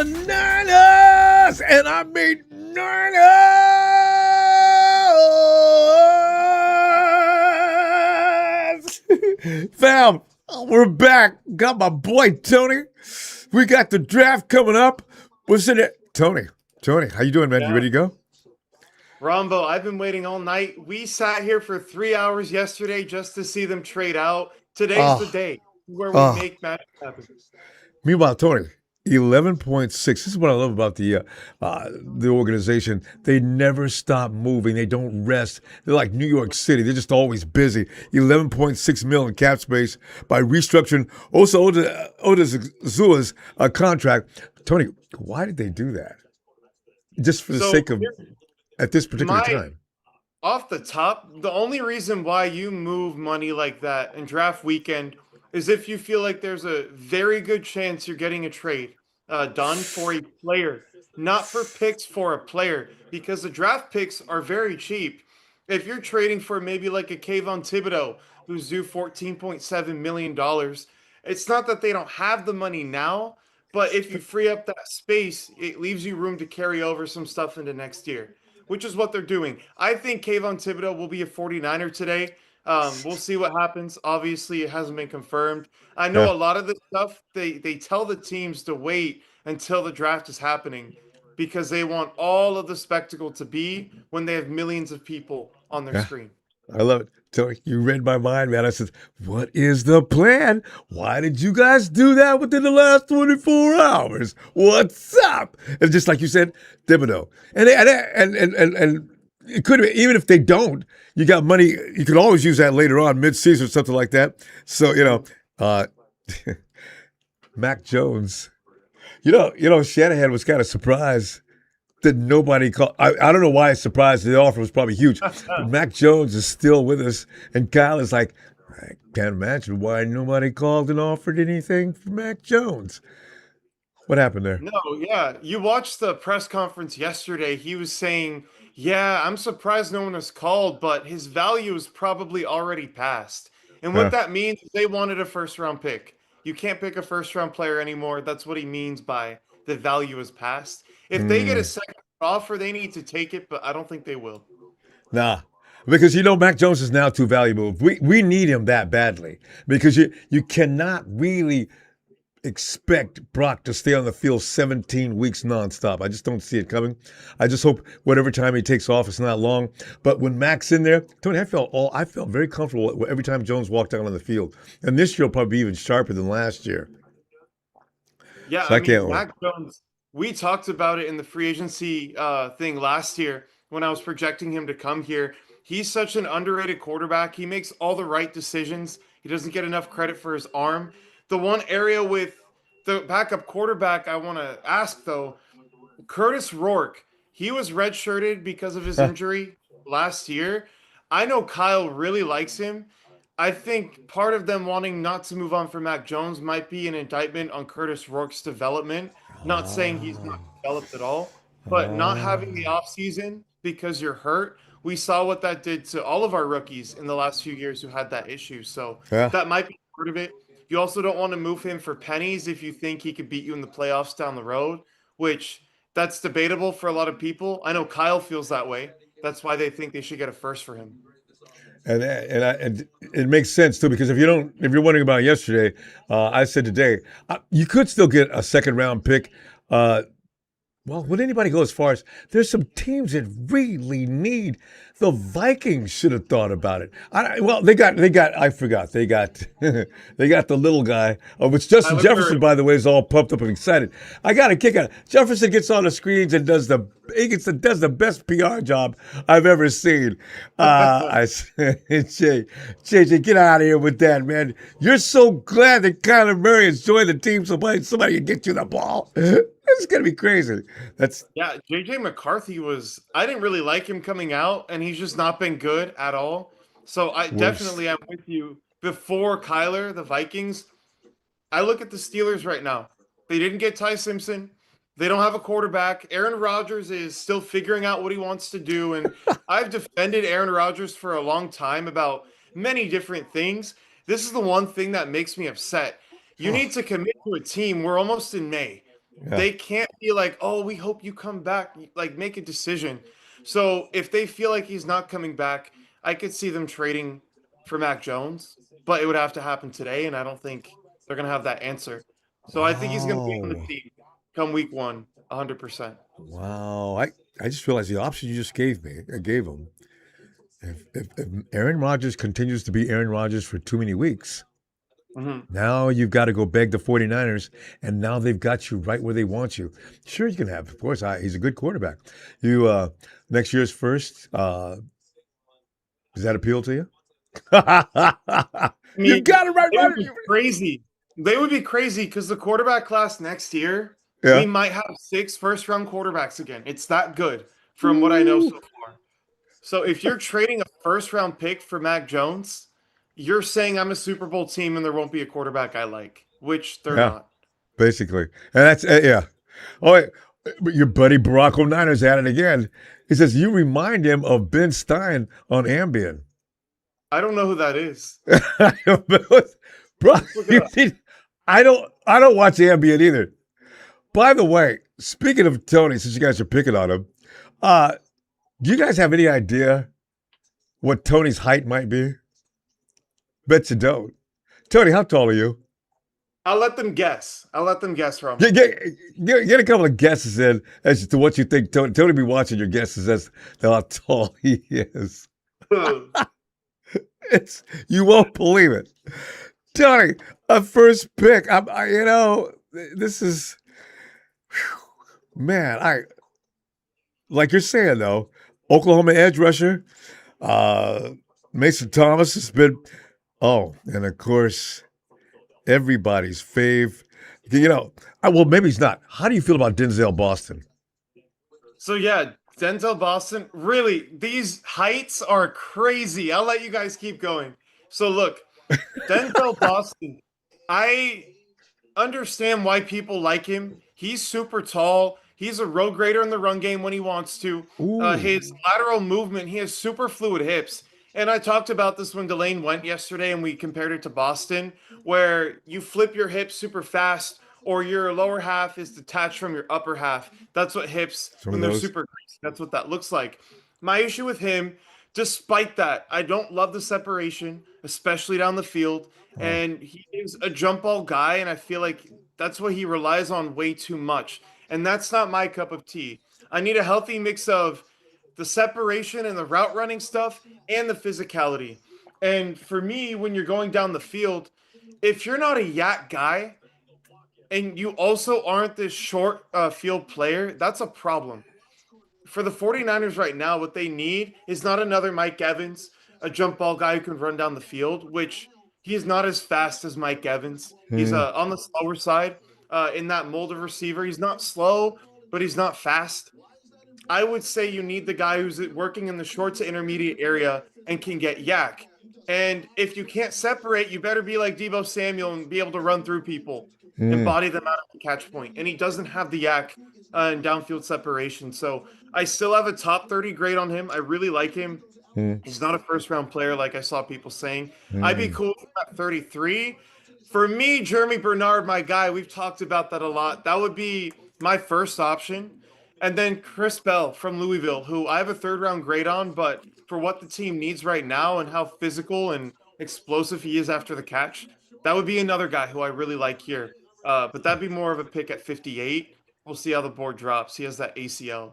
Niners, and I mean Niners. Fam, we're back. Got my boy Tony. We got the draft coming up. What's in it? Tony, how you doing, man? You Yeah. ready to go? Ronbo, I've been waiting all night. We sat here for 3 hours yesterday just to see them trade out. Today's the Oh, day where we oh. make magic happen. Meanwhile, Tony, 11.6. This is what I love about the organization. They never stop moving. They don't rest. They're like New York City. They're just always busy. 11.6 mil in cap space by restructuring Oda Zula's contract. Tony, why did they do that? Just for the So sake of here's at this particular my time. off the top, the only reason why you move money like that in draft weekend is if you feel like there's a very good chance you're getting a trade done for a player, not for picks for a player, because the draft picks are very cheap. If you're trading for maybe like a Kayvon Thibodeau who's due $14.7 million, it's not that they don't have the money now, but if you free up that space, it leaves you room to carry over some stuff into next year, which is what they're doing. I think Kayvon Thibodeau will be a 49er today. We'll see what happens. Obviously, it hasn't been confirmed. I know Yeah. a lot of this stuff, they tell the teams to wait until the draft is happening because they want all of the spectacle to be when they have millions of people on their Yeah. screen. I love it. Tony, you read my mind, man. I said, what is the plan? Why did you guys do that within the last 24 hours? What's up? And just like you said, Thibodeau. And it could have, even if they don't, you got money. You can always use that later on, mid-season or something like that. So, uh, Mac Jones. Shanahan was kind of surprised that nobody called. I don't know why it's surprised. The offer was probably huge. But Mac Jones is still with us. And Kyle is like, I can't imagine why nobody called and offered anything for Mac Jones. What happened there? No, yeah. You watched the press conference yesterday. He was saying, yeah, I'm surprised no one has called, but his value is probably already passed. And what Huh. that means is they wanted a first round pick. You can't pick a first round player anymore. That's what he means by the value is passed. If they get a Mm, second offer, they need to take it, but I don't think they will. nah. Because Mac Jones is now too valuable. We need him that badly. Because you cannot really expect Brock to stay on the field 17 weeks nonstop. I just don't see it coming. I just hope whatever time he takes off, it's not long. But when Mac's in there, Tony, I felt very comfortable every time Jones walked out on the field. And this year will probably be even sharper than last year. Yeah, So I I mean, can't wait. Mac Jones, we talked about it in the free agency thing last year when I was projecting him to come here. He's such an underrated quarterback. He makes all the right decisions. He doesn't get enough credit for his arm. The one area with the backup quarterback I want to ask, though, Curtis Rourke, he was redshirted because of his injury last year. I know Kyle really likes him. I think part of them wanting not to move on from Mac Jones might be an indictment on Curtis Rourke's development. Not saying he's not developed at all, but not having the Ah. offseason because you're hurt. We saw what that did to all of our rookies in the last few years who had that issue. So Yeah. that might be part of it. You also don't want to move him for pennies if you think he could beat you in the playoffs down the road, which that's debatable for a lot of people. I know Kyle feels that way. That's why they think they should get a first for him. And it makes sense too because if you're wondering about yesterday, I said today you could still get a second round pick. Uh, Well, would anybody go as far as there's some teams that really need the Vikings should have thought about it. Well, they got I forgot they got the little guy, which Justin Tyler Jefferson, Murray. by the way, is all pumped up and excited. I got a kick out. Jefferson gets on the screens and does the best PR job I've ever seen. I said, JJ, get out of here with that, man. You're so glad that Kyler Murray has joined the team. Somebody can get you the ball. It's gonna be crazy. That's Yeah, JJ McCarthy was I didn't really like him coming out and he's just not been good at all. So I worse. definitely am with you. Before Kyler, the Vikings, I look at the Steelers right now. They didn't get Ty Simpson. They don't have a quarterback. Aaron Rodgers is still figuring out what he wants to do. And I've defended Aaron Rodgers for a long time about many different things. This is the one thing that makes me upset. You Oh, need to commit to a team. We're almost in May. Yeah. They can't be like, oh, we hope you come back. Like, make a decision. So if they feel like he's not coming back, I could see them trading for Mac Jones, but it would have to happen today, and I don't think they're gonna have that answer. So I think he's gonna be on the Wow. team come week one, 100%. Wow. I just realized the option you just gave me, I gave him. If Aaron Rodgers continues to be Aaron Rodgers for too many weeks, Hmm. now you've got to go beg the 49ers, and now they've got you right where they want you. Sure, you can have, of course, he's a good quarterback. You, next year's first, does that appeal to you? I You've mean, got it right, it would right. be crazy. They would be crazy because the quarterback class next year, we Yeah. might have 6 first-round quarterbacks again. It's that good from what I know Woo. so far. So if you're trading a first-round pick for Mac Jones, you're saying I'm a Super Bowl team and there won't be a quarterback I like, which they're Yeah, not. basically. And that's, yeah. Oh, wait, but your buddy Barack O'Niner's at it again. He says, you remind him of Ben Stein on Ambien. I don't know who that is. Bro, Let's look it up. I don't watch Ambien either. By the way, speaking of Tony, since you guys are picking on him, uh, do you guys have any idea what Tony's height might be? Bet you don't. Tony, how tall are you? I'll let them guess. I'll let them guess, Get, Rumble. get, get a couple of guesses in as to what you think. Tony be watching your guesses as to how tall he is. It's you won't believe it, Tony. A first pick. This is man. I like you're saying though. Oklahoma edge rusher, uh, Mason Thomas has been. Oh, and of course everybody's fave. Well, maybe he's not. How do you feel about Denzel Boston? So yeah, Denzel Boston. Really, these heights are crazy. I'll let you guys keep going. So look, Denzel Boston. I understand why people like him. He's super tall. He's a road grader in the run game when he wants to. Ooh, His lateral movement, he has super fluid hips. And I talked about this when Delane went yesterday and we compared it to Boston, where you flip your hips super fast or your lower half is detached from your upper half. That's what hips, some of when they're those. super greasy, that's what that looks like. My issue with him, despite that, I don't love the separation, especially down the field. Oh, And he is a jump ball guy, and I feel like that's what he relies on way too much. And that's not my cup of tea. I need a healthy mix of the separation and the route running stuff and the physicality. And for me, when you're going down the field, if you're not a yak guy and you also aren't this short field player, that's a problem. For the 49ers right now, what they need is not another Mike Evans, a jump ball guy who can run down the field, which he is not as fast as Mike Evans. He's hmm, on the slower side in that mold of receiver. He's not slow, but he's not fast. I would say you need the guy who's working in the short to intermediate area and can get yak. And if you can't separate, you better be like Debo Samuel and be able to run through people and hmm, body them out of the catch point. And he doesn't have the yak and downfield separation. So I still have a top 30 grade on him. I really like him. hmm, He's not a first round player like I saw people saying. I'd be hmm. cool with him at 33. For me, Jeremy Bernard, my guy, we've talked about that a lot. That would be my first option. And then Chris Bell from Louisville, who I have a third round grade on, but for what the team needs right now and how physical and explosive he is after the catch, that would be another guy who I really like here. But that'd be more of a pick at 58. We'll see how the board drops. He has that ACL.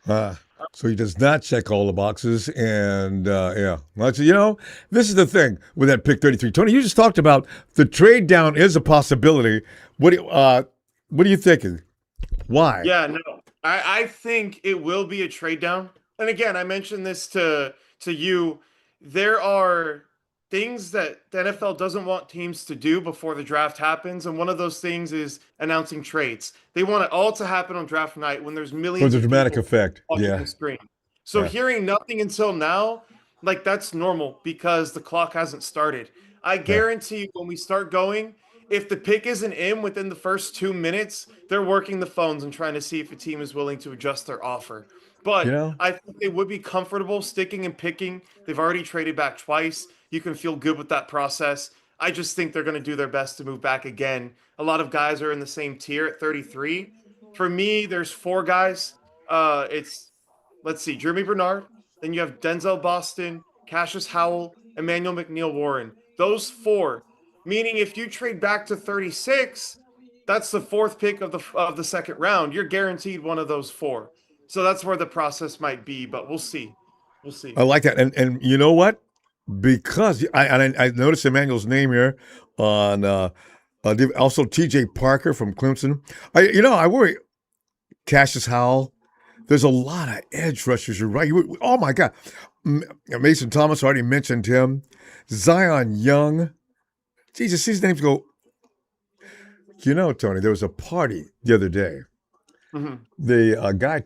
Uh, so he does not check all the boxes, and yeah, well, so, this is the thing with that pick 33. Tony, you just talked about the trade down is a possibility. What are you thinking? Why? Yeah, no. I think it will be a trade down. And again, I mentioned this to you. There are things that the NFL doesn't want teams to do before the draft happens, and one of those things is announcing trades. They want it all to happen on draft night when there's For millions the of dramatic people effect. watching Yeah, the screen. So yeah, hearing nothing until now, like that's normal because the clock hasn't started. I yeah. guarantee you when we start going, if the pick isn't in within the first 2 minutes, they're working the phones and trying to see if a team is willing to adjust their offer. You But know, I think they would be comfortable sticking and picking. They've already traded back twice. You can feel good with that process. I just think they're going to do their best to move back again. A lot of guys are in the same tier at 33. For me, there's four guys. It's let's see, Jeremy Bernard. Then you have Denzel Boston, Cassius Howell, Emmanuel McNeil Warren. Those four. Meaning, if you trade back to 36, that's the fourth pick of the second round. You're guaranteed one of those four. So that's where the process might be, but we'll see. We'll see. I like that. And you know what? Because I noticed Emmanuel's name here on also T.J. Parker from Clemson. I worry Cassius Howell. There's a lot of edge rushers. You're right. Oh my God, Mason Thomas already mentioned him. Zion Young. Jesus, these names go. Tony, there was a party the other day. Mm-hmm. The guy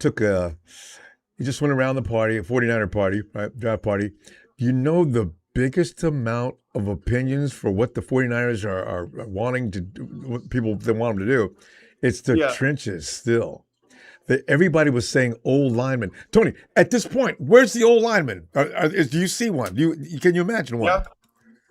he just went around the party, a 49er party, right? Draft party. The biggest amount of opinions for what the 49ers are wanting to do, what people they want them to do, it's the trenches still. Everybody was saying old lineman. Tony, at this point, where's the old lineman? Do you see one? Can you imagine one?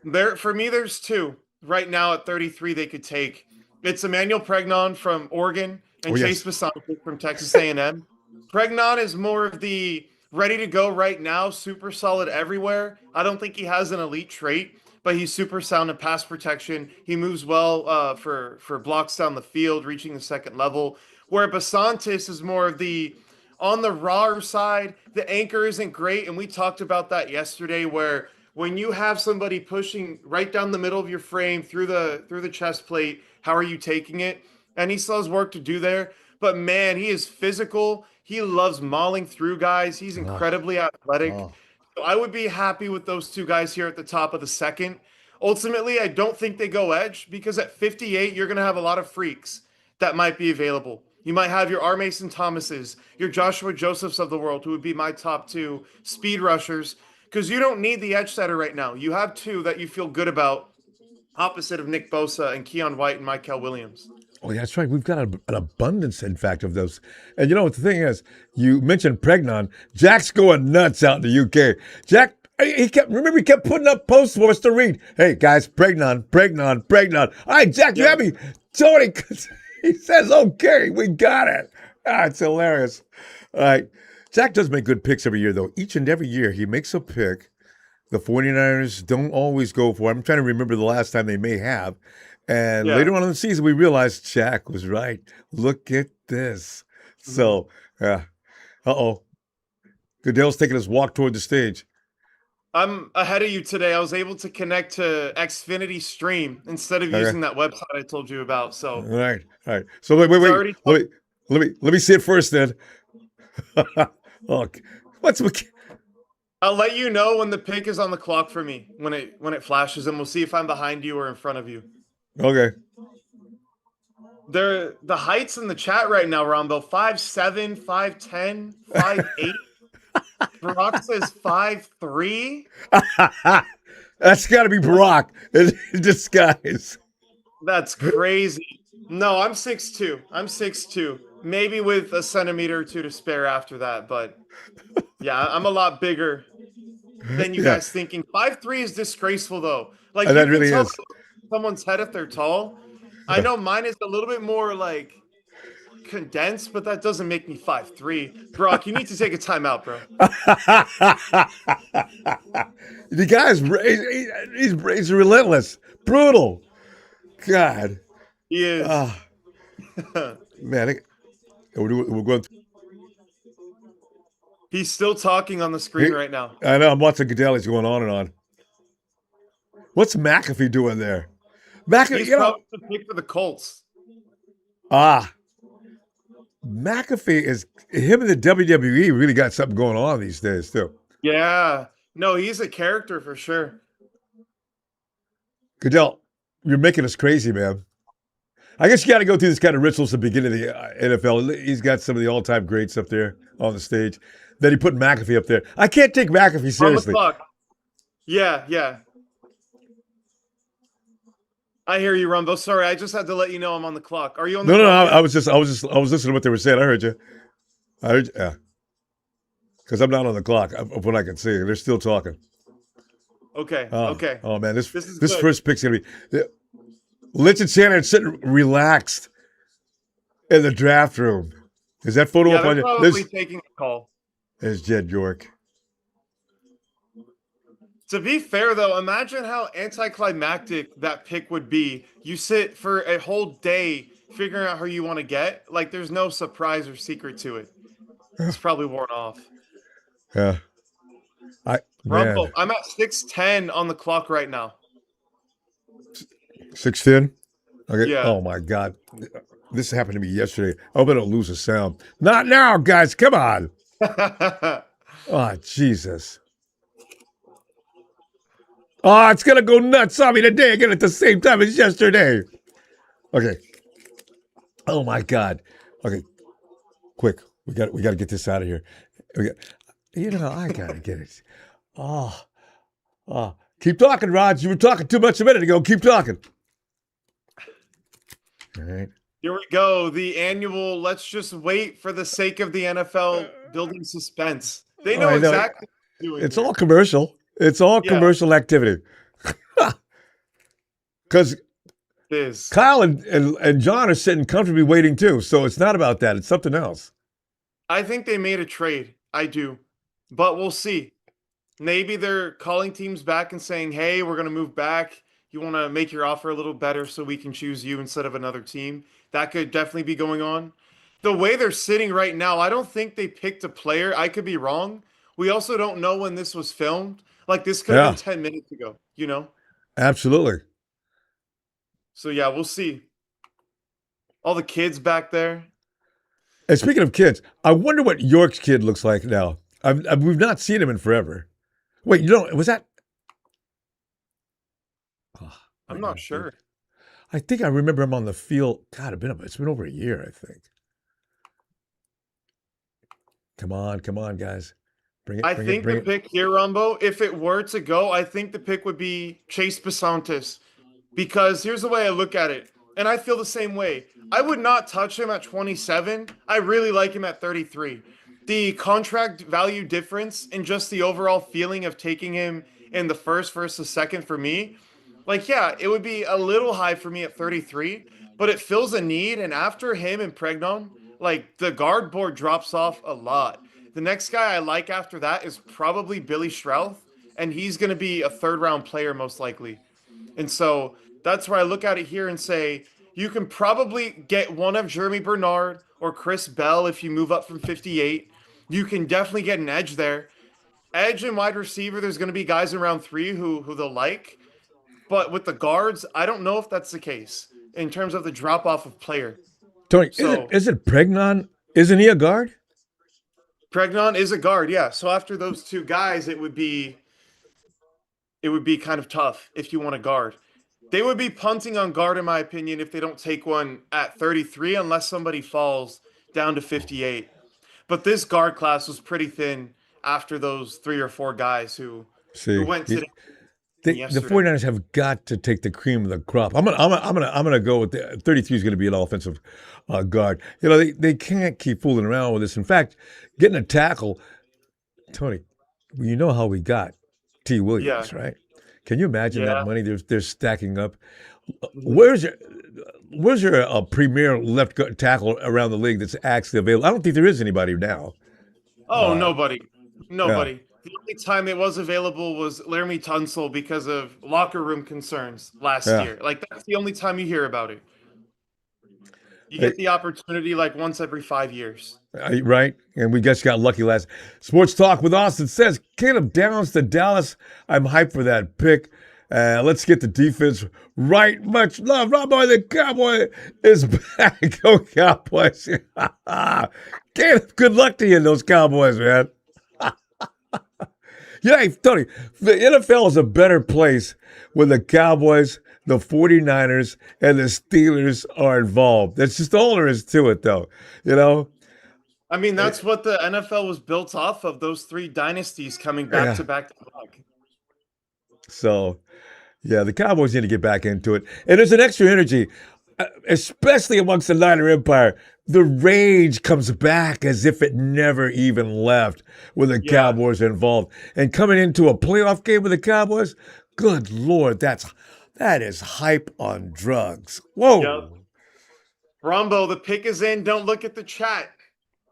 Yeah, for me, there's two. Right now at 33, they could take. It's Emmanuel Pregnon from Oregon and Chase Bisonte from Texas A&M. Pregnon is more of the ready to go right now, super solid everywhere. I don't think he has an elite trait, but he's super sound in pass protection. He moves well for blocks down the field, reaching the second level. Where Basantis is more of the on the raw side. The anchor isn't great, and we talked about that yesterday. Where when you have somebody pushing right down the middle of your frame through the chest plate, how are you taking it? And he still has work to do there. But man, he is physical. He loves mauling through guys. He's incredibly athletic. So I would be happy with those two guys here at the top of the second. Ultimately, I don't think they go edge because at 58, you're going to have a lot of freaks that might be available. You might have your R. Mason Thomases, your Joshua Josephs of the world, who would be my top two speed rushers, because you don't need the edge setter right now. You have two that you feel good about, opposite of Nick Bosa and Keon White and Michael Williams. Oh, yeah, that's right. We've got an abundance, in fact, of those. And you know what the thing is? You mentioned Pregnon. Jack's going nuts out in the UK. Jack, he kept putting up posts for us to read. Hey, guys, Pregnon. All right, Jack, you have me. Tony, he says, okay, we got it. It's hilarious. All right. Jack does make good picks every year, though. Each and every year, he makes a pick. The 49ers don't always go for it. I'm trying to remember the last time they may have. And later on in the season, we realized Jack was right. Look at this. So, Goodell's taking his walk toward the stage. I'm ahead of you today. I was able to connect to Xfinity Stream instead of using that website I told you about. So, all right. So wait. Let me see it first, then. I'll let you know when the pick is on the clock for me when it flashes, and we'll see if I'm behind you or in front of you. Okay. The heights in the chat right now, Ronbo, 5'7", 5'10", 5'8". Barack says 5'3". That's got to be Barack in disguise. That's crazy. No, I'm 6'2". I'm 6'2". Maybe with a centimeter or two to spare after that, but yeah, I'm a lot bigger than you guys thinking. 5'3" is disgraceful, though. Like, that really is. Someone's head if they're tall. I know mine is a little bit more like condensed, but that doesn't make me 5'3". Brock, you need to take a timeout, bro. The guy's he's relentless, brutal. God, he is. Man, we're going. He's still talking on the screen right now. I know. I'm watching Goodell. He's going on and on. What's McAfee doing there? He's probably the pick for the Colts. McAfee is him in the WWE really got something going on these days too. Yeah, no, he's a character for sure. Goodell, you're making us crazy, man. I guess you got to go through this kind of rituals at the beginning of the NFL. He's got some of the all-time greats up there on the stage. Then he put McAfee up there. I can't take McAfee seriously. On the clock. Yeah. I hear you, Rumbo. Sorry, I just had to let you know I'm on the clock. Are you on the clock? No. I was listening to what they were saying. I heard you. Yeah. Because I'm not on the clock of what I can see. They're still talking. Okay. Oh man, this is first pick's gonna be. Lynch and Shannon are sitting relaxed. in the draft room. Is that photo Yeah, up they're on you? probably taking a call. There's Jed York. To be fair, though, imagine how anticlimactic that pick would be. You sit for a whole day figuring out who you want to get. Like, there's no surprise or secret to it. It's probably worn off. Yeah, Rumble, man, I'm at 6:10 on the clock right now. 6'10". Okay. Yeah. Oh my God, this happened to me yesterday. I hope I don't lose the sound. Not now, guys. Come on. Oh Jesus. Oh, it's gonna go nuts on me today again at the same time as yesterday. Okay. Oh my God. Okay. Quick. We got to get this out of here. We got, I gotta get it. Oh, keep talking, Rod. You were talking too much a minute ago. Keep talking. All right. Here we go. The annual, let's just wait for the sake of the NFL building suspense. They know I know. exactly what they're doing It's all here. commercial. It's all Yeah, commercial activity. Because it is. Kyle and John are sitting comfortably waiting too. So it's not about that. It's something else. I think they made a trade. I do. But we'll see. Maybe they're calling teams back and saying, hey, we're going to move back. You want to make your offer a little better so we can choose you instead of another team. That could definitely be going on. The way they're sitting right now, I don't think they picked a player. I could be wrong. We also don't know when this was filmed. Like, this could have been Yeah, 10 minutes ago, you know? absolutely. So, yeah, we'll see. All the kids back there. And speaking of kids, I wonder what York's kid looks like now. We've not seen him in forever. Wait, was that? Oh, my I'm not God, dude. sure. I think I remember him on the field. God, it's been over a year, I think. Come on, guys. Bring it, I bring it, think the bring it. pick here, Rumbo, if it were to go, I think the pick would be Chase Basantis. Because here's the way I look at it, and I feel the same way. I would not touch him at 27. I really like him at 33. The contract value difference and just the overall feeling of taking him in the first versus the second for me, like, yeah, it would be a little high for me at 33, but it fills a need. And after him and Pregnon, like, the guard board drops off a lot. The next guy I like after that is probably Billy Strouth, and he's going to be a third round player most likely. And so that's where I look at it here and say you can probably get one of Jeremy Bernard or Chris Bell if you move up from 58. You can definitely get an edge there. Edge and wide receiver, there's going to be guys in round three who they'll like. But with the guards, I don't know if that's the case in terms of the drop off of player. Tony, So isn't Pregnon? Isn't he a guard? Pregnon is a guard, yeah. So after those two guys, it would be kind of tough if you want a guard. They would be punting on guard, in my opinion, if they don't take one at 33, unless somebody falls down to 58. But this guard class was pretty thin after those three or four guys who See, went today and the yesterday. 49ers have got to take the cream of the crop. I'm gonna go with the 33 is going to be an offensive guard. They can't keep fooling around with this. In fact, getting a tackle, Tony, you know how we got T. Yeah, Williams, right? Can you imagine that yeah. money they're stacking up? Mhm. Where's your where's your premier tackle around the league that's actually available? I don't think there is anybody now. Oh, Uh, nobody, yeah, nobody. The only time it was available was Laramie Tunsil because of locker room concerns last yeah. year. Like, that's the only time you hear about it. You Hey, get the opportunity like once every 5 years. right? And we just got lucky last. Sports Talk with Austin says Caleb Downs to Dallas. I'm hyped for that pick. Let's get the defense right. Much love. Ronbo the Cowboy is back. Go Cowboys. Caleb, good luck to you in those Cowboys, man. Yeah, hey, Tony, the NFL is a better place when the Cowboys, the 49ers, and the Steelers are involved. That's just all there is to it, though. You know? I mean, Eh, that's what the NFL was built off of, those three dynasties coming back Yeah. to back to back. So, yeah, the Cowboys need to get back into it. And there's an extra energy, especially amongst the Niner Empire. The rage comes back as if it never even left when the Yeah. Cowboys are involved. And coming into a playoff game with the Cowboys, good Lord, that is hype on drugs. Yep. Whoa. Ronbo, the pick is in. Don't look at the chat.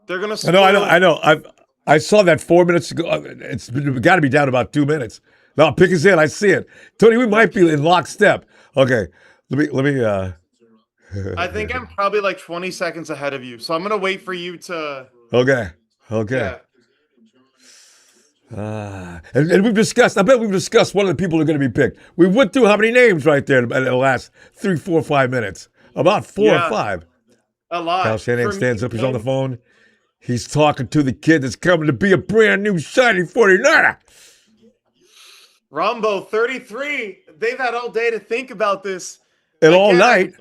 They're gonna I know, I know, spoil I it. know. I saw that 4 minutes ago. It's got to be down about 2 minutes. No, pick is in. I see it. Tony, we might be in lockstep. Okay, let me. I think I'm probably like 20 seconds ahead of you, so I'm gonna wait for you to. Okay, okay. Yeah, And we've discussed. I bet we've discussed one of the people who are going to be picked. We went through how many names right there in the last 3, 4, 5 minutes? About four or yeah, five. a Kyle lot Shanahan for me. stands up. He's on the phone. He's talking to the kid that's coming to be a brand new shiny 49er. Ronbo 33. They've had all day to think about this. And all Again, night.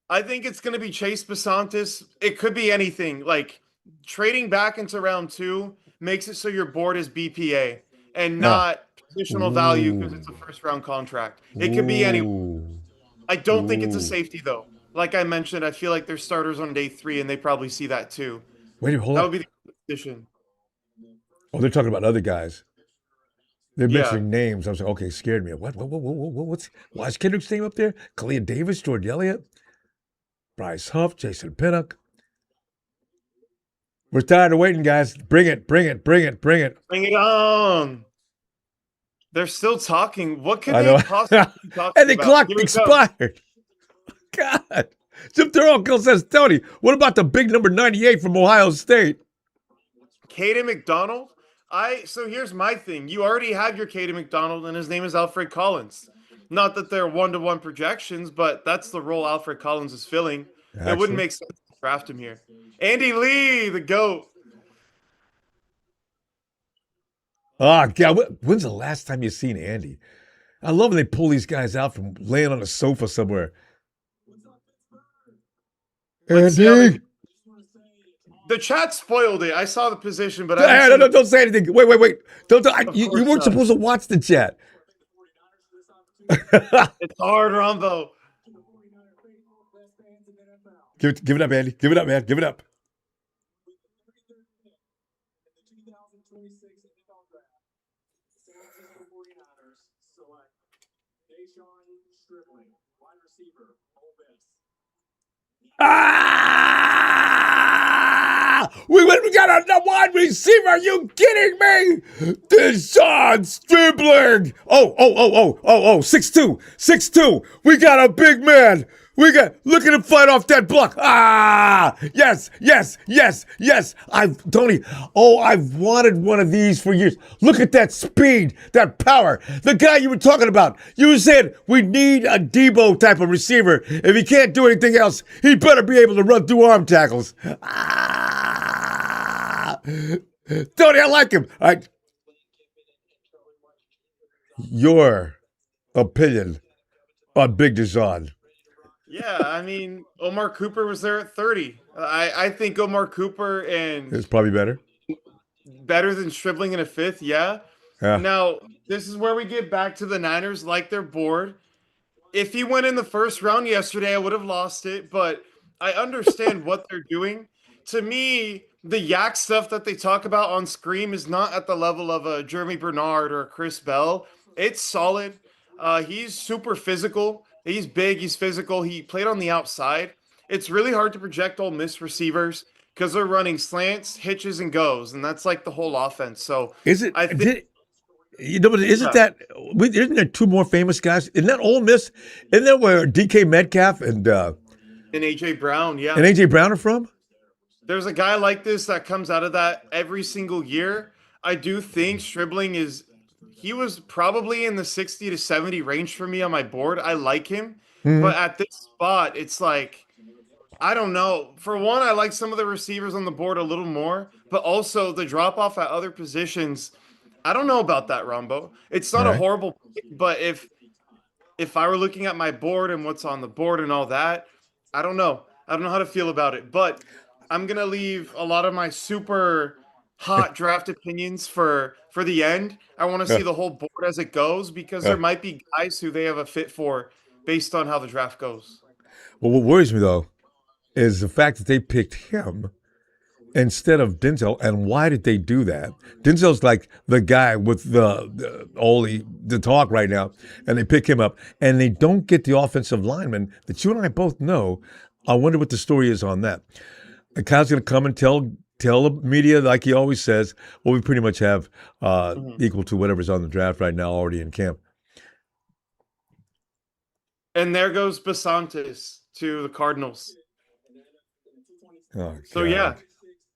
I think it's going to be Chase Basantis. It could be anything. Like trading back into round two makes it so your board is BPA and Ah. not positional value because Ooh. it's a first round contract. It could be any. Ooh. I don't think it's a Ooh. safety though. Like I mentioned, I feel like there's starters on day three, and they probably see that too. Wait, hold That on. would be the position. Oh, they're talking about other guys. They're Yeah. mentioning names. I was like, okay, scared me. What's why is Kendrick's name up there? Kalia Davis, Jordan Elliott, Bryce Huff, Jason Pinnock. We're tired of waiting, guys. Bring it, bring it, bring it, bring it. Bring it on. They're still talking. What could I they know. possibly be And talking the about? clock Here we go. expired. God. Jim Thorogood says, Tony, what about the big number 98 from Ohio State? Caden McDonald. So here's my thing. You already have your Caden McDonald, and his name is Alfred Collins. Not that they're 1-to-1 projections, but that's the role Alfred Collins is filling. It wouldn't Actually. make sense to draft him here. Andy Lee, the GOAT. Oh, God. When's the last time you seen Andy? I love when they pull these guys out from laying on a sofa somewhere. Let's see how they. Andy. The chat spoiled it. I saw the position, but I haven't Hey, seen no, the. don't say anything. Wait. Of You course weren't not. supposed to watch the chat. It's hard, Ronbo. Give it up, Andy. Give it up, man. Give it up. Ah! We got a wide receiver. Are you kidding me? Deshaun Stribling. Oh. 6'2". 6'2". We got a big man. Look at him fight off that block. Ah, yes. I've wanted one of these for years. Look at that speed, that power. The guy you were talking about. You said we need a Debo type of receiver. If he can't do anything else, he better be able to run through arm tackles. Ah, Tony, I like him. Your opinion on Big Deshaun. Yeah, I mean, Omar Cooper was there at 30. I think Omar Cooper and It's probably better. better than Stribling in a fifth. Yeah. Yeah. Now, this is where we get back to the Niners like their board. If he went in the first round yesterday, I would have lost it, but I understand what they're doing. To me, the yak stuff that they talk about on Scream is not at the level of a Jeremy Bernard or a Chris Bell. It's solid. He's super physical. He's big. He's physical. He played on the outside. It's really hard to project all miss receivers because they're running slants, hitches, and goes, and that's like the whole offense. So Is it? I think But isn't yeah, that? Isn't there two more famous guys? Isn't that Ole Miss? Isn't that where DK Metcalf and AJ Brown, yeah. and AJ Brown are from? There's a guy like this that comes out of that every single year. I do think Stribling he was probably in the 60 to 70 range for me on my board. I like him, but Mm-hmm. at this spot, it's like, I don't know. For one, I like some of the receivers on the board a little more, but also the drop off at other positions. I don't know about that, Rumbo. It's All not a right. horrible pick, but if I were looking at my board and what's on the board and all that, I don't know. I don't know how to feel about it, but I'm gonna leave a lot of my super hot draft opinions for the end. I want to Uh, see the whole board as it goes because uh. there might be guys who they have a fit for based on how the draft goes. Well, what worries me though is the fact that they picked him instead of Denzel. And why did they do that? Denzel's like the guy with the talk right now, and they pick him up, and they don't get the offensive lineman that you and I both know I wonder what the story is on that. And Kyle's going to come and tell the media, like he always says, well, we pretty much have Mhm. equal to whatever's on the draft right now already in camp. And there goes Basantis to the Cardinals. Oh So yeah,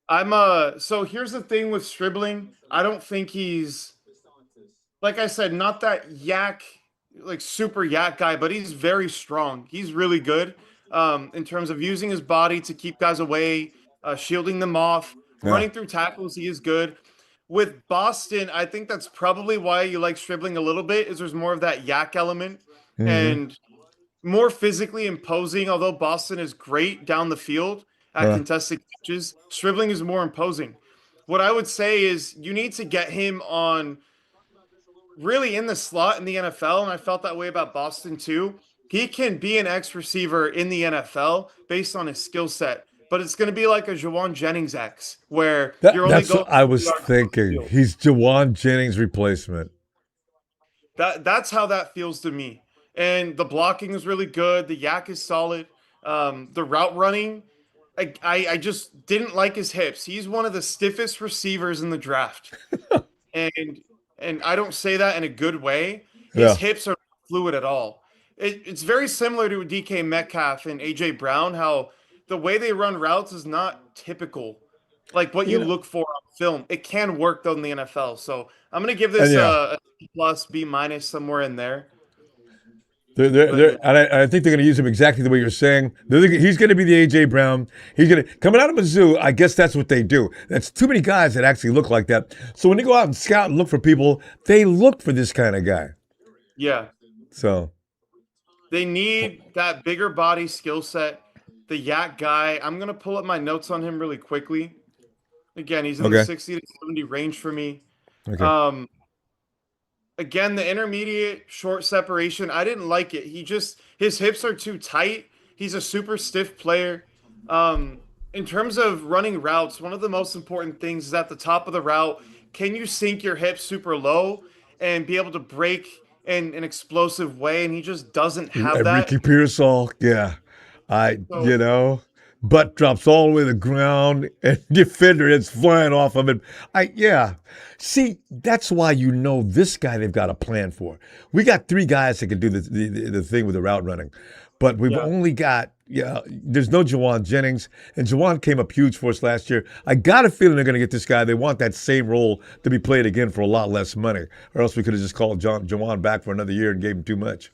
God. so here's the thing with Stribling. I don't think he's, like I said, not that yak, like super yak guy, but he's very strong. He's really good in terms of using his body to keep guys away, shielding them off, Yeah. running through tackles. He is good. With Boston, I think that's probably why you like Stribling a little bit, is there's more of that yak element Mm-hmm. and more physically imposing. Although Boston is great down the field at Uh, contested catches, Stribling is more imposing. What I would say is you need to get him on really in the slot in the NFL, and I felt that way about Boston too. He can be an X receiver in the NFL based on his skill set, but it's going to be like a Jawan Jennings X, where you're only that's going what I 50 was yards down the thinking. field. He's Jawan Jennings' replacement. That's how that feels to me. And the blocking is really good. The yak is solid. The route running, I just didn't like his hips. He's one of the stiffest receivers in the draft. and and I don't say that in a good way. His Yeah. hips are not fluid at all. It's very similar to DK Metcalf and AJ Brown, how the way they run routes is not typical, like what You you know, look for on film. It can work though in the NFL. So I'm gonna give and this yeah, a C plus, B minus, somewhere in there. But yeah, and I think they're going to use him exactly the way you're saying. He's going to be the AJ Brown. He's going to coming out of Mizzou. I guess that's what they do. That's too many guys that actually look like that. So when they go out and scout and look for people, they look for this kind of guy. yeah, So they need that bigger body skill set. The yak guy. I'm gonna pull up my notes on him really quickly. Again, he's in the okay, 60 to 70 range for me. okay. Um, Again, the intermediate short separation, I didn't like it. His hips are too tight. He's a super stiff player. In terms of running routes, one of the most important things is at the top of the route, can you sink your hips super low and be able to break in an explosive way? And he just doesn't have that. Enrique Pearsall, yeah. So Butt drops all the way to the ground and defender is flying off of it. Yeah. See, that's why you know this guy they've got a plan for. We got three guys that can do the thing with the route running, but we've yeah. only got, yeah, there's no Jawan Jennings, and Jawan came up huge for us last year. I got a feeling they're going to get this guy. They want that same role to be played again for a lot less money, or else we could have just called Jawan back for another year and gave him too much.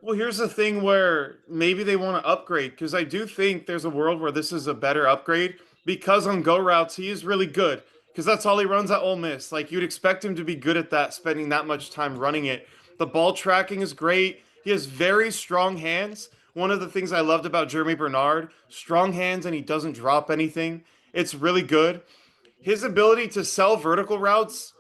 Well, here's the thing where maybe they want to upgrade because I do think there's a world where this is a better upgrade because on go routes he is really good because that's all he runs at Ole Miss. Like you'd expect him to be good at that, spending that much time running it. The ball tracking is great. He has very strong hands. One of the things I loved about Jeremy Bernard, strong hands and he doesn't drop anything. It's really good. His ability to sell vertical routes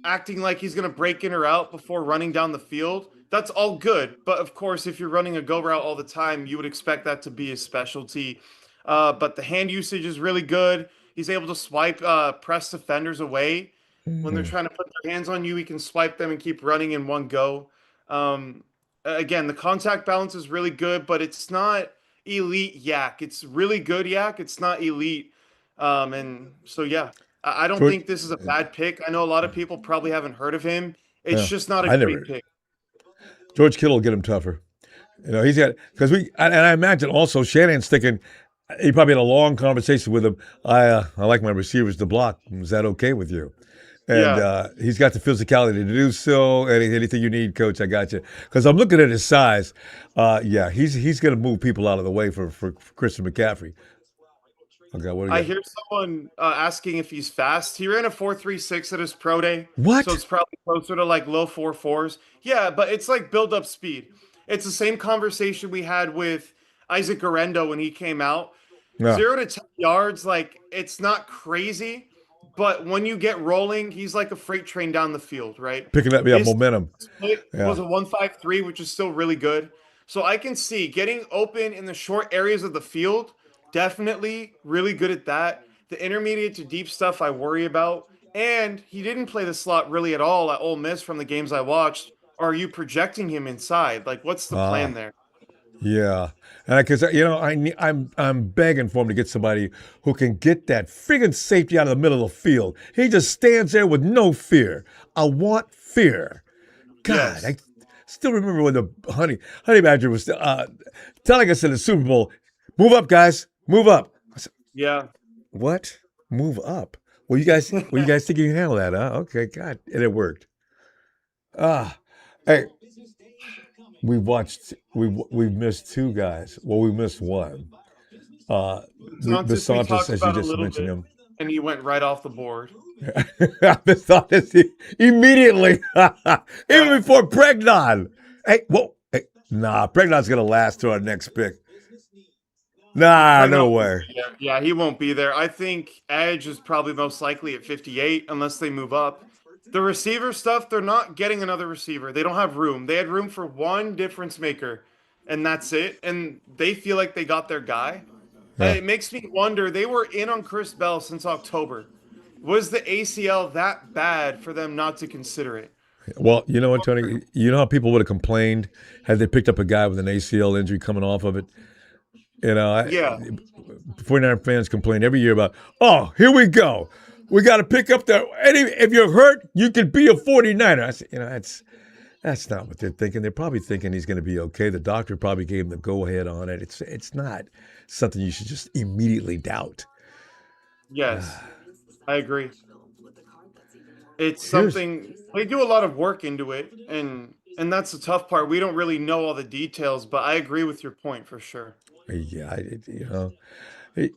acting like he's going to break in or out before running down the field. That's all good. But of course, if you're running a go route all the time, you would expect that to be his specialty. But the hand usage is really good. He's able to swipe, press defenders away. When they're Mhm. trying to put their hands on you, he can swipe them and keep running in one go. Um, Again, the contact balance is really good, but it's not elite yak. It's really good yak. It's not elite. And so, yeah, I don't George, think this is a bad pick. I know a lot of people probably haven't heard of him. It's yeah, just not a I great never. pick. George Kittle will get him tougher. He's got because and I imagine also Shannon's thinking he probably had a long conversation with him. I like my receivers to block. Is that okay with you? And Yeah, he's got the physicality to do so. Anything you need, coach, I got you. Because I'm looking at his size. Yeah, he's going to move people out of the way for Christian McCaffrey. Okay, what do I you got? hear someone asking if he's fast. He ran a 4.36 at his pro day, so What? it's probably closer to like low 4.4s. Yeah, but it's like build up speed. It's the same conversation we had with Isaac Garendo when he came out. Yeah, 0 to 10 yards, like it's not crazy, but when you get rolling, he's like a freight train down the field, right? picking up His momentum. split Yeah. was a 1.53, which is still really good. So I can see getting open in the short areas of the field, definitely really good at that. The intermediate to deep stuff I worry about. And he didn't play the slot really at all at Ole Miss from the games I watched. Are you projecting him inside? Like, what's the plan Ah. there? Yeah, and because I'm begging for him to get somebody who can get that friggin' safety out of the middle of the field. He just stands there with no fear. I want fear. God, I Yes. still remember when the honey badger was telling us in the Super Bowl, "Move up, guys, move up." I said, Yeah. "What? Move up? Well, you guys think you can handle that, huh? Okay, God, and it worked. Ah, hey, we've missed two guys. Well, we missed one. Uh, Santos, we Basantis, talked as you about a just little mentioned bit, him. and he went right off the board. Basantis immediately, even Yeah. before Pregnon. Hey, whoa, hey, nah, Pregnon's gonna last to our next pick. Nah, Pregnon no won't way. be there. Yeah, he won't be there. I think Edge is probably most likely at 58 unless they move up. The receiver stuff, they're not getting another receiver. They don't have room. They had room for one difference maker, and that's it. And they feel like they got their guy. Yeah. It makes me wonder. They were in on Chris Bell since October. Was the ACL that bad for them not to consider it? Well, you know what, Tony? You know how people would have complained had they picked up a guy with an ACL injury coming off of it. You know, Yeah. 49er fans complain every year about, oh, here we go. We got to pick up the. If you're hurt, you could be a 49er. I said, that's not what they're thinking. They're probably thinking he's going to be okay. The doctor probably gave him the go ahead on it. It's not something you should just immediately doubt. Yes, I agree. It's Here's something they do a lot of work into it, and that's the tough part. We don't really know all the details, but I agree with your point for sure. yeah, it-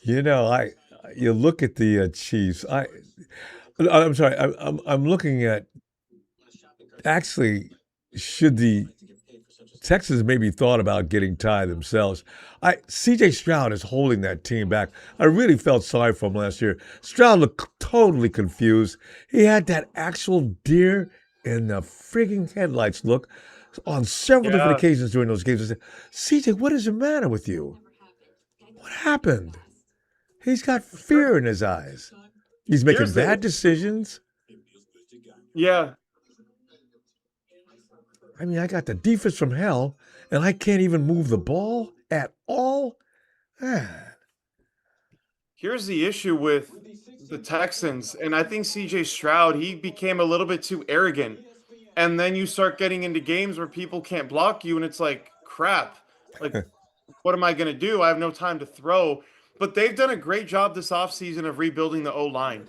I you look at the Chiefs. I'm sorry. I'm looking at actually should the Texans maybe thought about getting Ty themselves. CJ Stroud is holding that team back. I really felt sorry for him last year. Stroud looked totally confused. He had that actual deer in the frigging headlights look on several different Yeah, occasions during those games. I said, CJ, what is the matter with you? What happened? He's got fear in his eyes. He's making here's the bad decisions. yeah. I mean, I got the defense from hell, and I can't even move the ball at all. Man. Here's the issue with the Texans, and I think CJ Stroud, he became a little bit too arrogant. And then you start getting into games where people can't block you, and it's like, crap. Like, what am I going to do? I have no time to throw. But they've done a great job this offseason of rebuilding the O line.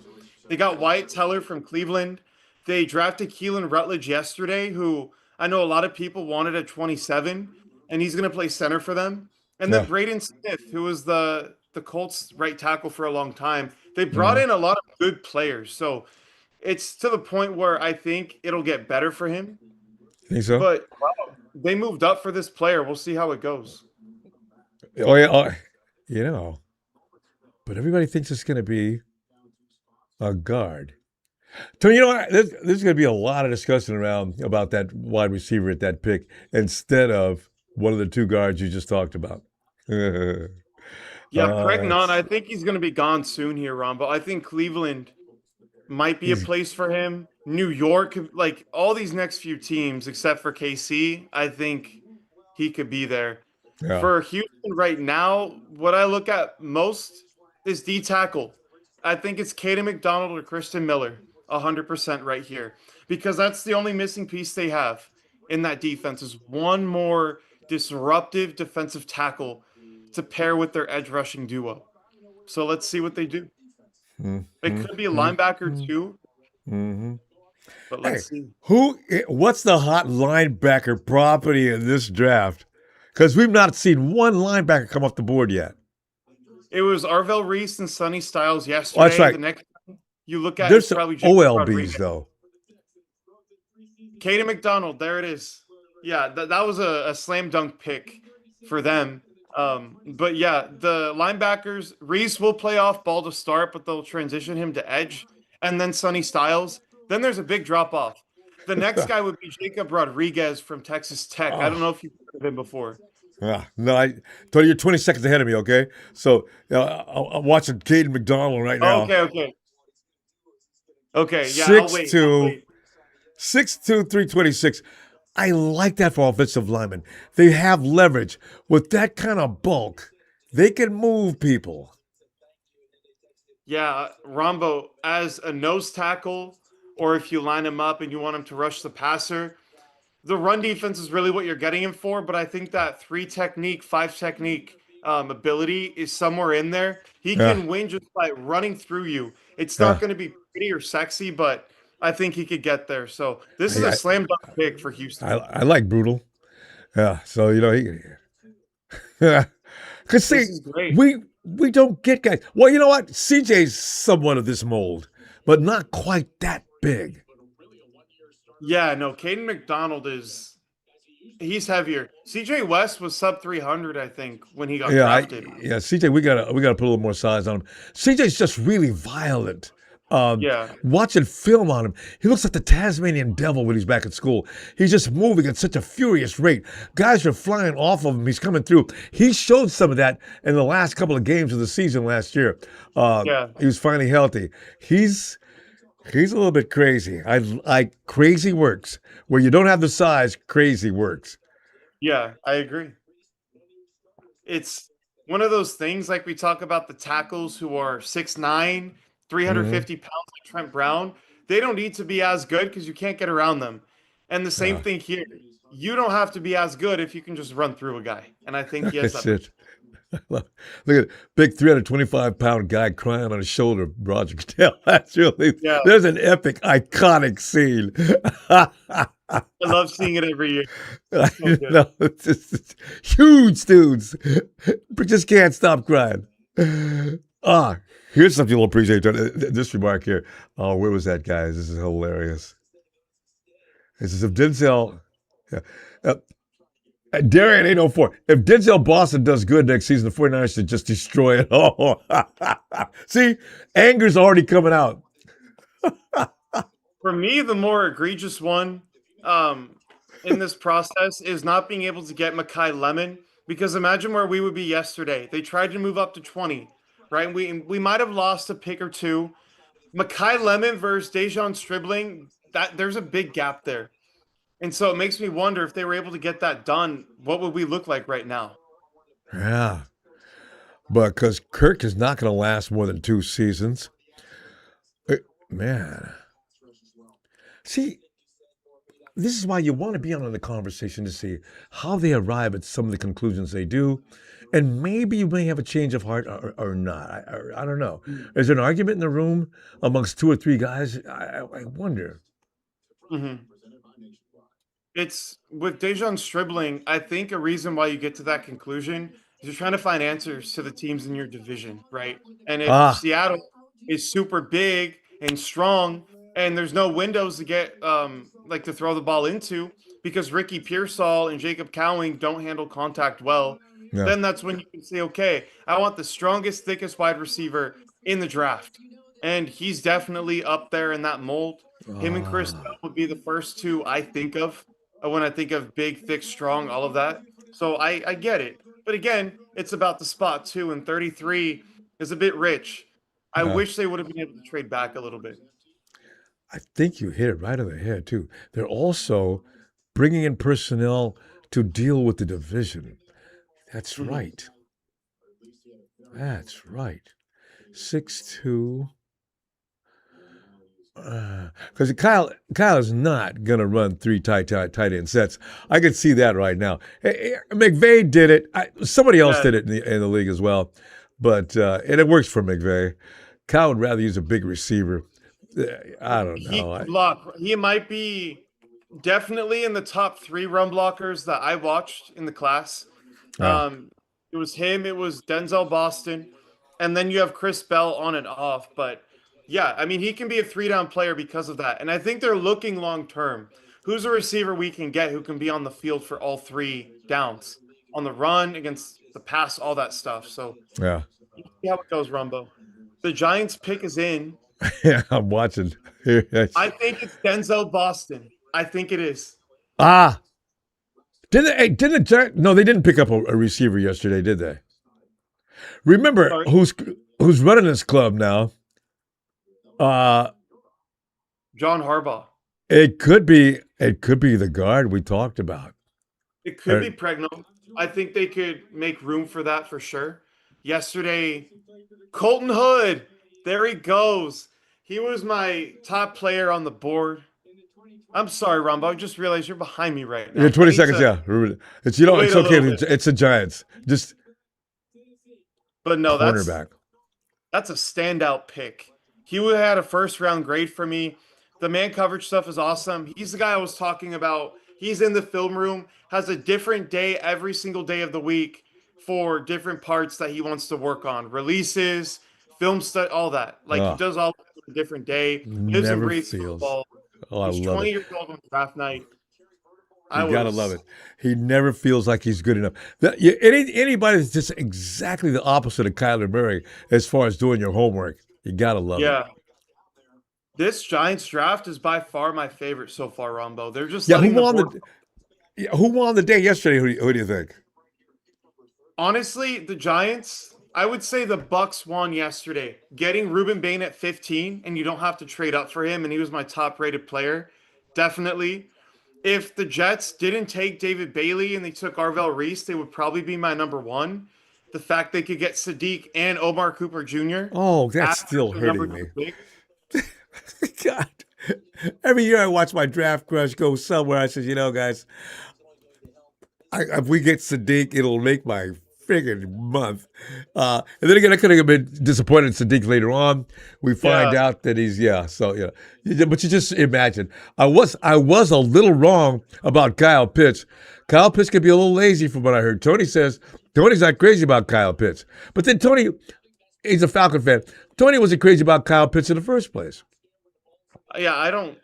They got Wyatt Teller from Cleveland. They drafted Keelan Rutledge yesterday, who I know a lot of people wanted at 27, and he's going to play center for them. And then Yeah. Braden Smith, who was the Colts right tackle for a long time. They brought Mm-hmm. in a lot of good players. So it's to the point where I think it'll get better for him. Think so? But wow, they moved up for this player. We'll see how it goes. Oh yeah. You know, but everybody thinks it's going to be a guard. So you know what? There's going to be a lot of discussion around about that wide receiver at that pick instead of one of the two guards you just talked about. Yeah, Pregnon, I It's think he's going to be gone soon here, Ron. But I think Cleveland might be a he's place for him. New York, like all these next few teams, except for KC, I think he could be there. yeah. For Houston right now, what I look at most is D tackle. I think it's Caden McDonald or Christian Miller, 100% right here, because that's the only missing piece they have in that defense is one more disruptive defensive tackle to pair with their edge rushing duo. So let's see what they do. It Mm-hmm. could be a linebacker Mm-hmm. too, Mm-hmm. but Hey, let's see. what's the hot linebacker property in this draft? Because we've not seen one linebacker come off the board yet. It was Arvell Reese and Sonny Styles Oh, that's yesterday. The right. next you look at is There's some probably Jacob OLBs Rodriguez. though. Caden McDonald, there it is. Yeah, that was a slam dunk pick for them. But yeah, the linebackers, Reese will play off ball to start, but they'll transition him to edge. And then Sonny Styles. Then there's a big drop off. The next guy would be Jacob Rodriguez from Texas Tech. I don't know Oh, if you've heard of him before. no, Tony, you're 20 seconds ahead of me, okay? So I'm watching Caden McDonald right Oh, now. okay, okay. Okay, yeah, I'll Six wait. I'll two, wait. 6'2", 326. I like that for offensive linemen. They have leverage. With that kind of bulk, they can move people. Yeah, Rombo as a nose tackle, or if you line him up and you want him to rush the passer, the run defense is really what you're getting him for. But I think that three technique, five technique ability is somewhere in there. He Yeah, can win just by running through you. It's not yeah. going to be pretty or sexy, but I think he could get there. So this is a I, slam dunk pick for Houston. I like brutal. Yeah, so yeah. Cause This see, is great. we don't get guys. Well, you know what? CJ's somewhat of this mold, but not quite that big. Yeah, no, Caden McDonald is he's heavier. CJ West was sub 300, I think, when he got Yeah, drafted. CJ, we gotta put a little more size on him. CJ's just really violent. Yeah, Watching film on him, he looks like the Tasmanian devil when he's back at school. He's just moving at such a furious rate. Guys are flying off of him. He's coming through. He showed some of that in the last couple of games of the season last year. yeah, He was finally healthy. He's a little bit crazy. I crazy works where you don't have the size. Crazy works. yeah, I agree. It's one of those things like we talk about the tackles who are 6'9", Mm-hmm. 350 pounds like Trent Brown. They don't need to be as good because you can't get around them. And the same Yeah, thing here. You don't have to be as good if you can just run through a guy. And I think he has that's that. it. Look at big 325-pound guy crying on his shoulder, Roger Goodell. That's really Yeah, there's an epic, iconic scene. I love seeing it every year. I So good. know, it's huge dudes, but just can't stop crying. Here's something you'll appreciate. This remark here. Oh, where was that, guys? This is hilarious. This is if Denzel. Yeah. Uh, Darian 804. If Denzel Boston does good next season, the 49ers should just destroy it all. See, anger's already coming out. For me, the more egregious one um, in this process is not being able to get Makai Lemon because imagine where we would be yesterday. They tried to move up to 20, right? We might have lost a pick or two. Makai Lemon versus Dejon Stribling, that there's a big gap there. And so it makes me wonder if they were able to get that done, what would we look like right now? Yeah. But because Kirk is not going to last more than 2 seasons. Uh, Man. See, this is why you want to be on the conversation to see how they arrive at some of the conclusions they do. And maybe you may have a change of heart or not. I don't know. Is there an argument in the room amongst two or three guys? I wonder. Mm-hmm. It's with Dejon Stribling, I think a reason why you get to that conclusion is you're trying to find answers to the teams in your division, right? And if Ah, Seattle is super big and strong and there's no windows to get like to throw the ball into because Ricky Pearsall and Jacob Cowing don't handle contact well, yeah. then that's when you can say, okay, I want the strongest, thickest wide receiver in the draft. And he's definitely up there in that mold. Him and Chris Bell Ah, would be the first two I think of when I think of big, thick, strong, all of that. So I get it. But again, it's about the spot too. And 33 is a bit rich. I yeah. wish they would have been able to trade back a little bit. I think you hit it right on the head, too. They're also bringing in personnel to deal with the division. That's Mhm. right. That's right. 6'2". Because Kyle is not going to run three tight end sets. I can see that right now. McVay did it. Somebody else Yeah, did it in the league as well. But and it works for McVay. Kyle would rather use a big receiver. I don't he know. can block. He might be definitely in the top three run blockers that I watched in the class. Uh, Um, it was him, it was Denzel Boston, and then you have Chris Bell on and off. But yeah, I mean, he can be a three down player because of that. And I think they're looking long term. Who's a receiver we can get who can be on the field for all three downs on the run, against the pass, all that stuff. So yeah. see how it goes, Rumbo. The Giants pick is in. Yeah, I'm watching. I think it's Denzel Boston. I think it is. Ah, no, they didn't pick up a receiver yesterday, did they? Remember Sorry, who's running this club now? Uh, John Harbaugh. It could be. It could be the guard we talked about. It could be Or- Pregno. I think they could make room for that for sure. Yesterday, Colton Hood. There he goes. He was my top player on the board. I'm sorry, Rumbo. I just realized you're behind me right Yeah, now. I 20 need seconds. to Yeah, it's wait it's a okay. little bit. It's the Giants. Just But no, cornerback. that's a standout pick. He would have had a first round grade for me. The man coverage stuff is awesome. He's the guy I was talking about. He's in the film room, has a different day every single day of the week for different parts that he wants to work on. Releases, film stuff, all that. Like he Oh, does all that on a different day, lives and never breathes feels. football. Oh, I He's love 20 it. years old on draft night. I You gotta love was, it. He never feels like he's good enough. Anybody that's just exactly the opposite of Kyler Murray as far as doing your homework, you gotta love it. yeah. This Giants draft is by far my favorite so far, Rombo. They're just Yeah, letting the board. who won the day yesterday? Who do you think? Honestly, the Giants, I would say the Bucks won yesterday. Getting Ruben Bain at 15 and you don't have to trade up for him and he was my top rated player. Definitely. If the Jets didn't take David Bailey and they took Arvell Reese, they would probably be my number one. The fact they could get Sadiq and Omar Cooper Jr. Oh, that's after still the number hurting two me. pick. God. Every year I watch my draft crush go somewhere. I says, guys, if we get Sadiq, it'll make my friggin' month. And then again, I could have been disappointed in Sadiq later on. We find Yeah. out that he's so But you just imagine, I was a little wrong about Kyle Pitts. Kyle Pitts could be a little lazy from what I heard. Tony says Tony's not crazy about Kyle Pitts, but then Tony, he's a Falcon fan. Tony wasn't crazy about Kyle Pitts in the first place. Yeah,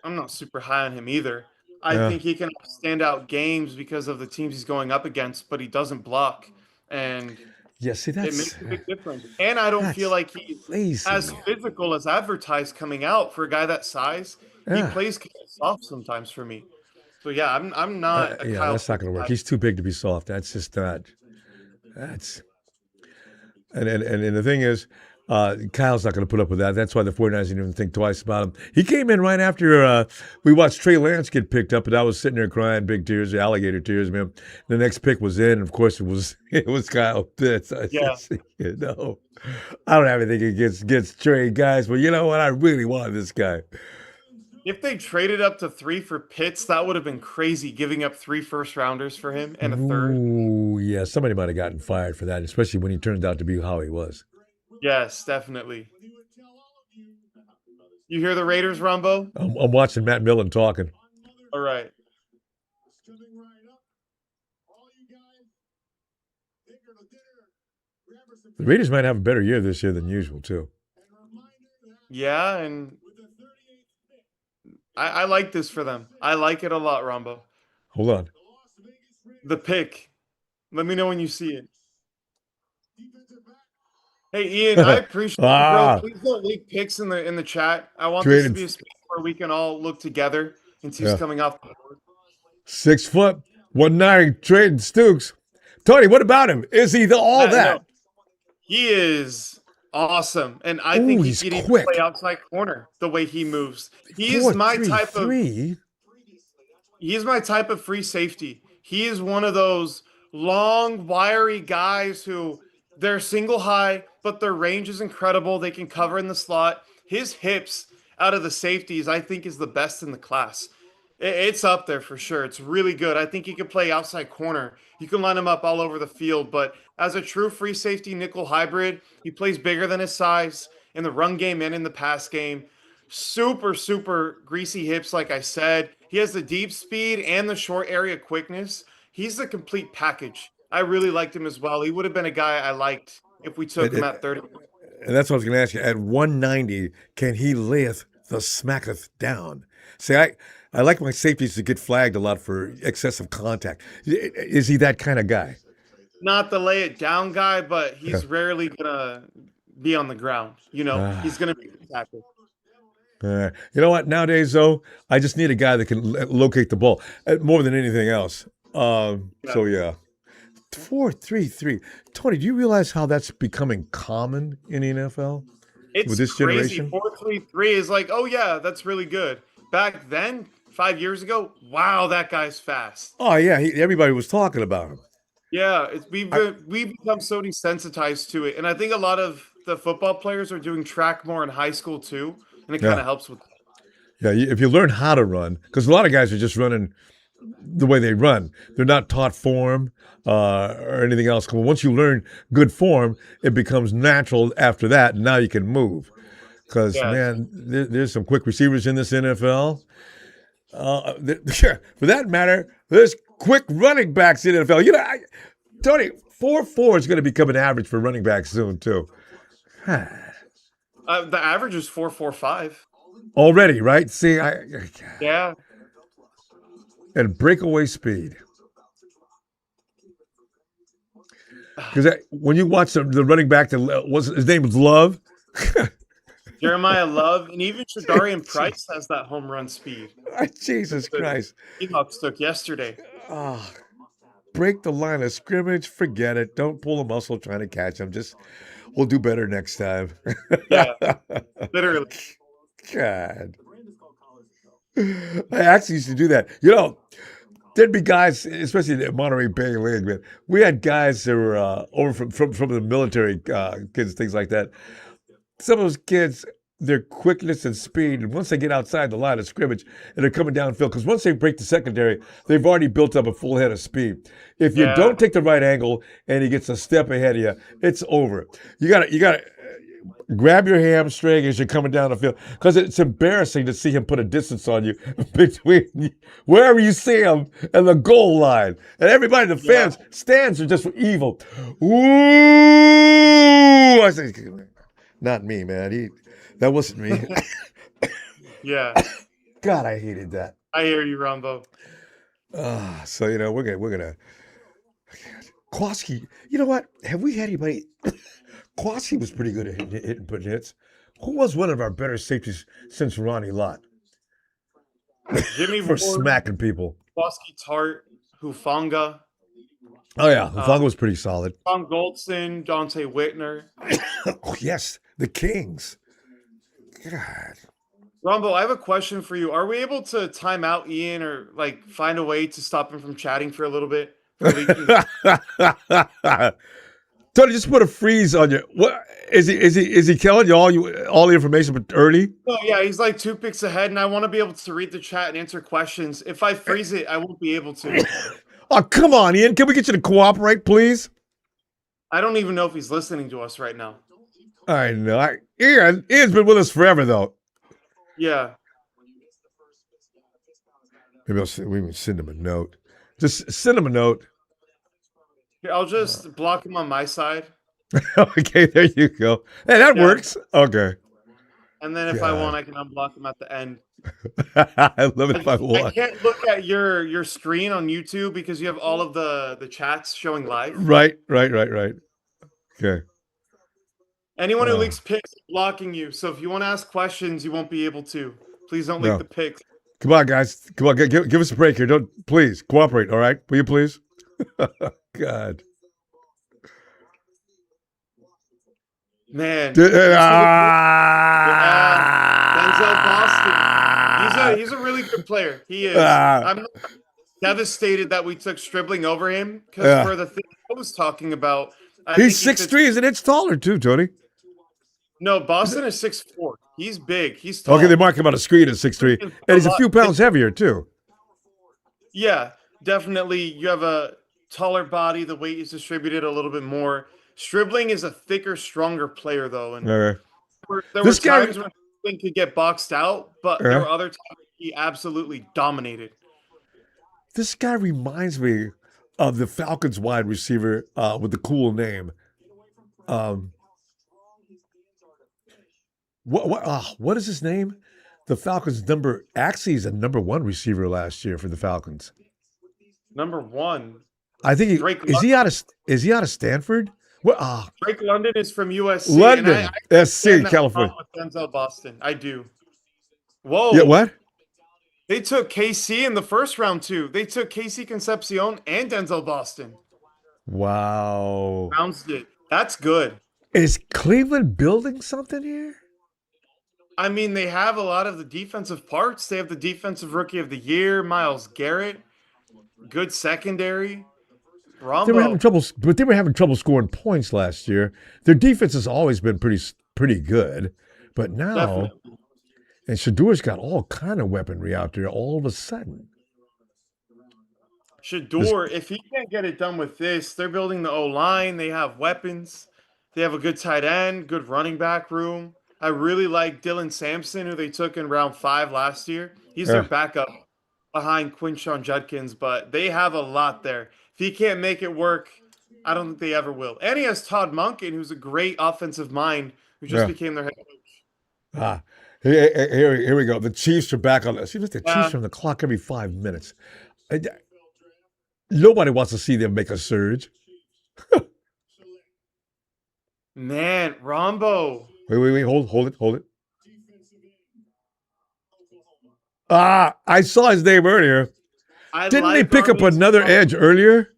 I'm not super high on him either. I Yeah. think he can stand out games because of the teams he's going up against, but he doesn't block. And Yeah. See, it makes a big difference. And I don't feel that's like he's as lazy. physical as advertised coming out for a guy that size. He Yeah. plays kind of soft sometimes for me. So yeah, I'm not a Yeah, Kyle that's not Pitts going to work. guy. He's too big to be soft. That's just not. That's and the thing is, Kyle's not going to put up with that. That's why the 49ers didn't even think twice about him. He came in right after we watched Trey Lance get picked up, and I was sitting there crying big tears, alligator tears, man. The next pick was in, and of course it was it was Kyle Pitts. I Yeah. said, I don't have anything against Trey guys, but you know what? I really wanted this guy. If they traded up to 3 for Pitts, that would have been crazy giving up 3 first rounders for him and a third. Ooh, yeah, somebody might have gotten fired for that, especially when he turned out to be how he was. Yes, definitely. You hear the Raiders, Rumbo? I'm watching Matt Millen talking. All right. The Raiders might have a better year this year than usual, too. Yeah, and I like this for them. I like it a lot, Rumbo. Hold on. The pick. Let me know when you see it. Hey Ian, I appreciate you, bro. Ah, Please don't leave picks in the chat. I want this to traded. be a space where we can all look together and see who's Yeah. coming off the board. 6 foot, 190, trading Stooks. Tony, what about him? Is he all No, that? he is awesome, and I Ooh, think he he's could even play quick. outside corner the way he moves. Four three three. He's my type of free safety. He is one of those long, wiry guys who they're single high, but their range is incredible. They can cover in the slot. His hips out of the safeties, I think, is the best in the class. It's up there for sure. It's really good. I think he could play outside corner. You can line him up all over the field, but as a true free safety nickel hybrid, he plays bigger than his size in the run game and in the pass game. Super, super greasy hips, like I said. He has the deep speed and the short area quickness. He's the complete package. I really liked him as well. He would have been a guy I liked if we took And, him and, at 30. and that's what I was going to ask you. At 190, can he layeth the smacketh down? See, I like my safeties to get flagged a lot for excessive contact. Is he that kind of guy? Not the lay it down guy, but Yeah. he's rarely gonna be on the ground. He's gonna be a tackle. You know what? Nowadays, though, I just need a guy that can locate the ball more than anything else. So yeah, 4-3-3. Tony, do you realize how that's becoming common in the NFL with It's this crazy. generation? 4-3-3 is like, oh yeah, that's really good. Back then, 5 years ago, wow, that guy's fast. Oh yeah, everybody was talking about him. Yeah, I, we've become so desensitized to it, and I think a lot of the football players are doing track more in high school too, and it kind yeah, of helps with that. yeah. If you learn how to run, because a lot of guys are just running the way they run, they're not taught form or anything else. Once you learn good form, it becomes natural after that. And now you can move. Because Yes. man, there's some quick receivers in this NFL. For that matter, there's quick running backs in the NFL. Tony, 4.4 is going to become an average for running backs soon too. The average is 4.45. Already, right? See, Yeah. and breakaway speed. Because when you watch the running back that was his name was Love. Jeremiah Love and even Shadarian Price has that home run speed. Jesus The Christ. Seahawks took yesterday. Oh, break the line of scrimmage. Forget it. Don't pull a muscle trying to catch him. We'll do better next time. Yeah, literally. God. I actually used to do that. There'd be guys, especially in the Monterey Bay League, man. We had guys that were over from the military kids, things like that. Some of those kids, their quickness and speed, and once they get outside the line of scrimmage and they're coming downfield, because once they break the secondary, they've already built up a full head of speed. If you Yeah. don't take the right angle and he gets a step ahead of you, it's over. You gotta grab your hamstring as you're coming down the field, because it's embarrassing to see him put a distance on you between wherever you see him and the goal line. And everybody, the fans, stands are just evil. Ooh, I say, not me, man. That wasn't me. Yeah. God, I hated that. I hear you, Ronbo. So we're gonna Kowski. You know what? Have we had anybody? Kowski was pretty good at hitting putting hits. Who was one of our better safeties since Ronnie Lott Jimmy for Ward, smacking people? Bosky Tart, Hufanga, Oh yeah, Hufanga was pretty solid. Tom Goldson, Dante Whitner. Oh yes, the Kings. God. Rumbo, I have a question for you. Are we able to time out Ian or like find a way to stop him from chatting for a little bit? For leaking? Tony, just put a freeze on you. What is he? Is he telling you all the information but early? Oh yeah, he's like 2 picks ahead, and I want to be able to read the chat and answer questions. If I freeze it, I won't be able to. Oh come on, Ian. Can we get you to cooperate, please? I don't even know if he's listening to us right now. I know. Ian's been with us forever, though. Yeah. Maybe we can send him a note. Just send him a note. Here, I'll just block him on my side. Okay, there you go. Hey, that works. Okay. And then if I want, I can unblock him at the end. I love it if I want. I can't look at your screen on YouTube because you have all of the chats showing live. Right. Okay. Anyone who leaks pics is blocking you. So if you want to ask questions, you won't be able to. Please don't leak the pics. Come on, guys. Come on, give us a break here. Please cooperate. All right, will you please? God. Man. Denzel Boston. He's a really good player. He is. I'm devastated that we took Stribling over him because for the thing I was talking about, he's 6'3", is an inch taller too, Tony. No, Boston is 6'4". He's big. He's tall. Okay, they mark him on a screen at 6'3", and he's a few pounds heavier too. Yeah, definitely. You have a taller body. The weight is distributed a little bit more. Stribling is a thicker, stronger player, though. And there were times when Stribling could get boxed out, but there were other times he absolutely dominated. This guy reminds me of the Falcons wide receiver with the cool name. What is his name? The Falcons he's a number one receiver last year for the Falcons. Number one. I think is he out of Stanford? Drake London is from USC. London, SC, California. With Denzel Boston, I do. Whoa. Yeah, what? They took KC in the first round too. They took KC Concepcion and Denzel Boston. Wow. Browns did. That's good. Is Cleveland building something here? I mean, they have a lot of the defensive parts. They have the defensive rookie of the year, Miles Garrett, good secondary, They were having Rombo, trouble, but they were having trouble scoring points last year. Their defense has always been pretty good, but now definitely. and Shadur's got all kind of weaponry out there. All of a sudden, this Shador, if he can't get it done with this, they're building the O line. They have weapons. They have a good tight end, good running back room. I really like Dylan Sampson, who they took in round 5 last year. He's their uh, backup behind Quinshon Judkins, but they have a lot there. If he can't make it work, I don't think they ever will. And he has Todd Monken, who's a great offensive mind, who just uh, became their head. ah, here we go. The Chiefs are back on this. See, the Chiefs Yeah, are on the clock every 5 minutes. Uh, Nobody wants to see them make a surge. man, Rombo. Wait, hold it. I saw his name earlier. I Didn't they like pick our up another Mason. edge earlier?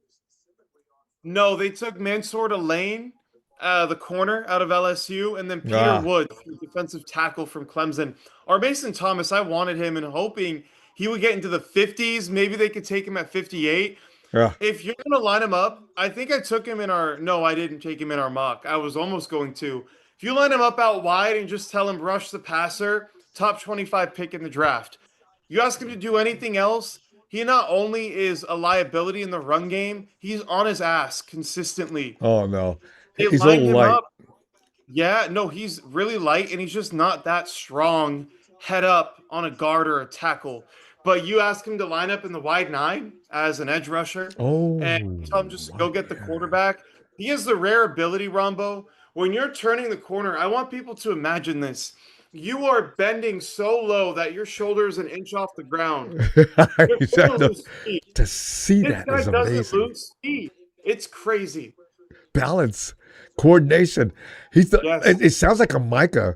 No, they took Mansour Lane, the corner out of LSU, and then Peter Ah, Woods, the defensive tackle from Clemson. Our Mason Thomas, I wanted him and hoping he would get into the 50s. Maybe they could take him at 58. yeah. If you're going to line him up, I think I took him in our. No, I didn't take him in our mock. I was almost going to. If you line him up out wide and just tell him rush the passer, top 25 pick in the draft. You ask him to do anything else, he not only is a liability in the run game, he's on his ass consistently. Oh no, They he's a lined little him light. up. Yeah, no, he's really light and he's just not that strong head up on a guard or a tackle. But you ask him to line up in the wide nine as an edge rusher and Oh, tell him just to go right. get the Yeah. quarterback. He has the rare ability, Rombo. When you're turning the corner, I want people to imagine this. You are bending so low that your shoulder is an inch off the ground. You I don't know. lose speed. To see This that guy is doesn't amazing. lose speed. It's crazy. Balance, coordination. Yes. It sounds like a Micah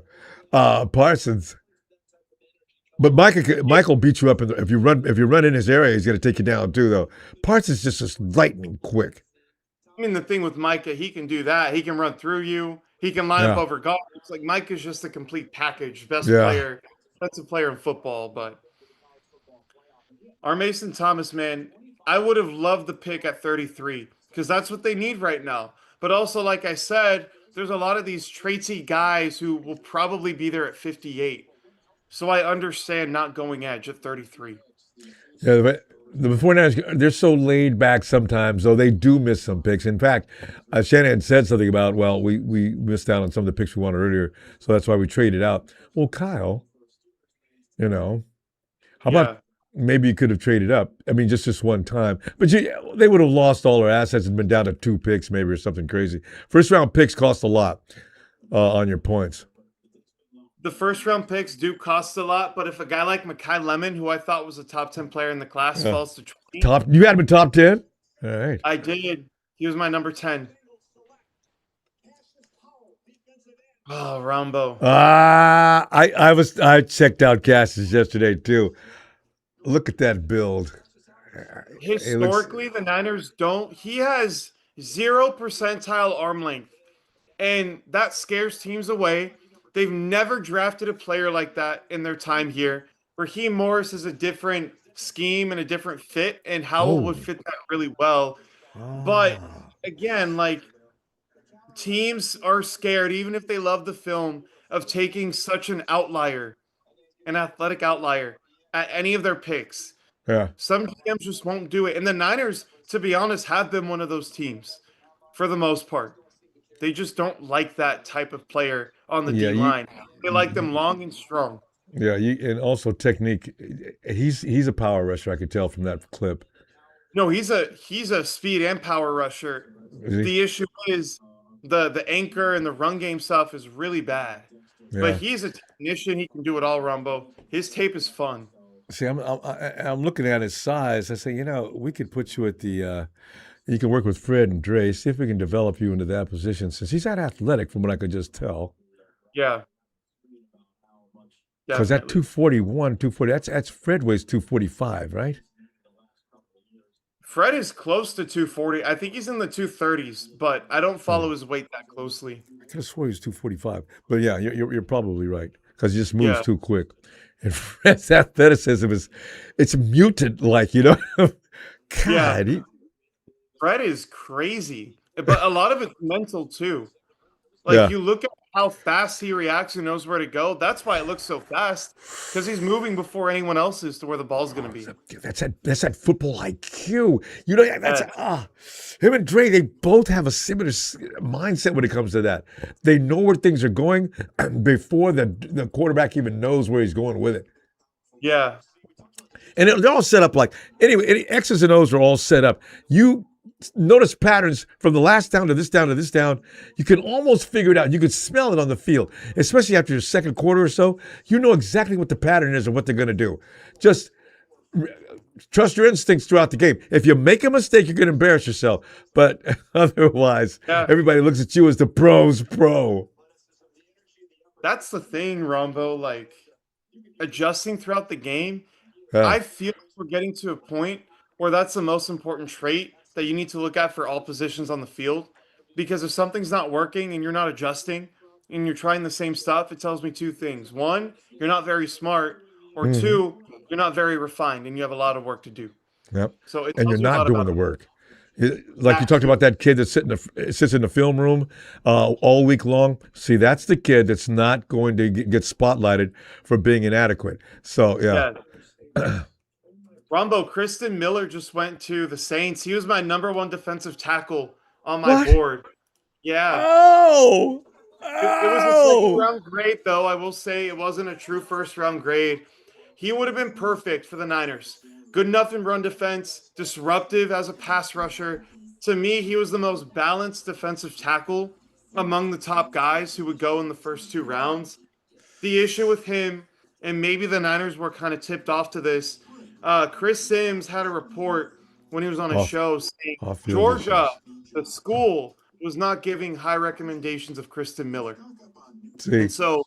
Parsons, but Michael beat you up if you run in his area, he's going to take you down too. Though Parsons just is lightning quick. I mean, the thing with Micah, he can do that. He can run through you. He can line up Yeah, over guards. Like Micah's just a complete package. yeah. Best player in football. But our Mason Thomas, man, I would have loved the pick at 33 because that's what they need right now. But also, like I said, there's a lot of these traitsy guys who will probably be there at 58. So I understand not going edge at 33. Yeah, but the before Niners, they're so laid back sometimes, though they do miss some picks. In fact, Shanahan said something about, well, we missed out on some of the picks we wanted earlier, so that's why we traded out. Well, Kyle, you know, how about Yeah. maybe you could have traded up? I mean, just one time, but they would have lost all their assets and been down to 2 picks, maybe or something crazy. First round picks cost a lot on your points. The first round picks do cost a lot, but if a guy like Makai Lemon, who I thought was a top 10 player in the class, Uh, falls to 20, you had him in top 10. All right. I did. He was my number 10. Oh, Rambo. I checked out Cassius yesterday too. Look at that build. It looks. Historically, the Niners don't. He has 0 percentile arm length, and that scares teams away. They've never drafted a player like that in their time here. Raheem Morris is a different scheme and a different fit, and Howell Oh. would fit that really well. But Ah. again, like teams are scared, even if they love the film, of taking such an outlier, an athletic outlier, at any of their picks. Yeah. Some GMs just won't do it. And the Niners, to be honest, have been one of those teams for the most part. They just don't like that type of player on the Yeah. D line. They like them long and strong. Yeah. And also technique. He's a power rusher. I could tell from that clip. No, he's a speed and power rusher. Is he? The issue is the anchor and the run game stuff is really bad. But Yeah. he's a technician. He can do it all, Rumbo. His tape is fun. See, I'm looking at his size. I say, we could put you at the. You can work with Fred and Dre. See if we can develop you into that position, since he's that athletic, from what I could just tell. Yeah, Because that definitely. 241, 240, that's Fred weighs 245, right? Fred is close to 240. I think he's in the 230s, but I don't Hmm. follow his weight that closely. I could have swore he was 245. But yeah, you're probably right. because he just moves Yeah. too quick. And Fred's athleticism it's mutant like, Yeah. God, Fred is crazy. But a lot of it's mental too. Like yeah. you look at how fast he reacts and knows where to go. That's why it looks so fast. Because he's moving before anyone else is to where the ball's gonna be. That's that football IQ. That's Yeah. him and Dre. They both have a similar mindset when it comes to that. They know where things are going before the quarterback even knows where he's going with it. Yeah. And they're all set up like anyway. X's and O's are all set up. You notice patterns from the last down to this down to this down. You can almost figure it out. You can smell it on the field, especially after your second quarter or so. You know exactly what the pattern is and what they're going to do. Just trust your instincts throughout the game. If you make a mistake, you're going to embarrass yourself. But otherwise, Yeah. everybody looks at you as the pro's pro. That's the thing, Rombo. Like adjusting throughout the game. Yeah. I feel we're getting to a point where that's the most important trait that you need to look at for all positions on the field. Because if something's not working and you're not adjusting and you're trying the same stuff, it tells me two things. One, you're not very smart, or Mm-hmm. two, you're not very refined and you have a lot of work to do. Yep. So it And you're tells you a not lot doing about the work. Like you that talked too. about that kid that sits in the film room all week long. See, that's the kid that's not going to get spotlighted for being inadequate. So, yeah. Yeah. Rombo, Kristen Miller just went to the Saints. He was my number one defensive tackle on my What? board. Yeah. Oh! It was a second Oh! round grade, though. I will say it wasn't a true first round grade. He would have been perfect for the Niners. Good enough in run defense, disruptive as a pass rusher. To me, he was the most balanced defensive tackle among the top guys who would go in the first two rounds. The issue with him, and maybe the Niners were kind of tipped off to this, Chris Sims had a report when he was on a Off, show saying off-field Georgia, issues. the school, was not giving high recommendations of Kristen Miller. And See, so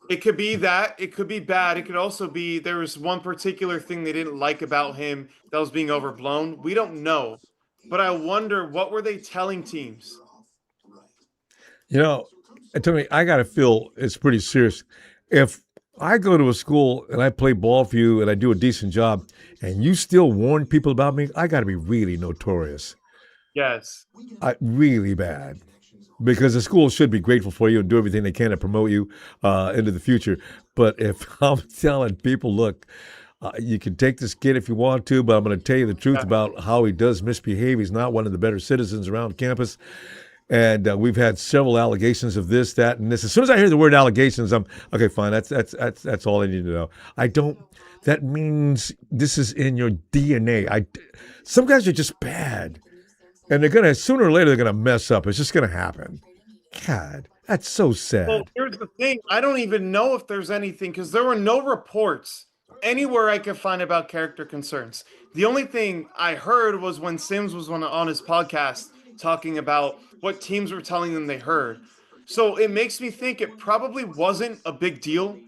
it could be that, it could be bad. It could also be there was one particular thing they didn't like about him that was being overblown. We don't know. But I wonder what were they telling teams? you know, to me, I got to feel it's pretty serious. If I go to a school and I play ball for you and I do a decent job and you still warn people about me, I got to be really notorious. Yes. Really bad. Because the school should be grateful for you and do everything they can to promote you into the future. But if I'm telling people, look, you can take this kid if you want to, but I'm going to tell you the truth Yeah. about how he does misbehave. He's not one of the better citizens around campus. And we've had several allegations of this, that, and this. As soon as I hear the word allegations, I'm okay. Fine, that's all I need to know. I don't. That means this is in your DNA. Some guys are just bad, and they're gonna sooner or later they're gonna mess up. It's just gonna happen. God, that's so Well, sad. here's the thing. I don't even know if there's anything because there were no reports anywhere I could find about character concerns. The only thing I heard was when Sims was on his podcast talking about what teams were telling them they heard. So it makes me think it probably wasn't a big deal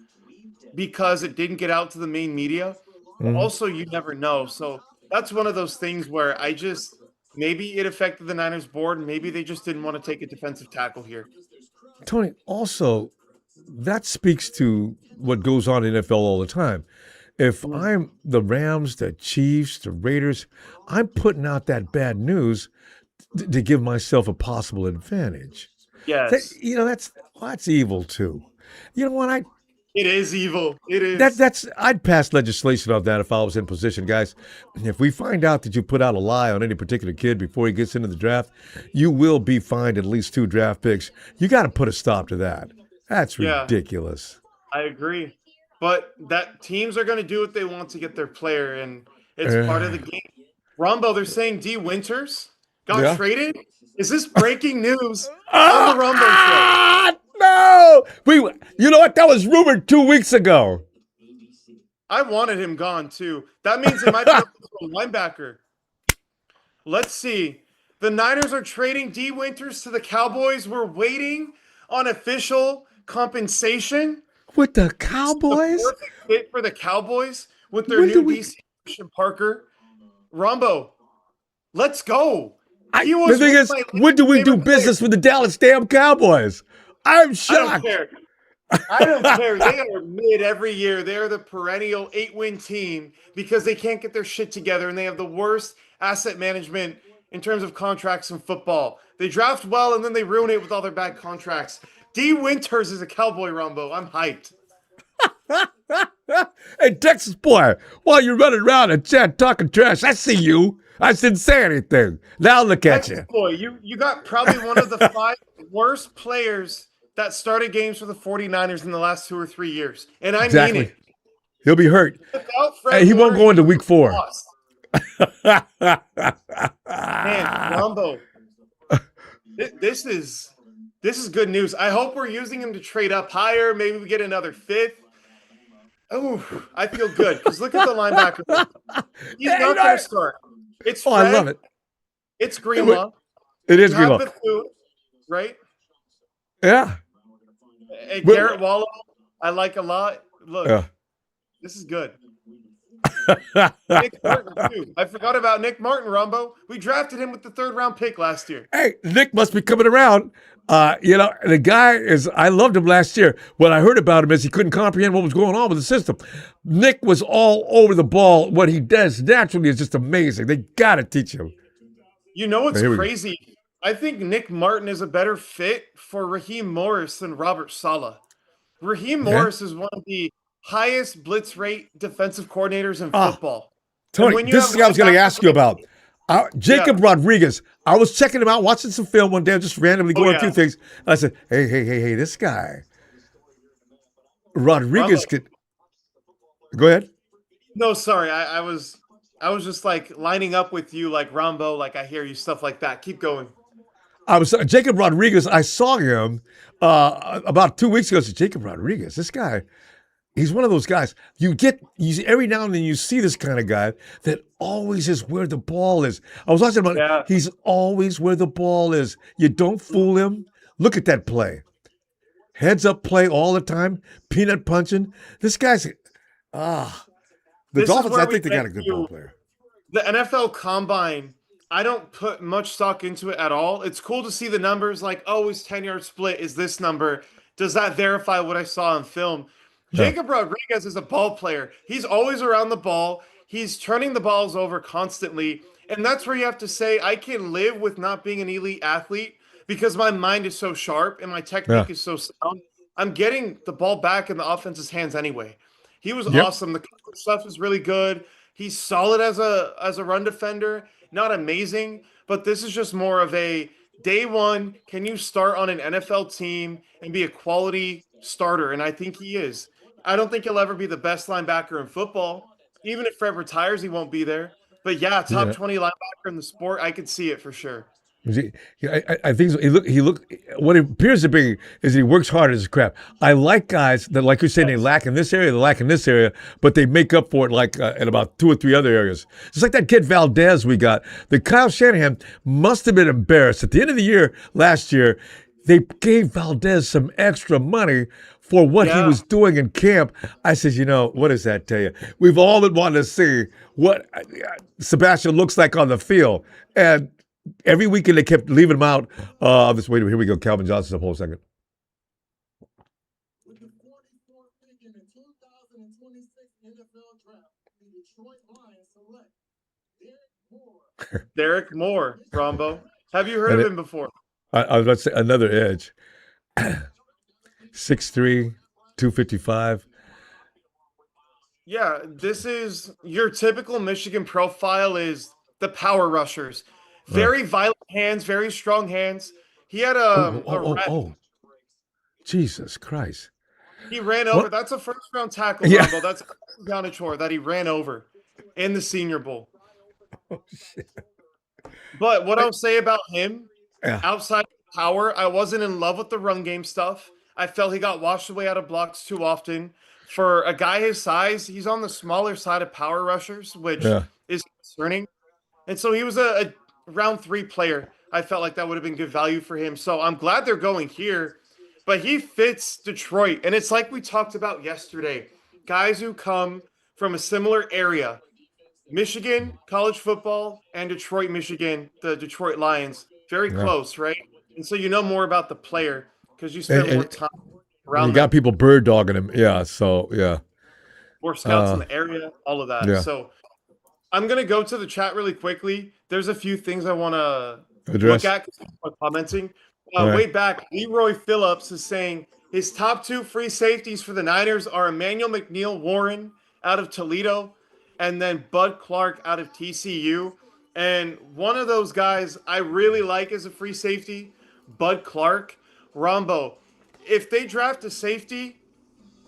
because it didn't get out to the main media. Mhm. Also, you never know. So that's one of those things where I just maybe it affected the Niners board. Maybe they just didn't want to take a defensive tackle here. Tony, also, that speaks to what goes on in NFL all the time. If Mm. I'm the Rams, the Chiefs, the Raiders, I'm putting out that bad news to give myself a possible advantage. Yes. That's evil too. You know what? It is evil. It is. I'd pass legislation on that if I was in position, guys. If we find out that you put out a lie on any particular kid before he gets into the draft, you will be fined at least 2 draft picks. You got to put a stop to that. That's Yeah, ridiculous. I agree. But that teams are going to do what they want to get their player, and it's part of the Uh, game. Rombo, they're saying D Winters got yeah. traded. Is this breaking news on the Rombo show? No. You know what? That was rumored 2 weeks ago. I wanted him gone too. That means they might be able to throw a linebacker. Let's see. The Niners are trading D Winters to the Cowboys. We're waiting on official compensation. With the The Cowboys? perfect fit for the Cowboys with their When do new we? DC Christian Parker. Rombo, let's go. He The was thing one of is, my when do we do favorite players. business with the Dallas damn Cowboys? I'm I don't shocked. care. I don't care. They are mid every year. They are the perennial 8-win team because they can't get their shit together and they have the worst asset management in terms of contracts in football. They draft well and then they ruin it with all their bad contracts. D Winters is a Cowboy Rumbo. I'm hyped. Hey, Texas boy, while you're running around and chat talking trash, I see you. I didn't say anything. Now look at Texas you. boy, you got probably one of the five worst players that started games for the 49ers in the last 2 or 3 years. And I mean Exactly. it. He'll be hurt. Without Hey, Fred he won't Warner, go you into week 4. lost. Man, Ronbo, this is good news. I hope we're using him to trade up higher. Maybe we get another fifth. Oh, I feel good because look at the linebacker. He's Hey, not going to start. It's I love Fred. it. It's Greenlaw. It You is have Greenlaw. Bethune, right? Yeah. And Garrett Wallow, I like a lot. Look, Yeah. this is good. Nick Martin, too. I forgot about Nick Martin, Rumbo. We drafted him with the 3rd-round pick last year. Hey, Nick must be coming around. The guy is, I loved him last year. What I heard about him is he couldn't comprehend what was going on with the system. Nick was all over the ball. What he does naturally is just amazing. They got to teach him. You know what's Here we go. crazy? I think Nick Martin is a better fit for Raheem Morris than Robert Saleh. Raheem Yeah. Morris is one of the highest blitz rate defensive coordinators in Ah, football. And Tony, when you this have is what I was going to ask you about. yeah. Jacob Rodriguez. I was checking him out, watching some film one day, just randomly Oh going yeah, through things. I said, hey, this guy, Rumbo. Rodriguez could. Go ahead. No, sorry, I was just like lining up with you, like Rombo, like I hear you, stuff like that. Keep going. I was Jacob Rodriguez. I saw him about 2 weeks ago. I said, Jacob Rodriguez, this guy, he's one of those guys. Every now and then you see this kind of guy that always is where the ball is. I was watching about it. Yeah, He's always where the ball is. You don't fool him. Look at that play. Heads up play all the time. Peanut punching. This guy's the this is Dolphins. I where we think they get got a good ball to player. the NFL Combine. I don't put much stock into it at all. It's cool to see the numbers, like, oh, his 10-yard split is this number. Does that verify what I saw on film? Yeah, Jacob Rodriguez is a ball player. He's always around the ball. He's turning the balls over constantly. And that's where you have to say, I can live with not being an elite athlete because my mind is so sharp and my yeah, technique is so sound. I'm getting the ball back in the offense's hands anyway. He was yep, awesome. The coverage stuff is really good. He's solid as a run defender. Not amazing, but this is just more of a day one. Can you start on an NFL team and be a quality starter? And I think he is. I don't think he'll ever be the best linebacker in football. Even if Fred retires, he won't be there. But yeah, top yeah. 20 linebacker in the sport, I could see it for sure. I think so. He look. What it appears to be is he works hard as crap. I like guys that, like you're saying, they Yes. lack in this area, they lack in this area, but they make up for it like in about 2 or 3 other areas. Just like that kid Valdez we got. The Kyle Shanahan must have been embarrassed at the end of the year last year. They gave Valdez some extra money for what he Yeah. was doing in camp. I said, what does that tell you? We've all been wanting to see what Sebastian looks like on the field, and every weekend they kept leaving him out. This wait, here we go. Calvin Johnson. Hold a second. Derek Moore, Rombo. Have you heard And of him before? I was about to say another edge. 6'3", 255. Yeah, this is your typical Michigan profile is the power rushers. Uh, Very violent hands, very strong hands. He had oh, a oh, oh, rep. oh! Jesus Christ! He ran over. What? That's a first round tackle, Yeah. Rumble. That's down a chore that he ran over in the Senior Bowl. Oh, shit. But what I'll say about him, Yeah. outside of power, I wasn't in love with the run game stuff. I felt he got washed away out of blocks too often. For a guy his size, he's on the smaller side of power rushers, which Yeah. is concerning. And so he was a round 3 player. I felt like that would have been good value for him. So I'm glad they're going here. But he fits Detroit. And it's like we talked about yesterday. Guys who come from a similar area. Michigan, college football, and Detroit, Michigan, the Detroit Lions. Very Yeah. close, right? And so you know more about the player because you And, spend more and time And you around got them. people bird dogging him. Yeah. So yeah. More scouts in Uh, the area, all of that. yeah. So I'm gonna go to the chat really quickly. There's a few things I want to look Address. at 'cause people are commenting. All right. Way back, Leroy Phillips is saying his top two free safeties for the Niners are Emmanuel McNeil Warren out of Toledo, and then Bud Clark out of TCU. And one of those guys I really like as a free safety, Bud Clark. Rombo, if they draft a safety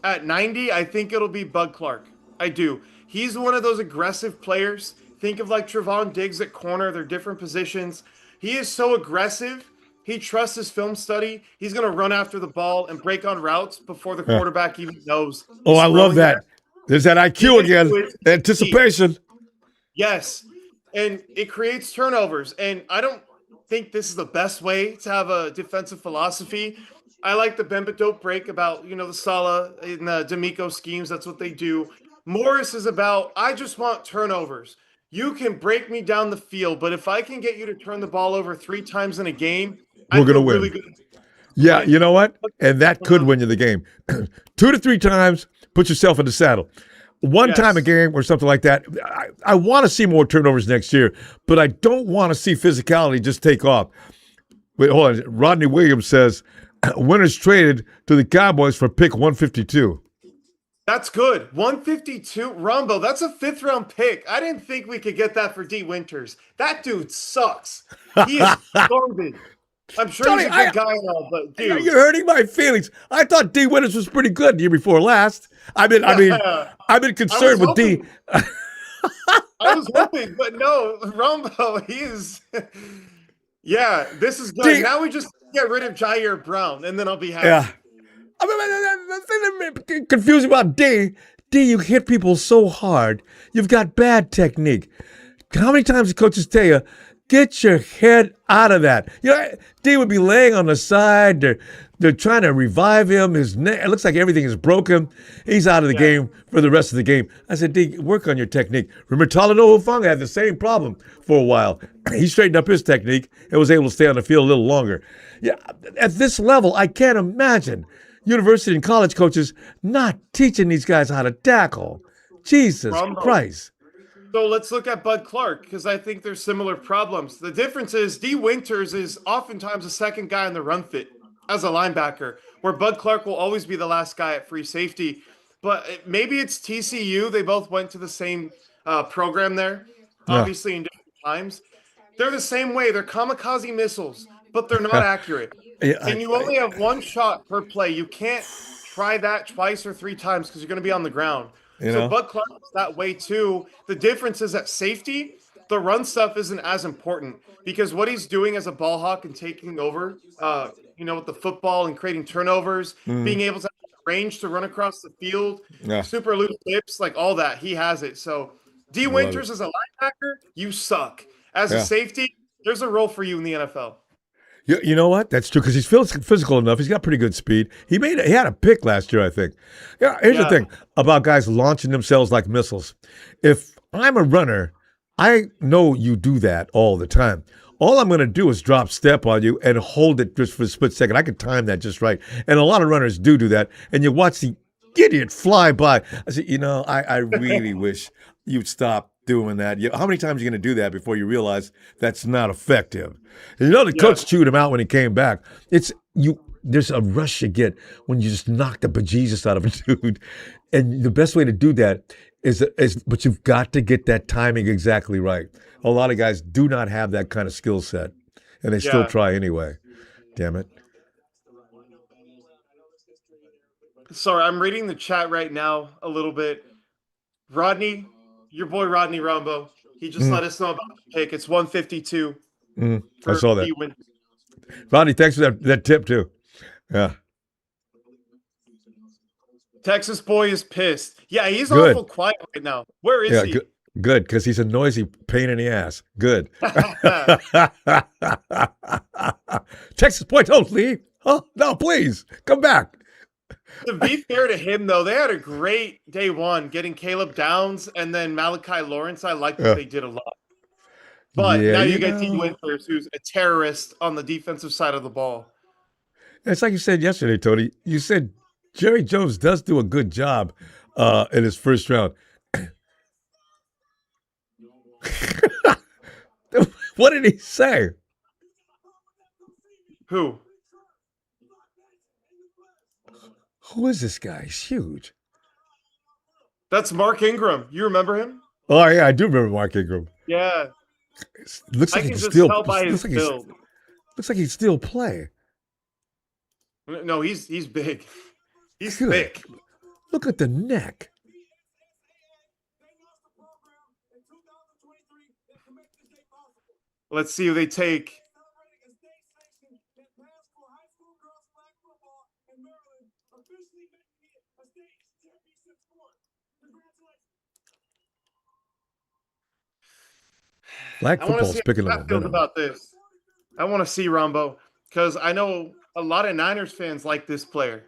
at 90, I think it'll be Bud Clark. I do. He's one of those aggressive players. Think of like Trevon Diggs at corner, they're different positions. He is so aggressive. He trusts his film study. He's going to run after the ball and break on routes before the Yeah. quarterback even knows Oh, he's I love throwing that. there. There's that He IQ can again. do it. Anticipation. Yes. And it creates turnovers. And I don't think this is the best way to have a defensive philosophy. I like the Bemba Dope break about, the Sala and the D'Amico schemes. That's what they do. Morris is about, I just want turnovers. You can break me down the field, but if I can get you to turn the ball over 3 times in a game, I We're gonna feel really win. good to Yeah, win. you know what? And that could Uh-huh. win you the game. 2 to 3 times, put yourself in the saddle. One time a Yes. game or something like that. I want to see more turnovers next year, but I don't want to see physicality just take off. Wait, hold on. Rodney Williams says winners traded to the Cowboys for pick 152. That's good. 152. Rumbo, that's a fifth round pick. I didn't think we could get that for D Winters. That dude sucks. He is garbage. I'm sure he's Tony, a good guy and all, but dude. you're hurting my feelings. I thought D Winters was pretty good the year before last. I've been I was concerned with D. hoping. I was hoping, but no, Rumbo, he is. Yeah, this is good. D, Now we just get rid of Jair Brown, and then I'll be happy. yeah. The thing that confusing about D, you hit people so hard. You've got bad technique. How many times do coaches tell you, get your head out of that? D would be laying on the side. They're trying to revive him. His neck, it looks like everything is broken. He's out of the game for the rest of the game. I said, D, work on your technique. Remember, Talanoa Hufanga had the same problem for a while. He straightened up his technique and was able to stay on the field a little longer. Yeah, at this level, I can't imagine university and college coaches not teaching these guys how to tackle. Jesus Christ. So let's look at Bud Clark because I think there's similar problems. The difference is D Winters is oftentimes the second guy in the run fit as a linebacker, where Bud Clark will always be the last guy at free safety. But maybe it's TCU. They both went to the same program there, Yeah. obviously in different times. They're the same way. They're kamikaze missiles, but they're not accurate. Yeah, And you only have one shot per play. You can't try that twice or 3 times because you're going to be on the ground. So Bud Clark is that way too. The difference is at safety, the run stuff isn't as important because what he's doing as a ball hawk and taking over, with the football and creating turnovers, being able to have range to run across the field, super loose hips, like all that, he has it. So D Winters as a linebacker, you suck. As a safety, there's a role for you in the NFL. You know what? That's true because he's physical enough. He's got pretty good speed. He had a pick last year, I think. Yeah. Here's the thing about guys launching themselves like missiles. If I'm a runner, I know you do that all the time. All I'm going to do is drop step on you and hold it just for a split second. I can time that just right. And a lot of runners do that. And you watch the idiot fly by. I said, I really wish you'd stop doing that. How many times are you going to do that before you realize that's not effective? And the coach chewed him out when he came back. There's a rush you get when you just knock the bejesus out of a dude. And the best way to do that but you've got to get that timing exactly right. A lot of guys do not have that kind of skill set, and they still try anyway. Damn it. Sorry, I'm reading the chat right now a little bit. Rodney, your boy Rodney Ronbo, he just let us know about the pick. It's 152. I saw that. Rodney, thanks for that tip too. Yeah. Texas boy is pissed. Yeah, he's awful quiet right now. Where is he? Good, because he's a noisy pain in the ass. Good. Texas boy, don't leave. Oh, no, please, come back. To be fair to him, though, they had a great day one, getting Caleb Downs and then Malachi Lawrence. I like what they did a lot. But now you get T. Winters, who's a terrorist on the defensive side of the ball. It's like you said yesterday, Tony. You said Jerry Jones does do a good job in his first round. What did he say? Who? Who is this guy? He's huge. That's Mark Ingram. You remember him? Oh yeah, I do remember Mark Ingram. Yeah. Looks I like he can can just still tell by his build. looks like he still play. No, he's big. He's Good. thick. Look at the neck. Let's see who they take. Flag I want to see football's picking how up Matt feels momentum. about this. I want to see Ronbo because I know a lot of Niners fans like this player.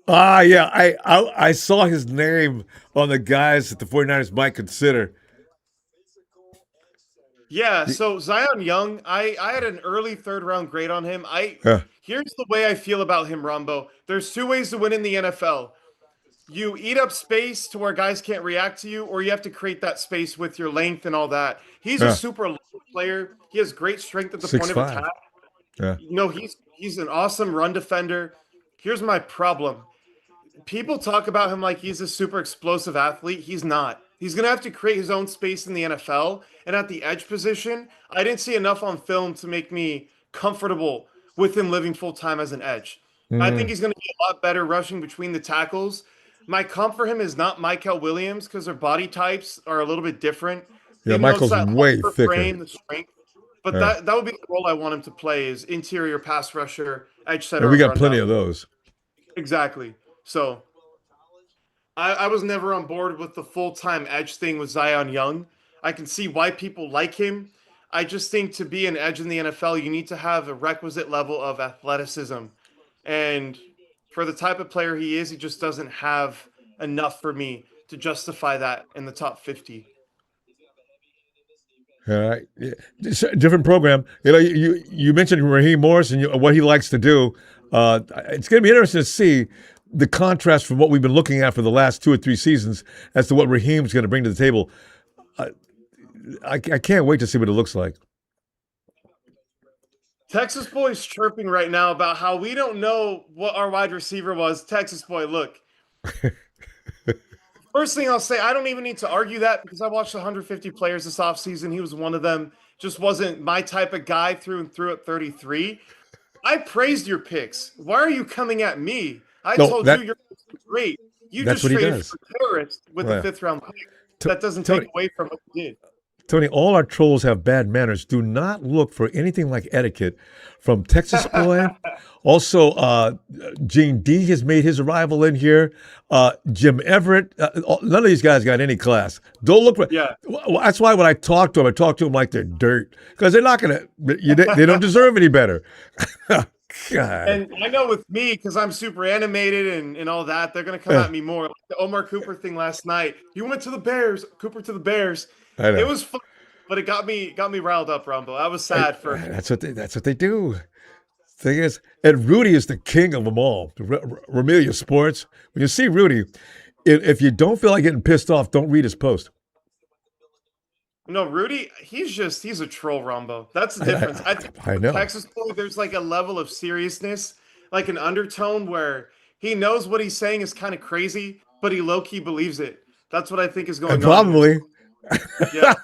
Ah, yeah. I saw his name on the guys that the 49ers might consider. Yeah, He- so Zion Young, I had an early third round grade on him. I uh, Here's the way I feel about him, Rombo. There's two ways to win in the NFL. You eat up space to where guys can't react to you, or you have to create that space with your length and all that. He's a uh, super long player. He has great strength at the point of attack. 6'5". Yeah. No, he's an awesome run defender. Here's my problem. People talk about him like he's a super explosive athlete. He's not. He's going to have to create his own space in the NFL. And at the edge position, I didn't see enough on film to make me comfortable with him living full time as an edge. I think Mhm. he's going to be a lot better rushing between the tackles. My comp for him is not Michael Williams because their body types are a little bit different, Yeah, even though it's Michael's that way longer thicker. frame, the strength. But Yeah. that would be the role I want him to play is interior pass rusher, edge And setter we on got plenty rundown. of those. Exactly. So I was never on board with the full time edge thing with Zion Young. I can see why people like him. I just think to be an edge in the NFL, you need to have a requisite level of athleticism. And for the type of player he is, he just doesn't have enough for me to justify that in the top 50. All right. Yeah. Different program. You mentioned Raheem Morris and what he likes to do. It's going to be interesting to see the contrast from what we've been looking at for the last 2 or 3 seasons as to what Raheem's going to bring to the table. Uh, I can't wait to see what it looks like. Texas Boy's chirping right now about how we don't know what our wide receiver was. Texas Boy, look, first thing I'll say, I don't even need to argue that because I watched 150 players this offseason. He was one of them. Just wasn't my type of guy through and through at 33. I praised your picks. Why are you coming at me? I No, told you your picks were great. You that's just what he traded does. for a terrorist with a Yeah. fifth round pick. T- That doesn't take Tony, away from what you did. Tony, all our trolls have bad manners. Do not look for anything like etiquette from Texas Boy. Also, Gene D has made his arrival in here. Jim Everett. None of these guys got any class. Don't look for. Yeah. That's why when I talk to them like they're dirt because they're not gonna. They don't deserve any better. God. And I know with me, because I'm super animated and all that, they're going to come Uh, at me more. Like the Omar Cooper thing last night. You went to the Bears, Cooper to the Bears. I It know. was fun, but it got me riled up, Rumble. I was sad for That's what they do. Thing is, and Rudy is the king of them all. Ramelia Sports. When you see Rudy, if you don't feel like getting pissed off, don't read his post. no Rudy. He's a troll, Rumbo. That's the difference. I think I with know. Texas Boy, there's like a level of seriousness, like an undertone where he knows what he's saying is kind of crazy, but he low key believes it. That's what I think is And going on here. probably, Yeah.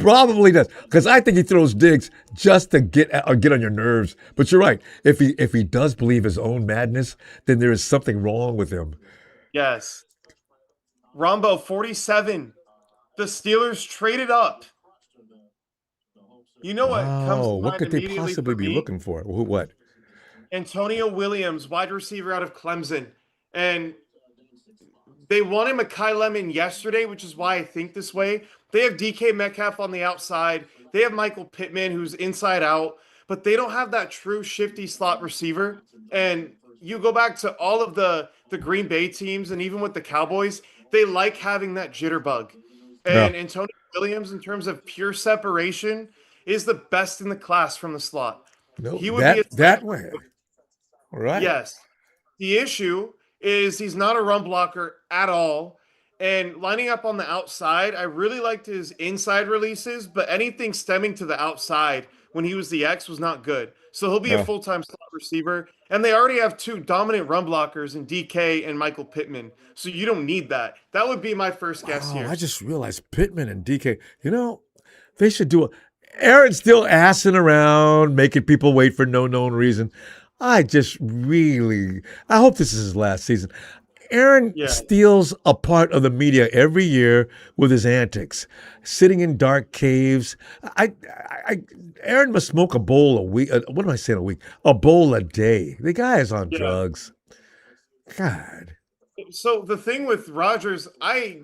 probably does. Because I think he throws digs just to get on your nerves. But you're right. If he does believe his own madness, then there is something wrong with him. Yes. Rombo 47. The Steelers traded up. You know what comes Wow. to What mind could they immediately possibly for be me? looking for? What? Antonio Williams, wide receiver out of Clemson. And they wanted Makai Lemon yesterday, which is why I think this way. They have DK Metcalf on the outside. They have Michael Pittman, who's inside out, but they don't have that true shifty slot receiver. And you go back to all of the Green Bay teams, and even with the Cowboys, they like having that jitterbug. Yeah. And Antonio Williams, in terms of pure separation, is the best in the class from the slot. No, He would be a that way. Right. yes. The issue is he's not a run blocker at all. And lining up on the outside, I really liked his inside releases, but anything stemming to the outside when he was the X was not good. So he'll be a Uh, full-time slot receiver. And they already have two dominant run blockers in DK and Michael Pittman. So you don't need that. That would be my first guess wow, I here. just realized Pittman and DK. They should do a. Aaron's still assing around, making people wait for no known reason. I just really, I hope this is his last season. Aaron Yeah. steals a part of the media every year with his antics, sitting in dark caves. I Aaron must smoke a bowl a week. What am I saying a week? A bowl a day. The guy is on Yeah. drugs. God. So the thing with Rodgers, I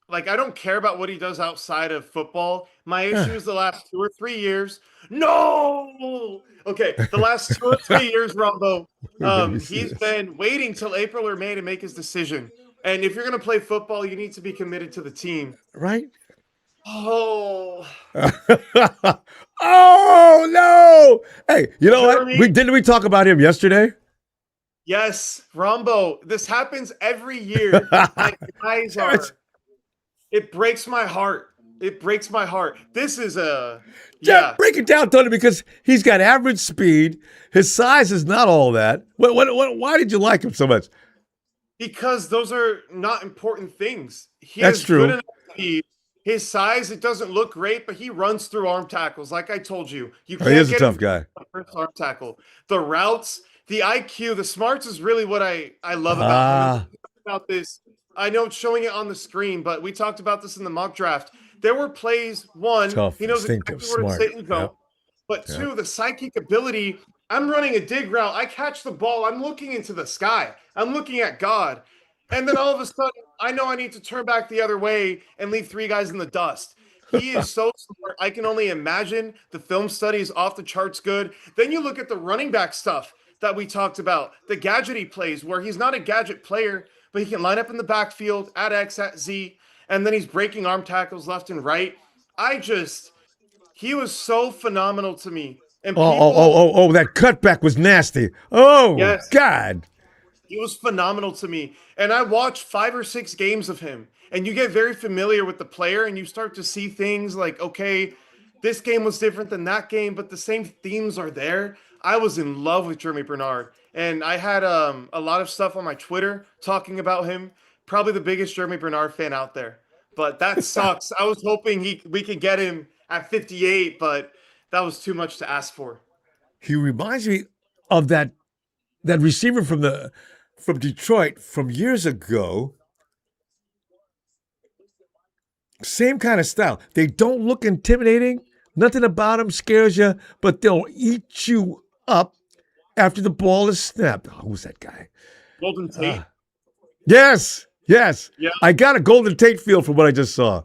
don't care about what he does outside of football. My issue is the last 2 or 3 years. No. Okay, the last 2 or 3 years, Ronbo, We're gonna be he's serious, been waiting till April or May to make his decision. And if you're gonna play football, you need to be committed to the team. right? Oh, Oh no! Hey, you know what? We Jeremy. didn't we talk about him yesterday? Yes, Rombo. This happens every year. My guys Damn it. are. It breaks my heart. It breaks my heart. This is a. Jeff, Yeah. break it down, Tony, because he's got average speed. His size is not all that. Why did you like him so much? Because those are not important things. He That's has good true. enough speed. His size, it doesn't look great, but he runs through arm tackles. Like I told you, you Oh, he can't is a get him tough guy. on the first arm tackle. The routes, the IQ, the smarts is really what I love about him. And we Ah, talked about this. I know it's showing it on the screen, but we talked about this in the mock draft. There were plays. One, tough, he knows instinctive, exactly where to sit smart. and Yep, go. But yep. two, the psychic ability. I'm running a dig route. I catch the ball. I'm looking into the sky. I'm looking at God. And then all of a sudden, I know I need to turn back the other way and leave three guys in the dust. He is so smart. I can only imagine the film study is off the charts good. Then you look at the running back stuff that we talked about, the gadget he plays, where he's not a gadget player, but he can line up in the backfield at X, at Z, and then he's breaking arm tackles left and right. He was so phenomenal to me. And people, That cutback was nasty. Oh, yes, God. he was phenomenal to me. And I watched 5 or 6 games of him. And you get very familiar with the player and you start to see things like, okay, this game was different than that game, but the same themes are there. I was in love with Jeremy Bernard. And I had a lot of stuff on my Twitter talking about him. Probably the biggest Jeremy Bernard fan out there. But that sucks. I was hoping we could get him at 58, but that was too much to ask for. He reminds me of that receiver from Detroit from years ago. Same kind of style. They don't look intimidating. Nothing about them scares you, but they'll eat you up after the ball is snapped. Who's that guy? Golden Uh, Tate. yes, yes. Yeah. I got a Golden Tate feel from what I just saw.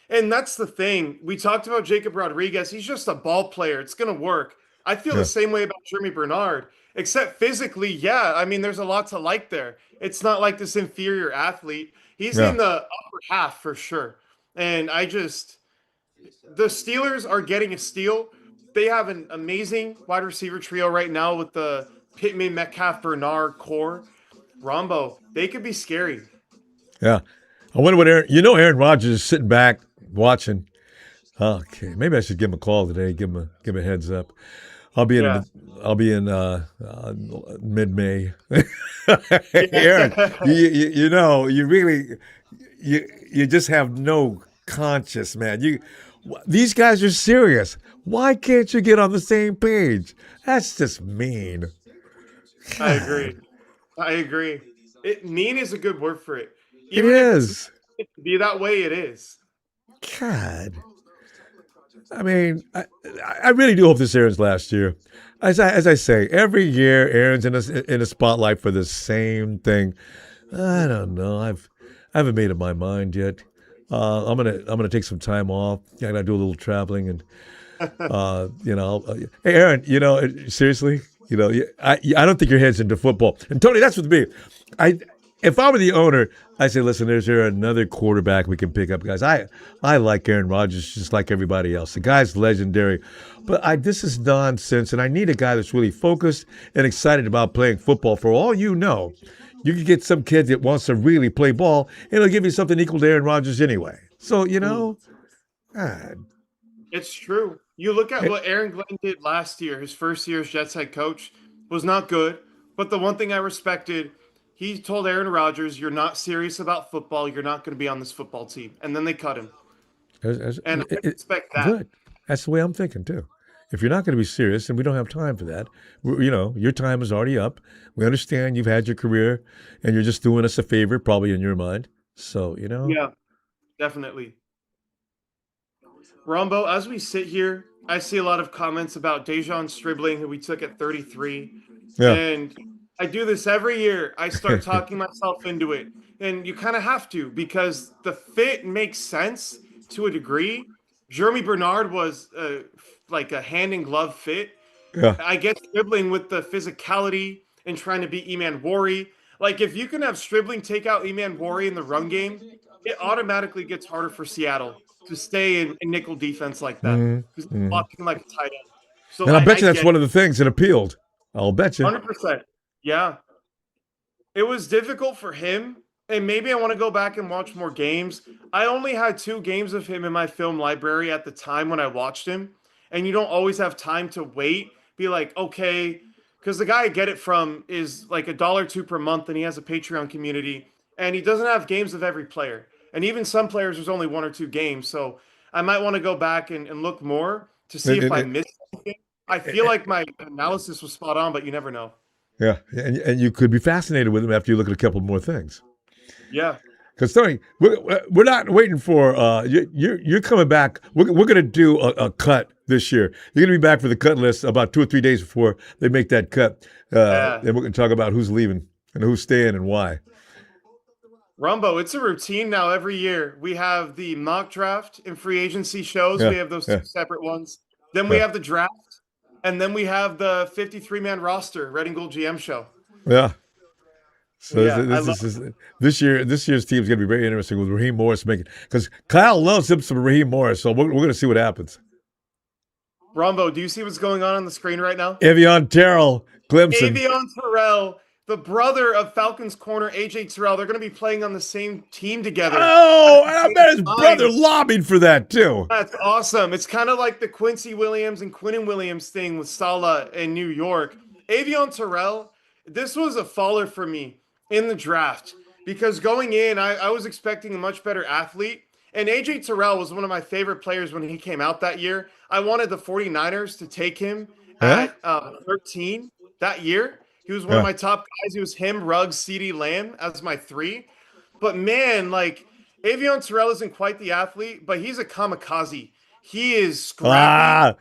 And that's the thing. We talked about Jacob Rodriguez. He's just a ball player. It's going to work. I feel the Yeah, same way about Jeremy Bernard, except physically, yeah. I mean, there's a lot to like there. It's not like this inferior athlete. He's yeah. in the upper half for sure. And the Steelers are getting a steal. They have an amazing wide receiver trio right now with the Pittman, Metcalf, Bernard core. Rombo, they could be scary. Yeah. I wonder what Aaron Rodgers is sitting back watching. Okay, maybe I should give him a call today. Give him a heads up. I'll be Yeah. in I'll be in mid-May. Aaron, Yeah. you really you just have no conscience, man. These guys are serious. Why can't you get on the same page? That's just mean. I agree. God, I agree. Mean is a good word for it. it Even if it's is. meant to be that way, it is. God. I mean, I really do hope this Aaron's last year. As I say, every year Aaron's in a spotlight for the same thing. I don't know. I haven't made up my mind yet. I'm gonna take some time off. I gotta do a little traveling and hey Aaron, seriously, I don't think your head's into football. And Tony, that's with me. I if I were the owner, I say, listen, there's there another quarterback we can pick up, guys. I like Aaron Rodgers just like everybody else. The guy's legendary, but this is nonsense, and I need a guy that's really focused and excited about playing football. For all you know, you could get some kid that wants to really play ball, and it'll give you something equal to Aaron Rodgers anyway. So Mm. God, It's true. You look at it, what Aaron Glenn did last year, his first year as Jets head coach was not good. But the one thing I respected, he told Aaron Rodgers, "You're not serious about football. You're not going to be on this football team." And then they cut him. And I respect that. good. That's the way I'm thinking too. If you're not going to be serious, and we don't have time for that, your time is already up. We understand you've had your career, and you're just doing us a favor, probably in your mind. So Yeah, definitely. Rombo, as we sit here, I see a lot of comments about Dejon Stribling, who we took at 33. yeah. And I do this every year. I start talking myself into it. And you kind of have to because the fit makes sense to a degree. Jeremy Bernard was like a hand in glove fit. Yeah. I get Stribling with the physicality and trying to beat Eman Wari. Like, if you can have Stribling take out Eman Wari in the run game, it automatically gets harder for Seattle to stay in nickel defense like that hmm because he's hmm blocking like a tight end. So And I I bet you that's get one of the things that appealed. I'll bet you. 100%. Yeah. It was difficult for him, and maybe I want to go back and watch more games. I only had 2 games of him in my film library at the time when I watched him, and you don't always have time to wait. Be like, okay, because the guy I get it from is like $1 or $2 per month, and he has a Patreon community, and he doesn't have games of every player, and even some players there's only 1 or 2 games. So I might want to go back and look more to see And, if and, I and, missed something. I feel like my analysis was spot on, but you never know. yeah, and you could be fascinated with him after you look at a couple more things. Yeah. Because Tony, we're not waiting for you're coming back. We're going to do a cut this year. You're going to be back for the cut list about 2 or 3 days before they make that cut, Yeah. and we're going to talk about who's leaving and who's staying and why. Rumbo, it's a routine now every year. We have the mock draft and free agency shows. Yeah, We have those yeah, 2 separate ones. Then we yeah, have the draft, and then we have the 53-man roster, Red and Gold GM show. yeah. So Yeah, I love this year. This year's team is going to be very interesting with Raheem Morris making because Kyle loves him some Raheem Morris. So we're going to see what happens. Rumbo, do you see what's going on the screen right now? Evian Terrell, Clemson. Avion Terrell, the brother of Falcons corner AJ Terrell, they're going to be playing on the same team together at Oh, the and I same bet his brother time. lobbied for that too. That's awesome. It's kind of like the Quincy Williams and Quinnen Williams thing with Salah in New York. Avion Terrell, this was a faller for me in the draft because going in, I was expecting a much better athlete. And AJ Terrell was one of my favorite players when he came out that year. I wanted the 49ers to take him Yeah, at 13 that year. He was one of yeah. my top guys. It was him, Ruggs, CeeDee Lamb as my 3. But man, like Avion Terrell isn't quite the athlete, but he's a kamikaze. He is scrappy, Ah,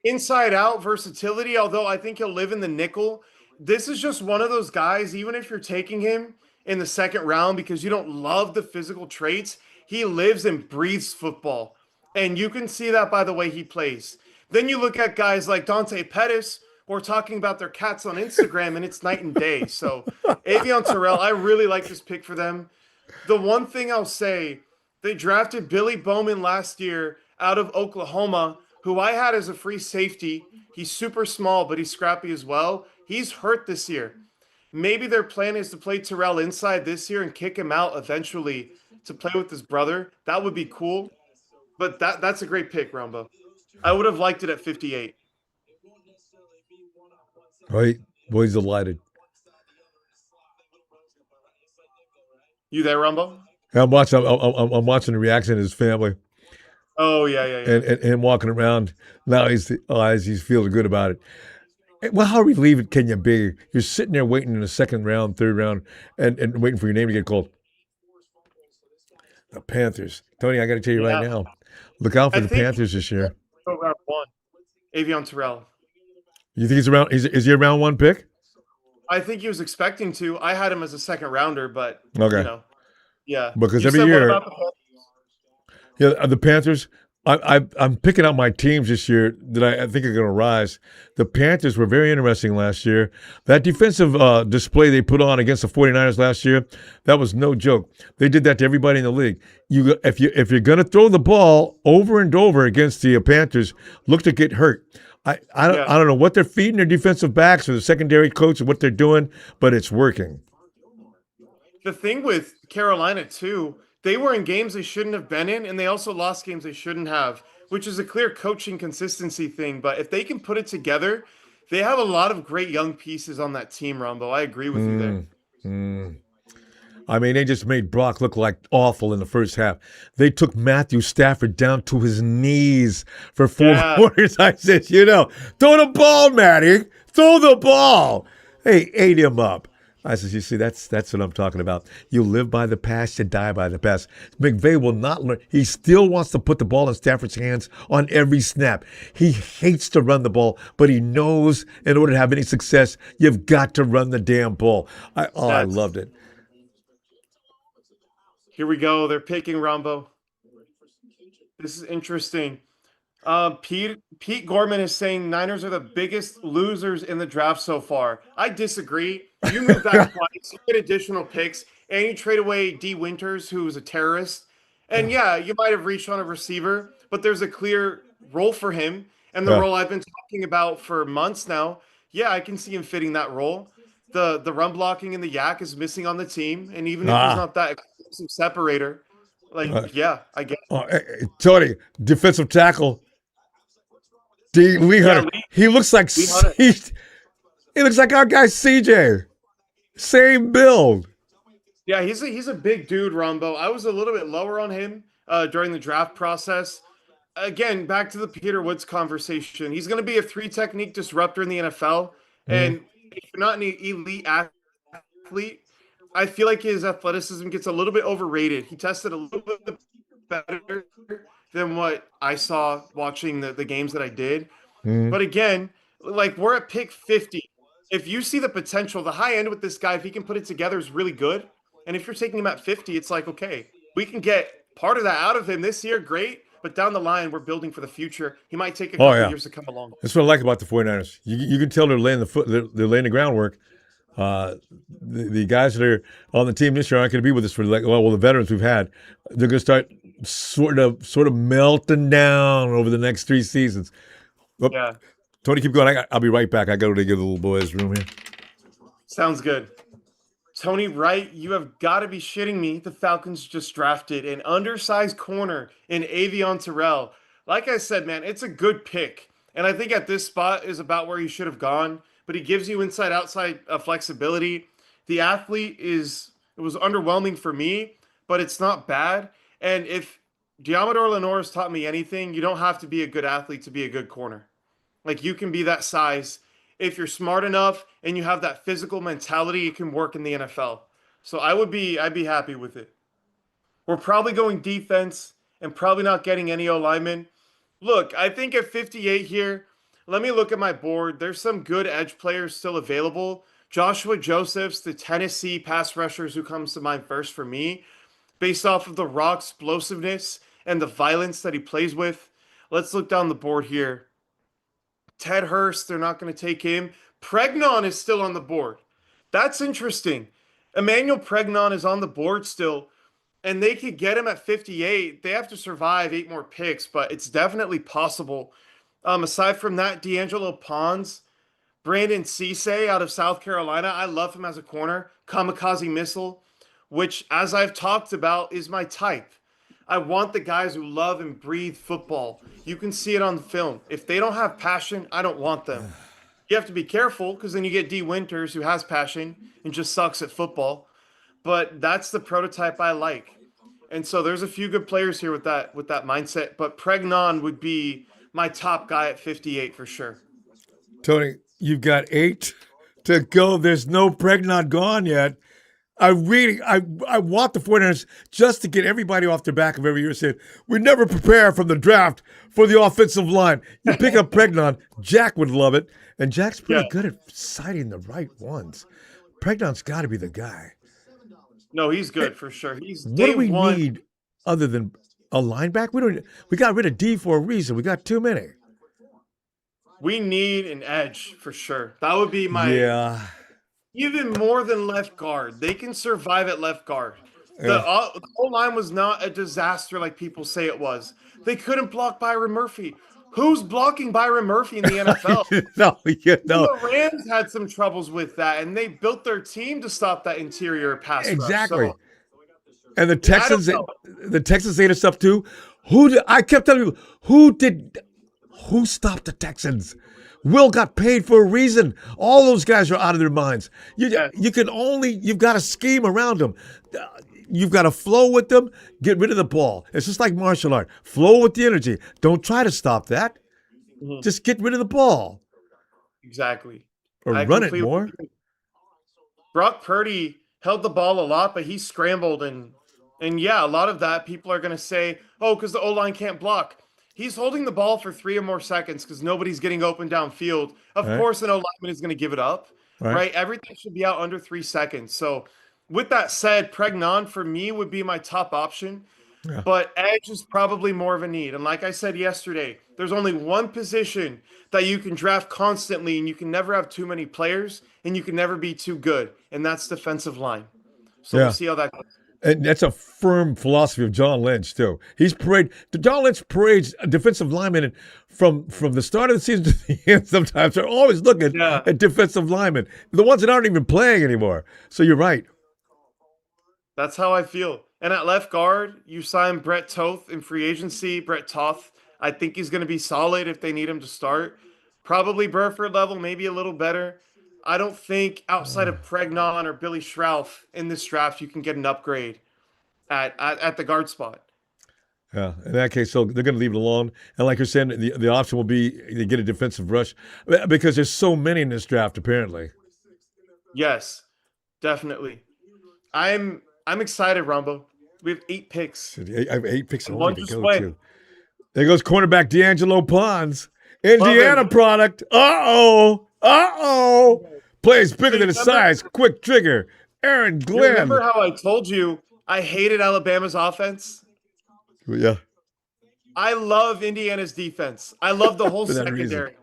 inside out versatility, although I think he'll live in the nickel. This is just one of those guys, even if you're taking him in the second round because you don't love the physical traits, he lives and breathes football. And you can see that by the way he plays. Then you look at guys like Dante Pettis who are talking about their cats on Instagram, and it's night and day. So Avion Terrell, I really like this pick for them. The one thing I'll say, they drafted Billy Bowman last year out of Oklahoma, who I had as a free safety. He's super small, but he's scrappy as well. He's hurt this year. Maybe their plan is to play Terrell inside this year and kick him out eventually to play with his brother. That would be cool. But that's a great pick, Rumbo. I would have liked it at 58. right. Boy's delighted. You there, Rumbo? I'm watching the reaction of his family Oh, yeah, yeah, yeah. and him walking around. Now he's feeling good about it. Well, how relieved can you be? You're sitting there waiting in the second round, third round, and waiting for your name to get called. The Panthers. Tony, I got to tell you right Yeah. now, look out for I the think Panthers this year. round 1, Avion Terrell. You think he's around? Is he a round one pick? I think he was expecting to. I had him as a second rounder, but Okay, yeah. because You every said what year, about the Panthers? yeah, the Panthers. I'm picking out my teams this year that I think are going to rise. The Panthers were very interesting last year. That defensive display they put on against the 49ers last year, that was no joke. They did that to everybody in the league. If you're going to throw the ball over and over against the Panthers, look to get hurt. Yeah. I don't know what they're feeding their defensive backs or the secondary coach or what they're doing, but it's working. The thing with Carolina too, they were in games they shouldn't have been in, and they also lost games they shouldn't have, which is a clear coaching consistency thing. But if they can put it together, they have a lot of great young pieces on that team, Rombo. I agree with you there. Mm, mm. I mean, they just made Brock look like awful in the first half. They took Matthew Stafford down to his knees for four Yeah, quarters. I said, throw the ball, Matty. Throw the ball. Hey, ate him up. I said, you see, that's what I'm talking about. You live by the past, you die by the past. McVay will not learn. He still wants to put the ball in Stafford's hands on every snap. He hates to run the ball, but he knows in order to have any success, you've got to run the damn ball. I that's loved it. here we go. They're picking Rombo. This is interesting. Pete Gorman is saying Niners are the biggest losers in the draft so far. I disagree. You move back twice, you get additional picks, and you trade away D. Winters, who's a terrorist. And yeah, you might have reached on a receiver, but there's a clear role for him, and the Yeah. role I've been talking about for months now. Yeah, I can see him fitting that role. The run blocking and the yak is missing on the team, and even if he's Ah. not that explosive separator, Uh, like yeah, I get. Tony, defensive tackle, D. Lee Yeah, Hunter. He looks like Lee Hunt. he looks like our guy CJ. Same build. Yeah, he's a big dude, Rombo. I was a little bit lower on him during the draft process. Again, back to the Peter Woods conversation. He's going to be a three technique disruptor in the NFL, Mm-hmm. and if you're not an elite athlete, I feel like his athleticism gets a little bit overrated. He tested a little bit better than what I saw watching the games that I did. Mm-hmm. But again, like we're at pick 50. If you see the potential, the high end with this guy, if he can put it together, is really good. And if you're taking him at 50, it's like, okay, we can get part of that out of him this year, great. But down the line, we're building for the future. He might take a Oh couple yeah, years to come along. that's what I like about the 49ers. You can tell they're laying they're laying the groundwork. The guys that are on the team this year aren't going to be with us for the veterans we've had. They're going to start sort of melting down over the next 3 seasons. Oh, Yeah, Tony, keep going. I'll be right back. I got to give the little boys room here. sounds good. Tony Wright, you have got to be shitting me. The Falcons just drafted an undersized corner in Avion Terrell. Like I said, man, it's a good pick. And I think at this spot is about where he should have gone. But he gives you inside outside flexibility. The athlete it was underwhelming for me, but it's not bad. And if Diamador Lenore has taught me anything, you don't have to be a good athlete to be a good corner. Like you can be that size. If you're smart enough and you have that physical mentality, it can work in the NFL. So I'd be happy with it. We're probably going defense and probably not getting any O linemen. Look, I think at 58 here, let me look at my board. There's some good edge players still available. Joshua Josephs, the Tennessee pass rushers who comes to mind first for me, based off of the raw explosiveness and the violence that he plays with. Let's look down the board here. Ted Hurst, they're not going to take him. Pregnon is still on the board. That's interesting. Emmanuel Pregnon is on the board still, and they could get him at 58. They have to survive 8 more picks, but it's definitely possible. Aside from that, D'Angelo Pons, Brandon Cisse out of South Carolina, I love him as a corner. Kamikaze Missile, which, as I've talked about, is my type. I want the guys who love and breathe football. You can see it on the film. If they don't have passion, I don't want them. You have to be careful because then you get D. Winters who has passion and just sucks at football. But that's the prototype I like. And so there's a few good players here with that mindset. But Pregnon would be my top guy at 58 for sure. Tony, you've got 8 to go. There's no Pregnon gone yet. I want the 49ers just to get everybody off their back of every year saying, we never prepare from the draft for the offensive line. You pick up Pregnon, Jack would love it. And Jack's Yeah. pretty good at citing the right ones. Pregnon's got to be the guy. No, he's good for sure. He's What do day we one. need other than A linebacker? We don't. We got rid of D for a reason. We got too many. We need an edge for sure. That would be my Yeah. even more than left guard. They can survive at left guard. Yeah. The whole line was not a disaster like people say it was. They couldn't block Byron Murphy. Who's blocking Byron Murphy in the NFL? No. Yeah. Even No. the Rams had some troubles with that, and they built their team to stop that interior pass rush. Exactly. So And I don't know. The Texans ate us up too. Who did, I kept telling you who stopped the Texans? Will got paid for a reason. All those guys are out of their minds. Yes. You've got to scheme around them. You've got to flow with them. Get rid of the ball. It's just like martial art. Flow with the energy. Don't try to stop that. Mhm. Just get rid of the ball Exactly. or I run it completely more. Brock Purdy held the ball a lot, but he scrambled and yeah, a lot of that people are going to say, "Oh, cuz the O-line can't block." He's holding the ball for 3 or more seconds cuz nobody's getting open downfield. Of Right? course, an O-lineman is going to give it up, Right? right? Everything should be out under 3 seconds. So, with that said, Pregnon for me would be my top option. Yeah. But edge is probably more of a need. And like I said yesterday, there's only one position that you can draft constantly, and you can never have too many players, and you can never be too good, and that's defensive line. So we'll Yeah. see how that goes. And that's a firm philosophy of John Lynch too. John Lynch parades defensive linemen from the start of the season to the end. Sometimes they're always looking Yeah, at defensive linemen, the ones that aren't even playing anymore. So you're right. that's how I feel. And at left guard, you sign Brett Toth in free agency. Brett Toth, I think he's going to be solid if they need him to start. Probably Burford level, maybe a little better. I don't think outside of Pregnon or Billy Schrauff in this draft you can get an upgrade at the guard spot. Yeah, in that case, so they're going to leave it alone. And like you're saying, the option will be they get a defensive rush because there's so many in this draft. Apparently, Yes, definitely. I'm excited, Rumbo. We have 8 picks so I have 8 picks and only one to just go went. to. There goes cornerback D'Angelo Pons, Love Indiana him. product. Plays bigger So than you his remember, size. Quick trigger. Aaron you remember Glenn. how I told you I hated Alabama's offense? Yeah, I love Indiana's defense. I love the whole for that reason. secondary.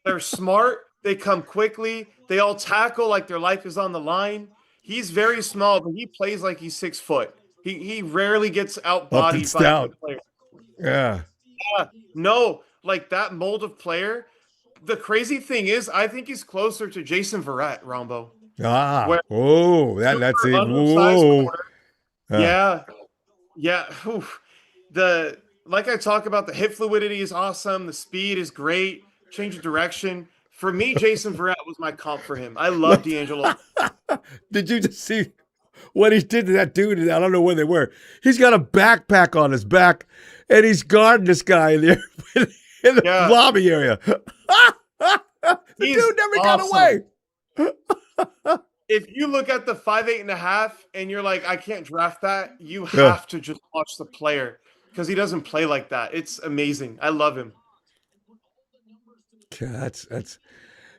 They're smart. They come quickly. They all tackle like their life is on the line. He's very small, but he plays like he's 6 foot. He rarely gets Buffed and outbodied by a stout. big player. Yeah. Yeah, no, like that mold of player. The crazy thing is, I think he's closer to Jason Verrett, Rombo, Ah. where Oh, that's super it. undersized Whoa. corner. Yeah. Yeah, yeah. The like I talk about, the hip fluidity is awesome. The speed is great. Change of direction. For me, Jason Verrett was my comp for him. I love Look. D'Angelo. Did you just see what he did to that dude? I don't know where they were. He's got a backpack on his back, and he's guarding this guy in the, in the Yeah, lobby area. The he's dude never got awesome. away. If you look at the 5'8.5" and you're like, I can't draft that, you Yeah. have to just watch the player because he doesn't play like that. It's amazing. I love him. Yeah, that's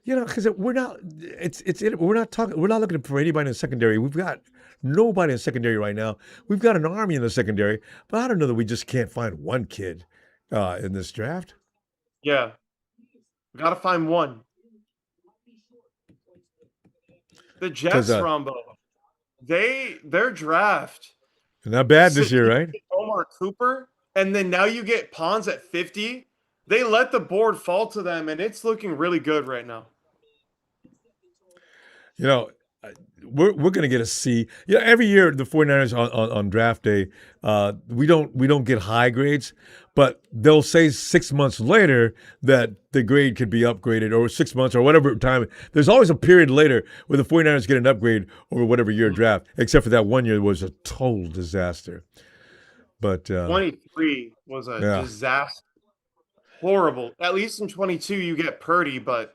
because we're not. We're not talking. We're not looking for anybody in the secondary. We've got nobody in the secondary right now. We've got an army in the secondary, but I don't know that we just can't find one kid in this draft. Yeah, we got to find one. The Because Jets, Rombo, their draft, not bad so this year, you right? get Omar Cooper, and then now you get Pons at 50. They let the board fall to them, and it's looking really good right now. You know, we're going to get a C. Every year the 49ers on draft day, we don't get high grades, but they'll say 6 months later that the grade could be upgraded, or 6 months or whatever time. There's always a period later where the 49ers get an upgrade over whatever year draft, except for that one year was a total disaster. But 23 was a yeah. disaster. Horrible. At least in 22 you get Purdy, but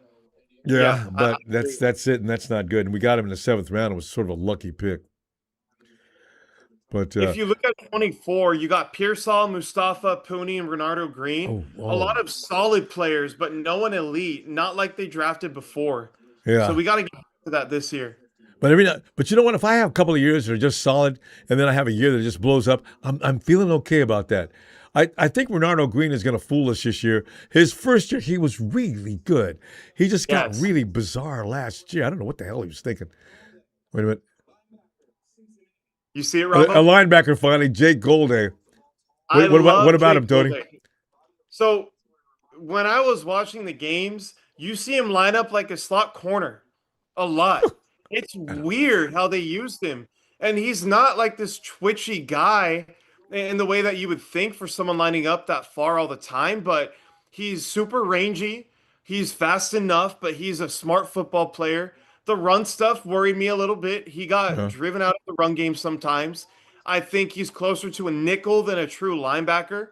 Yeah, yeah, I but that's it, and that's not good. And we got him in the 7th round. It was sort of a lucky pick. But if you look at 24, you got Pearsall, Mustafa, Pooney, and Renardo Green. A oh, lot of solid players, but no one elite, not like they drafted before. So yeah. we got to get to that this year. but you know what? If I have a couple of years that are just solid, and then I have a year that just blows up, I'm feeling okay about that. I think Renardo Green is going to fool us this year. His first year, he was really good. He just got Yes. really bizarre last year. I don't know what the hell he was thinking. Wait a minute. You see it, A Rombo? linebacker finally, Jake Golday. I What love about him, Jake Tony? Golding. So when I was watching the games, you see him line up like a slot corner a lot. It's weird how they used him. And he's not like this twitchy guy in the way that you would think for someone lining up that far all the time, but he's super rangy. He's fast enough, but he's a smart football player. The run stuff worried me a little bit. He got Uh, driven out of the run game sometimes. I think he's closer to a nickel than a true linebacker,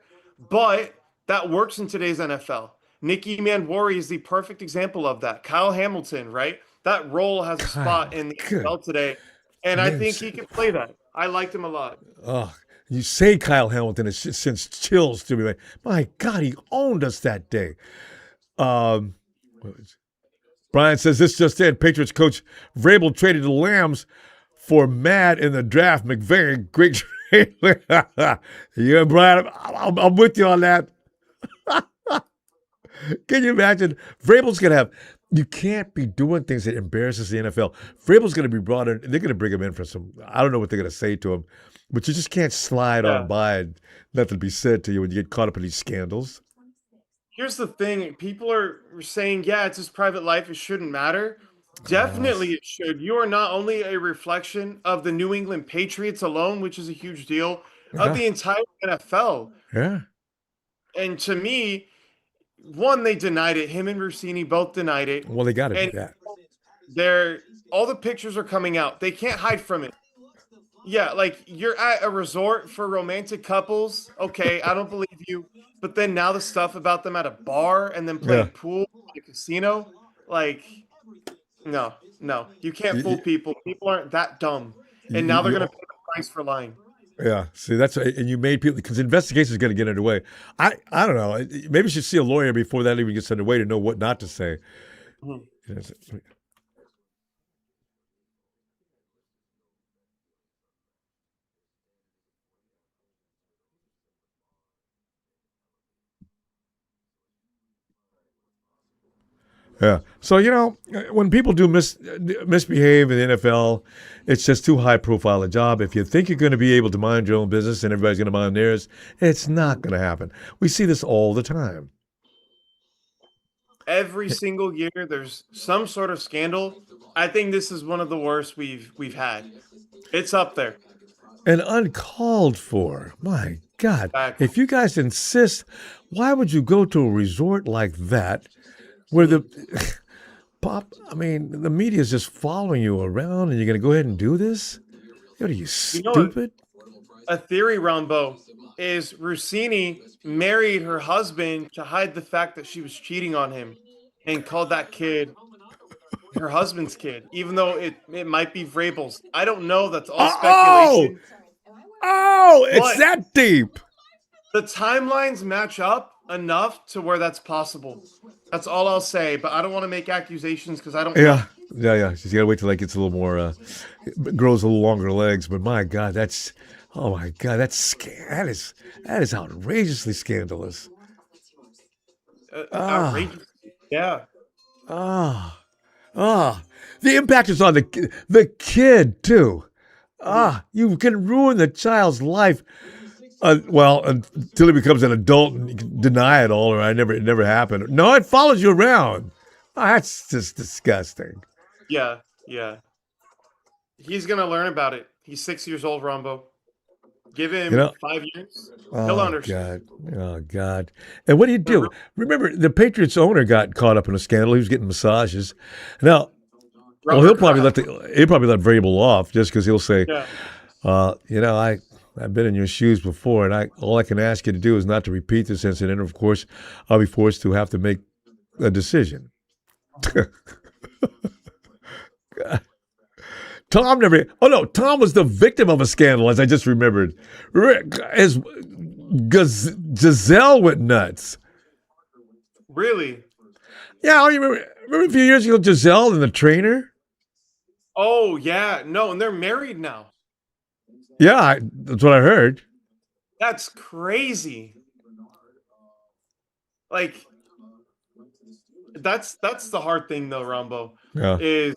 but that works in today's NFL. Nicky Manwari is the perfect example of that. Kyle Hamilton, right? That role has a spot Kyle, in the good NFL today, and I think names. he can play that. I liked him a lot. Oh, you say Kyle Hamilton, it sends chills to me. Like, my God, he owned us that day. Um, Brian says this just in: Patriots coach Vrabel traded the Lambs for Mad in the draft. McVay, great trade. Yeah, Brian, I'm with you on that. Can you imagine? Vrabel's gonna have. You can't be doing things that embarrasses the NFL. Vrabel's gonna be brought in. They're gonna bring him in for some. I don't know what they're gonna say to him, but you just can't slide on Yeah. by and nothing be said to you when you get caught up in these scandals. Here's the thing. People are saying, yeah, it's his private life. It shouldn't matter. Uh, Definitely it should. You are not only a reflection of the New England Patriots alone, which is a huge deal, of yeah, the entire NFL. yeah. And to me, one, they denied it. Him and Rossini both denied it. Well, they got to do And that. they're all the pictures are coming out. They can't hide from it. Yeah, like you're at a resort for romantic couples. Okay, I don't believe you. But then now the stuff about them at a bar and then Yeah. playing pool at a casino, like no, no, you can't You, fool you, people. People aren't that dumb. you, And now they're gonna you- pay the price for lying. yeah. See, that's and you made people because investigation is going to get underway. I don't know. Maybe you should see a lawyer before that even gets underway to know what not to say. Mhm. Yeah. So when people do misbehave in the NFL, it's just too high profile a job. If you think you're going to be able to mind your own business and everybody's going to mind theirs, it's not going to happen. We see this all the time. Every single year there's some sort of scandal. I think this is one of the worst we've had. It's up there. And uncalled for. My God. Exactly. If you guys insist, why would you go to a resort like that where Mhm. the I mean, the media is just following you around and you're going to go ahead and do this? What are you, You know, stupid? a theory, Ronbo, is Rossini married her husband to hide the fact that she was cheating on him and called that kid her husband's kid, even though it might be Vrabel's. I don't know. That's all Oh, speculation. it's But that deep. the timelines match up enough to where that's possible. That's all I'll say. But I don't want to make accusations because I don't Yeah. know. Yeah. She's got to wait till that gets a little more, grows a little longer legs. But my God, oh my God, that is outrageously scandalous. Ah, Outrageous. Yeah. ah, ah. The impact is on the kid too. Mhm. You can ruin the child's life. Well, until he becomes an adult and you can deny it all, or it never happened. No, it follows you around. That's just disgusting. Yeah. Yeah. He's going to learn about it. He's 6 years old, Rombo. Give You him know, 5 years. He'll oh understand. God, oh God. And what do you But do? Remember, the Patriots owner got caught up in a scandal. He was getting massages. Now, well, rubber crab. he'll probably let Vrabel off just because he'll say, Yeah. I've been in your shoes before, and all I can ask you to do is not to repeat this incident. Of course, I'll be forced to have to make a decision. Tom never. Oh no, Tom was the victim of a scandal, as I just remembered. His Giselle went nuts. Really? Yeah, you remember a few years ago, Giselle and the trainer. Oh yeah, no, and they're married now. Yeah, that's what I heard. That's crazy. Like that's the hard thing though, Rombo, Yeah, is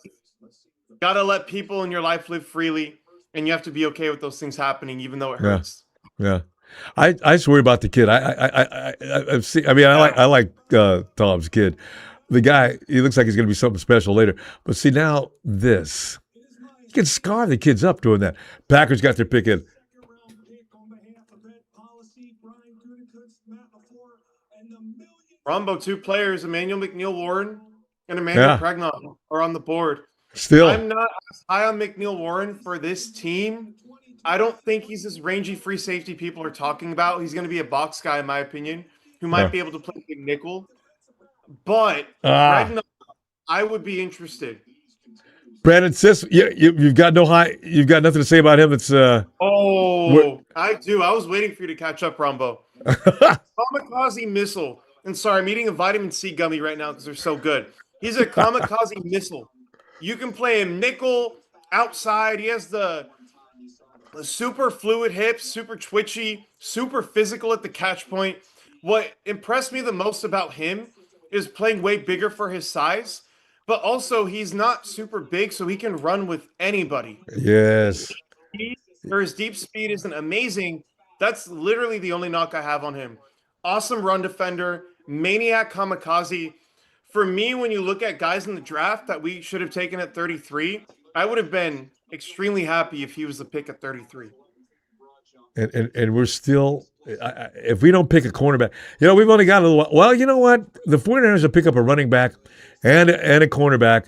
gotta let people in your life live freely, and you have to be okay with those things happening, even though it yeah, hurts. yeah. I just worry about the kid. I've seen. I mean, Yeah. I like Tom's kid. The guy, he looks like he's going to be something special later. But see now this, you can scar the kids up doing that. Packers got their pick in. Rombo, two players, Emmanuel McNeil Warren and Emmanuel Yeah, Pregnon, are on the board. still. I'm not as high on McNeil Warren for this team. I don't think he's this rangy free safety people are talking about. He's going to be a box guy, in my opinion, who Yeah. might be able to play big nickel. But Ah, Pregnon, I would be interested. Brandon Sis, you've got no high, you've got nothing to say about him. It's what? Oh, I do. I was waiting for you to catch up, Rombo. Kamikaze missile. And sorry, I'm eating a vitamin C gummy right now because they're so good. He's a kamikaze missile. You can play him nickel outside. He has the super fluid hips, super twitchy, super physical at the catch point. What impressed me the most about him is playing way bigger for his size, but also he's not super big, so he can run with anybody. Yes. Or his deep speed isn't amazing. That's literally the only knock I have on him. Awesome run defender, maniac kamikaze. For me, when you look at guys in the draft that we should have taken at 33, I would have been extremely happy if he was the pick at 33. And we're still, if we don't pick a cornerback, we've only got a little. Well, you know what? The 49ers will pick up a running back and a cornerback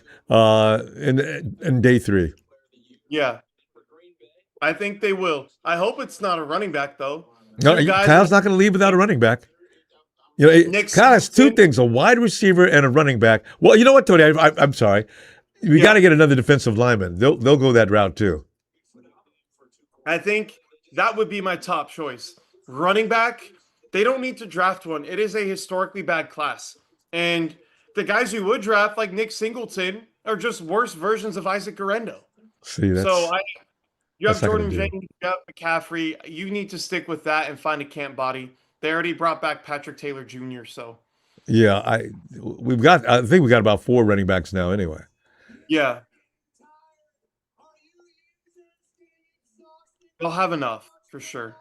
in day 3. Yeah, I think they will. I hope it's not a running back though. No, Two guys in Kyle's not going to leave without a running back. Nick Kyle has two Singleton. things: a wide receiver and a running back. Well, you know what, Tony? I'm sorry. We got Yeah, to get another defensive lineman. They'll go that route too. I think that would be my top choice. Running back, they don't need to draft one. It is a historically bad class. And the guys you would draft, like Nick Singleton, are just worse versions of Isaac Garendo. See, So you have that's not going Jordan to James, do. you have McCaffrey. You need to stick with that and find a camp body. They already brought back Patrick Taylor Jr., so Yeah, we've got. I think we got about 4 running backs now. Anyway, yeah, they'll have enough for sure.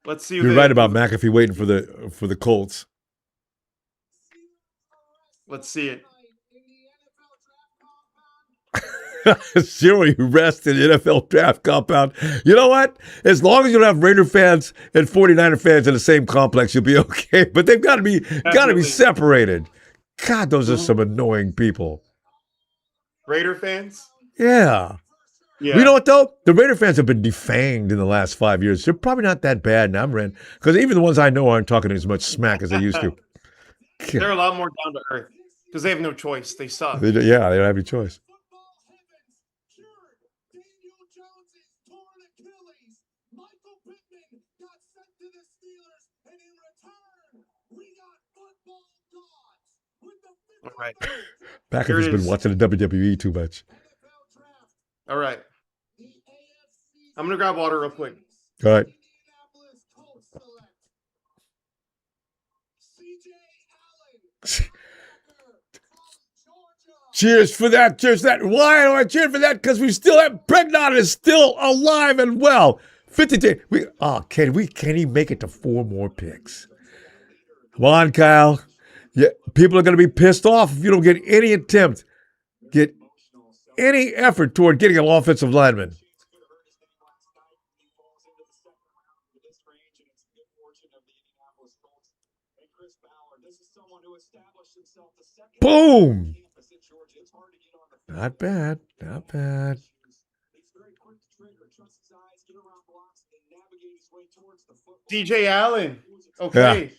Let's see you're right who about McAfee waiting for the Colts. let's see it. Zero rest in the NFL draft compound. You know what? As long as you don't have Raider fans and 49er fans in the same complex, you'll be okay. But they've got to be Definitely. separated. God, those are Mhm. some annoying people. Raider fans? Yeah. You know Yeah. what though? The Raider fans have been defanged in the last 5 years. They're probably not that bad now, Ren, because even the ones I know aren't talking as much smack as they used to. They're a God. lot more down to earth because they have no choice. They suck. Yeah, they don't have any choice. All right. Here it McAfee's been is. watching the WWE too much. All right. I'm going to grab water real quick. All right. Cheers for that. Cheers for that. Why do I cheer for that? Because we still have Pregnon is still alive and well. 52. Can he make it to 4 more picks? Come on, Kyle. Yeah, people are going to be pissed off if you don't get any attempt, get any effort toward getting an offensive lineman. Boom. Not bad. Not bad. DJ Allen. Yeah. Okay.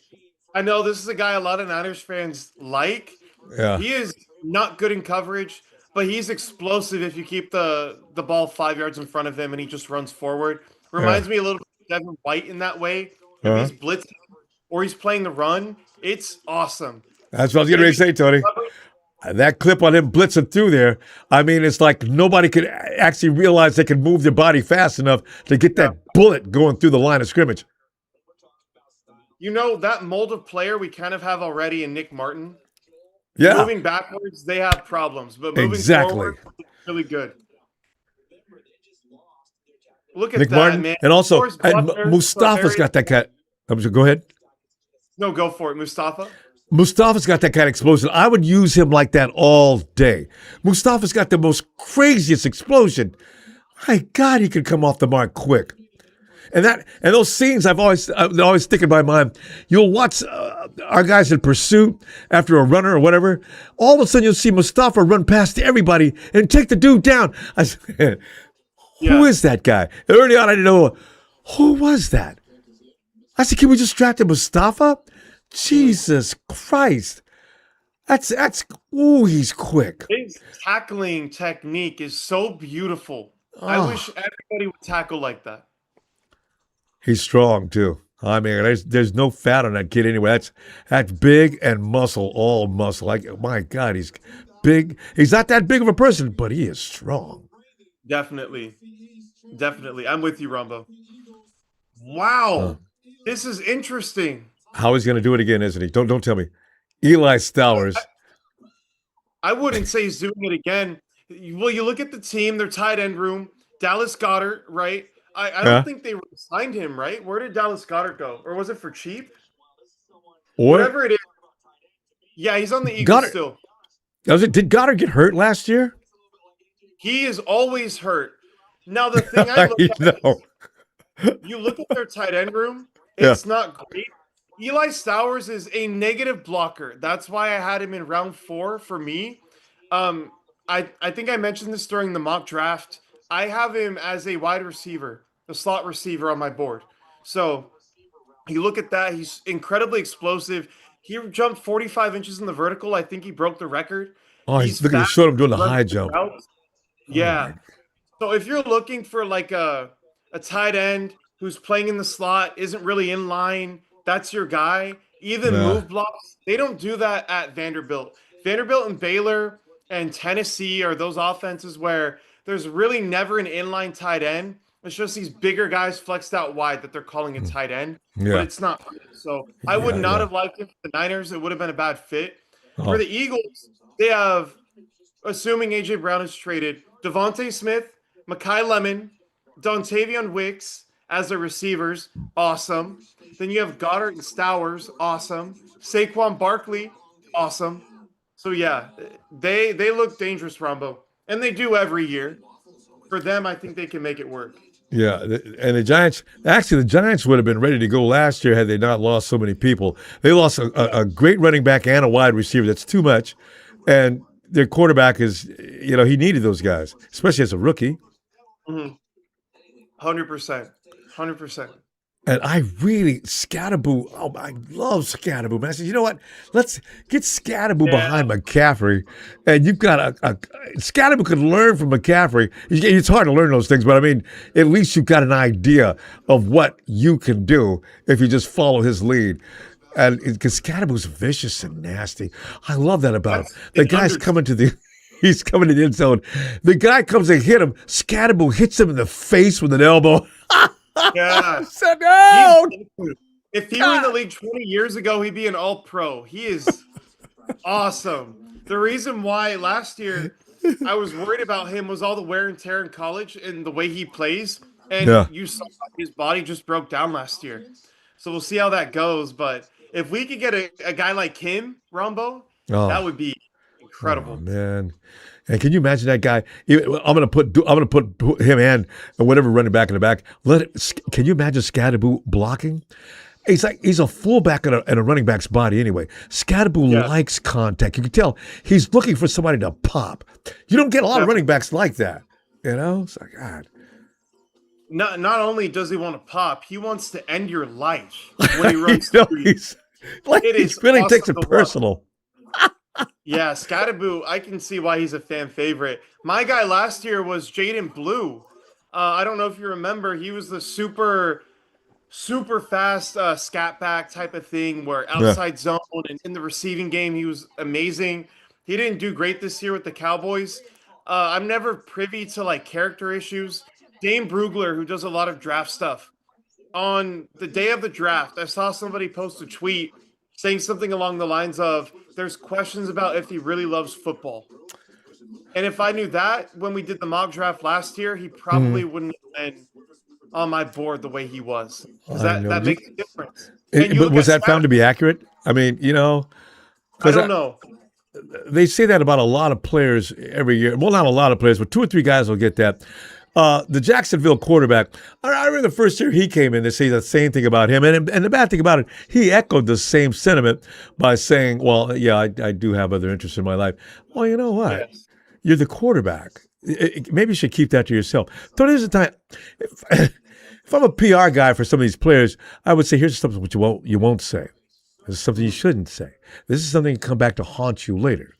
I know this is a guy a lot of Niners fans like. Yeah. He is not good in coverage, but he's explosive if you keep the ball 5 yards in front of him and he just runs forward. Yeah. Reminds me a little bit of Devin White in that way. If Uh-huh. he's blitzing or he's playing the run, it's awesome. That's what I was And getting if ready to say, Tony. That clip on him blitzing through there, I mean, it's like nobody could actually realize they could move their body fast enough to get Yeah. that bullet going through the line of scrimmage. You know, that mold of player we kind of have already in Nick Martin. Yeah, Moving backwards, they have problems, but moving exactly. forward, really good. Look at Nick that, Martin, man. and also Forrest and Buckner for Mustafa's Harry. got that kind. I'm sorry, go ahead. No, go for it, Mustafa. Mustafa's got that kind of explosion. I would use him like that all day. Mustafa's got the most craziest explosion. My God, he could come off the mark quick. And those scenes they always stick in my mind. You'll watch our guys in pursuit after a runner or whatever. All of a sudden, you'll see Mustafa run past everybody and take the dude down. I said, "Who Yeah. is that guy?" And early on, I didn't know who was that. I said, "Can we just draft Mustafa?" Jesus Christ, that's ooh, he's quick. His tackling technique is so beautiful. I Oh, wish everybody would tackle like that. he's strong too. I mean, there's no fat on that kid anyway. That's big and muscle, all muscle. Like my God, he's big. He's not that big of a person, but he is strong. Definitely. Definitely. I'm with you, Rumbo. Uh, Wow. This is interesting. how he's going to do it again, isn't he? Don't tell me. Eli Stowers. I wouldn't say he's doing it again. Well, you look at the team, their tight end room, Dallas Goddard, right? I don't Yeah. think they signed him, right? Where did Dallas Goddard go? Or was it for cheap? Or Whatever it is. Yeah, he's on the Eagles Goddard. still. Did Goddard get hurt last year? He is always hurt. Now, the thing I I look at is know. you look at their tight end room, Yeah. it's not great. Eli Stowers is a negative blocker. That's why I had him in round 4 for me. Um, I think I mentioned this during the mock draft. I have him as a wide receiver, a slot receiver on my board. So you look at that, he's incredibly explosive. He jumped 45 inches in the vertical. I think he broke the record. Oh, He's look at the fast, showed him doing the runs high good jump. routes. Oh my. Yeah. So if you're looking for like a tight end who's playing in the slot, isn't really in line, that's your guy. Even Yeah. move blocks, they don't do that at Vanderbilt. Vanderbilt and Baylor and Tennessee are those offenses where there's really never an inline tight end. It's just these bigger guys flexed out wide that they're calling a tight end, but Yeah. it's not. So I would Yeah. not Yeah. have liked it for the Niners. It would have been a bad fit. For Oh. the Eagles, they have, assuming AJ Brown is traded, Devontae Smith, Makai Lemon, Dontavian Wicks as their receivers, awesome. Then you have Goddard and Stowers, awesome. Saquon Barkley, awesome. So yeah, they look dangerous, Rumbo, and they do every year. For them, I think they can make it work. Yeah, and the Giants. Actually, the Giants would have been ready to go last year had they not lost so many people. They lost a great running back and a wide receiver. That's too much, and their quarterback is, he needed those guys, especially as a rookie. 100%, 100%. And I really Scatterboo. Oh, I love Scatterboo, man. I said, you know what? Let's get Scatterboo Yeah, behind McCaffrey, and you've got a Scatterboo could learn from McCaffrey. It's hard to learn those things, but I mean, at least you've got an idea of what you can do if you just follow his lead. And because Scatterboo's vicious and nasty, I love that about him. that's The an guy's under. coming to the. He's coming to the end zone. The guy comes to hit him. Scatterboo hits him in the face with an elbow. Yeah, Said, he's no, if he were in the God. league 20 years ago, he'd be an all pro. He is awesome. The reason why last year I was worried about him was all the wear and tear in college and the way he plays. And Yeah. you saw his body just broke down last year. So we'll see how that goes. But if we could get a guy like him, Rombo, that Oh, would be oh incredible. man. And can you imagine that guy? I'm gonna put him and whatever running back in the back. Can you imagine Scatterboo blocking? He's a fullback in a running back's body anyway. Scatterboo Yeah. likes contact. You can tell he's looking for somebody to pop. You don't get a lot of running backs like that. It's like God. Not only does he want to pop, he wants to end your life when he runs You know, through you. he's like It he is really awesome takes it to watch. personal. Yeah, Scatterboo, I can see why he's a fan favorite. My guy last year was Jaden Blue. I don't know if you remember, he was the super fast scat back type of thing where Yeah. outside zone and in the receiving game, he was amazing. He didn't do great this year with the Cowboys. I'm never privy to like character issues. Dane Brugler, who does a lot of draft stuff, on the day of the draft, I saw somebody post a tweet saying something along the lines of, "There's questions about if he really loves football." And if I knew that when we did the mock draft last year, he probably wouldn't have been on my board the way he was, because I know. that makes a difference. And you But look was at that found stats. to be accurate? I mean, I because don't know. they say that about a lot of players every year. Well, not a lot of players, but two or three guys will get that. The Jacksonville quarterback, I remember the first year he came in, they say the same thing about him. And the bad thing about it, he echoed the same sentiment by saying, well, yeah, I do have other interests in my life. Well, you know what? Yes. You're the quarterback. Maybe you should keep that to yourself. So there's a time, if I'm a PR guy for some of these players, I would say, here's something which you won't say. This is something you shouldn't say. This is something that come back to haunt you later.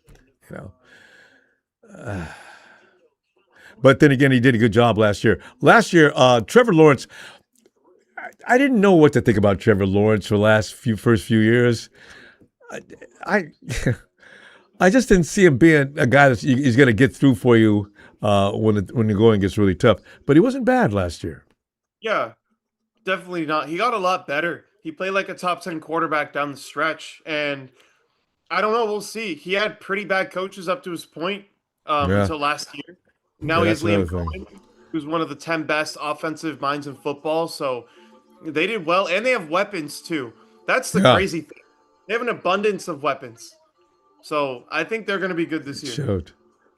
You know. But then again, he did a good job last year. Last year, Trevor Lawrence. I didn't know what to think about Trevor Lawrence for the first few years. I I just didn't see him being a guy that he's going to get through for you when the going gets really tough. But he wasn't bad last year. Yeah, definitely not. He got a lot better. He played like a top 10 quarterback down the stretch. And I don't know. We'll see. He had pretty bad coaches up to his point Yeah, until last year. yeah, Now he has that's another Liam thing. Cohen, who's one of the 10 best offensive minds in football. So they did well. And they have weapons too. That's the Yeah, crazy thing. They have an abundance of weapons. So I think they're going to be good this it year. showed.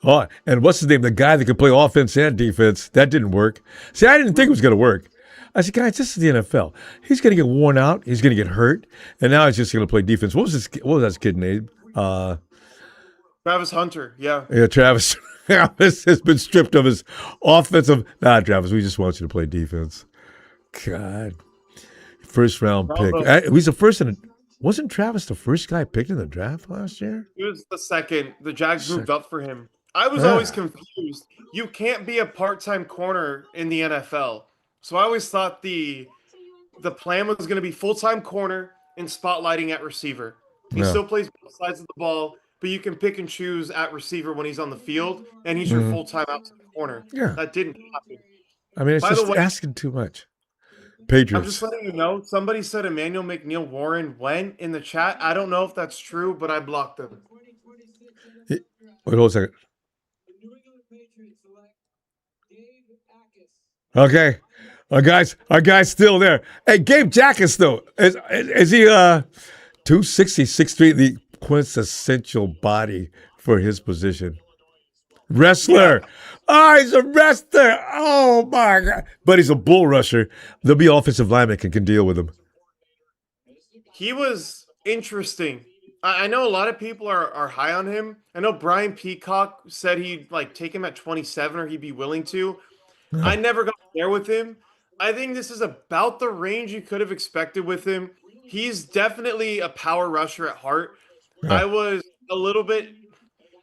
Oh, and what's his name? The guy that could play offense and defense. That didn't work. See, I didn't think it was going to work. I said, guys, this is the NFL. He's going to get worn out. He's going to get hurt, and now he's just going to play defense. What was that kid's name? Travis Hunter. Yeah. Yeah, Travis. Travis has been stripped of his offensive. Nah, Travis, we just want you to play defense. God, first round pick. Ronbo. He's the first in. Wasn't Travis the first guy picked in the draft last year? He was the second. The Jags moved Sec- up for him. I was always Ah, confused. You can't be a part-time corner in the NFL. So I always thought the plan was going to be full-time corner and spotlighting at receiver. He yeah. still plays both sides of the ball, but you can pick and choose at receiver when he's on the field, and he's your Mhm. full-time outside corner. Yeah. That didn't happen. I mean, it's By the just way, asking too much. I'm just Patriots. letting you know, somebody said Emmanuel McNeil Warren went in the chat. I don't know if that's true, but I blocked them. Wait, hold a second. Okay. Our guy's still there. Hey, Gabe Jackus, though. Is he 260, 6'3", the quintessential body for his position? Yeah, Wrestler. Oh, he's a wrestler. Oh, my God. But he's a bull rusher. There'll be offensive linemen can deal with him. he was interesting. I know a lot of people are high on him. I know Brian Peacock said he'd like take him at 27 or he'd be willing to. I Yeah. never got there with him. I think this is about the range you could have expected with him. He's definitely a power rusher at heart. Yeah. I was a little bit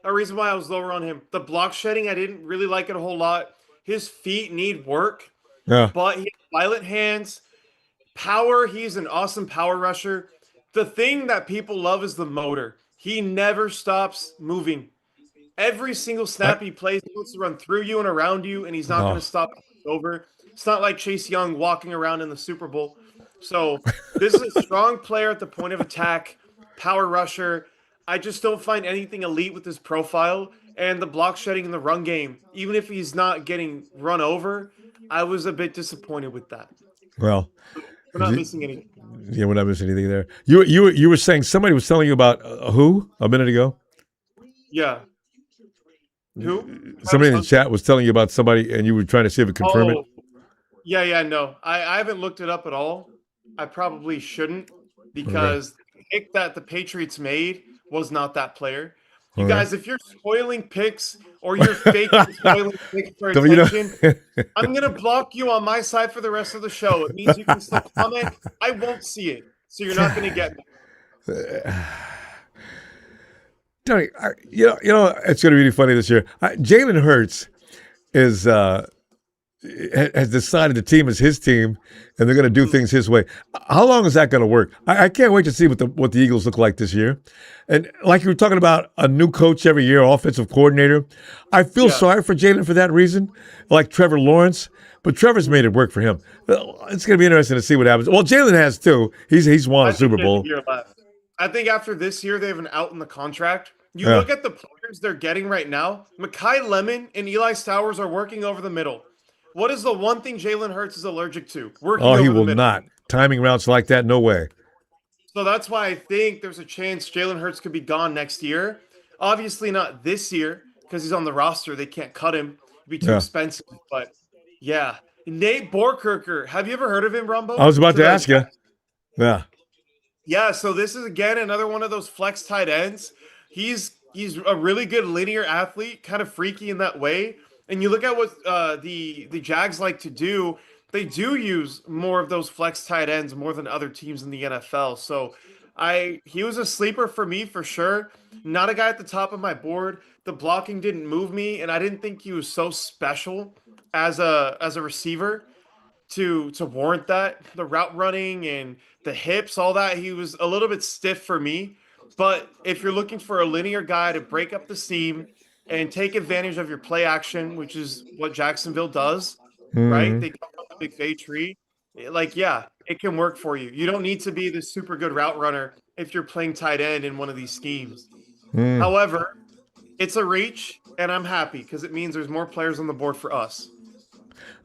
a reason why I was lower on him. The block shedding, I didn't really like it a whole lot. His feet need work, Yeah. but he has violent hands. Power, he's an awesome power rusher. The thing that people love is the motor. He never stops moving. Every single I, snap he plays, he wants to run through you and around you, and he's not going oh. to stop over. It's not like Chase Young walking around in the Super Bowl. So this is a strong player at the point of attack, power rusher. I just don't find anything elite with his profile and the block shedding in the run game. Even if he's not getting run over, I was a bit disappointed with that. Well, We're not missing anything. yeah, we're not missing anything there. You were saying somebody was telling you about who a minute ago? Yeah. Who? Travis Somebody in the Hunter? chat was telling you about somebody, and you were trying to see if it confirm it. Oh, yeah, no. I haven't looked it up at all. I probably shouldn't Okay. because the pick that the Patriots made was not that player. You Okay. guys, if you're spoiling picks or you're faking spoiling picks for So, attention, I'm going to block you on my side for the rest of the show. It means you can still comment. I won't see it. So you're not going to get me. Tony, it's going to be really funny this year. Jalen Hurts is has decided the team is his team, and they're going to do things his way. How long is that going to work? I can't wait to see what the Eagles look like this year. And like you were talking about, a new coach every year, offensive coordinator. I feel Yeah. sorry for Jalen for that reason, like Trevor Lawrence. But Trevor's made it work for him. It's going to be interesting to see what happens. Well, Jalen has too. He's won I a think Super they have a Bowl. year left. I think after this year, they have an out in the contract. You Yeah. look at the players they're getting right now. Mekhi Lemon and Eli Stowers are working over the middle. What is the one thing Jalen Hurts is allergic to? Working Oh, he over the will middle. not. Timing routes like that, no way. So that's why I think there's a chance Jalen Hurts could be gone next year. Obviously not this year because he's on the roster. They can't cut him. It'd be too Yeah. expensive. But yeah. Nate Borkirker. Have you ever heard of him, Rumbo? I was about to ask you. Yeah. Yeah, so this is again another one of those flex tight ends. He's a really good linear athlete, kind of freaky in that way. And you look at what the Jags like to do. They do use more of those flex tight ends more than other teams in the NFL. So he was a sleeper for me for sure. Not a guy at the top of my board. The blocking didn't move me, and I didn't think he was so special as a receiver to warrant that. The route running and the hips, all that, he was a little bit stiff for me. But if you're looking for a linear guy to break up the seam and take advantage of your play action, which is what Jacksonville does, right? Mm-hmm. They come up with a big fade tree. Like, yeah, it can work for you. You don't need to be this super good route runner if you're playing tight end in one of these schemes. Mm. However, it's a reach, and I'm happy because it means there's more players on the board for us.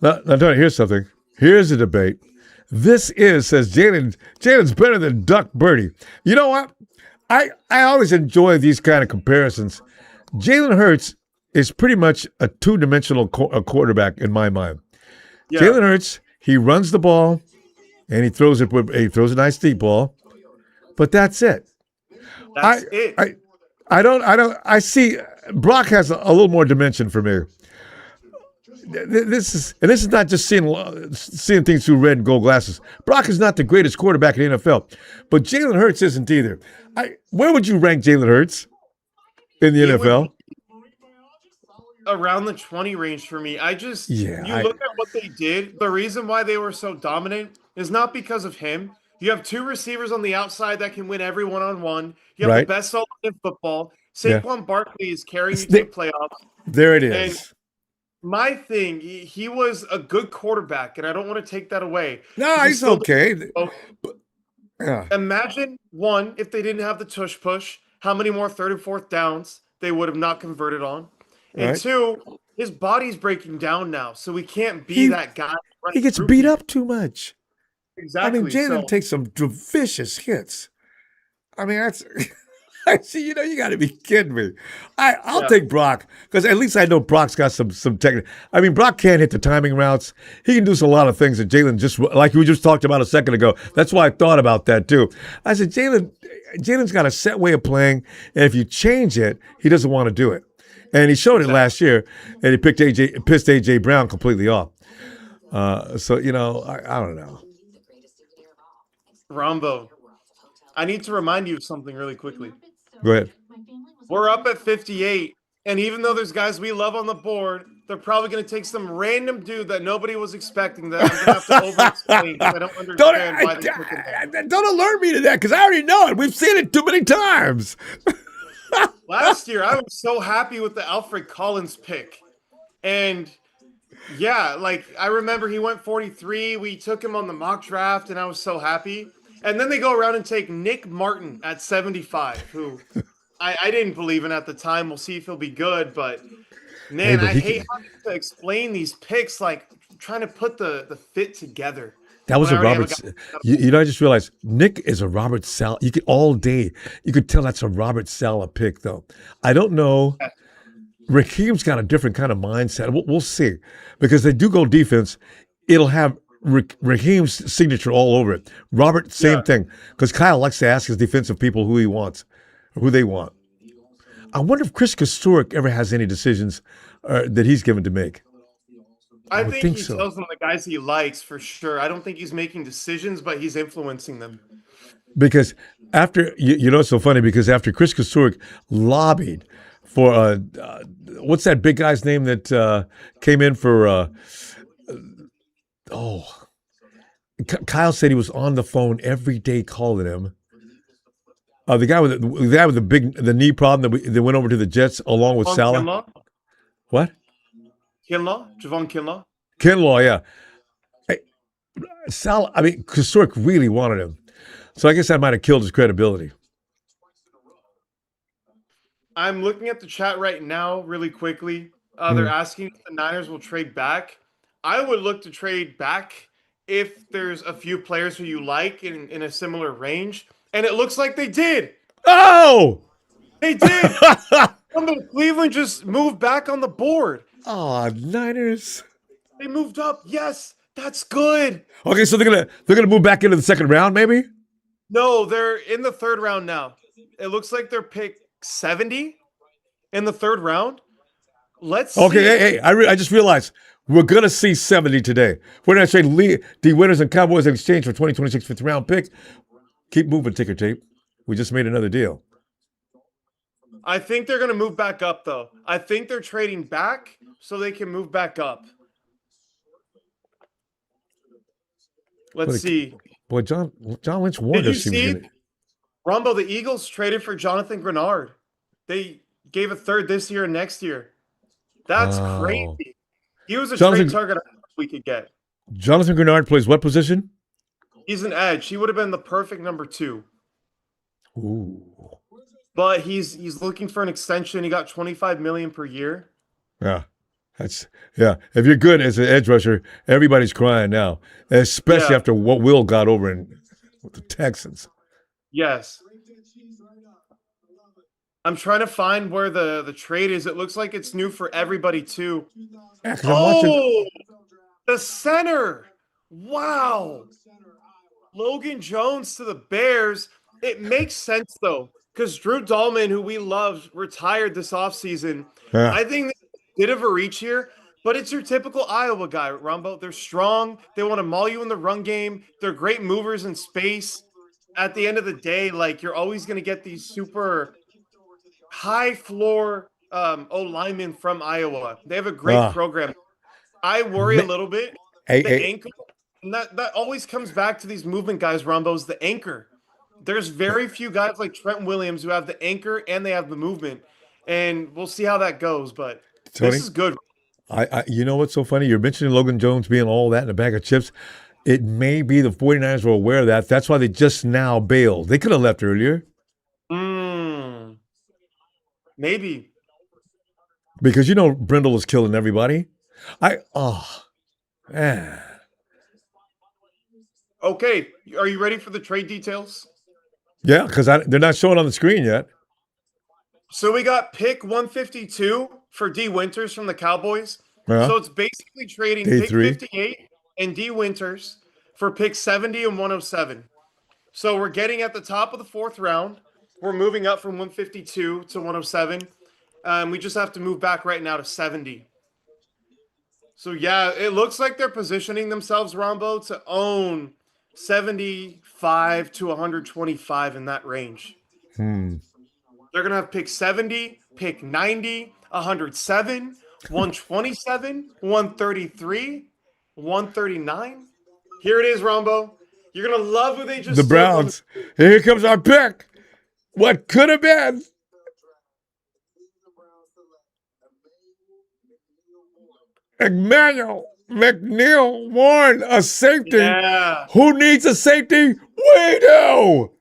Now, Tony, here's something. Here's a debate. Says Jalen's better than Duck Birdie. You know what? I always enjoy these kind of comparisons. Jalen Hurts is pretty much a two-dimensional quarterback in my mind. Yeah, Jalen Hurts, he runs the ball and he throws a nice deep ball, but that's it. that's it. I see Brock has a little more dimension for me. This is not just seeing things through red and gold glasses. Brock is not the greatest quarterback in the NFL, but Jalen Hurts isn't either. Where would you rank Jalen Hurts in the He would NFL? around the 20 range for me. Yeah, Look at what they did. The reason why they were so dominant is not because of him. You have two receivers on the outside that can win every one-on-one. You have right. the best solo in football. Yeah. Saquon Barkley is carrying you to the playoffs. There it And is. my thing, he was a good quarterback, and I don't want to take that away. No, He he's still- okay. Yeah. Imagine, one, if they didn't have the tush push, how many more third and fourth downs they would have not converted on. And Right. two, his body's breaking down now, so he can't be that guy. He gets beat up too much. Exactly. I mean, Jalen takes some vicious hits. I mean, that's. See, you got to be kidding me. I'll take Brock because at least I know Brock's got some technique. I mean, Brock can't hit the timing routes. He can do a lot of things that Jalen just like we just talked about a second ago. That's why I thought about that too. I said Jalen's got a set way of playing, and if you change it, he doesn't want to do it. And he showed it last year, and he pissed AJ Brown completely off. So I don't know. Ronbo, I need to remind you of something really quickly. Go ahead. We're up at 58, and even though there's guys we love on the board, they're probably going to take some random dude that nobody was expecting that I'm going to have to over-explain because I don't understand why they took him. Don't alert me to that because I already know it. We've seen it too many times. Last year, I was so happy with the Alfred Collins pick. And yeah, like I remember he went 43. We took him on the mock draft, and I was so happy. And then they go around and take Nick Martin at 75, who I didn't believe in at the time. We'll see if he'll be good. But, man, I hate having to explain these picks, like trying to put the fit together. That was a Robert. I just realized Nick is a Robert Saleh. You could tell that's a Robert Saleh pick, though. I don't know. Raheem's got a different kind of mindset. We'll see because they do go defense. It'll have Raheem's signature all over it. Robert, same thing. Because Kyle likes to ask his defensive people who he wants, or who they want. I wonder if Chris Kosturek ever has any decisions that he's given to make. I think he tells them the guys he likes for sure. I don't think he's making decisions, but he's influencing them. Because after, it's so funny because after Chris Kosturek lobbied for, what's that big guy's name that came in for Oh, Kyle said he was on the phone every day calling him. The guy with the knee problem that went over to the Jets along with Javon Salah. Kinlaw, What? Javon Kinlaw. Kinlaw, yeah. Hey, Salah. I mean, Kosuric really wanted him, so I guess that might have killed his credibility. I'm looking at the chat right now, really quickly. They're Hmm. asking if the Niners will trade back. I would look to trade back if there's a few players who you like in a similar range, and it looks like they did. Oh! They did. Cleveland just moved back on the board. Oh, Niners. They moved up. Yes, that's good. Okay, so they're gonna move back into the second round, maybe. No, they're in the third round now. It looks like they're pick 70 in the third round. Let's Okay, see. hey, I just realized we're gonna see 70 today. We're gonna trade D. Winners and Cowboys in exchange for 2026 fifth round pick. Keep moving, ticker tape. We just made another deal. I think they're going to move back up, though. I think they're trading back so they can move back up. Let's see. Boy, John Lynch warned Did you us he was see, gonna. Ronbo, the Eagles traded for Jonathan Grenard? They gave a third this year and next year. That's Wow. crazy. He was a Jonathan trade target we could get. Jonathan Grenard plays what position? He's an edge. He would have been the perfect number 2. Ooh. But he's looking for an extension. He got 25 million per year. Yeah. Yeah. If you're good as an edge rusher, everybody's crying now, especially Yeah. after what Will got over with the Texans. Yes. I'm trying to find where the trade is. It looks like it's new for everybody too. Yeah, because I'm watching. The center. Wow. Logan Jones to the Bears. It makes sense though, because Drew Dahlman, who we love, retired this offseason. Yeah. I think they did a reach here, but it's your typical Iowa guy, Rumbo. They're strong. They want to maul you in the run game. They're great movers in space. At the end of the day, like you're always going to get these super high floor O linemen from Iowa. They have a great program. I worry a little bit. The anchor, and that always comes back to these movement guys, Rumbo's the anchor. There's very few guys like Trent Williams who have the anchor and they have the movement. And we'll see how that goes. But Tony, this is good. You know what's so funny? You're mentioning Logan Jones being all that in a bag of chips. It may be the 49ers were aware of that. That's why they just now bailed. They could have left earlier. Maybe. Because you know Brindle was killing everybody. Man. Okay. Are you ready for the trade details? Yeah, because they're not showing on the screen yet. So we got pick 152 for D. Winters from the Cowboys. Yeah. So it's basically trading Day pick 58 and D. Winters for pick 70 and 107. So we're getting at the top of the fourth round. We're moving up from 152 to 107. We just have to move back right now to 70. So yeah, it looks like they're positioning themselves, Rombo, to own 75 to 125 in that range. They're going to have pick 70, pick 90, 107, 127, 133, 139. Here it is, Rombo. You're going to love who they just The Browns. Here comes our pick. What could have been? Emmanuel McNeil Warren, a safety. Yeah. Who needs a safety? We do.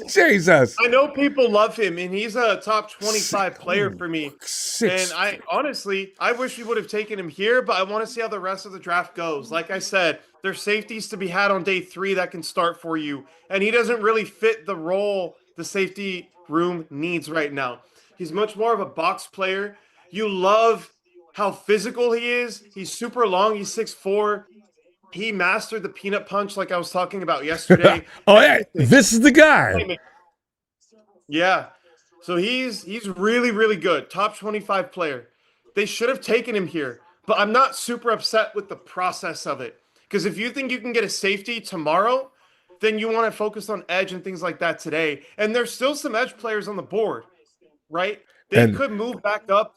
Jesus. I know people love him, and he's a top 25 player for me. And I honestly, I wish we would have taken him here, but I want to see how the rest of the draft goes. Like I said, there's safeties to be had on day 3 that can start for you. And he doesn't really fit the role the safety room needs right now. He's much more of a box player. You love how physical he is. He's super long. He's 6'4". He mastered the peanut punch like I was talking about yesterday. Oh, yeah. This is the guy. Yeah. So he's really, really good. Top 25 player. They should have taken him here, but I'm not super upset with the process of it. Because if you think you can get a safety tomorrow, then you want to focus on edge and things like that today. And there's still some edge players on the board, right? They could move back up,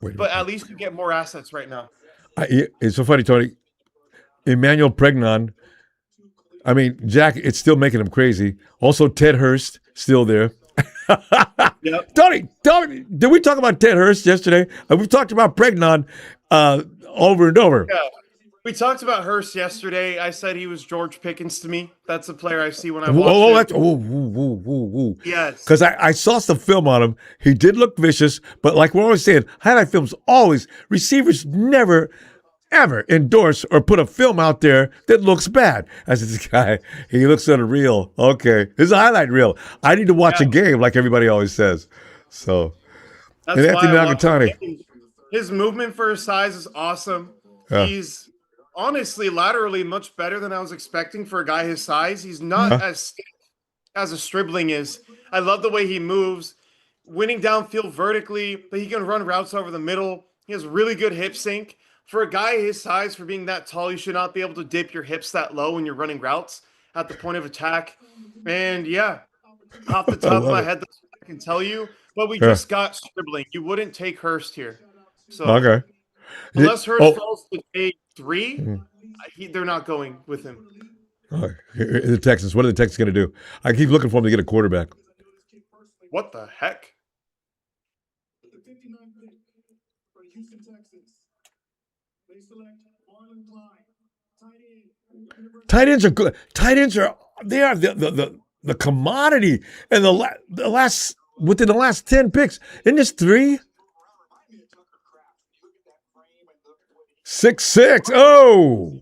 but at least you get more assets right now. It's so funny, Tony. Emmanuel Pregnon. I mean, Jack, it's still making him crazy. Also, Ted Hurst, still there. Yep. Tony, did we talk about Ted Hurst yesterday? We've talked about Pregnon over and over. Yeah. We talked about Hurst yesterday. I said he was George Pickens to me. That's a player I see when I watch him. That's whoa. Yes. Because I saw some film on him. He did look vicious, but like we're always saying, highlight films always, receivers never, ever endorse or put a film out there that looks bad. I said, this guy, he looks unreal. Okay. This is a highlight reel. I need to watch a game like everybody always says. So, That's and why Anthony I watch the Nagatani. game. His movement for his size is awesome. Yeah. He's honestly laterally much better than I was expecting for a guy his size. He's not as stiff as a Stribling is. I love the way he moves, winning downfield vertically, but he can run routes over the middle. He has really good hip sync. For a guy his size, for being that tall, you should not be able to dip your hips that low when you're running routes at the point of attack. And yeah, off the top of my head, that's what I can tell you. But we just got Stribling. You wouldn't take Hurst here. So Okay. unless Hurst falls to day 3, they're not going with him. The Texans. What are the Texans going to do? I keep looking for them to get a quarterback. What the heck? Tight ends are good. Tight ends are the commodity. And the last within the last 10 picks, isn't this 3? 6'6". Oh.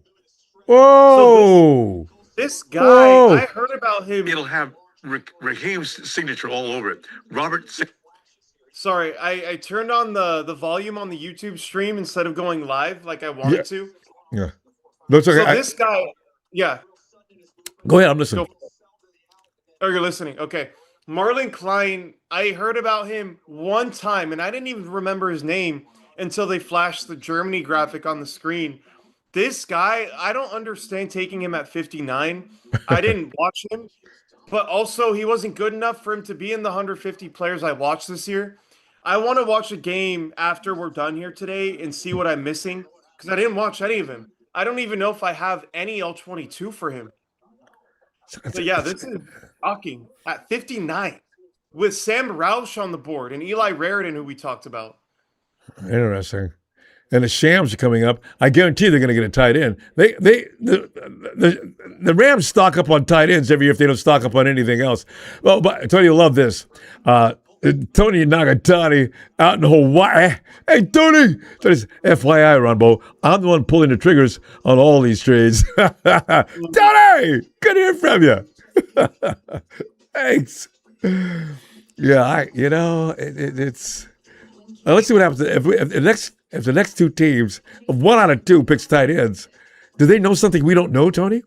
Whoa. So this guy, I heard about him. It'll have Raheem's signature all over it. Robert. Sorry, I turned on the volume on the YouTube stream instead of going live like I wanted to. Yeah. Looks okay. So this guy, yeah. Go ahead, I'm listening. Oh, you're listening. Okay. Marlon Klein, I heard about him one time, and I didn't even remember his name until they flashed the Germany graphic on the screen. This guy, I don't understand taking him at 59. I didn't watch him, but also he wasn't good enough for him to be in the 150 players I watched this year. I want to watch a game after we're done here today and see what I'm missing because I didn't watch any of him. I don't even know if I have any L22 for him. But yeah, this is shocking. At 59 with Sam Roush on the board and Eli Raritan, who we talked about. Interesting. And the Shams are coming up. I guarantee they're going to get a tight end. The Rams stock up on tight ends every year if they don't stock up on anything else. Well, but Tony, you'll love this. Tony Nagatani out in Hawaii. Hey, Tony! Tony's FYI, Ronbo, I'm the one pulling the triggers on all these trades. Tony! Good to hear from you. Thanks. Yeah, it's... let's see what happens. If the next 2 teams, 1 out of 2 picks tight ends, do they know something we don't know, Tony?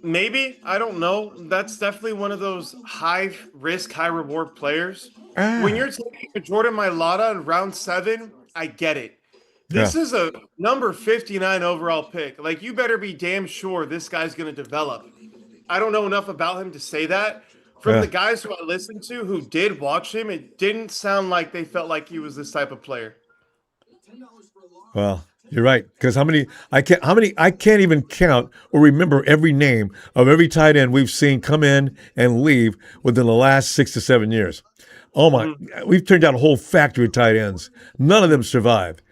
Maybe. I don't know. That's definitely one of those high risk, high reward players. When you're taking a Jordan Mailata in round 7, I get it. This is a number 59 overall pick. Like, you better be damn sure this guy's going to develop. I don't know enough about him to say that. From the guys who I listened to who did watch him, it didn't sound like they felt like he was this type of player. Well, you're right. Because I can't even count or remember every name of every tight end we've seen come in and leave within the last 6 to 7 years. Oh my, we've turned out a whole factory of tight ends. None of them survived.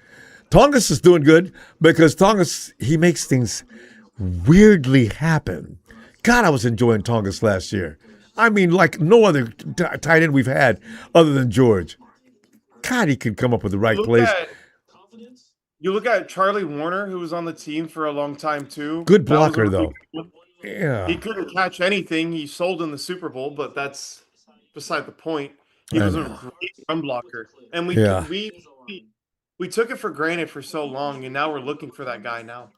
Tongas is doing good because Tongas, he makes things weirdly happen. God, I was enjoying Tongas last year. I mean, like no other tight end we've had other than George. God, he could come up with the right plays. You look at Charlie Warner, who was on the team for a long time too. Good blocker, though. Yeah. He couldn't catch anything. He sold in the Super Bowl, but that's beside the point. He was a great run blocker. And we took it for granted for so long, and now we're looking for that guy now.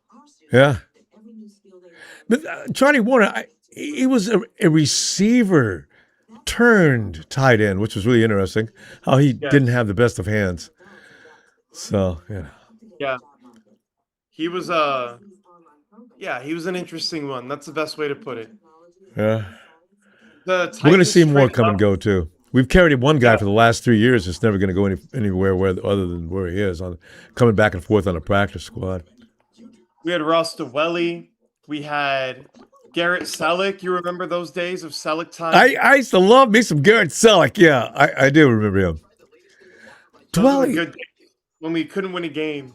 Yeah. But Charlie Warner, he was a receiver turned tight end, which was really interesting. How he didn't have the best of hands. So, yeah, he was he was an interesting one. That's the best way to put it. Yeah, we're going to see more come and go too. We've carried one guy for the last 3 years. It's never going to go anywhere other than where he is, coming back and forth on a practice squad. We had Ross Dwelly. We had Garrett Selleck. You remember those days of Selleck time? I used to love me some Garrett Selleck. Yeah, I do remember him. Those are the Dwelly. good days when we couldn't win a game.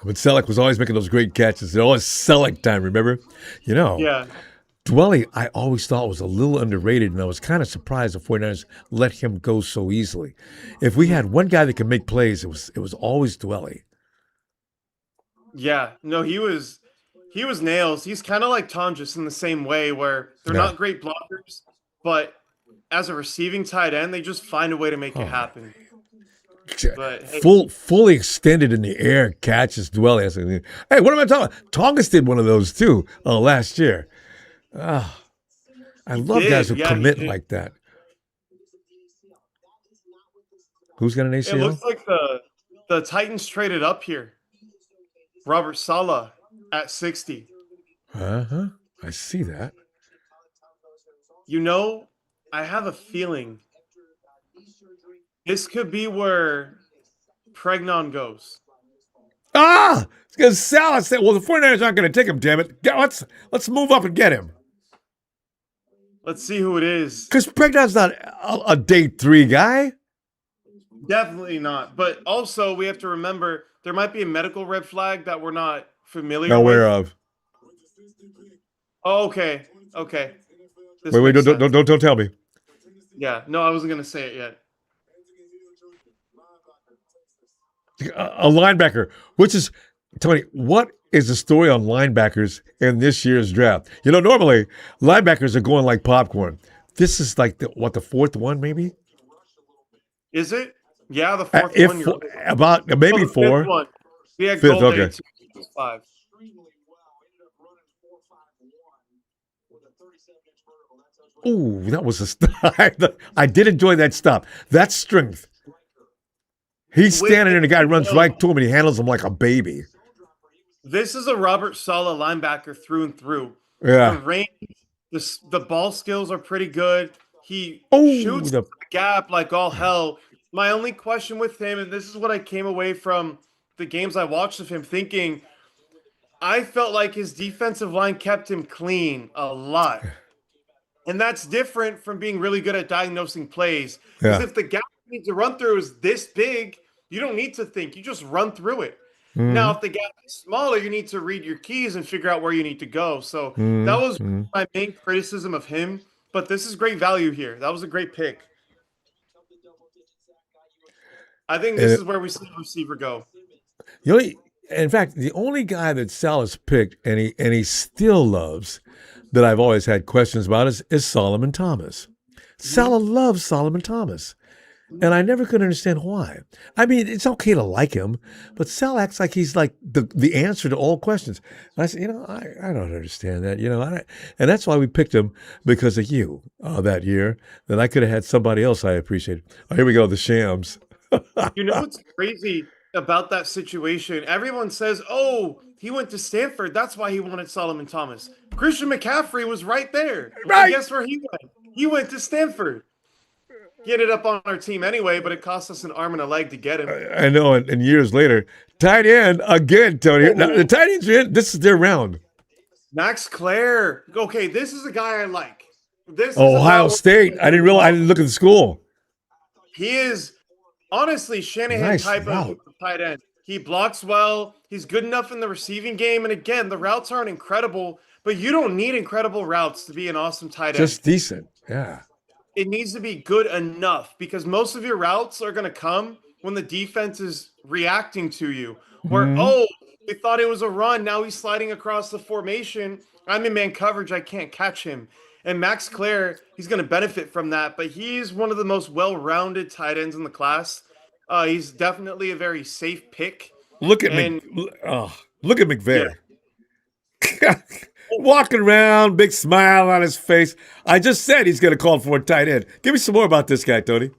But Selleck was always making those great catches. It always Selleck time, remember? You know, Yeah. Dwelly, I always thought was a little underrated, and I was kind of surprised the 49ers let him go so easily. If we had one guy that could make plays, it was always Dwelly. Yeah. No, he was nails. He's kind of like Tonjes in the same way where they're Yeah. not great blockers, but as a receiving tight end, they just find a way to make it Oh, happen. But hey, fully extended in the air catches Dwelly. I said, hey, what am I talking about? Tongas did one of those too last year. Ah, I he love guys did. who Yeah, he commit did. like that. Who's got an It ACL? looks like the Titans traded up here. Robert Saleh at 60. Uh-huh. I see that. You know, I have a feeling this could be where Pregnon goes. Ah! Because Salah said, well, the 49ers aren't going to take him, damn it. Let's move up and get him. Let's see who it is. Because Pregnant's not a day 3 guy. Definitely not. But also, we have to remember there might be a medical red flag that we're not familiar Aware with. of. Oh, okay. Okay. This Wait, makes don't, sense. don't tell me. Yeah. No, I wasn't going to say it yet. A linebacker, which is, Tony, what is the story on linebackers in this year's draft? You know, normally linebackers are going like popcorn. This is like the fourth one, maybe? Is it? Yeah, the fourth If one. You're about oh, maybe the fifth 4. one. We had Fifth, Gold Day okay. too. It was 5. Ooh, that was a stop. I did enjoy that stop. That's strength. He's With standing there, and the guy runs no, right to him, and he handles him like a baby. this is a Robert Saleh linebacker through and through. The Yeah. range, the ball skills are pretty good. He Oh, shoots the the gap like all hell. My only question with him, and this is what I came away from the games I watched of him thinking, I felt like his defensive line kept him clean a lot. And that's different from being really good at diagnosing plays. Because yeah. if the gap you need to run through is this big, you don't need to think. You just run through it. Now, Mm-hmm. if the gap is smaller, you need to read your keys and figure out where you need to go. So that was Mm-hmm. my main criticism of him. But this is great value here. That was a great pick. I think And this it, is where we see the receiver go. the only, in fact, the only guy that Sal has picked, and he still loves, that I've always had questions about is Solomon Thomas. Mhm. Salah loves Solomon Thomas. And I never could understand why. I mean, it's okay to like him, but Sal acts like he's like the answer to all questions. And I said, I don't understand that. And that's why we picked him, because of you that year. That I could have had somebody else I appreciated. Oh, here we go, the Shams. You know what's crazy about that situation? Everyone says, oh, he went to Stanford. That's why he wanted Solomon Thomas. Christian McCaffrey was right there. And Right. guess where he went? He went to Stanford. He ended up on our team anyway, but it cost us an arm and a leg to get him. I know, and years later, tight end again, Tony. Now, the Oh, tight ends are in. This is their round. Max Clare. Okay, this is a guy I like. This is Ohio about what State. I didn't realize. I didn't look at the school. he is honestly Shanahan Nice type of route. tight end. He blocks well. He's good enough in the receiving game. And again, the routes aren't incredible, but you don't need incredible routes to be an awesome tight end. Just decent. Yeah. It needs to be good enough because most of your routes are going to come when the defense is reacting to you. Where, Hmm. oh, we thought it was a run. Now he's sliding across the formation. I'm in man coverage. I can't catch him. And Max Clare, he's going to benefit from that. But he's one of the most well rounded tight ends in the class. He's definitely a very safe pick. Look at And look at yeah. McVay. Walking around, big smile on his face. I just said he's going to call for a tight end. Give me some more about this guy, Tony.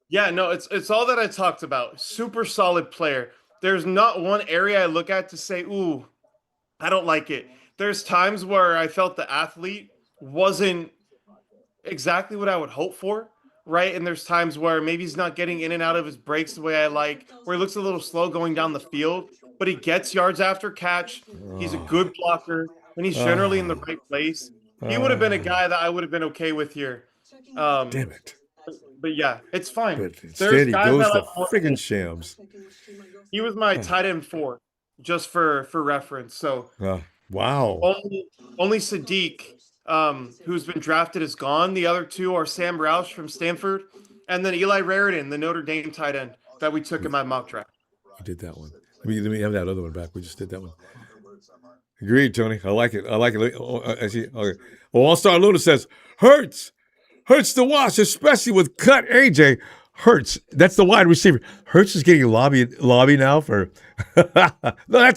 Yeah, no, it's all that I talked about. Super solid player. There's not one area I look at to say, ooh, I don't like it. There's times where I felt the athlete wasn't exactly what I would hope for, right? And there's times where maybe he's not getting in and out of his breaks the way I like, where he looks a little slow going down the field, but he gets yards after catch. He's a Oh, good blocker, and he's generally in the oh, right place. He would have been a oh, guy that I would have been okay with here. Um, damn it. but yeah, it's fine. But There's instead, he guys I goes to like more than friggin' him. Shams. He was my Ah, tight end 4, just for reference. So wow. only Sadiq, who's been drafted, is gone. The other two are Sam Roush from Stanford, and then Eli Raritan, the Notre Dame tight end that we took in my mock draft. We did that one. Let me have that other one back. We just did that one. Agreed, Tony. I like it. I like it. Oh, I see. Okay. Well, All-Star Luna says, hurts to watch, especially with cut AJ. Hurts. That's the wide receiver. Hurts is getting lobby now for. No,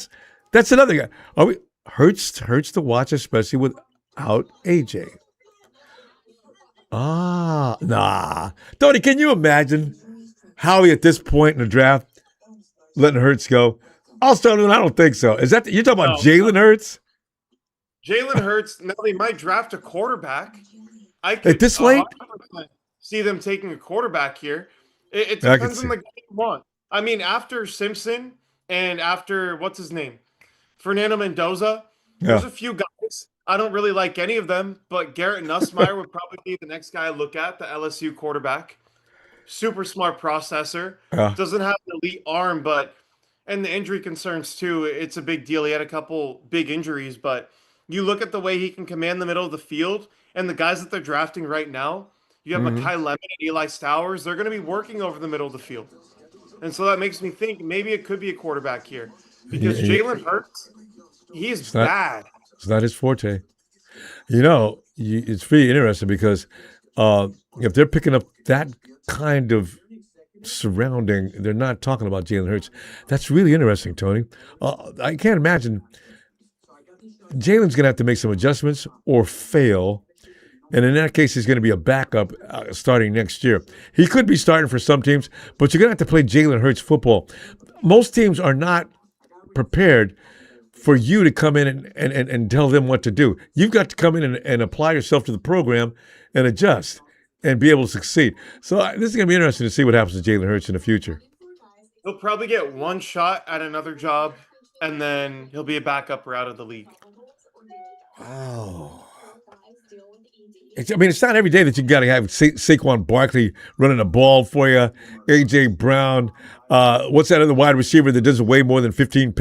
that's another guy. Are we Hurts to watch, especially without AJ? Nah. Tony, can you imagine Howie at this point in the draft letting Hurts go? All-Star Luna, I don't think so. Is that you're talking about No, Jalen Hurts Jalen Hurts. Now they might draft a quarterback. I at could this late? 100% see them taking a quarterback here. It I can depends on see. the guy you want. I mean, after Simpson and after what's his name, Fernando Mendoza, there's Yeah. a few guys. I don't really like any of them, but Garrett Nussmeier would probably be the next guy I look at, the LSU quarterback. Super smart processor. Yeah. Doesn't have an elite arm, but and the injury concerns too. It's a big deal. He had a couple big injuries, but you look at the way he can command the middle of the field and the guys that they're drafting right now. You have Mm-hmm. Makai Lemon and Eli Stowers. They're going to be working over the middle of the field. And so that makes me think maybe it could be a quarterback here because Jalen Hurts, he is It's not. bad. It's not his forte. It's pretty interesting because if they're picking up that kind of surrounding, they're not talking about Jalen Hurts. That's really interesting, Tony. I can't imagine Jalen's going to have to make some adjustments or fail. And in that case, he's going to be a backup starting next year. He could be starting for some teams, but you're going to have to play Jalen Hurts football. Most teams are not prepared for you to come in and tell them what to do. You've got to come in and apply yourself to the program and adjust and be able to succeed. So this is going to be interesting to see what happens to Jalen Hurts in the future. He'll probably get one shot at another job, and then he'll be a backup or out of the league. Oh. It's not every day that you got to have Saquon Barkley running a ball for you, A.J. Brown. What's that other wide receiver that doesn't weigh more than 15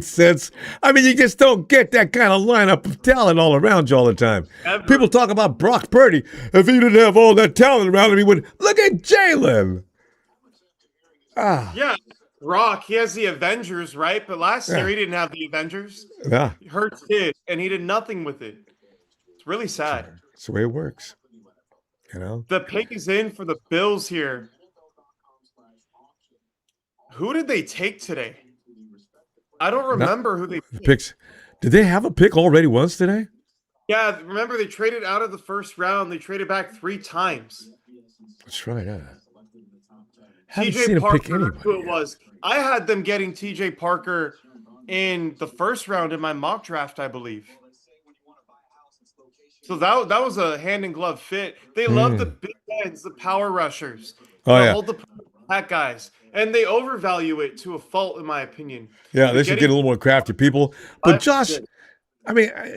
cents? I mean, you just don't get that kind of lineup of talent all around you all the time. Ever. People talk about Brock Purdy. If he didn't have all that talent around him, he would. Look at Jalen. Yeah, Rock, he has the Avengers, right? But last year he didn't have the Avengers. Yeah. Hurts did, and he did nothing with it. It's really sad. That's the way it works. The pick is in for the Bills here. Who did they take today? I don't remember who they picked. Picks. Did they have a pick already once today? Yeah, remember they traded out of the first round. They traded back 3 times. That's right. Haven't seen TJ him pick Parker, anybody. who it was. I had them getting TJ Parker in the first round in my mock draft, I believe. So that was a hand in glove fit. They love the big guys, the power rushers. Hold the pack guys, and they overvalue it to a fault, in my opinion. Yeah, they should get a little more crafty people. But Josh,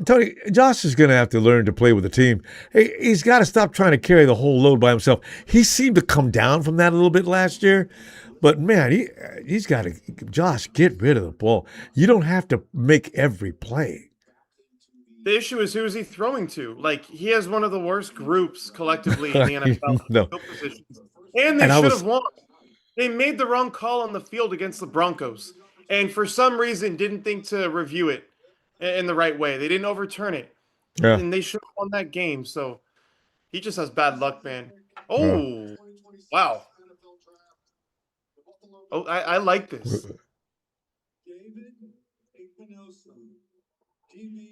Tony, Josh is going to have to learn to play with the team. He's got to stop trying to carry the whole load by himself. He seemed to come down from that a little bit last year. But, man, he's got to, Josh, get rid of the ball. You don't have to make every play. The issue is who is he throwing to? Like, he has one of the worst groups collectively in the NFL. No. Positions. And they should have won. They made the wrong call on the field against the Broncos. And for some reason didn't think to review it in the right way. They didn't overturn it. Yeah. And they should have won that game. So he just has bad luck, man. Oh, wow. Oh, I like this.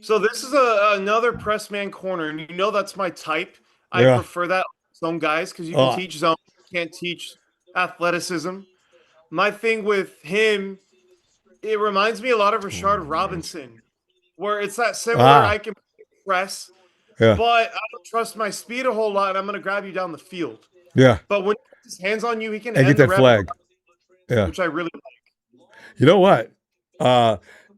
So this is another press man corner, and you know that's my type. I prefer that zone guys because you can teach zone, you can't teach athleticism. My thing with him, it reminds me a lot of Rashard Robinson, where it's that similar I can press, Yeah. but I don't trust my speed a whole lot, and I'm going to grab you down the field. Yeah. But when he puts his hands on you, he can And get end the that rep, flag. Yeah. which I really like. You know what?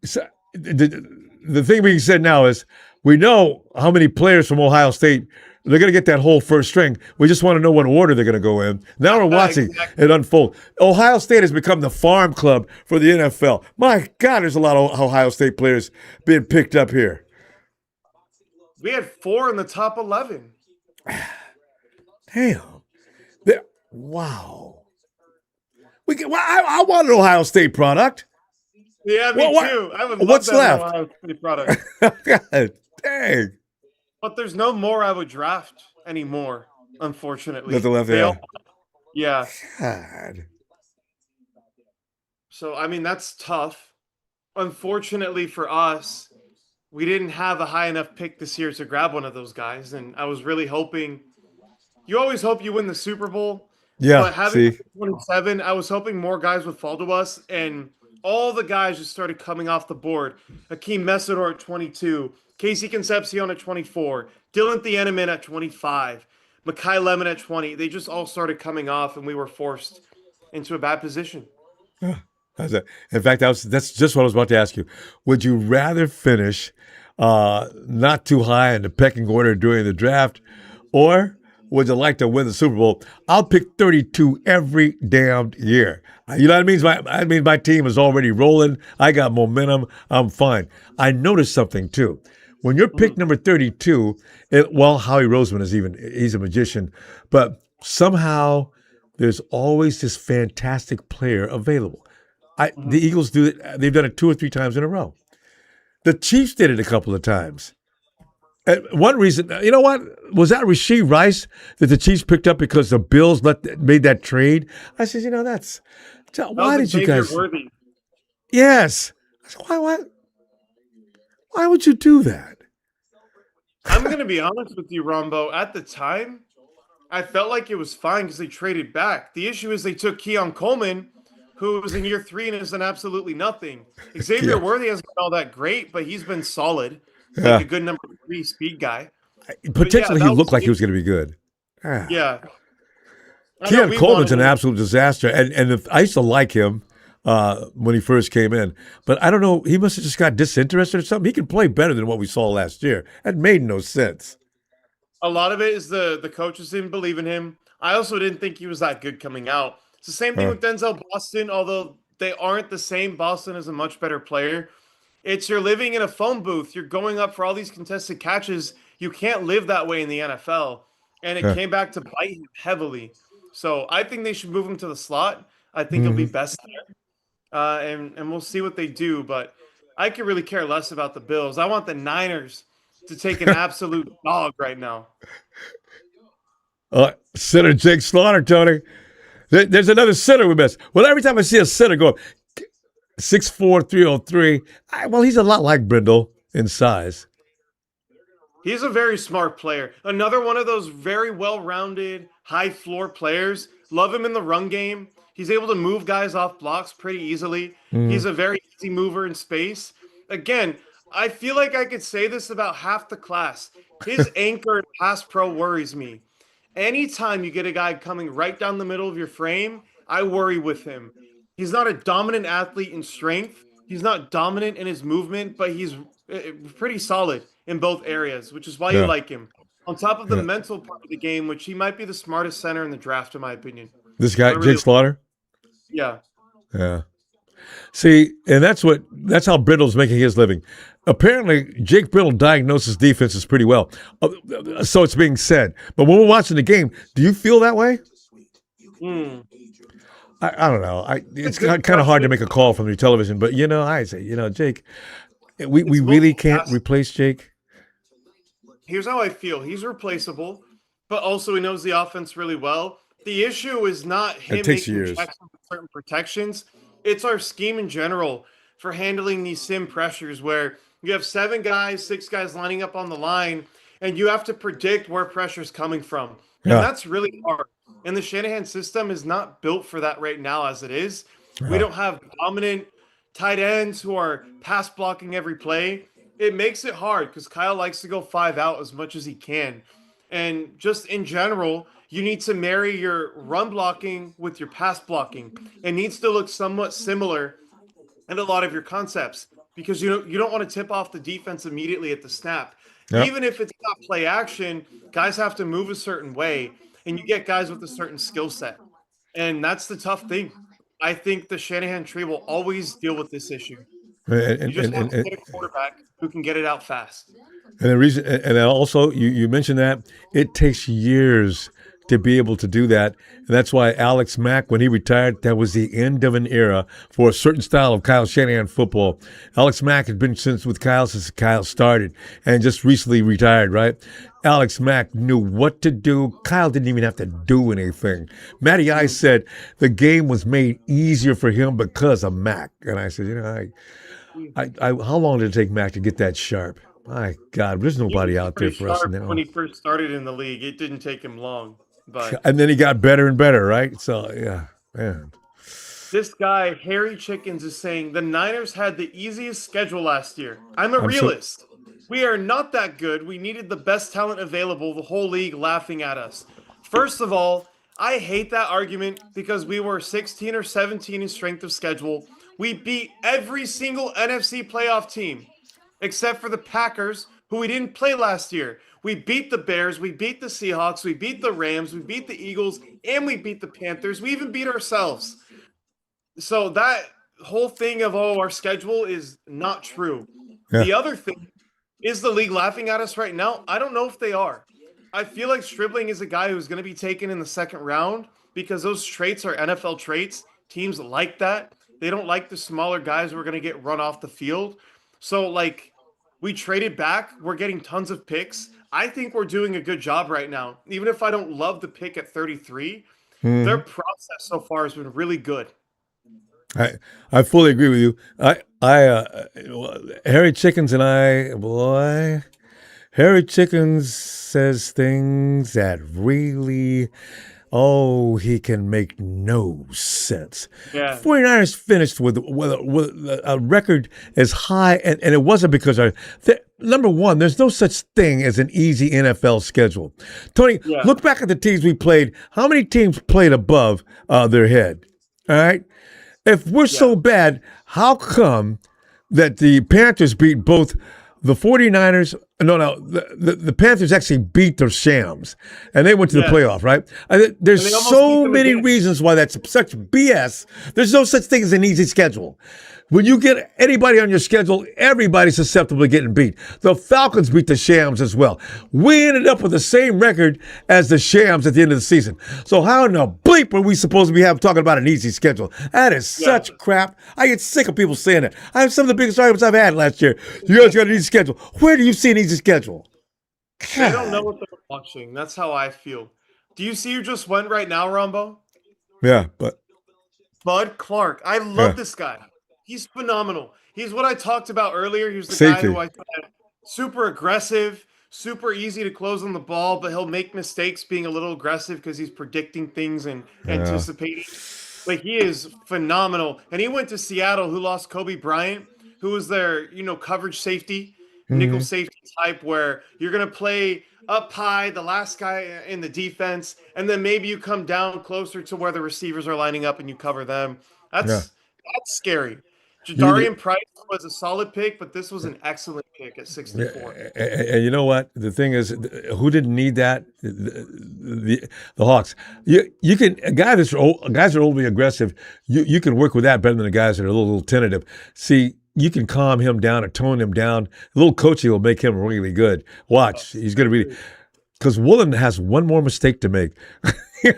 So the thing being said now is we know how many players from Ohio State, they're going to get that whole first string. We just want to know what order they're going to go in. Now we're watching Exactly. it unfold. Ohio State has become the farm club for the NFL. My God, there's a lot of Ohio State players being picked up here. We had 4 in the top 11. Damn. Wow. I want an Ohio State product. Yeah, me too. I would love What's to have an left? Ohio State product. God, dang. But there's no more I would draft anymore, unfortunately. Nothing left They there. all, yeah. God. So, I mean, that's tough. Unfortunately for us, we didn't have a high enough pick this year to grab one of those guys. And I was really hoping, you always hope you win the Super Bowl. Yeah, But having see. 27, I was hoping more guys would fall to us. And all the guys just started coming off the board. Hakeem Messidor at 22, Casey Concepcion at 24, Dylan Thieneman at 25, Makai Lemon at 20. They just all started coming off, and we were forced into a bad position. How's that? In fact, that's just what I was about to ask you. Would you rather finish not too high in the pecking order during the draft, or would you like to win the Super Bowl? I'll pick 32 every damn year. You know what I mean? My team is already rolling. I got momentum. I'm fine. I noticed something too. When you're pick number 32, Howie Roseman he's a magician, but somehow there's always this fantastic player available. The Eagles do it. They've done it 2 or 3 times in a row. The Chiefs did it a couple of times. And one reason, you know what? Was that Rashee Rice that the Chiefs picked up because the Bills made that trade? I said, why did you guys? Worthy. Yes. I said, why would you do that? I'm going to be honest with you, Rombo. At the time, I felt like it was fine because they traded back. The issue is they took Keon Coleman, who was in year 3 and has done absolutely nothing. Xavier Worthy hasn't been all that great, but he's been solid. Like a good number 3 speed guy. Potentially, he looked like he was going to be good. Yeah. Keon Coleman's an absolute disaster. And I used to like him when he first came in. But I don't know, he must have just got disinterested or something. He can play better than what we saw last year. That made no sense. A lot of it is the coaches didn't believe in him. I also didn't think he was that good coming out. It's the same thing with Denzel Boston, although they aren't the same. Boston is a much better player. It's you're living in a phone booth. You're going up for all these contested catches. You can't live that way in the NFL. And it came back to bite him heavily. So I think they should move him to the slot. I think he'll be best there. And we'll see what they do. But I could really care less about the Bills. I want the Niners to take an absolute dog right now. Center Jake Slaughter, Tony. There's another center we missed. Well, every time I see a center go 6'4", 303, he's a lot like Brindle in size. He's a very smart player. Another one of those very well-rounded, high-floor players. Love him in the run game. He's able to move guys off blocks pretty easily. He's a very easy mover in space. Again, I feel like I could say this about half the class. His anchor and pass pro worries me. Anytime you get a guy coming right down the middle of your frame, I worry with him. He's not a dominant athlete in strength. He's not dominant in his movement, but he's pretty solid in both areas, which is why you like him. On top of the mental part of the game, which he might be the smartest center in the draft, in my opinion. This guy, Jake Slaughter? Yeah. Yeah. See, and that's how Brindle's making his living. Apparently, Jake Brindle diagnoses defenses pretty well. So it's being said. But when we're watching the game, do you feel that way? I don't know. It's kind of hard to make a call from your television, but I say, Jake, we really can't replace Jake. Here's how I feel. He's replaceable, but also he knows the offense really well. The issue is not him making checks on certain protections. It's our scheme in general for handling these sim pressures where you have 7 guys, 6 guys lining up on the line, and you have to predict where pressure's coming from. And that's really hard. And the Shanahan system is not built for that right now as it is. We don't have dominant tight ends who are pass blocking every play. it makes it hard because Kyle likes to go 5 out as much as he can. And just in general, you need to marry your run blocking with your pass blocking. It needs to look somewhat similar in a lot of your concepts because you don't want to tip off the defense immediately at the snap. Yeah. Even if it's not play action, guys have to move a certain way, and you get guys with a certain skill set. And that's the tough thing. I think the Shanahan tree will always deal with this issue. And, You and, just and, have to and, get a quarterback who can get it out fast. And the reason, and also, you mentioned that it takes years to be able to do that. And that's why Alex Mack, when he retired, that was the end of an era for a certain style of Kyle Shanahan football. Alex Mack had been with Kyle since Kyle started and just recently retired, right? Alex Mack knew what to do. Kyle didn't even have to do anything. Matty Ice said the game was made easier for him because of Mack. And I said, how long did it take Mack to get that sharp? My God, there's He nobody was out there pretty for us sharp when now. he first started in the league. It didn't take him long, but And then he got better and better, right? So, yeah, man. this guy, Harry Chickens, is saying the Niners had the easiest schedule last year. I'm a I'm so, realist. We are not that good. We needed the best talent available, the whole league laughing at us. First of all, I hate that argument because we were 16 or 17 in strength of schedule. We beat every single NFC playoff team except for the Packers, who we didn't play last year. We beat the Bears, we beat the Seahawks, we beat the Rams, we beat the Eagles, and we beat the Panthers. We even beat ourselves. So that whole thing of our schedule is not true. yeah. The other thing is the league laughing at us right now. I don't know if they are. I feel like Stribling is a guy who's going to be taken in the second round because those traits are NFL traits. Teams like that. They don't like the smaller guys who are going to get run off the field. So like we traded back, we're getting tons of picks. I think we're doing a good job right now. Even if I don't love the pick at 33, their Mhm. process so far has been really good. I fully agree with you. Harry Chickens and I, boy, Harry Chickens says things that really, he can make no sense. Yeah. 49ers finished with a record as high, and it wasn't because number one, there's no such thing as an easy NFL schedule. Tony, Yeah. look back at the teams we played. How many teams played above their head? All right. If we're so bad, how come that the Panthers beat both the 49ers? No, the Panthers actually beat the Shams, and they went to the Yes. playoff, right? And There's they almost beat so them many again. reasons why that's such BS. There's no such thing as an easy schedule. When you get anybody on your schedule, everybody's susceptible to getting beat. The Falcons beat the Shams as well. We ended up with the same record as the Shams at the end of the season. So how in the bleep are we supposed to be talking about an easy schedule? That is such crap. I get sick of people saying that. I have some of the biggest arguments I've had last year. You guys got an easy schedule. Where do you see an easy schedule? They don't know what they're watching. That's how I feel. Do you see who just went right now, Ronbo? Yeah, but Bud Clark. I love this guy. He's phenomenal. He's what I talked about earlier. He was the guy who I thought super aggressive, super easy to close on the ball, but he'll make mistakes being a little aggressive because he's predicting things and anticipating. But he is phenomenal. And he went to Seattle, who lost Kobe Bryant, who was their, coverage safety, nickel safety type, where you're going to play up high, the last guy in the defense, and then maybe you come down closer to where the receivers are lining up and you cover them. yeah. That's scary. You, Jadarian Price was a solid pick, but this was an excellent pick at 64. and you know what? The thing is, who didn't need that? The Hawks. You can guys that are overly aggressive. You can work with that better than the guys that are a little tentative. See, you can calm him down or tone him down. A little coaching will make him really good. Watch, he's going to be because Woolen has one more mistake to make.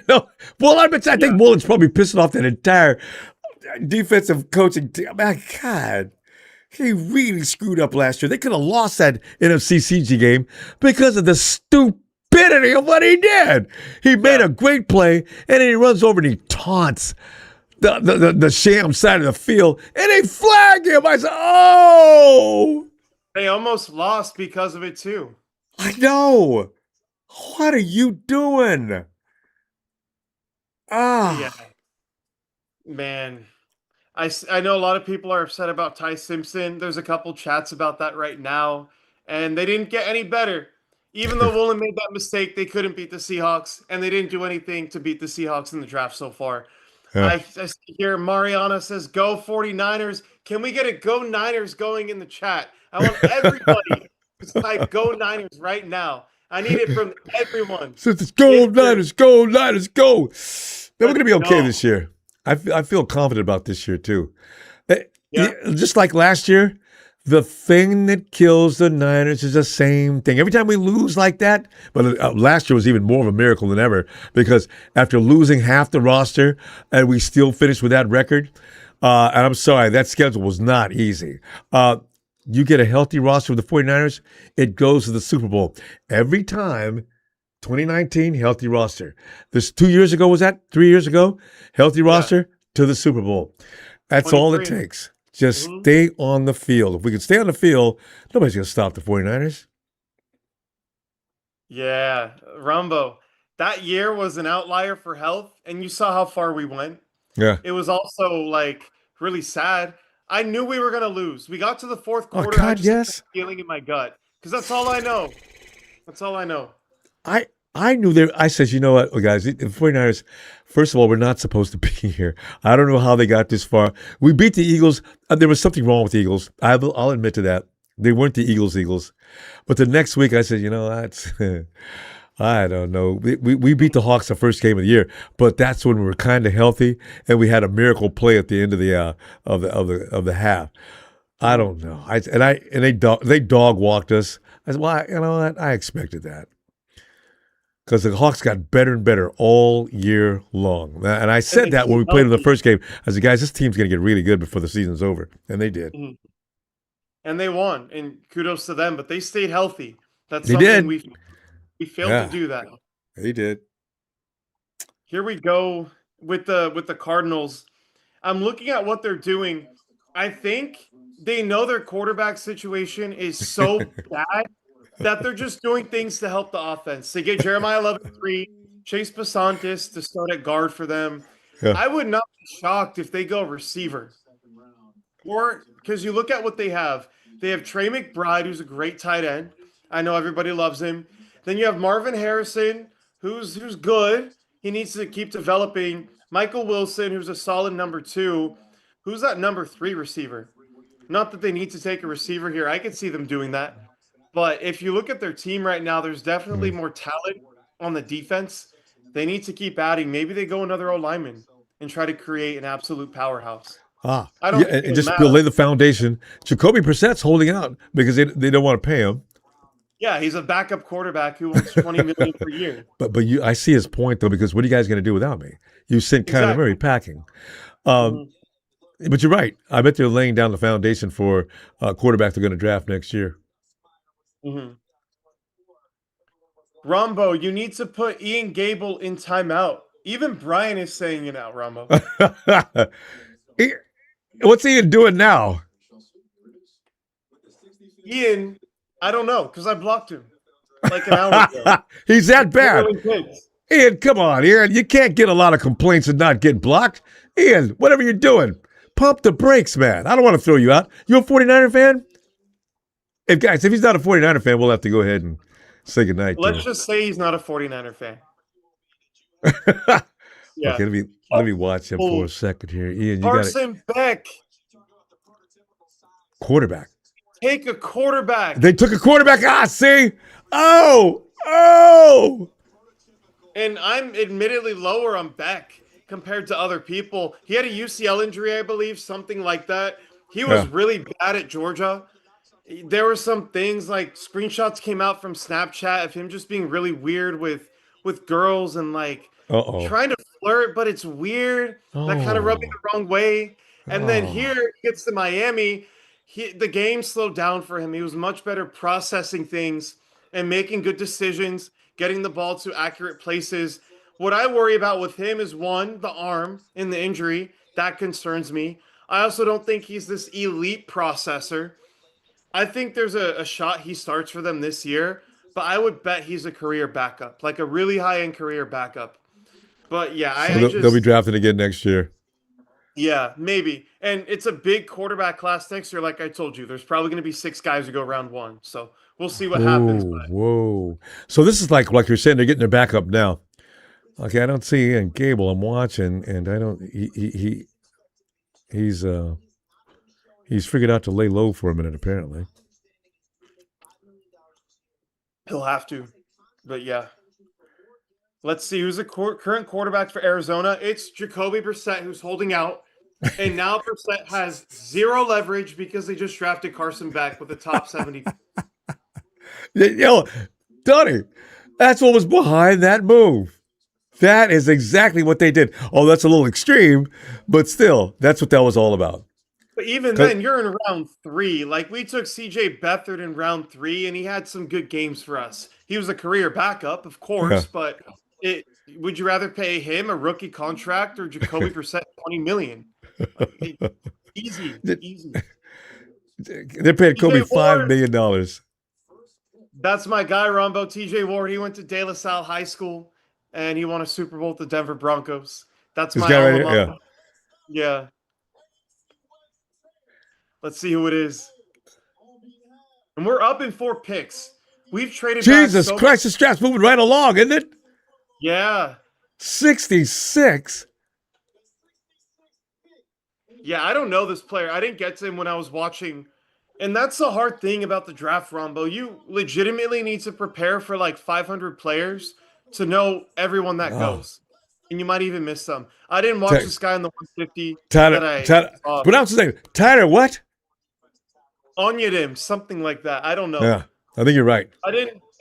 Well, I think Woolen's probably pissing off that entire defensive coaching team. My God. He really screwed up last year. They could have lost that NFC CG game because of the stupidity of what he did. He made a great play, and then he runs over and he taunts the sham side of the field, and they flag him. I said, oh! They almost lost because of it, too. I know. What are you doing? Yeah. Man. I know a lot of people are upset about Ty Simpson. There's a couple chats about that right now, and they didn't get any better. Even though Woolen made that mistake, they couldn't beat the Seahawks, and they didn't do anything to beat the Seahawks in the draft so far. Yeah. I see here Mariana says, "Go 49ers." Can we get a "Go Niners" going in the chat? I want everybody to type "Go Niners" right now. I need it from everyone. Since it's go In here. Niners, go Niners, go. Then we're Let's gonna be okay go. this year. I feel confident about this year too. Yeah. Just like last year, the thing that kills the Niners is the same thing. Every time we lose like that, but last year was even more of a miracle than ever because after losing half the roster and we still finished with that record, and I'm sorry, that schedule was not easy. You get a healthy roster with the 49ers, it goes to the Super Bowl. Every time, 2019, healthy roster. This 2 years ago, was that? 3 years ago? Healthy roster to the Super Bowl. That's all it 23. takes. Just Mhm. stay on the field. If we can stay on the field, nobody's going to stop the 49ers. Yeah, Ronbo. That year was an outlier for health, and you saw how far we went. Yeah. It was also like really sad. I knew we were gonna lose. We got to the fourth Oh, quarter. I God, just had yes. a feeling in my gut because that's all I know. That's all I know. I knew there. I said, you know what, guys, the 49ers, first of all, we're not supposed to be here. I don't know how they got this far. We beat the Eagles. There was something wrong with the Eagles. I'll admit to that. They weren't the Eagles. But the next week, I said, you know, that's, I don't know. We beat the Hawks the first game of the year, but that's when we were kind of healthy and we had a miracle play at the end of the half. I don't know. They dog walked us. I said, well, you know what? I expected that because the Hawks got better and better all year long. And I And said they that when stayed we played in the healthy. first game. I said, guys, this team's going to get really good before the season's over, and they did. Mhm. And they won. And kudos to them, but they stayed healthy. That's They something did. we failed to Yeah, do that. they did. Here we go with the Cardinals. I'm looking at what they're doing. I think they know their quarterback situation is so bad that they're just doing things to help the offense. They get Jeremiah 11-3, Chase Pasantis to start at guard for them. Yeah. I would not be shocked if they go receiver. Or because you look at what they have. They have Trey McBride, who's a great tight end. I know everybody loves him. Then you have Marvin Harrison, who's good. He needs to keep developing. Michael Wilson, who's a solid number two. Who's that number three receiver? Not that they need to take a receiver here. I could see them doing that. But if you look at their team right now, there's definitely Mm. more talent on the defense. They need to keep adding. Maybe they go another O lineman and try to create an absolute powerhouse. I don't Yeah, think and it'll just matter. lay the foundation. Jacoby Brissett's holding out because they don't want to pay him. Yeah, he's a backup quarterback who wants 20 million per year. But I see his point though because what are you guys going to do without me? You sent Kyler Murray Exactly. packing. Um, Mhm, but you're right. I bet they're laying down the foundation for quarterback they're going to draft next year. mhm. Rombo, you need to put Ian Gable in timeout. Even Brian is saying it out, Rombo. He- What's Ian doing now? Ian, I don't know because I blocked him like an hour ago. He's that bad. Spoiling kids. Ian, come on, Ian. You can't get a lot of complaints and not get blocked. Ian, whatever you're doing, pump the brakes, man. I don't want to throw you out. You a 49er fan? If he's not a 49er fan, we'll have to go ahead and say goodnight to Let's him. just say he's not a 49er fan. Yeah. Okay, let me watch him for Oh, a second here. Ian, you got it. Carson Beck, Quarterback. take a quarterback. They took a quarterback. See? Oh. And I'm admittedly lower on Beck compared to other people. He had a UCL injury, I believe, something like that. He was Yeah. really bad at Georgia. There were some things like screenshots came out from Snapchat of him just being really weird with girls and like Uh-oh. trying to flirt, but it's weird. That kind of rubbed me Oh. the wrong way. And then Oh. here he gets to Miami. The game slowed down for him. He was much better processing things and making good decisions, getting the ball to accurate places. What I worry about with him is one, the arm and the injury. That concerns me. I also don't think he's this elite processor. I think there's a shot he starts for them this year, but I would bet he's a career backup, like a really high end career backup. But yeah, So I they'll be just drafting again next year. Yeah, maybe. And it's a big quarterback class next year. Like I told you, there's probably going to be 6 guys who go round one. So we'll see what happens. Whoa, whoa. So this is like you're saying, they're getting their backup now. Okay, I don't see Ian Gable. I'm watching, and I don't. He's he's figured out to lay low for a minute apparently. He'll have to. But yeah. Let's see who's the current quarterback for Arizona. It's Jacoby Brissett who's holding out. And now Brissett has zero leverage because they just drafted Carson Beck with the top 70. Yo, Donnie, that's what was behind that move. That is exactly what they did. Oh, that's a little extreme, but still, that's what that was all about. But even then, you're in round 3. Like, we took CJ Beathard in round 3, and he had some good games for us. He was a career backup, of course, Yeah. but would you rather pay him a rookie contract or Jacoby Brissett $20 million? Easy, easy. They paid Kobe $5 million. That's my guy, Ronbo. TJ Ward. He went to De La Salle High School, and he won a Super Bowl with the Denver Broncos. That's This my guy right alma here, mater. yeah. Yeah. Let's see who it is. And we're up in 4 picks. We've traded Jesus back Christ, the strap's moving right along, isn't it? Yeah. 66. Yeah, I don't know this player. I didn't get to him when I was watching. And that's the hard thing about the draft, Rombo. You legitimately need to prepare for like 500 players to know everyone that goes. And you might even miss some. I didn't watch this guy in the 150 Tyler, saw. pronounce his name. Tyler what? Onyedim, something like that. I don't know. Yeah, I think you're right. I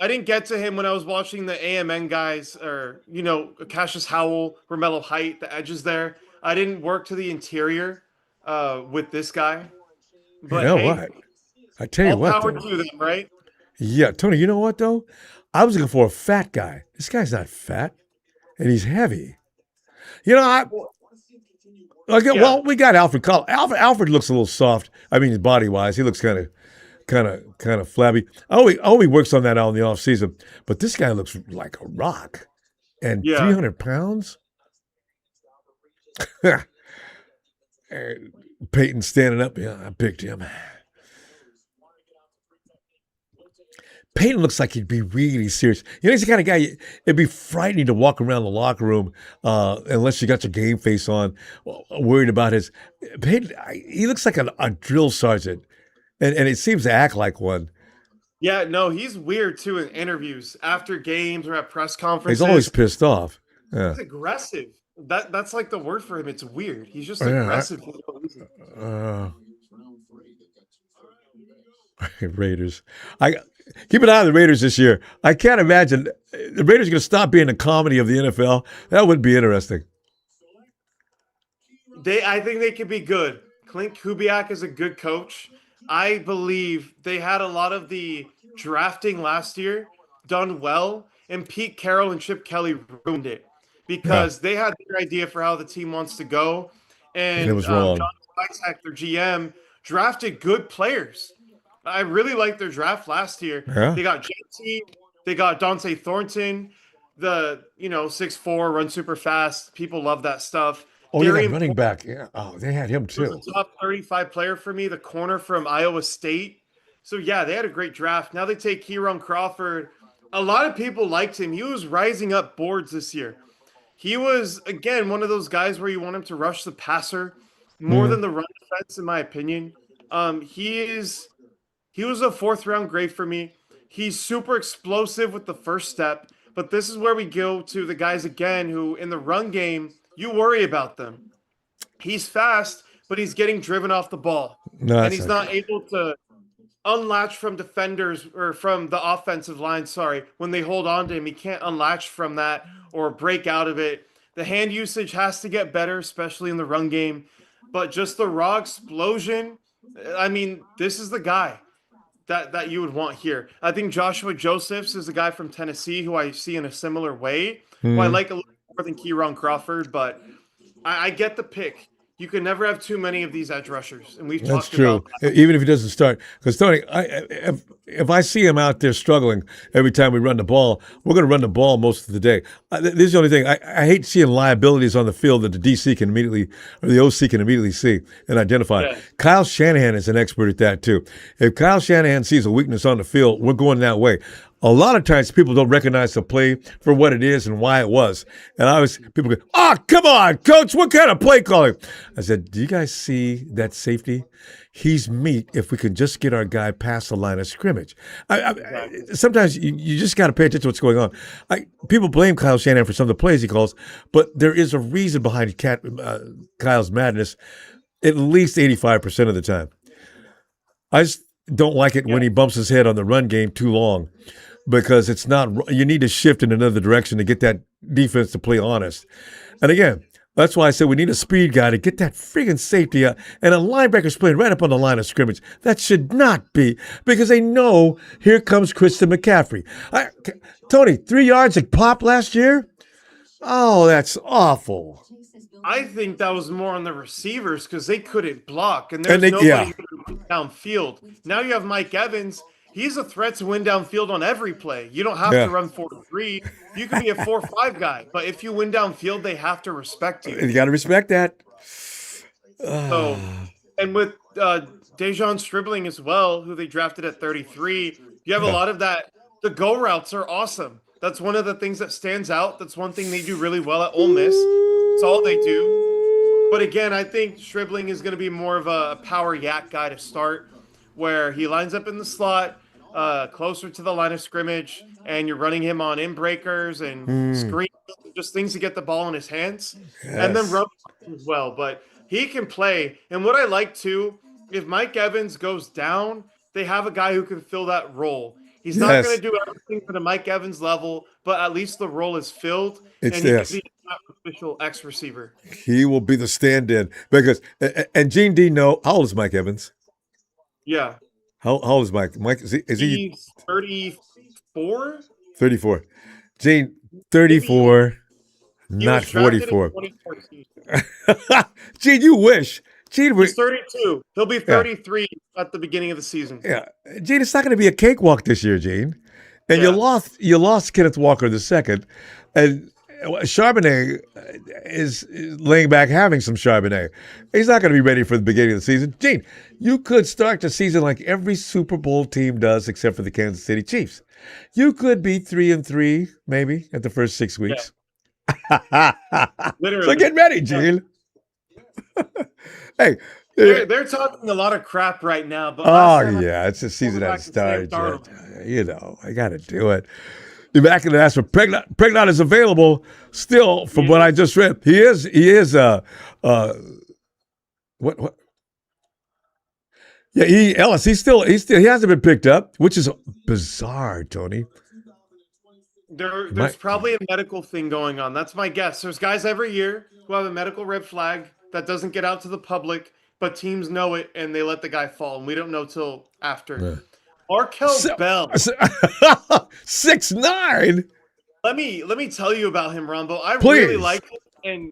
didn't get to him when I was watching the AMN guys, or Cassius Howell, Romello Height, the edges there. I didn't work to the interior with this guy. But You know hey, what? I tell you all what, power though. to them, right? Yeah, Tony, you know what, though? I was looking for a fat guy. This guy's not fat, and he's heavy. You know, well, we got Alfred Call. Alfred looks a little soft. I mean, body-wise, he looks kind of flabby. Oh, he works on that out in the off season. But this guy looks like a rock, and 300 pounds. Peyton standing up. Yeah, I picked him. Peyton looks like he'd be really serious. You know, he's the kind of guy, it'd be frightening to walk around the locker room unless you got your game face on, worried about his. Peyton, he looks like a drill sergeant, and it seems to act like one. Yeah, no, he's weird too in interviews after games or at press conferences. He's always pissed off. Yeah. He's aggressive. That's like the word for him. It's weird. He's just aggressive. Raiders. Keep an eye on the Raiders this year. I can't imagine the Raiders are going to stop being a comedy of the NFL. That would be interesting. I think they could be good. Clint Kubiak is a good coach. I believe they had a lot of the drafting last year done well, and Pete Carroll and Chip Kelly ruined it because they had their idea for how the team wants to go, and it was wrong. John Weizsack, their GM, drafted good players. I really liked their draft last year. Yeah. They got JT, they got Dante Thornton, the 6'4", run super fast. People love that stuff. Oh, yeah, that running back. Yeah. Oh, they had him too. Was a top 35 player for me, the corner from Iowa State. So yeah, they had a great draft. Now they take Kieran Crawford. A lot of people liked him. He was rising up boards this year. He was, again, one of those guys where you want him to rush the passer more than the run defense, in my opinion. He was a 4th-round grade for me. He's super explosive with the first step, but this is where we go to the guys again who, in the run game, you worry about them. He's fast, but he's getting driven off the ball. And he's not able to unlatch from defenders or from the offensive line, when they hold on to him. He can't unlatch from that or break out of it. The hand usage has to get better, especially in the run game. But just the raw explosion, I mean, this is the guy that you would want here. I think Joshua Josephs is a guy from Tennessee who I see in a similar way, who I like a little more than Kieran Crawford, but I get the pick. you can never have too many of these edge rushers, and we've That's talked about true. Even if he doesn't start, because Tony, if I see him out there struggling every time we run the ball, we're going to run the ball most of the day. This is the only thing. I hate seeing liabilities on the field that the DC can immediately, or the OC can immediately see and identify. Yeah. Kyle Shanahan is an expert at that too. If Kyle Shanahan sees a weakness on the field, we're going that way. A lot of times people don't recognize the play for what it is and why it was. And people go, "Oh, come on, coach, what kind of play calling?" I said, "Do you guys see that safety? He's meat if we can just get our guy past the line of scrimmage." Sometimes you just got to pay attention to what's going on. People blame Kyle Shanahan for some of the plays he calls, but there is a reason behind Kyle's madness at least 85% of the time. I just don't like it when he bumps his head on the run game too long, because it's not. You need to shift in another direction to get that defense to play honest. And again, that's why I said we need a speed guy to get that friggin' safety out. And a linebacker's playing right up on the line of scrimmage. That should not be, because they know here comes Christian McCaffrey. Tony, 3 yards at pop last year? Oh, that's awful. I think that was more on the receivers because they couldn't block, and there's nobody who can downfield. Now you have Mike Evans. He's a threat to win downfield on every play. You don't have to run 4-3. You can be a 4-5 guy, but if you win downfield, they have to respect you. You got to respect that. So, and with Dejon Stribling as well, who they drafted at 33, you have a lot of that. The go routes are awesome. That's one of the things that stands out. That's one thing they do really well at Ole Miss. That's all they do. But again, I think Stribling is going to be more of a power yak guy to start, where he lines up in the slot, closer to the line of scrimmage, and you're running him on in breakers and screens, just things to get the ball in his hands, and then run as well. But he can play. And what I like too, if Mike Evans goes down, they have a guy who can fill that role. He's not going to do everything for the Mike Evans level, but at least the role is filled. And he can be an official X receiver. He will be the stand-in, because and Gene D how old is Mike Evans? Yeah. How old is Mike? Mike is he? He's 34. 34. Gene, 34, not 44. Gene, you wish. Gene, he's 32. He'll be 33 at the beginning of the season. Yeah, Gene, it's not going to be a cakewalk this year, Gene. And you lost Kenneth Walker II, and Charbonnet is laying back having some Charbonnet. He's not going to be ready for the beginning of the season. Gene, you could start the season like every Super Bowl team does, except for the Kansas City Chiefs. You could be 3-3 maybe at the first 6 weeks. Yeah. Literally. So get ready, Gene. Hey, they're talking a lot of crap right now. But it's a season that started. I got to do it. Immaculate asked for Pregnant is available still, from what I just read. He is. What? Yeah, Ellis. He hasn't been picked up, which is bizarre, Tony. There's probably a medical thing going on. That's my guess. There's guys every year who have a medical red flag that doesn't get out to the public, but teams know it and they let the guy fall, and we don't know till after. Yeah. Markel Bell, 6'9". Let me tell you about him, Ronbo. I really like him, and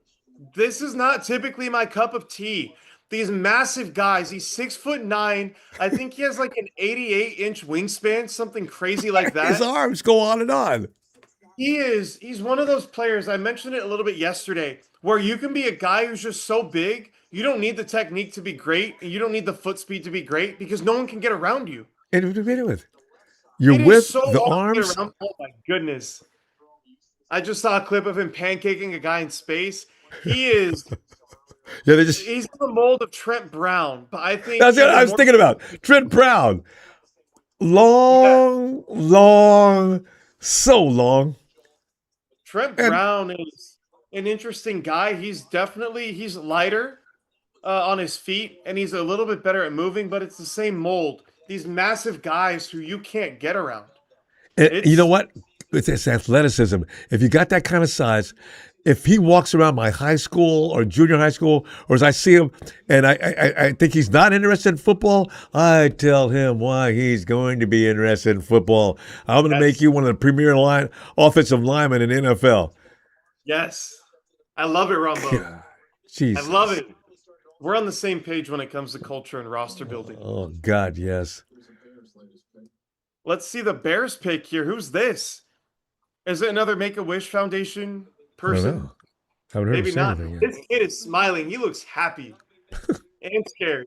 this is not typically my cup of tea. These massive guys. He's 6'9". I think he has like an 88-inch wingspan, something crazy like that. His arms go on and on. He's one of those players. I mentioned it a little bit yesterday, where you can be a guy who's just so big, you don't need the technique to be great, and you don't need the foot speed to be great, because no one can get around you. You're with the arms. Oh my goodness! I just saw a clip of him pancaking a guy in space. He is. He's in the mold of Trent Brown, but I think that's what I was thinking about. Trent Brown, long, so long. Trent Brown is an interesting guy. He's lighter on his feet, and he's a little bit better at moving, but it's the same mold. These massive guys who you can't get around. You know what? It's athleticism. If you got that kind of size, if he walks around my high school or junior high school, or as I see him, and I think he's not interested in football, I tell him why he's going to be interested in football. I'm going to make you one of the premier offensive linemen in the NFL. Yes. I love it, Ronbo. Jesus. I love it. We're on the same page when it comes to culture and roster building. Oh, God, yes. Let's see the Bears pick here. Who's this? Is it another Make-A-Wish Foundation I don't person? know. I haven't heard him Maybe say not. anything yet. This kid is smiling. He looks happy and scared.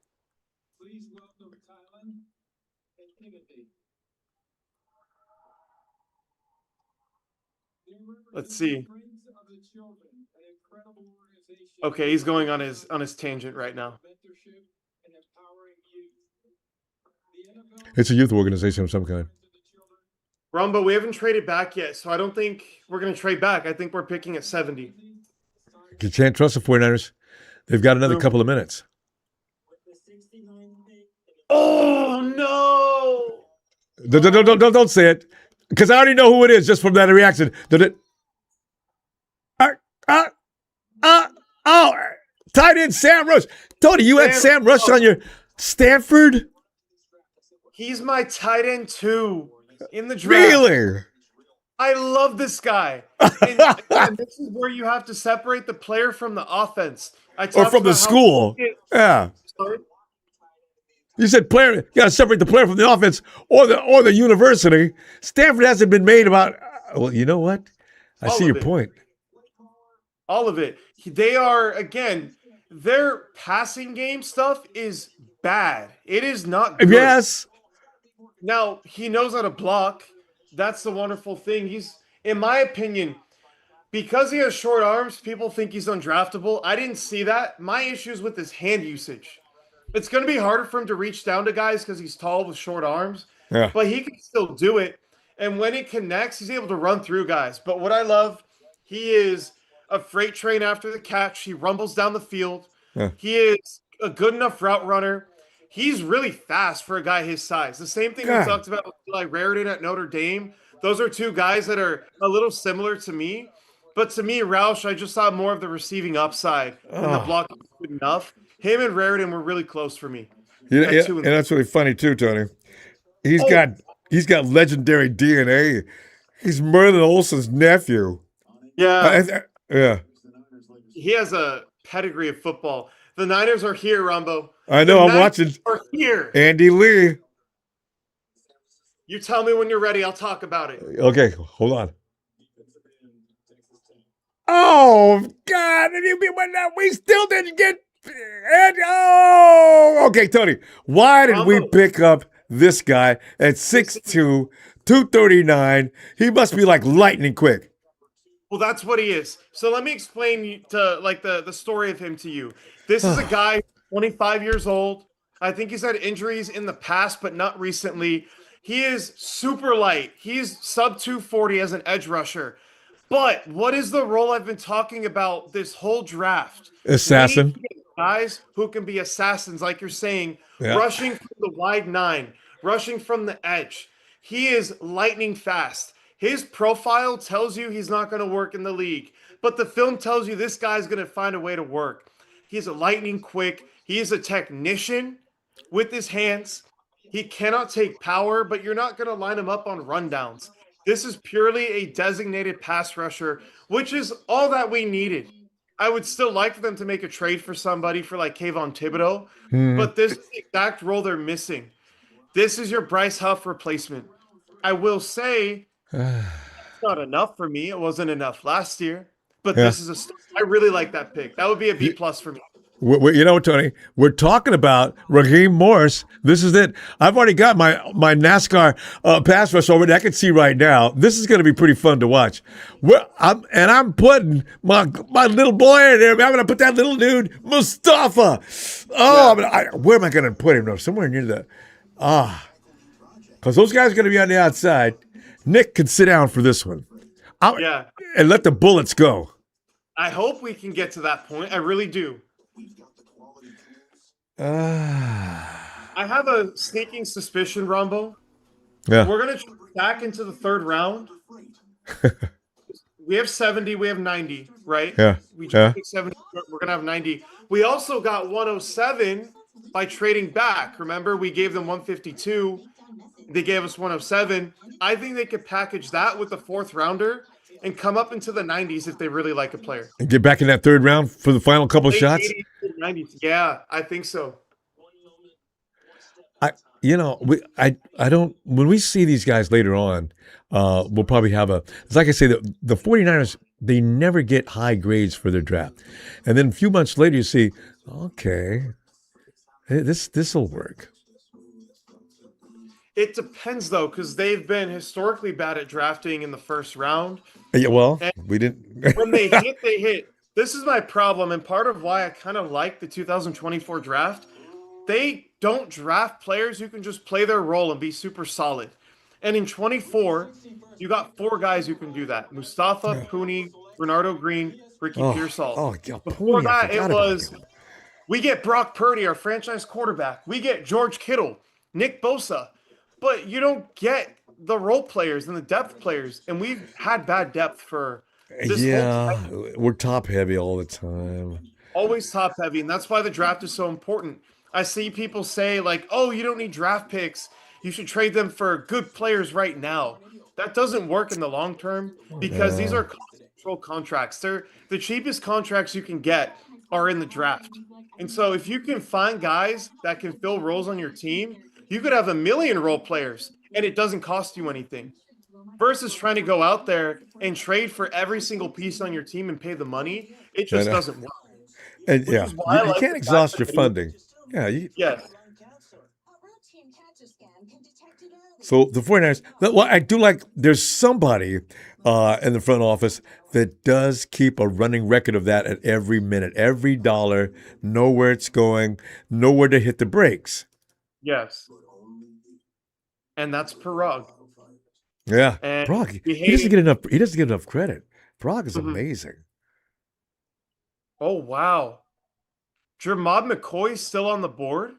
Let's see. Okay, he's going on his tangent right now. It's a youth organization of some kind. Ronbo, we haven't traded back yet, so I don't think we're going to trade back. I think we're picking at 70. You can't trust the 49ers. They've got another couple of minutes. Oh, no. Don't say it, because I already know who it is just from that reaction. Oh, tight end Sam Rush. Tony, you had Sam Rush on your Stanford? He's my tight end too in the draft. Really? I love this guy. And this is where you have to separate the player from the offense. Or from the school. Yeah. Sorry? You said player. You got to separate the player from the offense or the university. Stanford hasn't been made about. Well, you know what? I see your point. All of it. They are, again, their passing game stuff is bad. It is not good. Yes. Now, he knows how to block. That's the wonderful thing. He's, in my opinion, because he has short arms, people think he's undraftable. I didn't see that. My issue is with his hand usage. It's going to be harder for him to reach down to guys because he's tall with short arms. Yeah. But he can still do it. And when it connects, he's able to run through guys. But what I love, he is a freight train after the catch. He rumbles down the field. Yeah. He is a good enough route runner. He's really fast for a guy his size. The same thing we talked about with like Raritan at Notre Dame. Those are two guys that are a little similar to me. But to me, Roush, I just saw more of the receiving upside than the blocking good enough. Him and Raritan were really close for me. Yeah, and that's really funny too, Tony. He's got legendary DNA. He's Merlin Olsen's nephew. Yeah. Yeah. He has a pedigree of football. The Niners are here, Ronbo. I know. I'm watching. Are here. Andy Lee. You tell me when you're ready. I'll talk about it. Okay, hold on. Oh God! We still didn't get. Okay, Tony. Why did we pick up this guy at 6'2", 239? He must be like lightning quick. Well, that's what he is. So let me explain to like the story of him to you. This is a guy, 25 years old. I think he's had injuries in the past, but not recently. He is super light. He's sub 240 as an edge rusher. But what is the role I've been talking about this whole draft? Assassin. Guys who can be assassins, like you're saying, rushing from the wide nine, rushing from the edge. He is lightning fast. His profile tells you he's not going to work in the league, but the film tells you this guy's going to find a way to work. He's a lightning quick. He is a technician with his hands. He cannot take power, but you're not going to line him up on rundowns. This is purely a designated pass rusher, which is all that we needed. I would still like for them to make a trade for somebody for like Kayvon Thibodeau, but this is the exact role they're missing. This is your Bryce Huff replacement. I will say it's not enough for me. It wasn't enough last year, but this is I really like that pick. That would be a B+ for me. You know what, Tony? We're talking about Raheem Morris. This is it. I've already got my NASCAR pass rush over there. I can see right now. This is going to be pretty fun to watch. I'm putting my little boy in there. I'm going to put that little dude, Mustafa. Where am I going to put him? No, somewhere near the because those guys are going to be on the outside. Nick can sit down for this one. And let the bullets go. I hope we can get to that point. I really do. I have a sneaking suspicion, Ronbo. Yeah. We're going to back into the third round. We have 70, we have 90, right? Yeah. We just picked 70, we're going to have 90. We also got 107 by trading back. Remember, we gave them 152. They gave us 107. I think they could package that with the fourth rounder and come up into the 90s if they really like a player. And get back in that third round for the final couple of shots? 80, 90s. Yeah, I think so. I don't, when we see these guys later on, we'll probably have it's like I say, the 49ers, they never get high grades for their draft. And then a few months later, you see, okay, this will work. It depends though, because they've been historically bad at drafting in the first round. Yeah, well, And we didn't. when they hit, they hit. This is my problem, and part of why I kind of like the 2024 draft. They don't draft players who can just play their role and be super solid. And in 24, you got four guys who can do that: Mustafa, Yeah. Pooney, Bernardo Green, Ricky Oh, Pearsall. oh, yeah, Before Pony, I that, forgot it about was him. we get Brock Purdy, our franchise quarterback. We get George Kittle, Nick Bosa. But you don't get the role players and the depth players. And we've had bad depth for this whole Yeah, time, we're top heavy all the time. always top heavy. And that's why the draft is so important. I see people say, like, oh, you don't need draft picks. You should trade them for good players right now. That doesn't work in the long term because these No. are control contracts. They're the cheapest contracts you can get are in the draft. And so if you can find guys that can fill roles on your team, you could have a million role players and it doesn't cost you anything. Versus trying to go out there and trade for every single piece on your team and pay the money, it And, just doesn't work. and Which yeah, is why you, I you like can't the fact exhaust that your they would, funding. Yeah, yes. so the 49ers, well, I do like, there's somebody in the front office that does keep a running record of that at every minute, every dollar, know where it's going, know where to hit the brakes. Yes. And that's Parag. Yeah, And Brock, we he doesn't hate get enough. He doesn't get enough credit. Brock is mhm. amazing. Oh wow. Jermod McCoy's still on the board.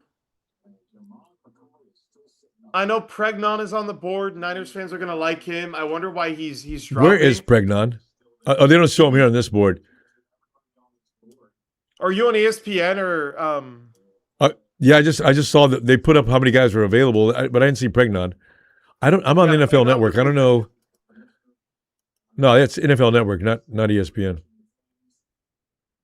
I know Pregnon is on the board. Niners fans are gonna like him. I wonder why he's Where is dropping. Pregnon? Oh, they don't show him here on this board. Are you on ESPN or Yeah, I just saw that they put up how many guys were available, but I didn't see Pregnon. I'm on yeah, the NFL Pregnon was Network. I don't really good. know. No, it's NFL Network, not ESPN.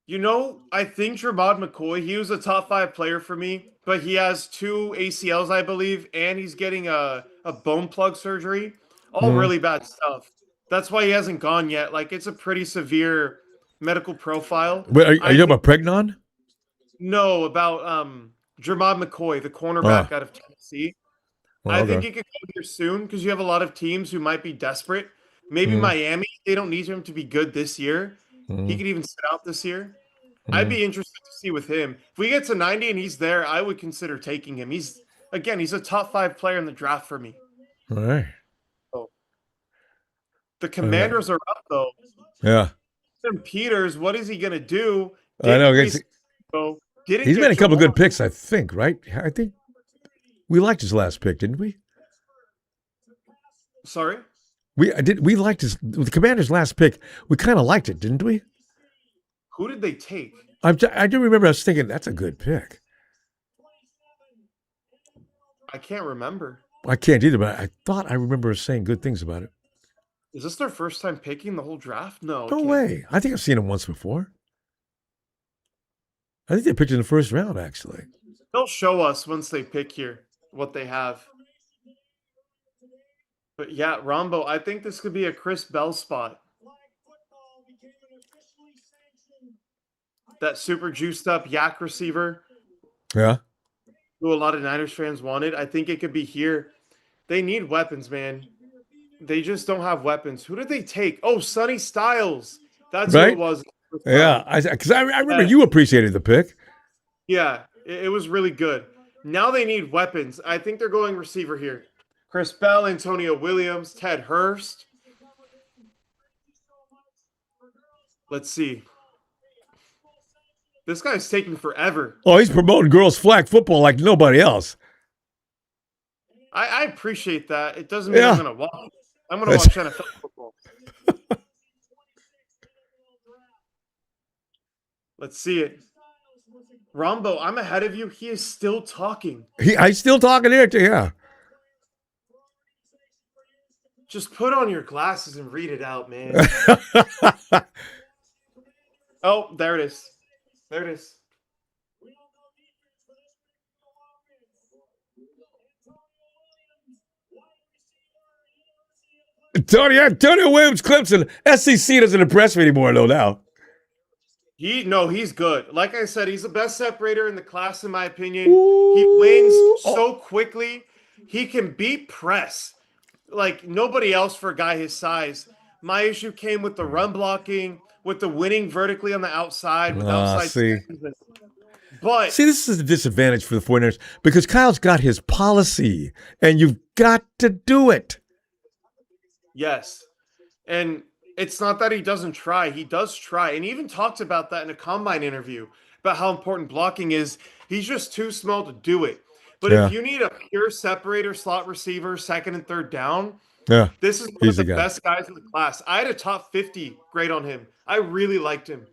You know, I think Jermod McCoy, he was a top 5 player for me, but he has 2 ACLs, I believe, and he's getting a bone plug surgery. All Hmm. really bad stuff. That's why he hasn't gone yet. Like it's a pretty severe medical profile. Wait, are I you talking think about Pregnon? know about Jermod McCoy, the cornerback Ah, out of Tennessee. well, I think okay. he could come here soon because you have a lot of teams who might be desperate. Maybe Hmm. Miami, they don't need him to be good this year. He Hmm. could even sit out this year. I'd Hmm. be interested to see with him. If we get to 90 and he's there, I would consider taking him. He's a top 5 player in the draft for me. All right. So the Okay. Commanders are up though. Yeah, Tim Peters, what is he gonna do? I Didn't know. re go. Didn't He's made get a couple Jamal. good picks, I think. Right? I think we liked his last pick, didn't we? Sorry. We liked the Commanders' last pick. We kind of liked it, didn't we? Who did they take? I do remember. I was thinking that's a good pick. I can't remember. I can't either, but I thought I remember us saying good things about it. Is this their first time picking the whole draft? No, it No can't be. way. I think I've seen him once before. I think they picked in the first round, actually. They'll show us once they pick here what they have. But yeah, Rombo, I think this could be a Chris Bell spot. That super juiced up yak receiver Yeah. who a lot of Niners fans wanted. I think it could be here. They need weapons, man. They just don't have weapons. Who did they take? Oh, Sonny Styles. That's who it Right? was in the first Yeah. round. Because I remember Yeah, you appreciated the pick. yeah, it was really good. Now they need weapons. I think they're going receiver here. Chris Bell, Antonio Williams, Ted Hurst. Let's see. This guy's taking forever. Oh, he's promoting girls' flag football like nobody else. I appreciate that. It doesn't mean I'm Yeah. going to watch. I'm going to That's, watch NFL football. Let's see it. Rombo, I'm ahead of you. He is still talking. he's still talking here too. Yeah. Just put on your glasses and read it out, man. Oh, there it is. There it is. Antonio Williams, Clemson. SEC doesn't impress me anymore, though. Now, He's good. Like I said, he's the best separator in the class, in my opinion. He wins ooh, oh, so quickly. He can beat press like nobody else for a guy his size. My issue came with the run blocking, with the winning vertically on the outside, with outside see, stems. But this is a disadvantage for the 49ers because Kyle's got his policy, and you've got to do it. yes, and it's not that he doesn't try. He does try. And he even talked about that in a combine interview about how important blocking is. He's just too small to do it. But if Yeah, you need a pure separator slot receiver, second and third down, yeah, this is one of he's the the guy. best guys in the class. I had a top 50 grade on him. I really liked him.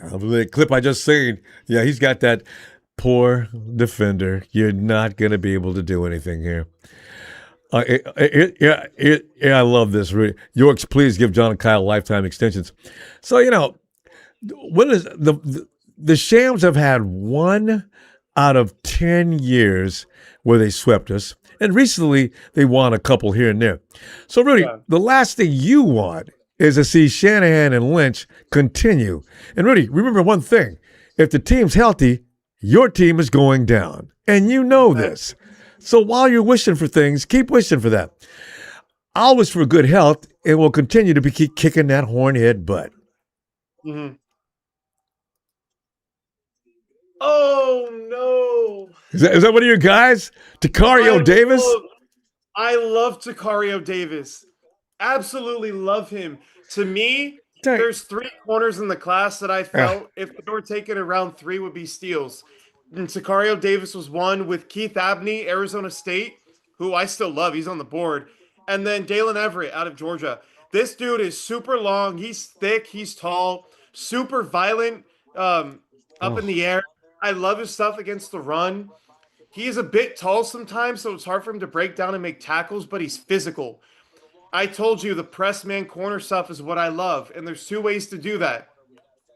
The clip I just seen, yeah, he's got that poor defender. You're not going to be able to do anything here. I love this. Yorks, please give John and Kyle lifetime extensions. So, when is the Shams have had 1 out of 10 years where they swept us, and recently they won a couple here and there. So, Rudy, Yeah. the last thing you want is to see Shanahan and Lynch continue. And Rudy, remember one thing: if the team's healthy, your team is going down, and you know this. So while you're wishing for things, keep wishing for that. I'll wish for good health, and we'll continue to keep kicking that hornhead butt. Mm-hmm. Oh no! Is that one of your guys? Takario Davis? I love Takario Davis. Absolutely love him. To me, Dang. there's 3 corners in the class that I Yeah. felt if they were taken around 3 would be steals. And Takario Davis was one with Keith Abney, Arizona State, who I still love. He's on the board. And then Dalen Everett out of Georgia. This dude is super long. He's thick. He's tall. Super violent up in the air. I love his stuff against the run. He is a bit tall sometimes, so it's hard for him to break down and make tackles, but he's physical. I told you the press man corner stuff is what I love, and there's 2 ways to do that.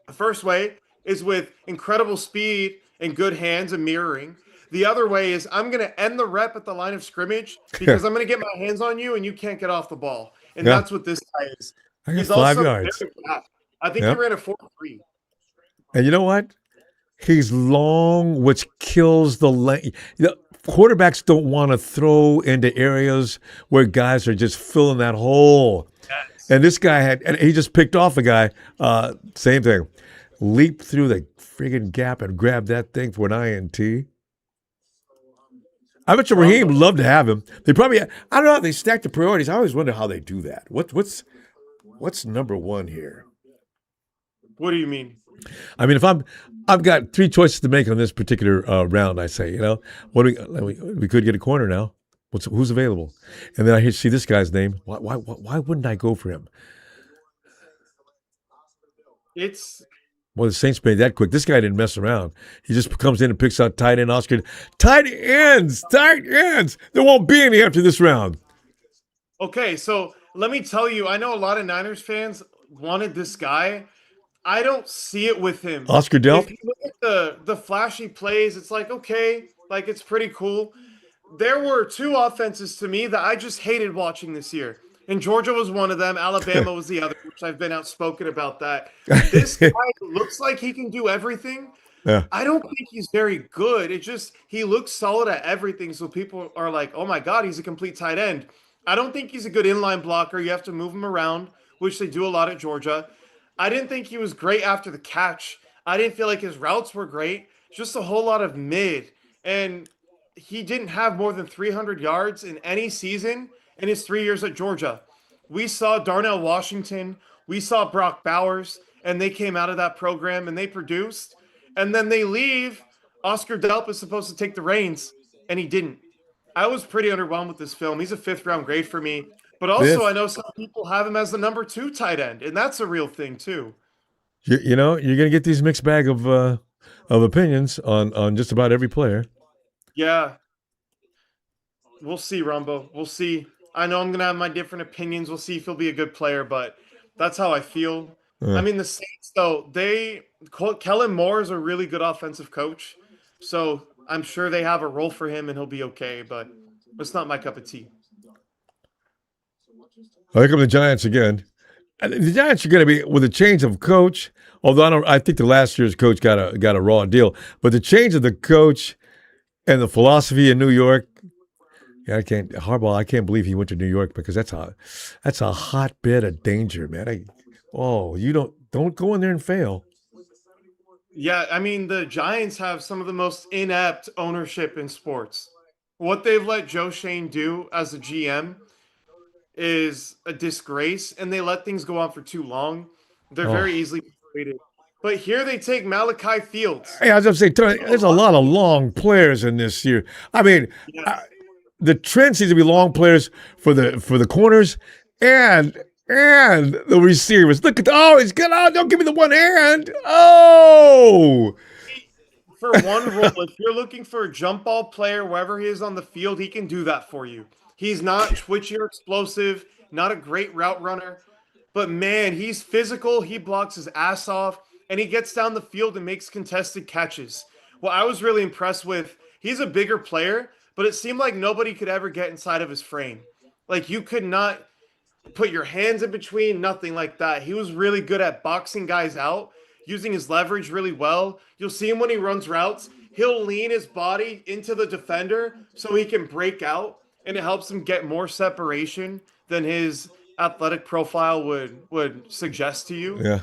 The first way is with incredible speed and good hands and mirroring. The other way is I'm going to end the rep at the line of scrimmage because I'm going to get my hands on you and you can't get off the ball. And Yeah. that's what this guy is. I got He's 5 also yards. very fast. I think Yep. he ran a 4.3. And you know what? He's long, which kills the length. Quarterbacks don't want to throw into areas where guys are just filling that hole. Yes. And this guy and he just picked off a guy. Same thing. Leaped through the friggin' gap and grabbed that thing for an INT. I bet you Raheem would love to have him. They probably, I don't know how they stack the priorities. I always wonder how they do that. What's number one here? What do you mean? I mean, if I've got 3 choices to make on this particular round, I say, what we could get a corner now. Who's available? And then I see this guy's name. Why wouldn't I go for him? Well, the Saints made that quick. This guy didn't mess around. He just comes in and picks out tight end Oscar. Tight ends. There won't be any after this round. Okay, so let me tell you, I know a lot of Niners fans wanted this guy. I don't see it with him. Oscar Delp? If you look at the flashy plays, it's like, okay, like it's pretty cool. There were 2 offenses to me that I just hated watching this year. And Georgia was one of them. Alabama was the other, which I've been outspoken about that. This guy looks like he can do everything. Yeah. I don't think he's very good. He looks solid at everything. So people are like, oh my God, he's a complete tight end. I don't think he's a good inline blocker. You have to move him around, which they do a lot at Georgia. I didn't think he was great after the catch. I didn't feel like his routes were great. Just a whole lot of mid. And he didn't have more than 300 yards in any season in his 3 years at Georgia. We saw Darnell Washington. We saw Brock Bowers. And they came out of that program and they produced. And then they leave. Oscar Delp is supposed to take the reins. And he didn't. I was pretty underwhelmed with this film. He's a 5th-round grade for me. But also, 5th. I know some people have him as the number 2 tight end, and that's a real thing too. You're going to get these mixed bag of opinions on just about every player. Yeah. We'll see, Ronbo. We'll see. I know I'm going to have my different opinions. We'll see if he'll be a good player, but that's how I feel. I mean, the Saints, though, Kellen Moore is a really good offensive coach, so I'm sure they have a role for him and he'll be okay, but it's not my cup of tea. Oh, here come the Giants again. And the Giants are going to be with a change of coach. Although I think the last year's coach got a raw deal, but the change of the coach and the philosophy in New York. Yeah, Harbaugh. I can't believe he went to New York because that's a hotbed of danger, man. You don't go in there and fail. Yeah, I mean, the Giants have some of the most inept ownership in sports. What they've let Joe Shane do as a GM is a disgrace, and they let things go on for too long. They're Oh, very easily persuaded. But here they take Malachi Fields. hey, I was going to say, Tony, A there's a lot lot of of people, long players in this year. I mean, yeah, I, the trend seems to be long players for the corners and the receivers. Look at he's good. Oh, don't give me the one hand. Oh, for one role, if you're looking for a jump ball player, wherever he is on the field, he can do that for you. He's not twitchy or explosive, not a great route runner, but man, he's physical. He blocks his ass off, and he gets down the field and makes contested catches. Well, I was really impressed with. He's a bigger player, but it seemed like nobody could ever get inside of his frame. Like you could not put your hands in between, nothing like that. He was really good at boxing guys out, using his leverage really well. You'll see him when he runs routes. He'll lean his body into the defender so he can break out, and it helps him get more separation than his athletic profile would suggest to you. yeah.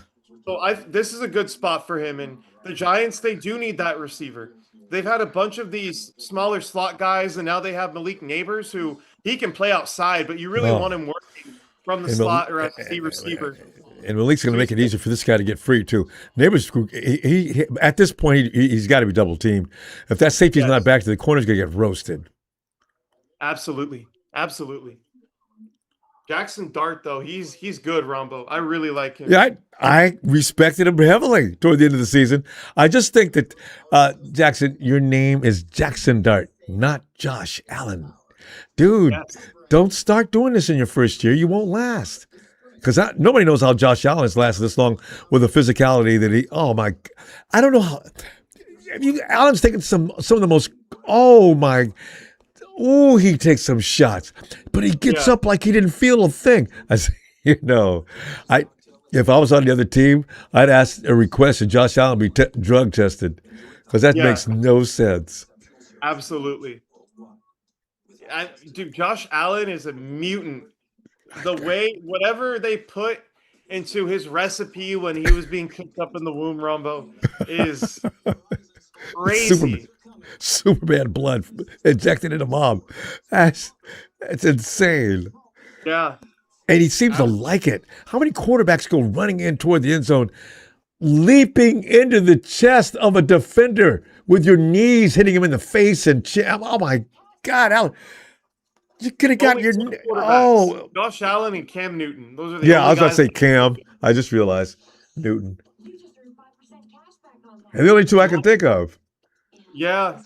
So I this is a good spot for him. And the Giants, they do need that receiver. They've had a bunch of these smaller slot guys, and now they have Malik Neighbors, who he can play outside, but you really Oh, want him working from the and Mal- slot or as the receiver. and Malik's going to So make he's it easier for this guy to get free too. Neighbors, he at this point he's got to be double teamed. If that safety's not yes, back to the corner's going to get roasted. absolutely, absolutely. Jackson Dart though, he's good, Rombo. I really like him. Yeah, I respected him heavily toward the end of the season. I just think that Jackson, your name is Jackson Dart, not Josh Allen, dude. Yes, Don't start doing this in your first year. You won't last. Because nobody knows how Josh Allen has lasted this long with the physicality that he. Oh my! I don't know how. Allen's taken some of the most. Oh my! Oh, he takes some shots, but he gets yeah, up like he didn't feel a thing. I say, I if I was on the other team, I'd ask a request that Josh Allen be drug tested because that yeah, makes no sense. absolutely. Dude, Josh Allen is a mutant. The way whatever they put into his recipe when he was being cooked up in the womb, Rombo, is It's super crazy. Superman blood injected into mom. That's insane. Yeah, And he seems to abs- like it. How many quarterbacks go running in toward the end zone, leaping into the chest of a defender with your knees hitting him in the face and oh my God, Al, you could have gotten only your two quarterbacks: oh Josh Allen and Cam Newton. Those are the yeah. I only was about to guys say that can make Cam. it. I just realized Newton, and the only two I can think of. Yeah,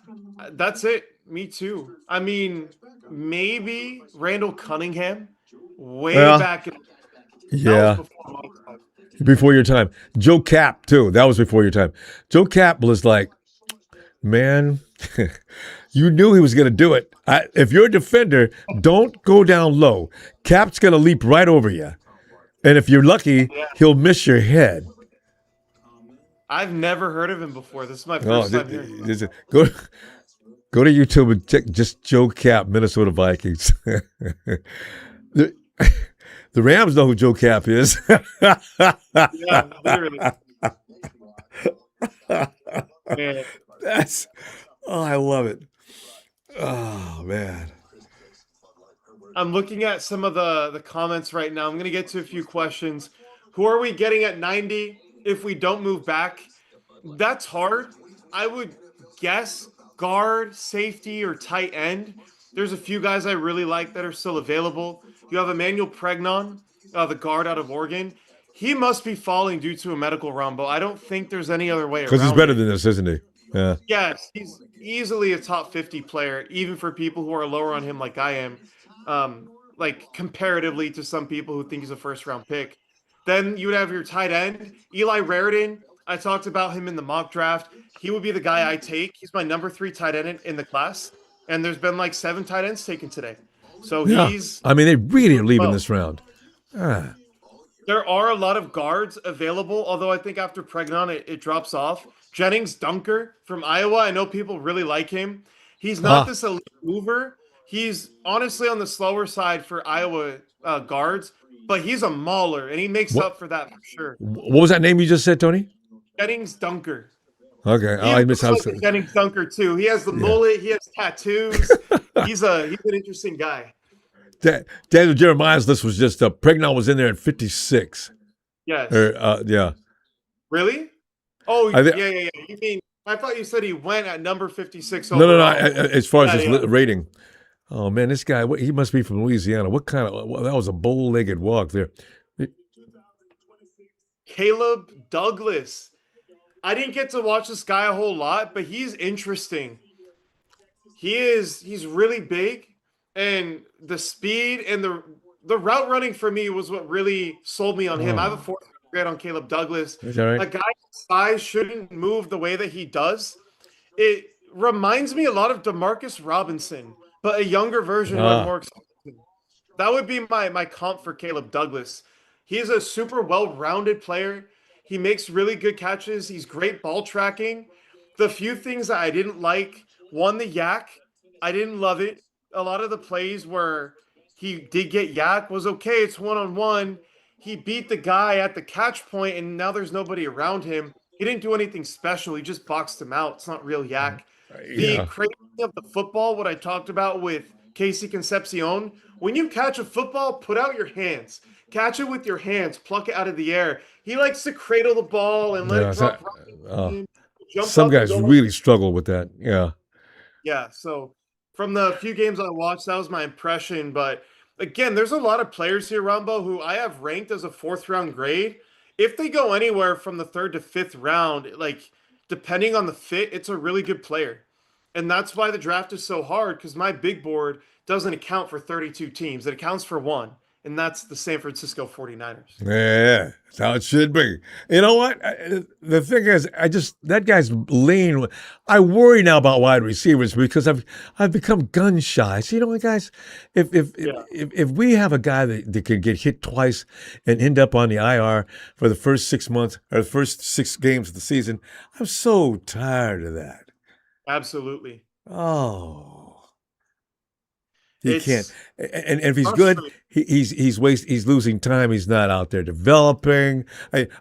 that's it. Me too. I mean, maybe Randall Cunningham, way Well, back. That was yeah, before my time. before your time. Joe Cap too. That was before your time. Joe Cap was like, man, you knew he was going to do it. If you're a defender, don't go down low. Cap's going to leap right over you. And if you're lucky, Yeah, he'll miss your head. I've never heard of him before. This is my Oh, first time hearing about him. go to YouTube and check just Joe Cap, Minnesota Vikings. the, the Rams know who Joe Cap is. Yeah, literally. Man, That's I love it. Oh man. I'm looking at some of the comments right now. I'm going to get to a few questions. Who are we getting at 90 if we don't move back? That's hard. I would guess guard, safety, or tight end. There's a few guys I really like that are still available. You have Emmanuel Pregnon, the guard out of Oregon. He must be falling due to a medical rumble. I don't think there's any other way Because he's around better it. than this, isn't he? Yeah. Yes, he's easily a top 50 player, even for people who are lower on him like I am. Like comparatively to some people who think he's a first round pick. Then you would have your tight end, Eli Raritan. I talked about him in the mock draft. He would be the guy I take. He's my number 3 tight end in the class. And there's been like 7 tight ends taken today. So Yeah. he's I mean, they really are leaving well. this round. Ah. There are a lot of guards available, although I think after Pregnon it drops off. Jennings Dunker from Iowa, I know people really like him. He's not Ah. this elite mover. He's honestly on the slower side for Iowa guards, but he's a mauler, and he makes What up for that for sure. what was that name you just said, Tony? Jennings Dunker. Okay. Oh, He I missed looks I like was, a Jennings Dunker too. He has the yeah. mullet. He has tattoos. He's an interesting guy. Daniel Jeremiah's list was just Pregnon was in there at 56. Yes. Yeah. Really? Oh I think yeah, yeah, yeah. You mean I thought you said he went at number 56 no. overall. As far as Yeah, his yeah. rating. Oh man, this guy, he must be from Louisiana. What kind of that was a bow-legged walk there. Caleb Douglas. I didn't get to watch this guy a whole lot, but he's interesting. He's really big, and the speed and the route running for me was what really sold me on him. I have a Oh, fourth grade on Caleb Douglas. is that right? A guy his size shouldn't move the way that he does. It reminds me a lot of Demarcus Robinson, but a younger version who had Ah, more experience. That would be my comp for Caleb Douglas. He's a super well-rounded player. He makes really good catches. He's great ball tracking. The few things that I didn't like, one, the yak. I didn't love it. A lot of the plays where he did get yak was okay. It's one-on-one. He beat the guy at the catch point, and now there's nobody around him. He didn't do anything special. He just boxed him out. It's not real yak. The yeah. crazy of the football, what I talked about with Casey Concepcion, when you catch a football, put out your hands. Catch it with your hands, pluck it out of the air. He likes to cradle the ball and let it Yeah. drop right Uh, in, jump some up and guys go like really struggle with that. Yeah. yeah. So from the few games I watched, that was my impression. But again, there's a lot of players here, Ronbo, who I have ranked as a fourth round grade. If they go anywhere from the third to fifth round, like depending on the fit, it's a really good player. And that's why the draft is so hard because my big board doesn't account for 32 teams. It accounts for one, and that's the San Francisco 49ers. Yeah, that's how it should be. You know what? The thing is, that guy's lean. I worry now about wide receivers because I've become gun shy. So, you know what, guys? Yeah, If we have a guy that can get hit twice and end up on the IR for the first 6 months or the first 6 games of the season, I'm so tired of that. absolutely. Oh, he can't. It's And if he's good, frustrating. he's losing time. He's not out there developing.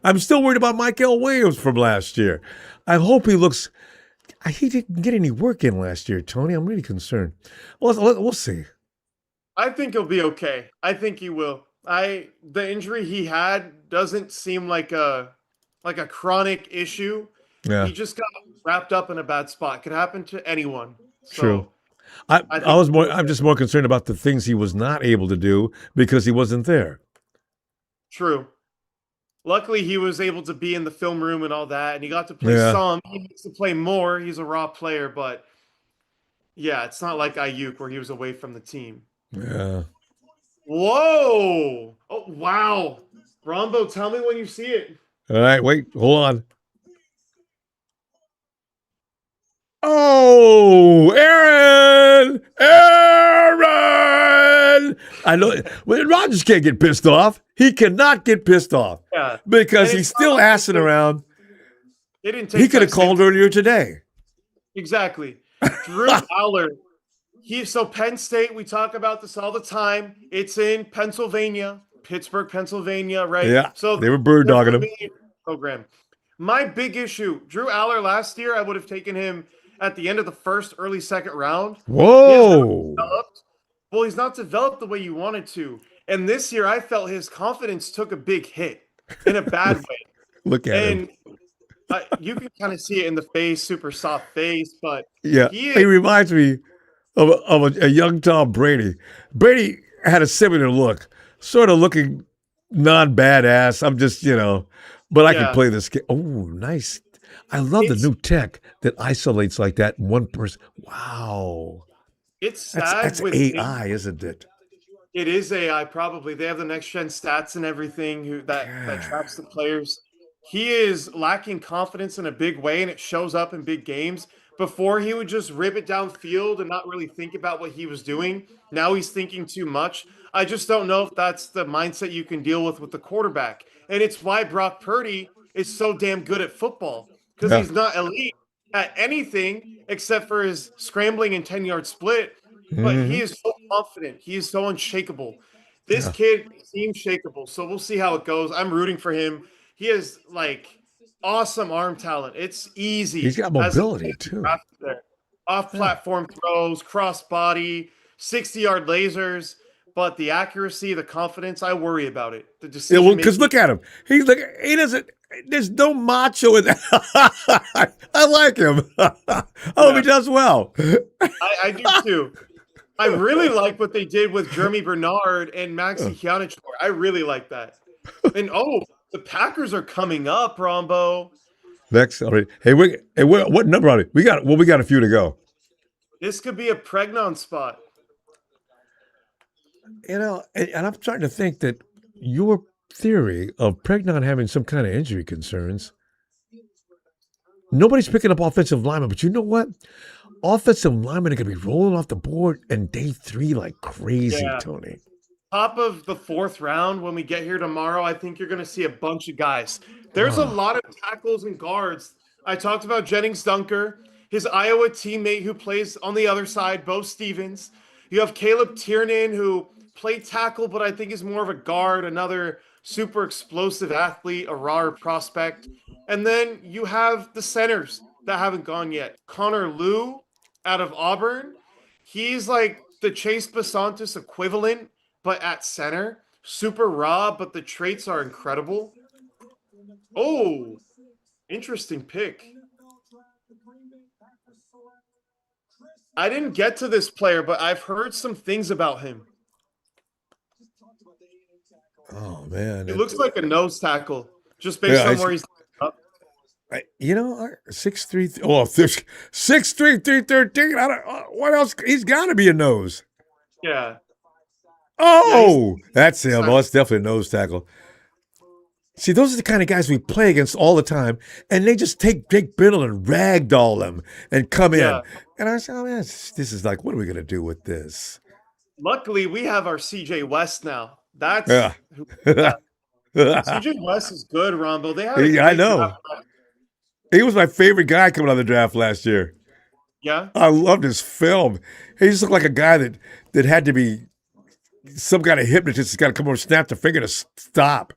I'm still worried about Michael Williams from last year. I hope he looks. He didn't get any work in last year, Tony. I'm really concerned. We'll see. I think he'll be okay. I think he will. The injury he had doesn't seem like a chronic issue. Yeah, He just got wrapped up in a bad spot. Could happen to anyone. true. So I think he'll be I'm okay. just more concerned about the things he was not able to do because he wasn't there. True. Luckily, he was able to be in the film room and all that, and he got to play Yeah, some. He needs to play more. He's a raw player, but yeah, it's not like Ayuk where he was away from the team. yeah. Whoa! Oh wow, Rombo, tell me when you see it. All right, wait, hold on. Oh, Aaron! I know. Well, Rodgers can't get pissed off. He cannot get pissed off Yeah, because and he's it's not still like assing around. they didn't He take could have Tyson called earlier today. exactly. Drew Aller. So Penn State. We talk about this all the time. It's in Pennsylvania, Pittsburgh, Pennsylvania, right? Yeah, So they were bird dogging him. Pennsylvania program. My big issue, Drew Aller last year, I would have taken him at the end of the first, early second round. He has not Whoa! developed. Well, he's not developed the way you wanted to. And this year, I felt his confidence took a big hit in a bad way. Look at him. And you can kind of see it in the face, super soft face, but Yeah, he he is, reminds me of a young Tom Brady. Brady had a similar look, sort of looking non-badass. I'm just, but I can yeah, play this game. Oh, nice. I love the it's new tech that isolates like that in one person. Wow. it's That's sad with him. AI, isn't it? It is AI probably. They have the next gen stats and everything that God. traps the players. He is lacking confidence in a big way, and it shows up in big games. Before he would just rip it downfield and not really think about what he was doing. Now he's thinking too much. I just don't know if that's the mindset you can deal with the quarterback. And it's why Brock Purdy is so damn good at football because Yeah. he's not elite at anything except for his scrambling and 10-yard split. But he Hmm. is so confident. He is so unshakable. This Yeah. kid seems shakeable. So we'll see how it goes. I'm rooting for him. He has like awesome arm talent. It's He's easy got as a mobility too. there. Off Yeah. platform throws, cross body, 60-yard lasers, but the accuracy, the confidence, I worry about it. The Yeah, well, decision because making. look at him. He's like he doesn't. There's no macho in that. I like him. I hope he Yeah, does well. I do too. I really like what they did with Jeremy Bernard and Maxi Kianichor. I really like that. And the Packers are coming up, Rombo. Next, all right. What number are we? We got a few to go. This could be a pregnon spot. And I'm starting to think that your theory of Pregnon having some kind of injury concerns, nobody's picking up offensive linemen, but you know what? Offensive linemen are going to be rolling off the board in day 3 like crazy, Yeah. Tony. Top of the 4th round, when we get here tomorrow, I think you're going to see a bunch of guys. There's a lot of tackles and guards. I talked about Jennings Dunker, his Iowa teammate who plays on the other side, Bo Stevens. You have Caleb Tiernan, who played tackle, but I think is more of a guard, another super explosive athlete, a raw prospect. And then you have the centers that haven't gone yet. Connor Liu out of Auburn. He's like the Chase Basantis equivalent, but at center. Super raw, but the traits are incredible. Oh, interesting pick. I didn't get to this player, but I've heard some things about him. Oh man, He looks like a nose tackle, just based yeah, on where he's up. 6'3". Oh, 6'3", 313. I don't. What else? He's got to be a nose. Yeah. Yeah, he's Oh, that's him. Oh, it's definitely a nose tackle. See, those are the kind of guys we play against all the time, and they just take Jake Biddle and ragdoll them and come in. yeah. And I said, oh, man, this is like, what are we going to do with this? Luckily, we have our CJ West now. That's Yeah. who CJ West is good, Rombo. They had a I great know. draft. He was my favorite guy coming out of the draft last year. Yeah. I loved his film. He just looked like a guy that had to be some kind of hypnotist that's got to come over and snap the finger to stop.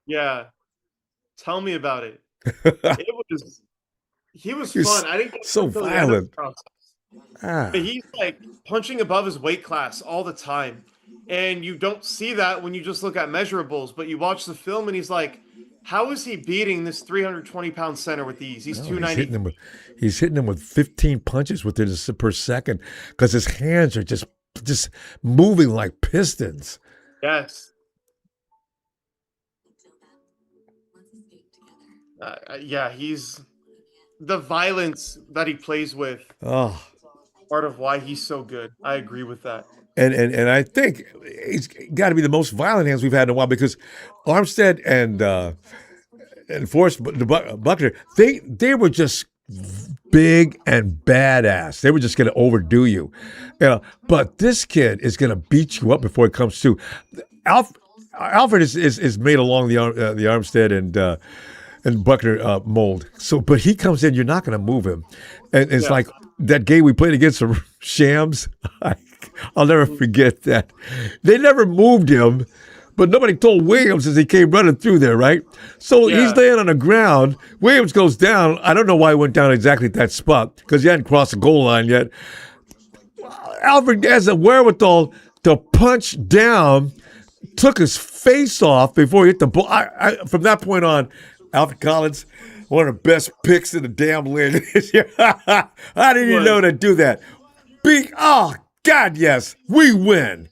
Yeah. Tell me about it. He was He's fun. I didn't get so until the end of the violent. process. Ah, But he's like punching above his weight class all the time. And you don't see that when you just look at measurables, but you watch the film and he's like, how is he beating this 320-pound center with ease? He's no, 290. he's hitting him with 15 punches per second because his hands are just moving like pistons. Yes. Yeah, he's the violence that he plays with, Oh, part of why he's so good. I agree with that. and I think he's got to be the most violent hands we've had in a while because Armstead and Forrest Buckner, they were just big and badass. They were just going to overdo you. But this kid is going to beat you up before it comes to. Alfred is made along the Armstead and Buckner mold. So, but he comes in, you're not going to move him. And it's Yeah. like that game we played against the Shams. I'll never forget that. They never moved him, but nobody told Williams as he came running through there, right? So Yeah. he's laying on the ground. Williams goes down. I don't know why he went down exactly at that spot because he hadn't crossed the goal line yet. Alfred has the wherewithal to punch down, took his face off before he hit the ball. From that point on, Alfred Collins, one of the best picks in the damn league. How did you know to do that? Oh, God, yes, we win.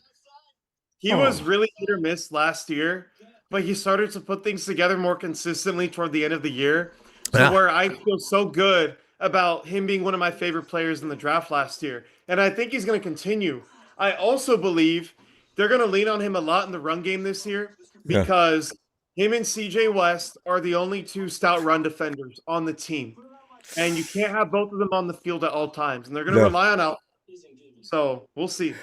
He was really hit or miss last year, but he started to put things together more consistently toward the end of the year. To Yeah. where I feel so good about him being one of my favorite players in the draft last year. And I think he's going to continue. I also believe they're going to lean on him a lot in the run game this year Yeah. because him and CJ West are the only two stout run defenders on the team. and you can't have both of them on the field at all times, and they're going to No. rely on out. So we'll see.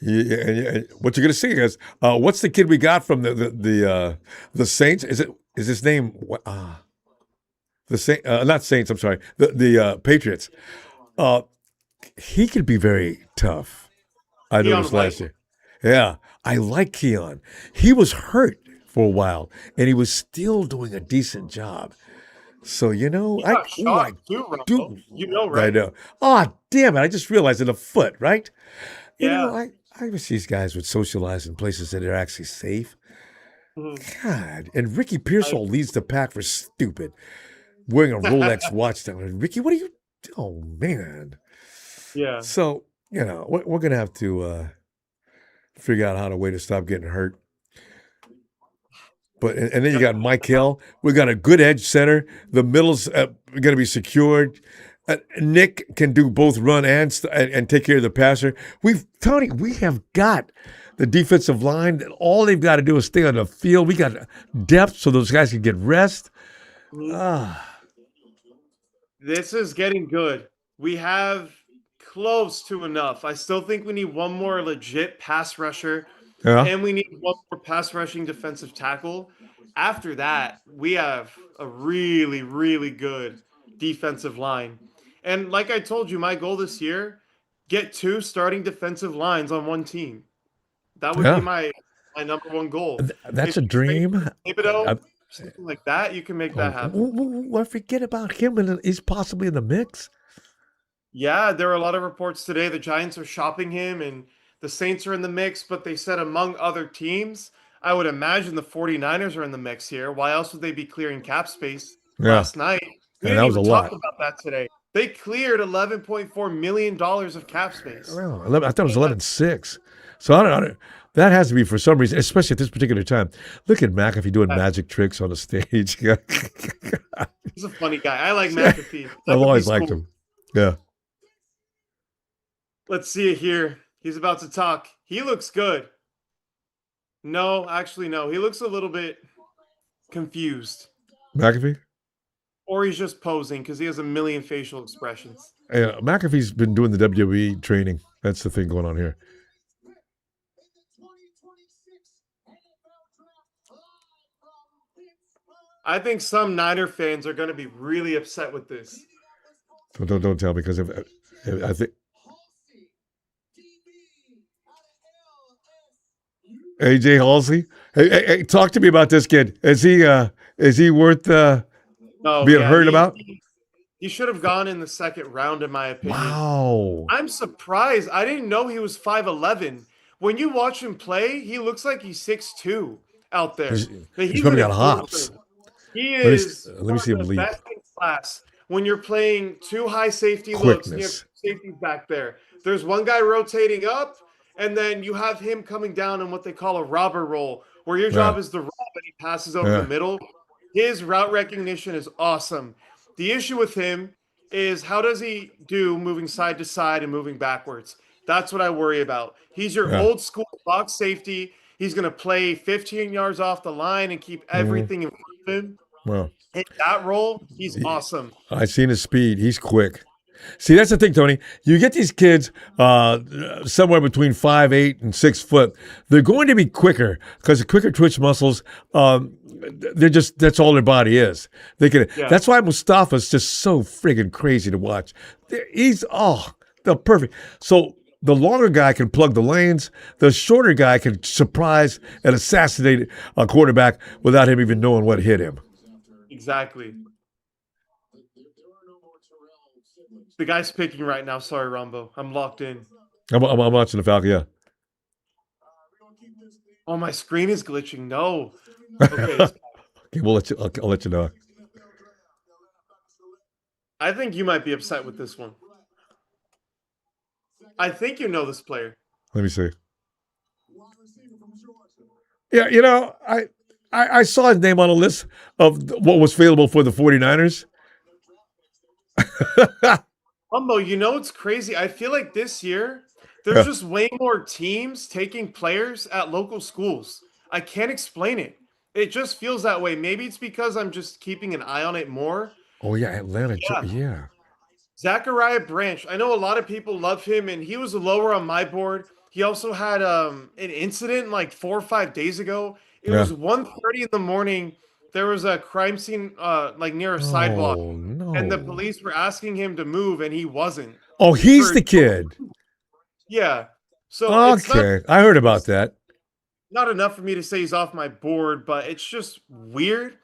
Yeah, what you're gonna see is what's the kid we got from the Saints? Is his name what? The Saint, not Saints. I'm sorry. The Patriots. Uh, he could be very tough. I Keon noticed White, last year. Yeah, I like Keon. He was hurt for a while, and he was still doing a decent job. So he got I shot too, Ronbo. do. You know, I right? know. Oh, damn it! I just realized in the foot, right? Yeah. I wish these guys would socialize in places that are actually safe. Mhm. God, and Ricky Pearsall leads the pack for stupid, wearing a Rolex watch. Down. Ricky, what are you? Oh man. Yeah. So we're gonna have to figure out how to way to stop getting hurt. But and then you got Mike Hill. We got a good edge center. The middle's going to be secured. Nick can do both run and take care of the passer. Tony, we have got the defensive line. All they've got to do is stay on the field. We got depth so those guys can get rest. Mhm. Ah, This is getting good. We have close to enough. I still think we need one more legit pass rusher, yeah, and we need one more pass rushing defensive tackle. After that, we have a really, really good defensive line. And like I told you, my goal this year, get two starting defensive lines on one team. That would be yeah. my number one goal. If That's a you trade dream. Thibodeau, something like that, you can make that happen. I forget about him, and he's possibly in the mix. Yeah, there are a lot of reports today the Giants are shopping him and the Saints are in the mix, but they said among other teams, I would imagine the 49ers are in the mix here. Why else would they be clearing cap space Yeah, last night? We and didn't that was a even talk lot. about that today. They cleared $11.4 million of cap space. Well, 11, I thought it was 11.6. So I don't. That has to be for some reason, especially at this particular time. Look at McAfee doing Yeah, magic tricks on the stage. he's a funny guy. I like McAfee. I've always McAfee's liked cool. him. Yeah. Let's see it here. He's about to talk. He looks good. No, actually, no. He looks a little bit confused. McAfee? Or he's just posing because he has a million facial expressions. Yeah, McAfee's been doing the WWE training. That's the thing going on here. I think some Niner fans are going to be really upset with this. Don't tell me because if I think AJ Halsey. Hey, talk to me about this kid. Is he worth No, being yeah, heard about? he should have gone in the second round, in my opinion. Wow. I'm surprised. I didn't know he was 5'11". When you watch him play, he looks like he's 6'2" out there. But He's he's probably an got hops. enforcer. He Let me is let me one see of him the leap. best in class when you're playing two high safety looks and you have Quickness. safeties back there. There's one guy rotating up, and then you have him coming down in what they call a robber roll, where your Yeah. job is to rob and he passes over the Yeah. middle. His route recognition is awesome. The issue with him is how does he do moving side to side and moving backwards? That's what I worry about. He's your Yeah. old school box safety. He's going to play 15 yards off the line and keep Mhm. everything in front of him. Well, In that role, he's awesome. I've seen his speed. He's quick. See, that's the thing, Tony. You get these kids somewhere between 5'8" and 6 foot. They're going to be quicker because the quicker twitch muscles. That's all their body is. They can. Yeah. That's why Mustafa's just so friggin' crazy to watch. He's the perfect. So the longer guy can plug the lanes. The shorter guy can surprise and assassinate a quarterback without him even knowing what hit him. Exactly. The guy's picking right now. Sorry, Ronbo. I'm locked in. I'm watching the Falcon. Yeah. Oh, my screen is glitching. No. Okay. Okay, I'll let you know. I think you might be upset with this one. I think you know this player. Let me see. Yeah, I saw his name on a list of what was available for the 49ers. Ronbo, you know it's crazy. I feel like this year there's Yeah. just way more teams taking players at local schools. I can't explain it. It just feels that way. Maybe it's because I'm just keeping an eye on it more. Oh yeah, Atlanta. Yeah. Yeah. Zachariah Branch. I know a lot of people love him, and he was lower on my board. He also had an incident like 4 or 5 days ago. It Yeah. was 1:30 in the morning. There was a crime scene like near a sidewalk, Oh and the no. police were asking him to move, and he wasn't. Oh, he's For the kid. yeah, so it's not Okay, I heard about that. not enough for me to say he's off my board, but it's just weird.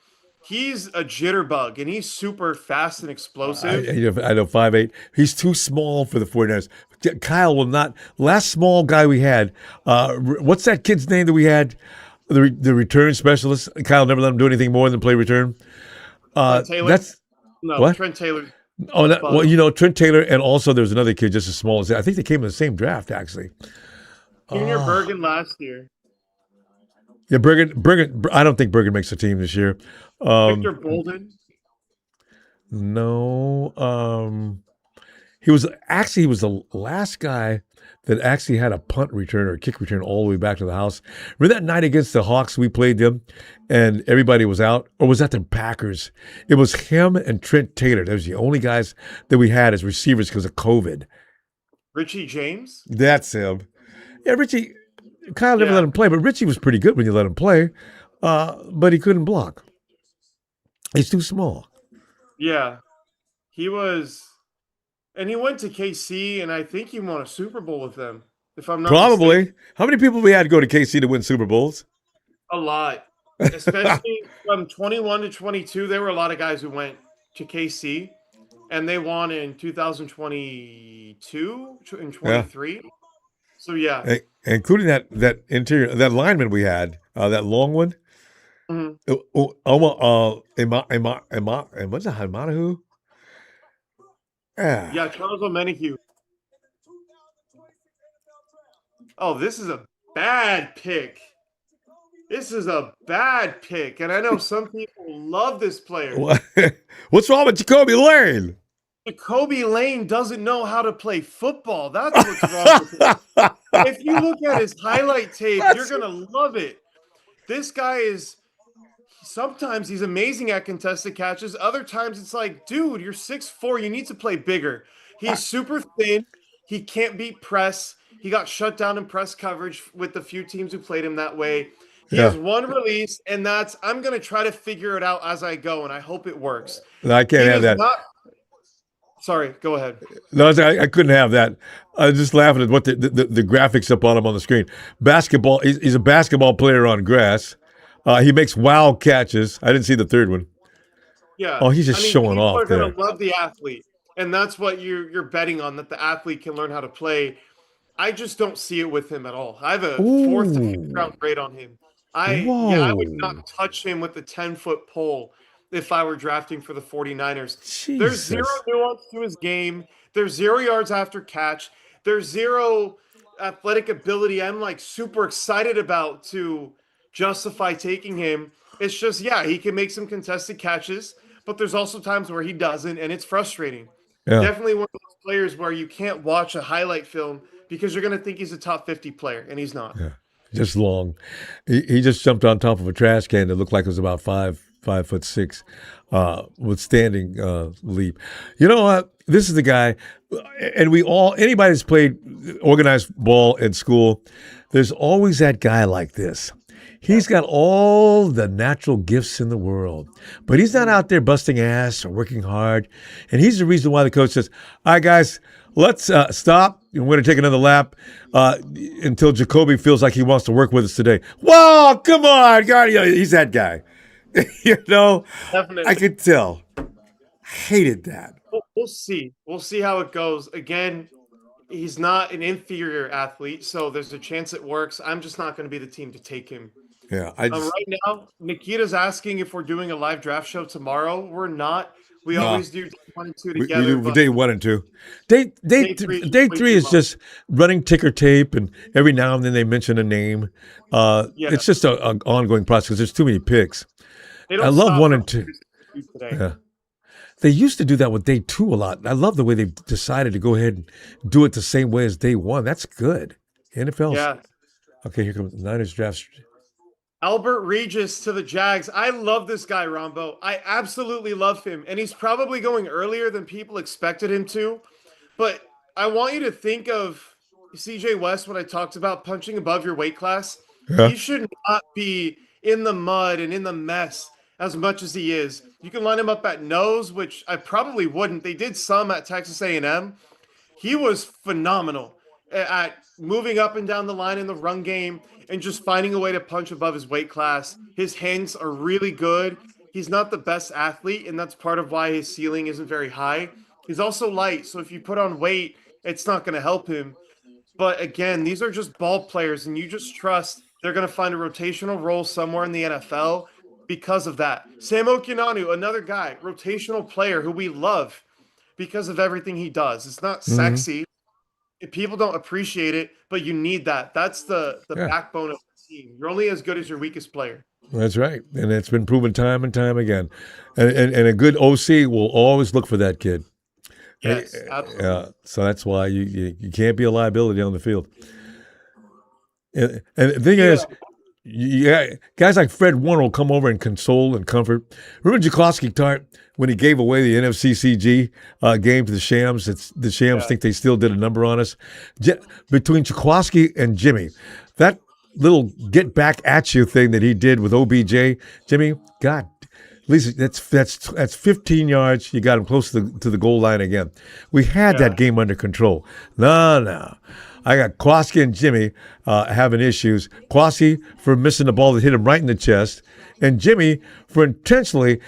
He's a jitterbug, and he's super fast and explosive. I know 5'8". He's too small for the 49ers. Kyle will not. Last small guy we had. What's that kid's name that we had? The return specialist. Kyle never let him do anything more than play return. Trent Taylor? That's No, what. Trent Taylor. Oh, A well, bug. Trent Taylor, and also there was another kid just as small as that. I think they came in the same draft, actually. Junior Oh, Bergen last year. yeah, Bergen. I don't think Bergen makes the team this year. Victor Um, Bolden. no, he was the last guy that actually had a punt return or a kick return all the way back to the house. Remember that night against the Hawks we played them, and everybody was out, or was that the Packers? It was him and Trent Taylor. Those were the only guys that we had as receivers because of COVID. Richie James. That's him. Yeah, Richie. Kyle never let Yeah. him play, but Richie was pretty good when you let him play. But he couldn't block. He's too small. Yeah. He was and he went to KC and I think he won a Super Bowl with them, if I'm not mistaken. Probably. How many people we had go to KC to win Super Bowls? A lot. Especially from 21 to 22, there were a lot of guys who went to KC and they won in 2022 and Yeah, 23. So yeah. including that interior that lineman we had, that long one. Mhm. What's that? Hamanahu? Yeah. Yeah, Charles O'Menahue. Oh, this is a bad pick. This is a bad pick. And I know some people love this player. What's wrong with Jacoby Lane? Jacoby Lane doesn't know how to play football. That's what's wrong with him. If you look at his highlight tape, you're going to love it. This guy is sometimes he's amazing at contested catches. Other times it's like, dude, you're 6'4". You need to play bigger. He's super thin. He can't beat press. He got shut down in press coverage with the few teams who played him that way. He Yeah. has one release, and that's I'm going to try to figure it out as I go, and I hope it works. No, I can't He have does that. not. Sorry, go ahead. No, I couldn't have that. I was just laughing at what the graphics up on him on the screen. Basketball. He's a basketball player on grass. He makes wild catches. I didn't see the third one. Yeah. Oh, he's just showing people off are going there. to love the athlete, and that's what you're betting on, that the athlete can learn how to play. I just don't see it with him at all. I have a fourth to fifth Ooh. round grade on him. I would Whoa. not touch him with a 10-foot pole if I were drafting for the 49ers. There's zero Jesus. nuance to his game. There's 0 yards after catch. There's zero athletic ability I'm like super excited about to justify taking him. It's just, yeah, he can make some contested catches, but there's also times where he doesn't, and it's frustrating. Yeah. Definitely one of those players where you can't watch a highlight film because you're going to think he's a top 50 player, and he's not. Yeah. Just long. He just jumped on top of a trash can that looked like it was about 5'6", with standing leap. You know what? This is the guy, and anybody that's played organized ball in school, there's always that guy like this. He's got all the natural gifts in the world, but he's not out there busting ass or working hard. And he's the reason why the coach says, all right, guys, let's stop. We're going to take another lap until Jacoby feels like he wants to work with us today. Whoa, come on, God. He's that guy. Definitely. I could tell. Hated that. We'll see. We'll see how it goes. Again, he's not an inferior athlete, so there's a chance it works. I'm just not going to be the team to take him. Yeah, Right now, Nikita's asking if we're doing a live draft show tomorrow. We're not. We No. always do day 1 and 2 we together. do but day 1 and 2. Day Day three is day way 3 too is much. just running ticker tape, and every now and then they mention a name. Yeah. It's just an ongoing process because there's too many picks. They don't I love stop 1 from and 2. today. Yeah. They used to do that with day 2 a lot. I love the way they decided to go ahead and do it the same way as day 1. That's good. NFL. Yeah. Okay, here comes the Niners draft. Albert Regis to the Jags. I love this guy, Rombo. I absolutely love him. And he's probably going earlier than people expected him to. But I want you to think of CJ West when I talked about punching above your weight class. Yeah. He should not be in the mud and in the mess as much as he is. You can line him up at nose, which I probably wouldn't. They did some at Texas A&M. He was phenomenal at moving up and down the line in the run game and just finding a way to punch above his weight class. His hands are really good. He's not the best athlete, and that's part of why his ceiling isn't very high. He's also light, so if you put on weight, it's not going to help him. But again, these are just ball players, and you just trust they're going to find a rotational role somewhere in the NFL because of that. Sam Okinanu, another guy, rotational player who we love because of everything he does. It's not Hmm. sexy. People don't appreciate it, but you need that. That's the Yeah. backbone of the team. You're only as good as your weakest player. That's right. And it's been proven time and time again. And a good OC will always look for that kid. Yes, absolutely. So that's why you can't be a liability on the field. And the thing Yeah, is, yeah, guys like Fred Warner will come over and console and comfort. Remember Jacoski Tart when he gave away the NFCCG game to the Shams? The Shams yeah, think they still did a number on us. Between Jacoski and Jimmy, that little get back at you thing that he did with OBJ, Jimmy, God, at least that's 15 yards. You got him close to the goal line again. We had yeah. that game under control. No. I got Kwasi and Jimmy having issues. Kwasi for missing the ball that hit him right in the chest, and Jimmy for intentionally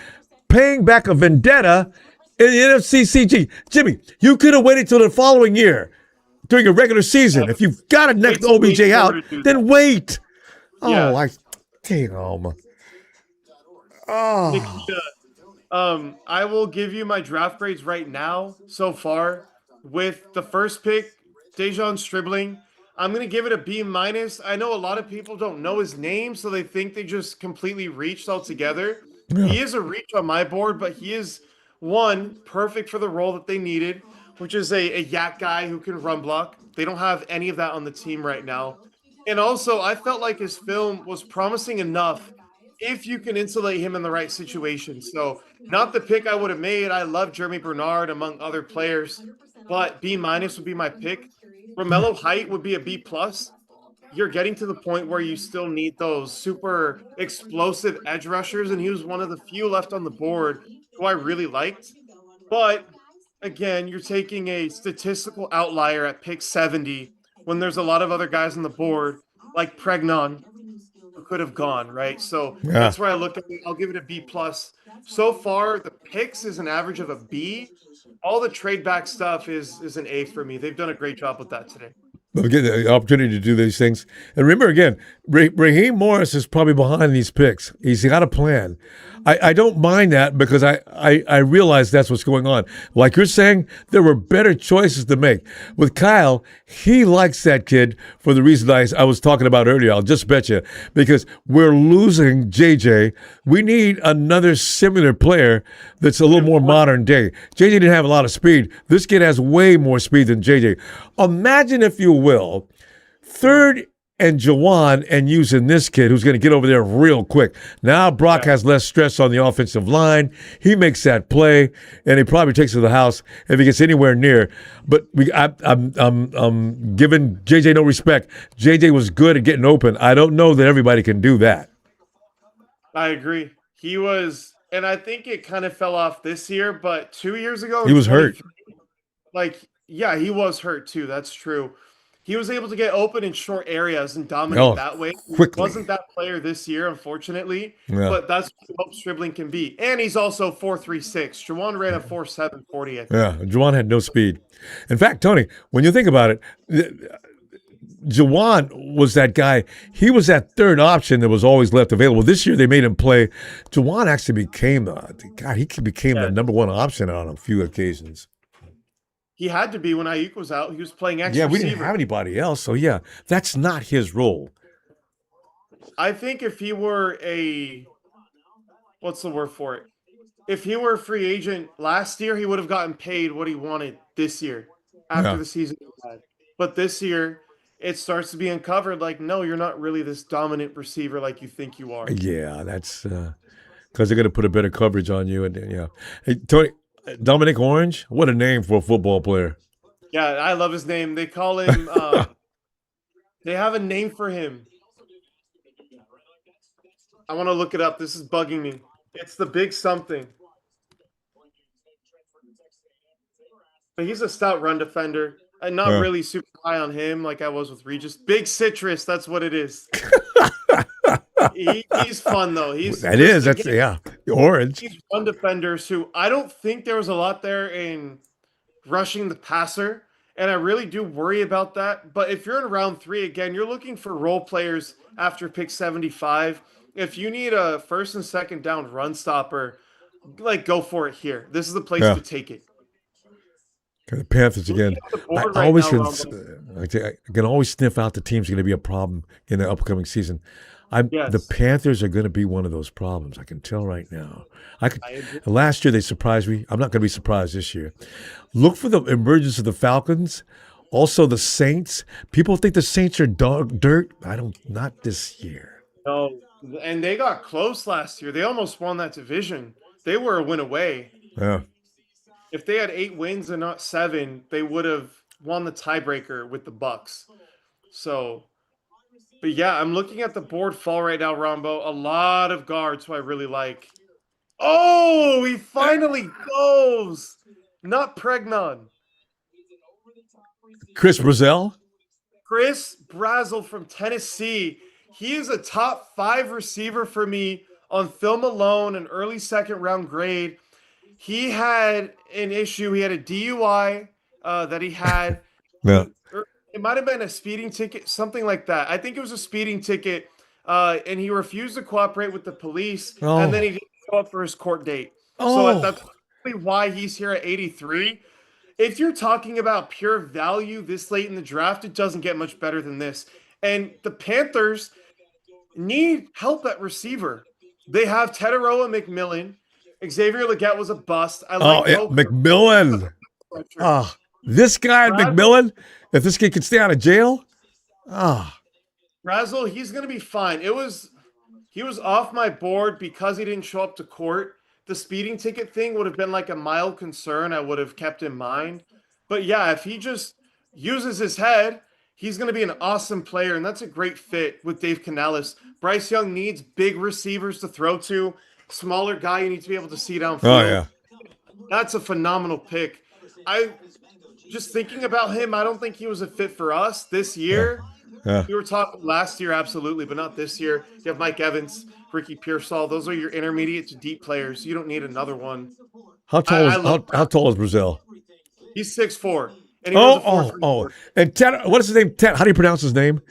paying back a vendetta in the NFCCG. Jimmy, you could have waited till the following year during a regular season. If you've got a Wait next till OBJ week 4 out, to do that. then wait. Oh, Yeah, I damn. Oh, Nikita. I will give you my draft grades right now so far. With the first pick, Dejon Stribling, I'm gonna give it a B minus. I know a lot of people don't know his name, so they think they just completely reached altogether. yeah. He is a reach on my board, but he is one perfect for the role that they needed, which is a yak guy who can run block. They don't have any of that on the team right now. And also, I felt like his film was promising enough if you can insulate him in the right situation. So not the pick I would have made. I love Jeremy Bernard among other players, but B minus would be my pick. Romello Height would be a B plus. You're getting to the point where you still need those super explosive edge rushers, and he was one of the few left on the board who I really liked. But again, you're taking a statistical outlier at pick 70 when there's a lot of other guys on the board like Pregnon who could have gone, right? So Yeah. that's where I look at it. I'll give it a B plus. So far, the picks is an average of a B. All the trade back stuff is an A for me. They've done a great job with that today. We get the opportunity to do these things. And remember again, Raheem Morris is probably behind these picks. He's got a plan. I don't mind that because I realize that's what's going on. Like you're saying, there were better choices to make. With Kyle, he likes that kid for the reason I was talking about earlier. I'll just bet you. Because we're losing JJ. We need another similar player that's a little more modern day. JJ didn't have a lot of speed. This kid has way more speed than JJ. Imagine, if you will, third and Jawan and using this kid who's going to get over there real quick. Now Brock Yeah, has less stress on the offensive line. He makes that play, and he probably takes it to the house if he gets anywhere near. But I'm giving JJ no respect. JJ was good at getting open. I don't know that everybody can do that. I agree. He was, and I think it kind of fell off this year, but 2 years ago He in was hurt. 23, like, yeah, he was hurt too. That's true. He was able to get open in short areas and dominate Oh, that way. He wasn't quickly. that player this year, unfortunately, Yeah. but that's what Hope Stribling can be. And he's also 4.36. Jawan ran a 4.740, I think. Yeah. Jawan had no speed. In fact, Tony, when you think about it, Jawan was that guy. He was that third option that was always left available. This year they made him play. Jawan actually became he became the Yeah. number one option on a few occasions. He had to be when Ayuk was out. He was playing X Yeah, we didn't receiver. have anybody else, so yeah, that's not his role. I think if he were what's the word for it? If he were a free agent last year, he would have gotten paid what he wanted this year after Yeah, the season he had. But this year, it starts to be uncovered like, no, you're not really this dominant receiver like you think you are. Yeah, that's because they're going to put a better coverage on you. And yeah, hey, Tony, Dominic Orange, what a name for a football player. Yeah, I love his name. They call him, they have a name for him. I want to look it up. This is bugging me. It's the big something. But he's a stout run defender. I'm not Yeah. really super high on him like I was with Regis. Big Citrus, that's what it is. He's fun though. He's That just, is, that's again, yeah, Orange. these run defenders who I don't think there was a lot there in rushing the passer, and I really do worry about that. But if you're in round 3 again, you're looking for role players after pick 75. If you need a first and second down run stopper, like go for it here. This is the place Yeah. to take it. The Panthers Looking again. at the I board right always now, can, Ronbo. I can always sniff out the team's going to be a problem in the upcoming season. The Yes, Panthers are going to be one of those problems. I can tell right now. I agree. Last year they surprised me. I'm not going to be surprised this year. Look for the emergence of the Falcons. Also the Saints. People think the Saints are dog dirt. Not this year. No, and they got close last year. They almost won that division. They were a win away. Yeah. If they had 8 wins and not 7, they would have won the tiebreaker with the Bucks. So, but yeah, I'm looking at the board fall right now, Rombo. A lot of guards who I really like. Oh, he finally goes. Not Pregnon. Chris Brazell. Chris Brazel from Tennessee. He is a top 5 receiver for me on film alone, an early second round grade. He had an issue. He had a DUI that he had. Yeah. It might have been a speeding ticket, something like that. I think it was a speeding ticket, and he refused to cooperate with the police, and then he didn't show up for his court date. So that's probably why he's here at 83. If you're talking about pure value this late in the draft, it doesn't get much better than this. And the Panthers need help at receiver. They have Tetaroa McMillan. Xavier Legette was a bust. I like McMillan. This guy, McMillan, if this kid could stay out of jail, Brazel, he's going to be fine. He was off my board because he didn't show up to court. The speeding ticket thing would have been like a mild concern I would have kept in mind. But yeah, if he just uses his head, he's going to be an awesome player, and that's a great fit with Dave Canales. Bryce Young needs big receivers to throw to. Smaller guy, you need to be able to see downfield. Oh, yeah. That's a phenomenal pick. I just thinking about him, I don't think he was a fit for us this year. Yeah. We were talking last year, absolutely, but not this year. You have Mike Evans, Ricky Pearsall. Those are your intermediate to deep players. You don't need another one. How tall is Brazil? He's 6'4". And he runs a 4.34. And Ted, what is his name? Ted, how do you pronounce his name?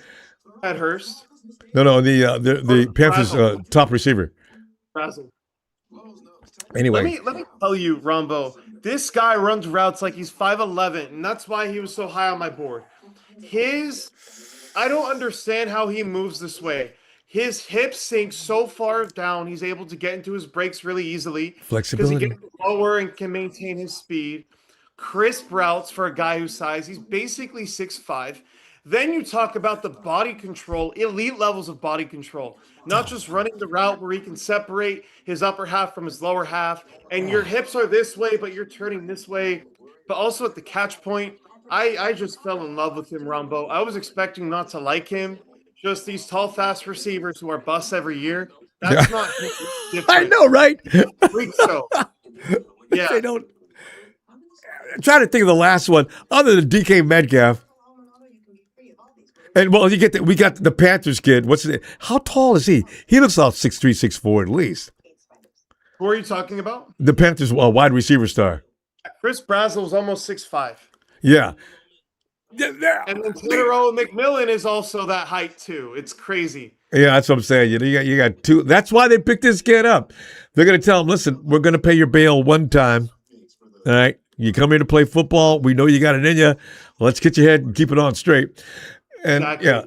Ted Hurst. No, the Panthers top receiver. Brazel. Anyway, Let me tell you, Rombo, this guy runs routes like he's 5'11", and that's why he was so high on my board. I don't understand how he moves this way. His hips sink so far down, he's able to get into his brakes really easily. Flexibility. Because he gets lower and can maintain his speed. Crisp routes for a guy whose size. He's basically 6'5". Then you talk about the body control, elite levels of body control. Not just running the route where he can separate his upper half from his lower half, and your hips are this way, but you're turning this way. But also at the catch point, I just fell in love with him, Rombo. I was expecting not to like him. Just these tall, fast receivers who are busts every year. That's not different. I know, right? Freak show. Yeah. They don't. I'm trying to think of the last one other than DK Metcalf. And well, we got the Panthers kid. What's his name? How tall is he? He looks about 6'3", 6'4" at least. Who are you talking about? The Panthers wide receiver star. Chris Brazel was almost 6'5". Yeah. And then Tetaroa McMillan is also that height too. It's crazy. Yeah, that's what I'm saying. You got two. That's why they picked this kid up. They're going to tell him, listen, we're going to pay your bail one time. All right. You come here to play football. We know you got it in you. Let's get your head and keep it on straight. And Exactly. yeah.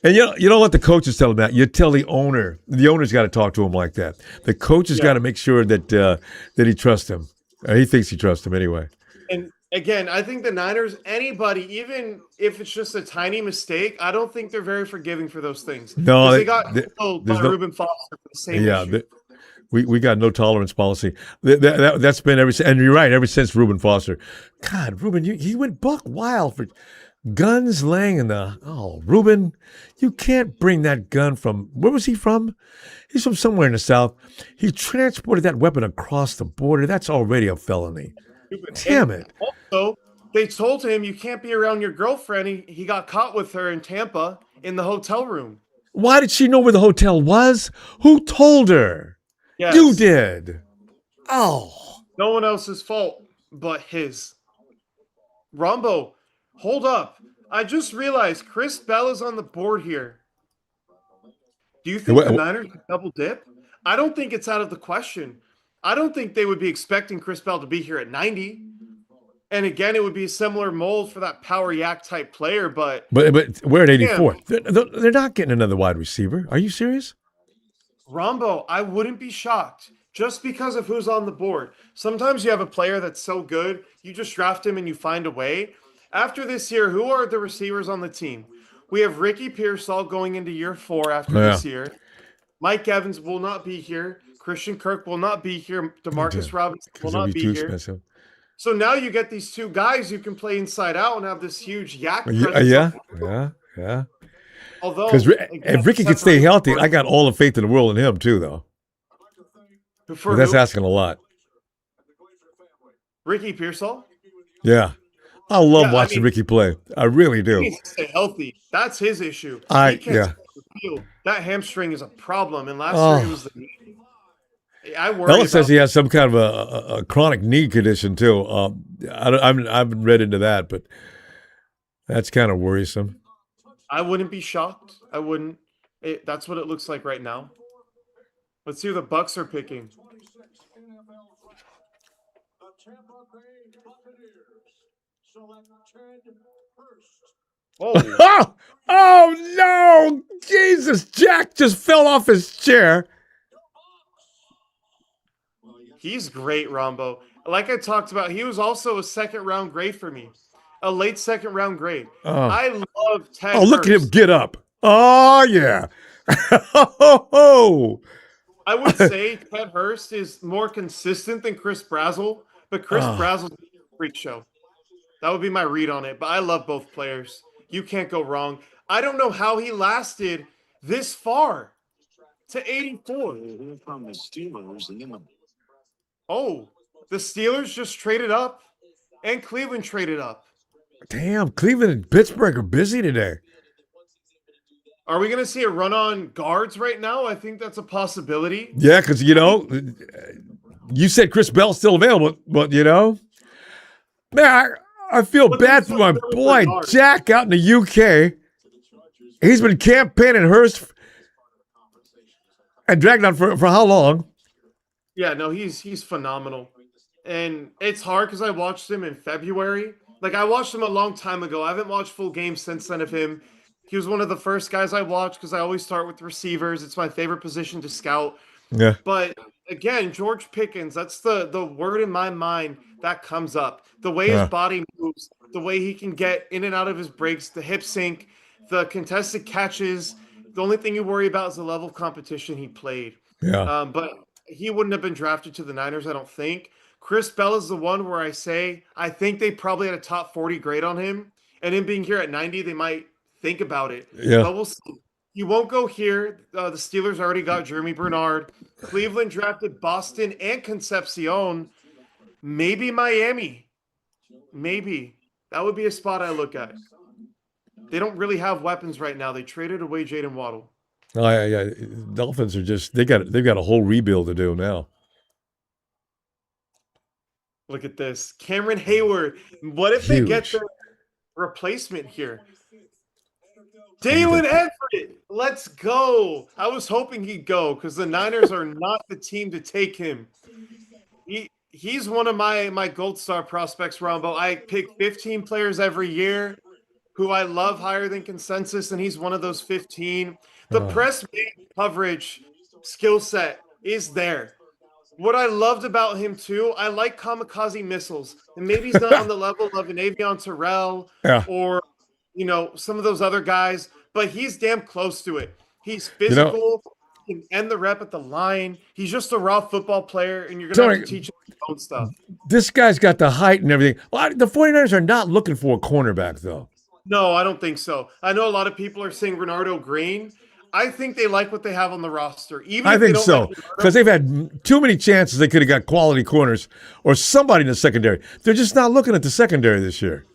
And you don't let the coaches tell him that. You tell the owner. The owner's got to talk to him like that. The coach has got to make sure that he trusts him. He thinks he trusts him anyway. Again, I think the Niners, anybody, even if it's just a tiny mistake, I don't think they're very forgiving for those things. No, Because they got killed by there's no. Reuben Foster for the same Yeah, issue. we got no tolerance policy. That's been ever since, and you're right, ever since Reuben Foster. God, Reuben, he went buck wild for guns laying in the. Oh, Reuben, you can't bring that gun from. Where was he from? He's from somewhere in the South. He transported that weapon across the border. That's already a felony. Damn And it. also, they told him you can't be around your girlfriend. He got caught with her in Tampa in the hotel room. Why did she know where the hotel was? Who told her? Yes. You did. Oh. No one else's fault but his. Ronbo, hold up. I just realized Chris Bell is on the board here. Do you think the Niners could double dip? I don't think it's out of the question. I don't think they would be expecting Chris Bell to be here at 90. And again, it would be a similar mold for that power yak type player, but we're at 84. They're not getting another wide receiver. Are you serious? Ronbo, I wouldn't be shocked just because of who's on the board. Sometimes you have a player that's so good, you just draft him and you find a way. After this year, who are the receivers on the team? We have Ricky Pearsall going into year 4 after this year. Mike Evans will not be here. Christian Kirk will not be here. Demarcus Robinson will not be here. Expensive. So now you get these two guys who can play inside out and have this huge yak presence. Yeah. Although, because if Ricky could stay healthy, I got all the faith in the world in him too, though. But that's asking a lot. Ricky Pearsall? Yeah. I love watching Ricky play. I really do. He needs to stay healthy. That's his issue. Yeah. That hamstring is a problem, and last year it was the knee. I worry. Ella says he has some kind of a chronic knee condition too. I haven't read into that, but that's kind of worrisome. I wouldn't be shocked. I wouldn't. That's what it looks like right now. Let's see who the Bucks are picking. Oh. Oh no! Jesus, Jack just fell off his chair. He's great, Ronbo. Like I talked about, he was also a second-round grade for me. A late second-round grade. I love Ted Hurst. Look at him get up. Oh, yeah. I would say Ted Hurst is more consistent than Chris Brazzell, but Chris Brazzell's a freak show. That would be my read on it, but I love both players. You can't go wrong. I don't know how he lasted this far to 84. Oh, the Steelers just traded up, and Cleveland traded up. Damn, Cleveland and Pittsburgh are busy today. Are we going to see a run on guards right now? I think that's a possibility. Yeah, because, you said Chris Bell's still available, but, man, I feel bad for my boy Jack out in the UK. He's been campaigning Hurst and dragged on for how long? Yeah, no, he's phenomenal. And it's hard because I watched him in February. Like, I watched him a long time ago. I haven't watched full games since then of him. He was one of the first guys I watched because I always start with receivers. It's my favorite position to scout. Yeah. But, again, George Pickens, that's the word in my mind that comes up. The way his body moves, the way he can get in and out of his breaks, the hip sync, the contested catches. The only thing you worry about is the level of competition he played. Yeah. But he wouldn't have been drafted to the Niners, I don't think. Chris Bell is the one where I say I think they probably had a top 40 grade on him. And him being here at 90, they might think about it. Yeah. But we'll see. You won't go here. The Steelers already got Jeremy Bernard. Cleveland drafted Boston and Concepcion. Maybe Miami. Maybe. That would be a spot I look at. They don't really have weapons right now. They traded away Jaden Waddle. Oh, yeah. Dolphins are they've got a whole rebuild to do now. Look at this. Cameron Hayward. What if they get their replacement here? Dalen Everett. Let's go. I was hoping he'd go because the Niners are not the team to take him. He's one of my gold star prospects, Ronbo. I pick 15 players every year who I love higher than consensus, and he's one of those 15. The press coverage skill set is there. What I loved about him too, I like kamikaze missiles, and maybe he's not on the level of an Avion Terrell Yeah. or some of those other guys, but he's damn close to it. He's You know, physical, he can end the rep at the line. He's just a raw football player, and you're gonna have to Tony, teach him his own stuff. this guy's got the height and everything. Well, the 49ers are not looking for a cornerback, though. No, I don't think so. I know a lot of people are saying Renardo Green. I think they like what they have on the roster, even I if they think don't so, like because they've had too many chances they could have got quality corners or somebody in the secondary. They're just not looking at the secondary this year.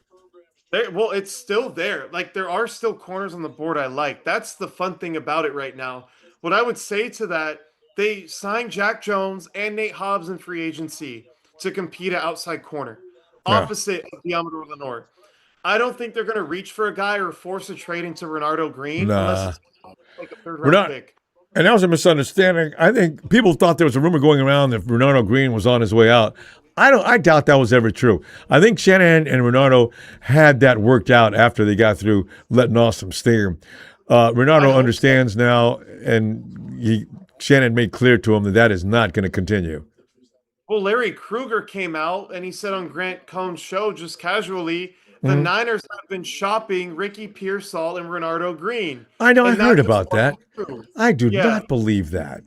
Well, it's still there. Like there are still corners on the board I like. That's the fun thing about it right now. What I would say to that, they signed Jack Jones and Nate Hobbs in free agency to compete at outside corner, Yeah. opposite of Diamador Lenore. I don't think they're going to reach for a guy or force a trade into Renardo Green unless Nah. it's like a third We're round not. pick. And that was a misunderstanding. I think people thought there was a rumor going around that Renardo Green was on his way out. I doubt that was ever true. I think Shanahan and Renardo had that worked out after they got through letting off some steam. Renardo understands now, and Shanahan made clear to him that that is not going to continue. Well, Larry Krueger came out and he said on Grant Cohn's show just casually, the Niners have been shopping Ricky Pearsall and Renardo Green. I know, And I heard that just about that. wasn't true. I do Yeah. not believe that.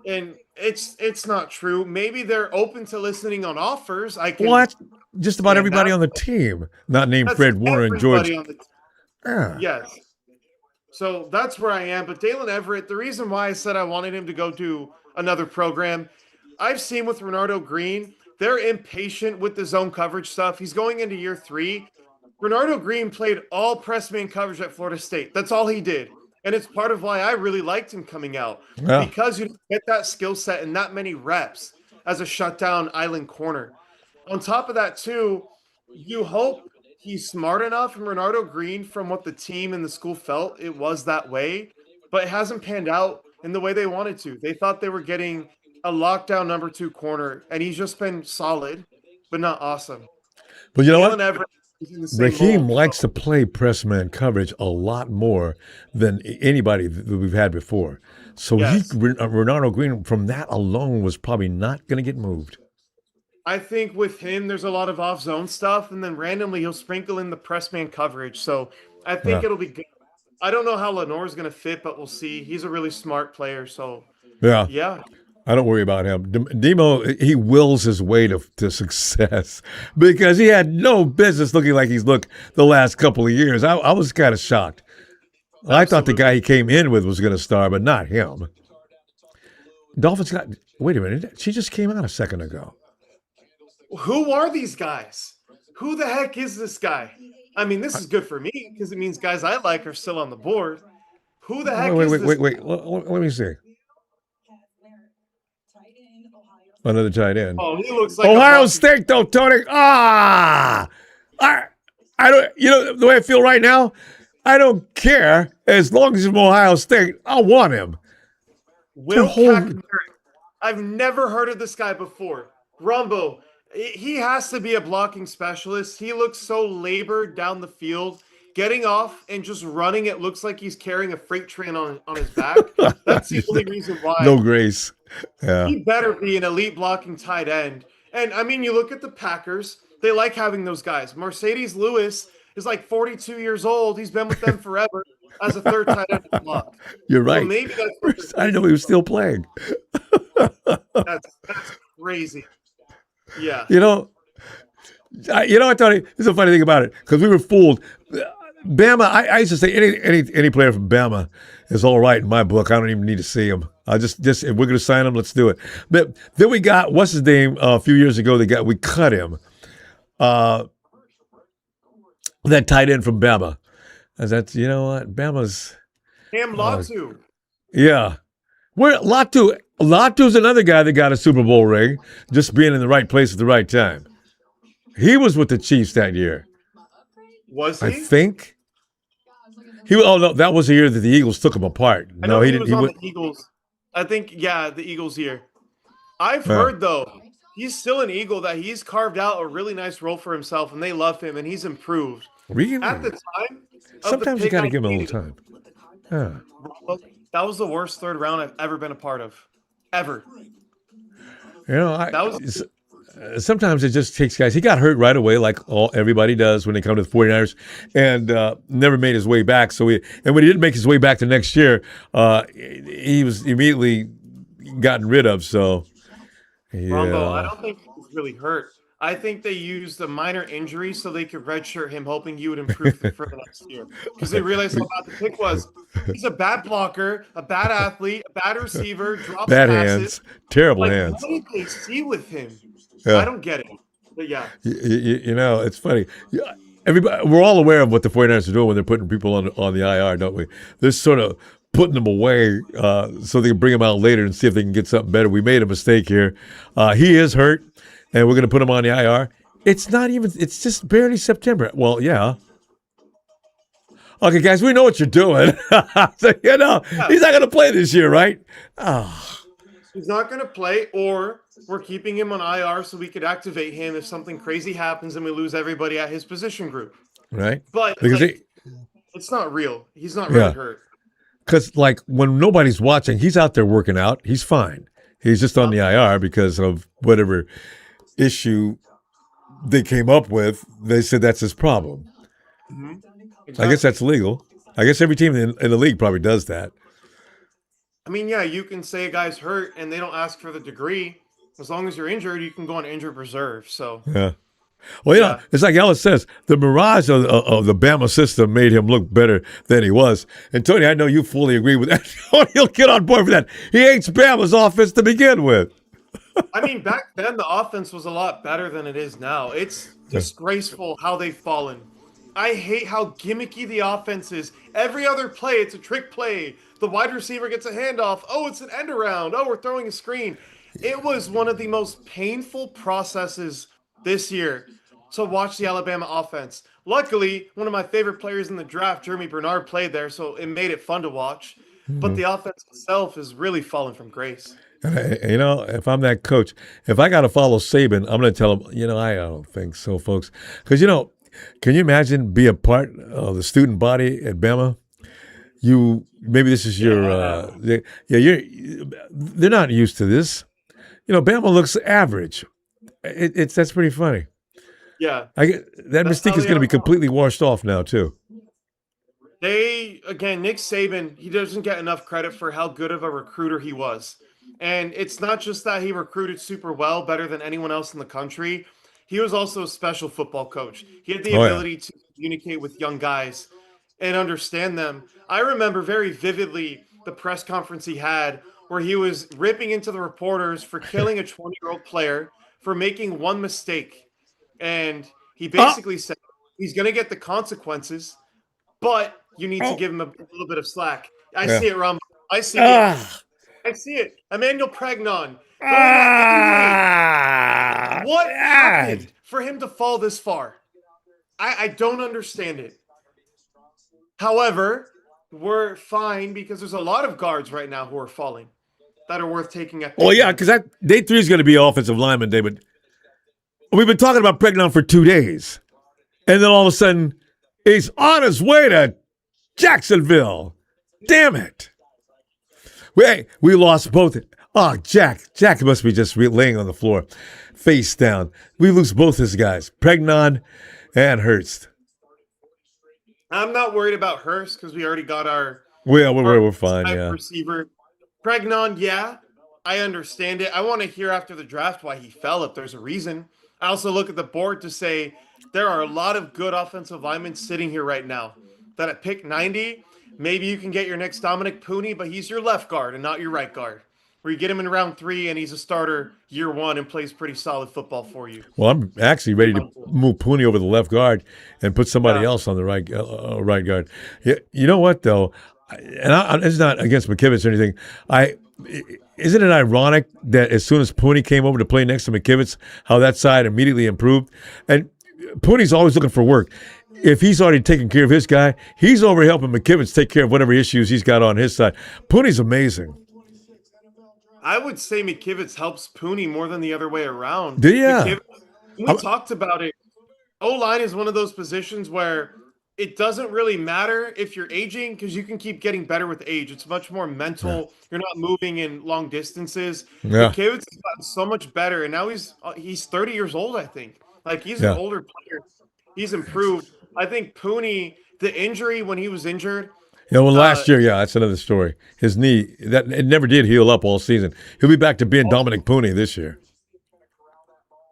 And it's not true. Maybe they're open to listening on offers. I can Well, that's just about stand everybody that. on the team, not named That's Fred Warner and George. everybody on the Yeah. Yes. So that's where I am. But Dalen Everett, the reason why I said I wanted him to go to another program, I've seen with Renardo Green, they're impatient with the zone coverage stuff. He's going into year 3. Renardo Green played all press man coverage at Florida State. That's all he did. And it's part of why I really liked him coming out. Yeah. Because you get that skill set and that many reps as a shutdown island corner. On top of that, too, you hope he's smart enough. And Renardo Green, from what the team and the school felt, it was that way. But it hasn't panned out in the way they wanted to. They thought they were getting a lockdown number 2 corner, and he's just been solid, but not awesome. But you know what? Dalen Everett is in the same Raheem mold, likes so- to play press man coverage a lot more than anybody that we've had before. So Yes. Renardo Green, from that alone, was probably not going to get moved. I think with him, there's a lot of off-zone stuff, and then randomly he'll sprinkle in the press man coverage. So I think Yeah. it'll be good. I don't know how Lenore's going to fit, but we'll see. He's a really smart player, so Yeah. I don't worry about him. Demo, he wills his way to success because he had no business looking like he's looked the last couple of years. I was kind of shocked. I thought the guy he came in with was going to star, but not him. Dolphins got, wait a minute, she just came out a second ago. Who are these guys? Who the heck is this guy? I mean, this is good for me because it means guys I like are still on the board. Who the heck is this? Wait. Let me see. Another tight end. Oh, he looks like Ohio a State, though, Tony. I don't. You know the way I feel right now. I don't care as long as he's from Ohio State. I want him. Will Kaepernick. I've never heard of this guy before. Ronbo. He has to be a blocking specialist. He looks so labored down the field, getting off and just running. It looks like he's carrying a freight train on his back. That's the only reason why. No grace. Yeah. He better be an elite blocking tight end. And I mean, you look at the Packers, they like having those guys. Mercedes Lewis is like 42 years old. He's been with them forever as a third tight end to block. You're right. So maybe that's I didn't know he was still playing. that's crazy. Yeah. You know, I thought there's a funny thing about it because we were fooled. Bama, I used to say any player from Bama is all right in my book. I don't even need to see him. I just if we're going to sign him, let's do it. But then we got what's his name a few years ago. We cut him. That tight end from Bama. That's Bama's. Cam Latu. Yeah, where Latu's another guy that got a Super Bowl ring, just being in the right place at the right time. He was with the Chiefs that year. Was he? I think. Oh no, that was the year that the Eagles took him apart. I know No, he didn't. was on the Eagles. I think, the Eagles here. I've heard, though, he's still an Eagle, that he's carved out a really nice role for himself, and they love him, and he's improved. Really? At the time, Sometimes you got to give him a little time. Yeah. That was the worst third round I've ever been a part of. Ever. You know, That was sometimes it just takes guys. He got hurt right away, like everybody does when they come to the 49ers, and never made his way back. And when he didn't make his way back to next year, he was immediately gotten rid of. So, Ronbo. I yeah. don't think he was really hurt. I think they used a minor injury so they could redshirt him, hoping he would improve for the next year. Because they realized how bad the pick was. He's a bad blocker, a bad athlete, a bad receiver, drops Bad passes. hands, terrible Like, hands. what did they see with him? I Yeah. don't get it. But yeah. You know, it's funny. Everybody, we're all aware of what the 49ers are doing when they're putting people on the IR, don't we? They're sort of putting them away so they can bring them out later and see if they can get something better. We made a mistake here. He is hurt, and we're going to put him on the IR. It's not even, it's just barely September. Well, yeah. Okay, guys, we know what you're doing. So, you know, he's not going to play this year, right? Oh, He's not going to play, or we're keeping him on IR so we could activate him if something crazy happens and we lose everybody at his position group. right? But Because like, it's not real. He's not really Yeah. hurt. Because, like, when nobody's watching, he's out there working out. He's fine. He's just on the IR because of whatever issue they came up with. They said that's his problem. I guess that's legal. I guess every team in the league probably does that. I mean, yeah, you can say a guy's hurt and they don't ask for the degree. As long as you're injured, you can go on injured reserve. So Yeah. Well, you know, Yeah. it's like Ellis says, the mirage of the Bama system made him look better than he was. And Tony, I know you fully agree with that. He'll get on board for that. He hates Bama's offense to begin with. I mean, back then the offense was a lot better than it is now. It's disgraceful how they've fallen. I hate how gimmicky the offense is. Every other play, it's a trick play. The wide receiver gets a handoff. Oh, it's an end around. Oh, we're throwing a screen. It was one of the most painful processes this year to watch the Alabama offense. Luckily, one of my favorite players in the draft, Jeremy Bernard, played there, so it made it fun to watch. But the offense itself is really fallen from grace. And you know, if I'm that coach, if I got to follow Saban, I'm going to tell him, you know, I don't think so, folks. Because, you know, can you imagine be a part of the student body at Bama? Maybe this is your, they're not used to this. You know, Bama looks average. That's pretty funny. Yeah. That That's mystique how is they going to are be now. completely washed off now, too. Nick Saban, he doesn't get enough credit for how good of a recruiter he was. And it's not just that he recruited super well, better than anyone else in the country. He was also a special football coach. He had the Oh, yeah. ability to communicate with young guys and understand them. I remember very vividly the press conference he had where he was ripping into the reporters for killing a 20-year-old player for making one mistake. And he basically said he's going to get the consequences, but you need to give him a little bit of slack. I Yeah. see it, Rom. I see it. Ah, I see it. Emmanuel Pregnon. Going that anyway. What happened for him to fall this far? I don't understand it. However, we're fine because there's a lot of guards right now who are falling that are worth taking at. Well, yeah, because day 3 is going to be offensive lineman day, but we've been talking about Pregnon for 2 days. And then all of a sudden, he's on his way to Jacksonville. Damn it. We lost both. Oh, Jack must be just laying on the floor, face down. We lose both his guys, Pregnon and Hurst. I'm not worried about Hurst because we already got our We're fine, yeah. receiver. Pregnon, yeah, I understand it. I want to hear after the draft why he fell if there's a reason. I also look at the board to say there are a lot of good offensive linemen sitting here right now that at pick 90, maybe you can get your next Dominic Pooney, but he's your left guard and not your right guard. Where you get him in round 3 and he's a starter year 1 and plays pretty solid football for you. Well, I'm actually ready to move Pooney over the left guard and put somebody else on the right guard. You know what, though? It's not against McKivitz or anything. Isn't it ironic that as soon as Pooney came over to play next to McKivitz, how that side immediately improved? And Pooney's always looking for work. If he's already taking care of his guy, he's over helping McKivitz take care of whatever issues he's got on his side. Pooney's amazing. I would say McKivitz helps Pooney more than the other way around. Yeah. We talked about it. O-line is one of those positions where it doesn't really matter if you're aging because you can keep getting better with age. It's much more Yeah. mental. You're not moving in long distances. Yeah. McKivitz has gotten so much better, and now he's 30 years old. I think like he's an Yeah. older player. He's improved. I think Pooney, the injury when he was injured, Yeah, well, uh, last year, yeah, that's another story. His knee, that it never did heal up all season. He'll be back to being Dominic Pooney this year.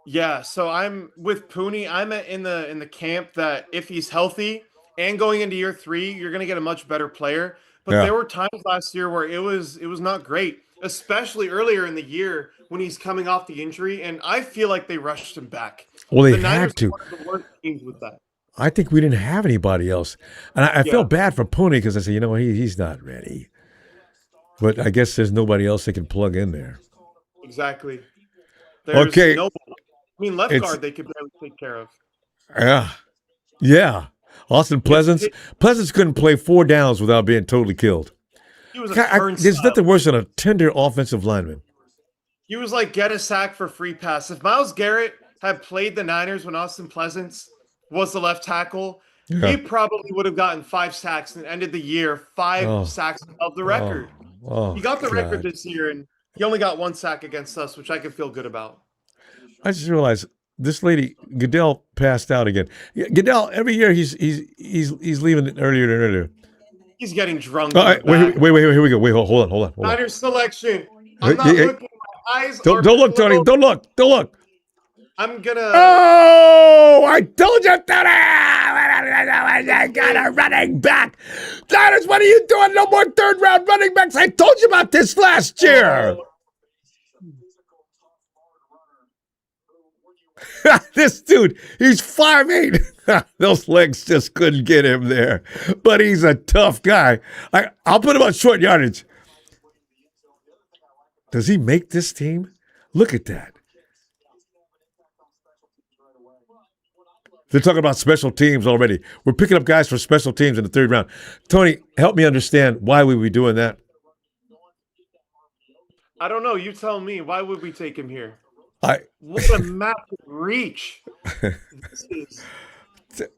yeah. So I'm with Pooney. In the camp that if he's healthy and going into year 3, you're gonna get a much better player. But Yeah. there were times last year where it was not great, especially earlier in the year when he's coming off the injury, and I feel like they rushed him back. Well, they The Niners had to. are one of the worst teams with that. I think we didn't have anybody else, and I Yeah, felt bad for Pooney because I said, he's not ready. But I guess there's nobody else that can plug in there. exactly. There's Okay, no. I mean, left it's guard they could barely take care of. yeah, yeah. Austin Pleasance. Pleasance couldn't play 4 downs without being totally killed. He was a There's turnstile. nothing worse than a tender offensive lineman. He was like get a sack for free pass. If Myles Garrett had played the Niners when Austin Pleasance was the left tackle, Yeah. he probably would have gotten 5 sacks and ended the year 5 Oh. sacks above the record. Oh, He got the record God. this year, and he only got 1 sack against us, which I could feel good about. I just realized this lady Goodell passed out again. Yeah, Goodell every year he's leaving it earlier and earlier. He's getting drunk. All in the right, wait, back. here we go. Wait, hold on. Niners selection. I'm not Hey, looking. My eyes don't are look, Tony. closed. Don't look. I'm gonna. Oh, I told you, Tony. I got a running back. Niners, what are you doing? No more 3rd round running backs. I told you about this last year. This dude, he's 5'8". Those legs just couldn't get him there. But he's a tough guy. I'll put him on short yardage. Does he make this team? Look at that. They're talking about special teams already. We're picking up guys for special teams in the 3rd round. Tony, help me understand why we would be doing that. I don't know. You tell me. Why would we take him here? What a massive reach. This is.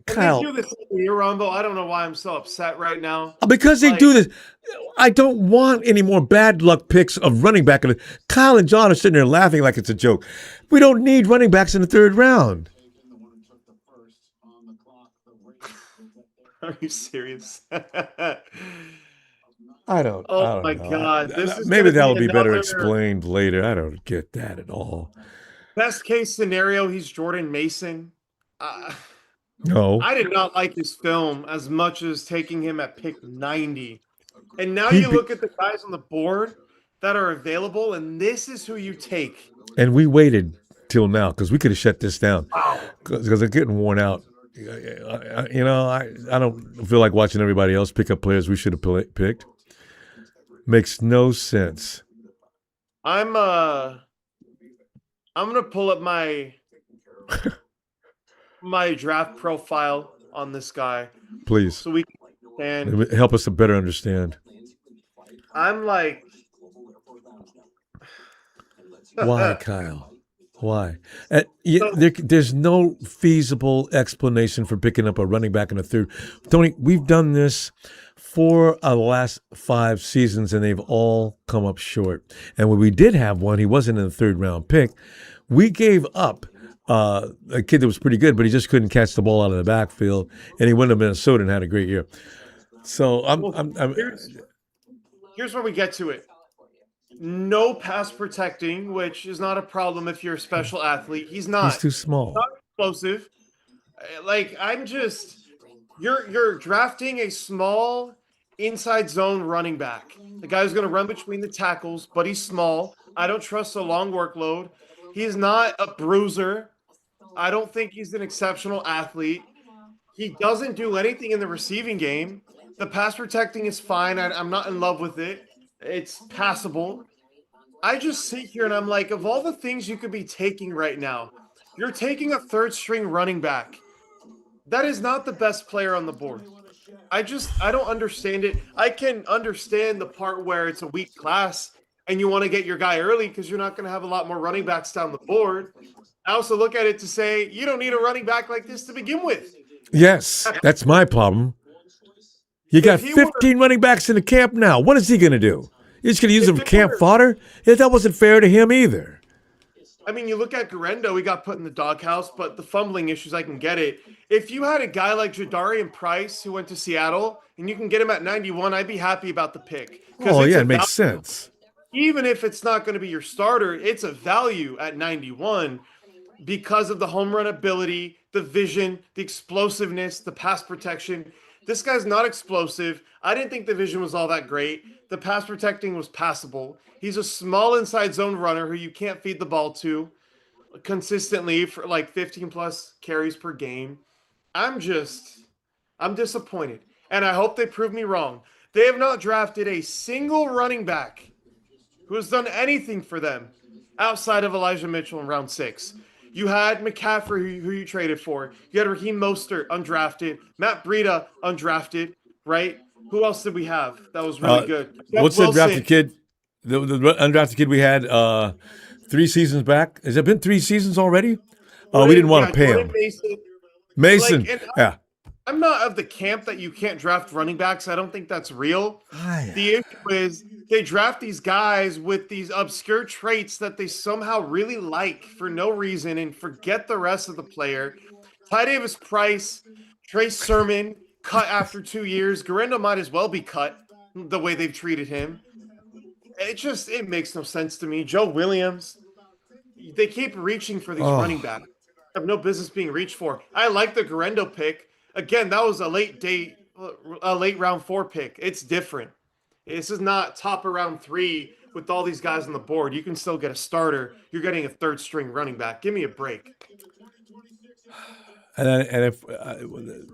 Kyle. They do this every year, Ronbo. I don't know why I'm so upset right now. Because they do this. I don't want any more bad luck picks of running back. Kyle and John are sitting there laughing like it's a joke. We don't need running backs in the 3rd round. Are you serious? I don't Oh my know. God. This is Maybe that'll be better another explained later. I don't get that at all. best case scenario. He's Jordan Mason. No. I did not like his film as much as taking him at pick 90. And now He you be- look at the guys on the board that are available, and this is who you take. And we waited till now because we could have shut this down Wow. because they're getting worn out. I don't feel like watching everybody else pick up players we should have picked. Makes no sense. I'm gonna pull up my draft profile on this guy Please so we can. help us to better understand. I'm like, Why, Kyle? Why? There's no feasible explanation for picking up a running back in the 3rd. Tony, we've done this for the last 5 seasons, and they've all come up short. And when we did have one, he wasn't in the 3rd round pick. We gave up a kid that was pretty good, but he just couldn't catch the ball out of the backfield, and he went to Minnesota and had a great year. So here's where we get to it. No pass protecting, which is not a problem if you're a special athlete. He's not. He's too small. Not explosive. You're drafting a small inside zone running back. The guy who's going to run between the tackles, but he's small. I don't trust a long workload. He's not a bruiser. I don't think he's an exceptional athlete. He doesn't do anything in the receiving game. The pass protecting is fine. I'm not in love with it. It's passable. I just sit here and I'm like, of all the things you could be taking right now, you're taking a 3rd string running back. That is not the best player on the board. I don't understand it. I can understand the part where it's a weak class and you want to get your guy early because you're not going to have a lot more running backs down the board. I also look at it to say, you don't need a running back like this to begin with. Yes, that's my problem. You got If he were, 15 running backs in the camp now. What is he going to do? You're just going to use him if for it camp were, fodder? Yeah, that wasn't fair to him either. I mean, you look at Garendo, he got put in the doghouse, but the fumbling issues, I can get it. If you had a guy like Jadarian Price who went to Seattle and you can get him at 91, I'd be happy about the pick because Oh, it's yeah, a it makes value. sense. Even if it's not going to be your starter, it's a value at 91 because of the home run ability, the vision, the explosiveness, the pass protection. This guy's not explosive. I didn't think the vision was all that great. The pass protecting was passable. He's a small inside zone runner who you can't feed the ball to consistently for like 15 plus carries per game. I'm just, I'm disappointed. And I hope they prove me wrong. They have not drafted a single running back who has done anything for them outside of Elijah Mitchell in round 6. You had McCaffrey, who you traded for. You had Raheem Mostert, undrafted. Matt Breida, undrafted, right? Who else did we have that was really good? Jeff What's the Wilson. drafted kid? The undrafted kid we had 3 seasons back. Has it been 3 seasons already? We didn't want to pay Jordan him. Mason. Mason. And Yeah. I'm not of the camp that you can't draft running backs. I don't think that's real. The issue is they draft these guys with these obscure traits that they somehow really like for no reason and forget the rest of the player. Ty Davis Price, Trey Sermon, cut after 2 years. Garendo might as well be cut the way they've treated him. It makes no sense to me. Joe Williams, they keep reaching for these running Oh, backs. Have no business being reached for. I like the Garendo pick. Again, that was a late round 4 pick. It's different. This is not top of round 3 with all these guys on the board. You can still get a starter. You're getting a third string running back. Give me a break. and if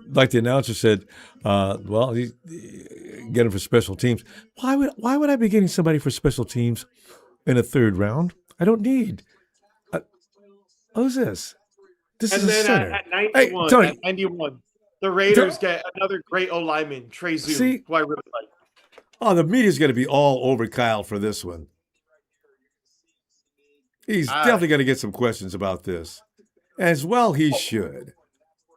like the announcer said, well, get him for special teams. Why would I be getting somebody for special teams in a third round? I don't need. Uh, who's this? This is And a then center. at Hey, 91, Tony. the Raiders get another great O lineman, Trey Zoom, See, who I really like. oh, the media's going to be all over Kyle for this one. He's Uh, definitely going to get some questions about this. As well, he should.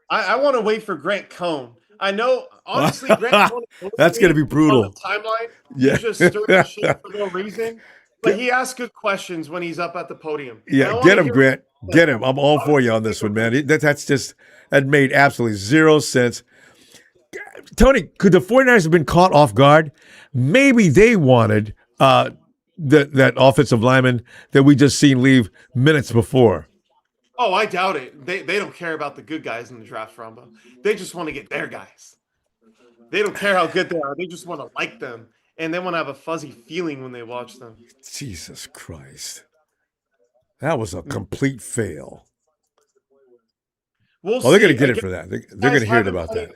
I want to wait for Grant Cohn. I know, honestly, Grant Cohn That's going to be on the brutal. timeline. Yeah. He's just stirring shit for no reason. But he asks good questions when he's up at the podium. And Yeah, I want get to him, hear Grant. Get him. I'm all for you on this one, man. That made absolutely zero sense. Tony, could the 49ers have been caught off guard? Maybe they wanted that offensive lineman that we just seen leave minutes before. Oh, I doubt it. They don't care about the good guys in the draft, Ronbo. They just want to get their guys. They don't care how good they are. They just want to like them. And they want to have a fuzzy feeling when they watch them. Jesus Christ. That was a complete fail. We'll Well, they're going see. to get it Again, for that. They're going guys to hear it haven't about played, that.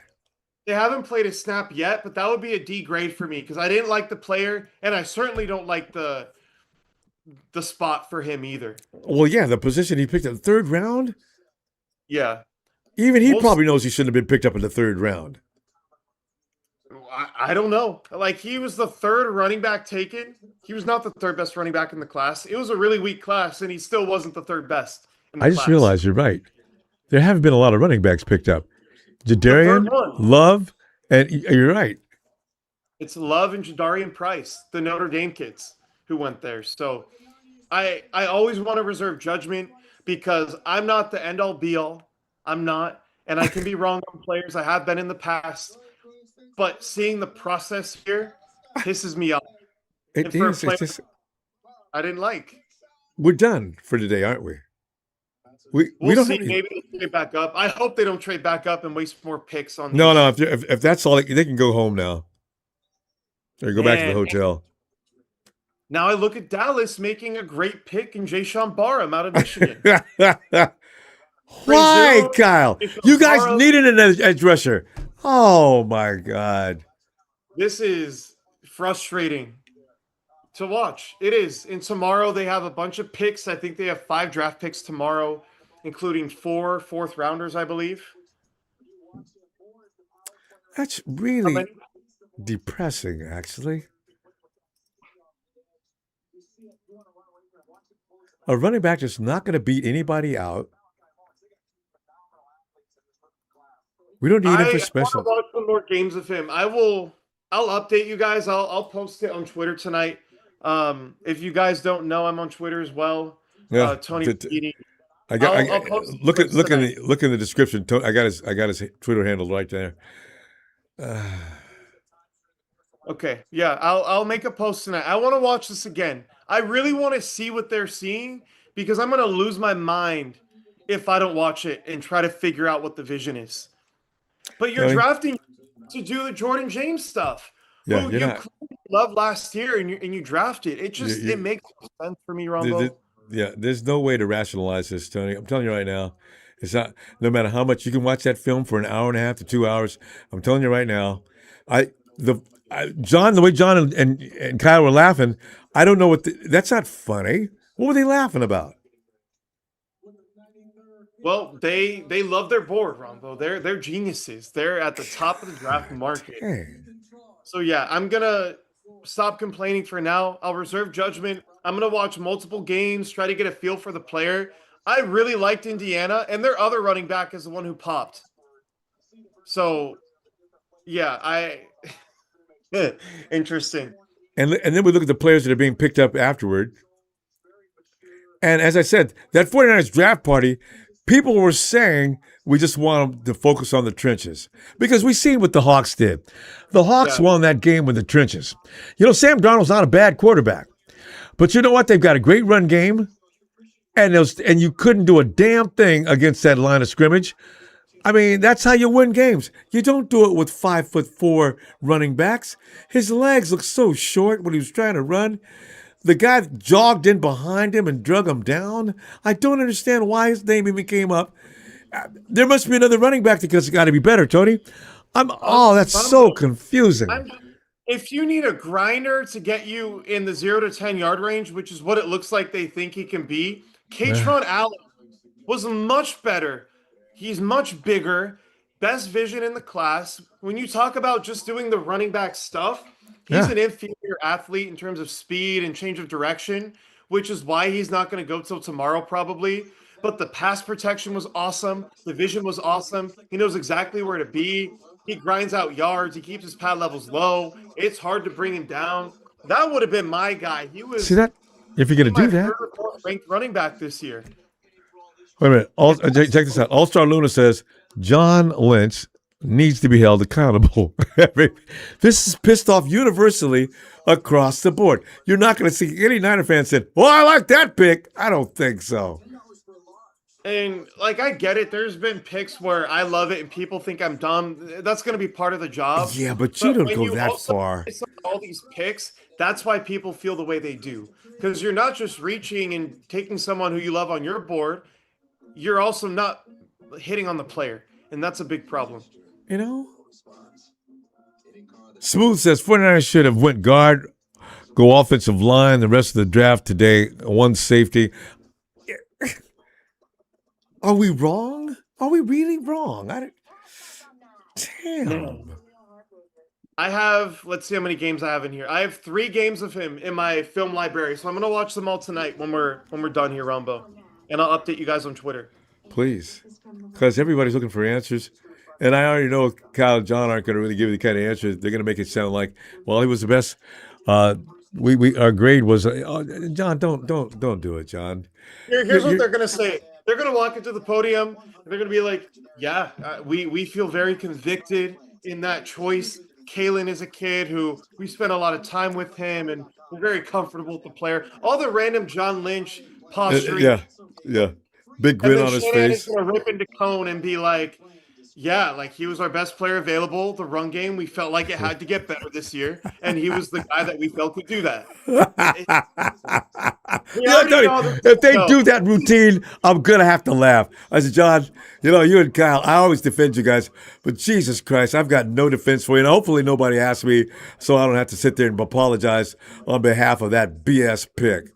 they haven't played a snap yet, but that would be a D grade for me because I didn't like the player, and I certainly don't like the spot for him either. Well, yeah, the position he picked in the third round, Yeah. even he We'll probably knows he shouldn't have been picked up in the third round. I don't know. Like he was the third running back taken. He was not the third best running back in the class. It was a really weak class, and he still wasn't the third best in the I just class. realized you're right. There haven't been a lot of running backs picked up. The Jadarian, third one. Love, and you're right. It's Love and Jadarian Price, the Notre Dame kids who went there. So I always want to reserve judgment because I'm not the end all be all. I'm not, and I can be wrong on players. I have been in the past, but seeing the process here pisses me off. It And for a is. player It's just I didn't like. we're done for today, aren't we? We We'll don't see. have any. Maybe they trade back up. I hope they don't trade back up and waste more picks on these. No. If that's all, they can go home now. Or go back to the Man. hotel. Now I look at Dallas making a great pick in Jayshon Barham out of Michigan. Why, Kyle? You guys Barham. needed an edge rusher. Oh my God. This is frustrating to watch. It is. And tomorrow they have a bunch of picks. I think they have 5 draft picks tomorrow, including 4 fourth rounders, I believe. That's How really many? depressing, actually. A running back that's not going to beat anybody out. We don't need him for I want to special. watch some more games of him. I'll update you guys. I'll post it on Twitter tonight. If you guys don't know, I'm on Twitter as well. Yeah, Tony Beatty. I'll post some look at tweets tonight. look in the description. I got his Twitter handle right there. Okay, yeah, I'll make a post tonight. I want to watch this again. I really want to see what they're seeing because I'm gonna lose my mind if I don't watch it and try to figure out what the vision is. But you're Tony, drafting to do the Jordan James stuff, yeah, who you're you not. clearly loved last year, and you drafted. It You, makes no sense for me, There- there- Rombo. yeah, there's no way to rationalize this, Tony. I'm telling you right now. It's not. No matter how much you can watch that film for an hour and a half to 2 hours. I'm telling you right now. I the John, the way John and Kyle were laughing. I don't know what. That's not funny. What were they laughing about? Well, they love their board, Rombo. They're geniuses. They're at the top of the draft market. Dang. So yeah, I'm gonna stop complaining for now. I'll reserve judgment. I'm gonna watch multiple games, try to get a feel for the player. I really liked Indiana, and their other running back is the one who popped. So yeah, I interesting. And then we look at the players that are being picked up afterward. And as I said, that 49ers draft party, people were saying we just want them to focus on the trenches because we seen what the Hawks did. The Hawks Yeah. won that game with the trenches. You know, Sam Darnold's not a bad quarterback, but you know what? They've got a great run game, and you couldn't do a damn thing against that line of scrimmage. I mean, that's how you win games. You don't do it with 5'4" running backs. His legs look so short when he was trying to run. The guy jogged in behind him and drug him down. I don't understand why his name even came up. There must be another running back because it's got to be better, Tony. That's so confusing. If you need a grinder to get you in the 0 to 10 yard range, which is what it looks like they think he can be, Katron Allen was much better. He's much bigger, best vision in the class. When you talk about just doing the running back stuff, he's an inferior athlete in terms of speed and change of direction, which is why he's not going to go till tomorrow probably. But the pass protection was awesome. The vision was awesome. He knows exactly where to be. He grinds out yards. He keeps his pad levels low. It's hard to bring him down. That would have been my guy. He was See that? If you're going to my do that, third or fourth ranked running back this year. wait a minute. Check this out. All Star Luna says John Lynch needs to be held accountable. This is pissed off universally across the board. You're not going to see any Niner fan said, "Well, I like that pick." I don't think so. And like I get it, there's been picks where I love it and people think I'm dumb. That's going to be part of the job. Yeah, but you don't when go you that also far. miss all these picks, that's why people feel the way they do. Because you're not just reaching and taking someone who you love on your board, you're also not hitting on the player, and that's a big problem. You know? Smooth says 49ers should have went guard, go offensive line the rest of the draft today, one safety. Are we wrong? Are we really wrong? Damn. I have, let's see how many games I have in here. I have 3 games of him in my film library, so I'm gonna watch them all tonight when we're done here, Ronbo, and I'll update you guys on Twitter. Please. Because everybody's looking for answers. And I already know Kyle and John aren't going to really give you the kind of answers. They're going to make it sound like, well, he was the best. Our grade was John. Don't do it, John. Here's what they're gonna say. They're gonna walk into the podium. And they're gonna be like, "Yeah, we feel very convicted in that choice. Kalen is a kid who we spent a lot of time with him, and we're very comfortable with the player." All the random John Lynch posturing. Yeah. Big And grin then on his Shanahan is face. gonna rip into Cone and be like, "Yeah, like he was our best player available. The run game, we felt like it had to get better this year, and he was the guy that we felt could do that." Tony, if they do that routine, I'm gonna have to laugh. I said, John, you and Kyle, I always defend you guys, but Jesus Christ, I've got no defense for you, and hopefully nobody asks me, so I don't have to sit there and apologize on behalf of that BS pick.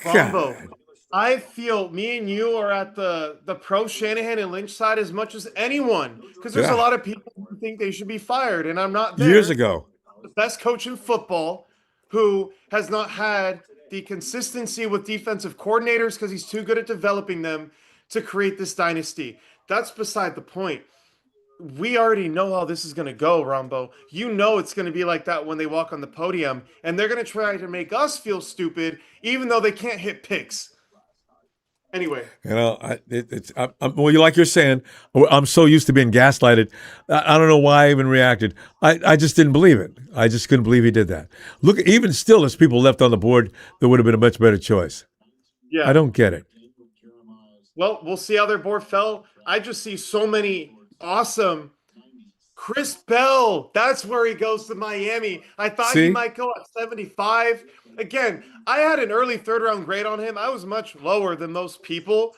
Ronbo, I feel me and you are at the pro Shanahan and Lynch side as much as anyone, because there's a lot of people who think they should be fired, and I'm not there. Years ago. The best coach in football who has not had the consistency with defensive coordinators because he's too good at developing them to create this dynasty. That's beside the point. we already know how this is going to go, Ronbo. You know it's going to be like that when they walk on the podium, and they're going to try to make us feel stupid, even though they can't hit picks. Anyway, well, you like you're saying, I'm so used to being gaslighted. I don't know why I even reacted. I just didn't believe it. I just couldn't believe he did that. Look, even still, there's people left on the board that would have been a much better choice. I yeah. don't get it. Well, we'll see how their board fell. I just see so many awesome. Chris Bell, that's where he goes to Miami. I thought he See? might go at 75. Again, I had an early third round grade on him. I was much lower than most people.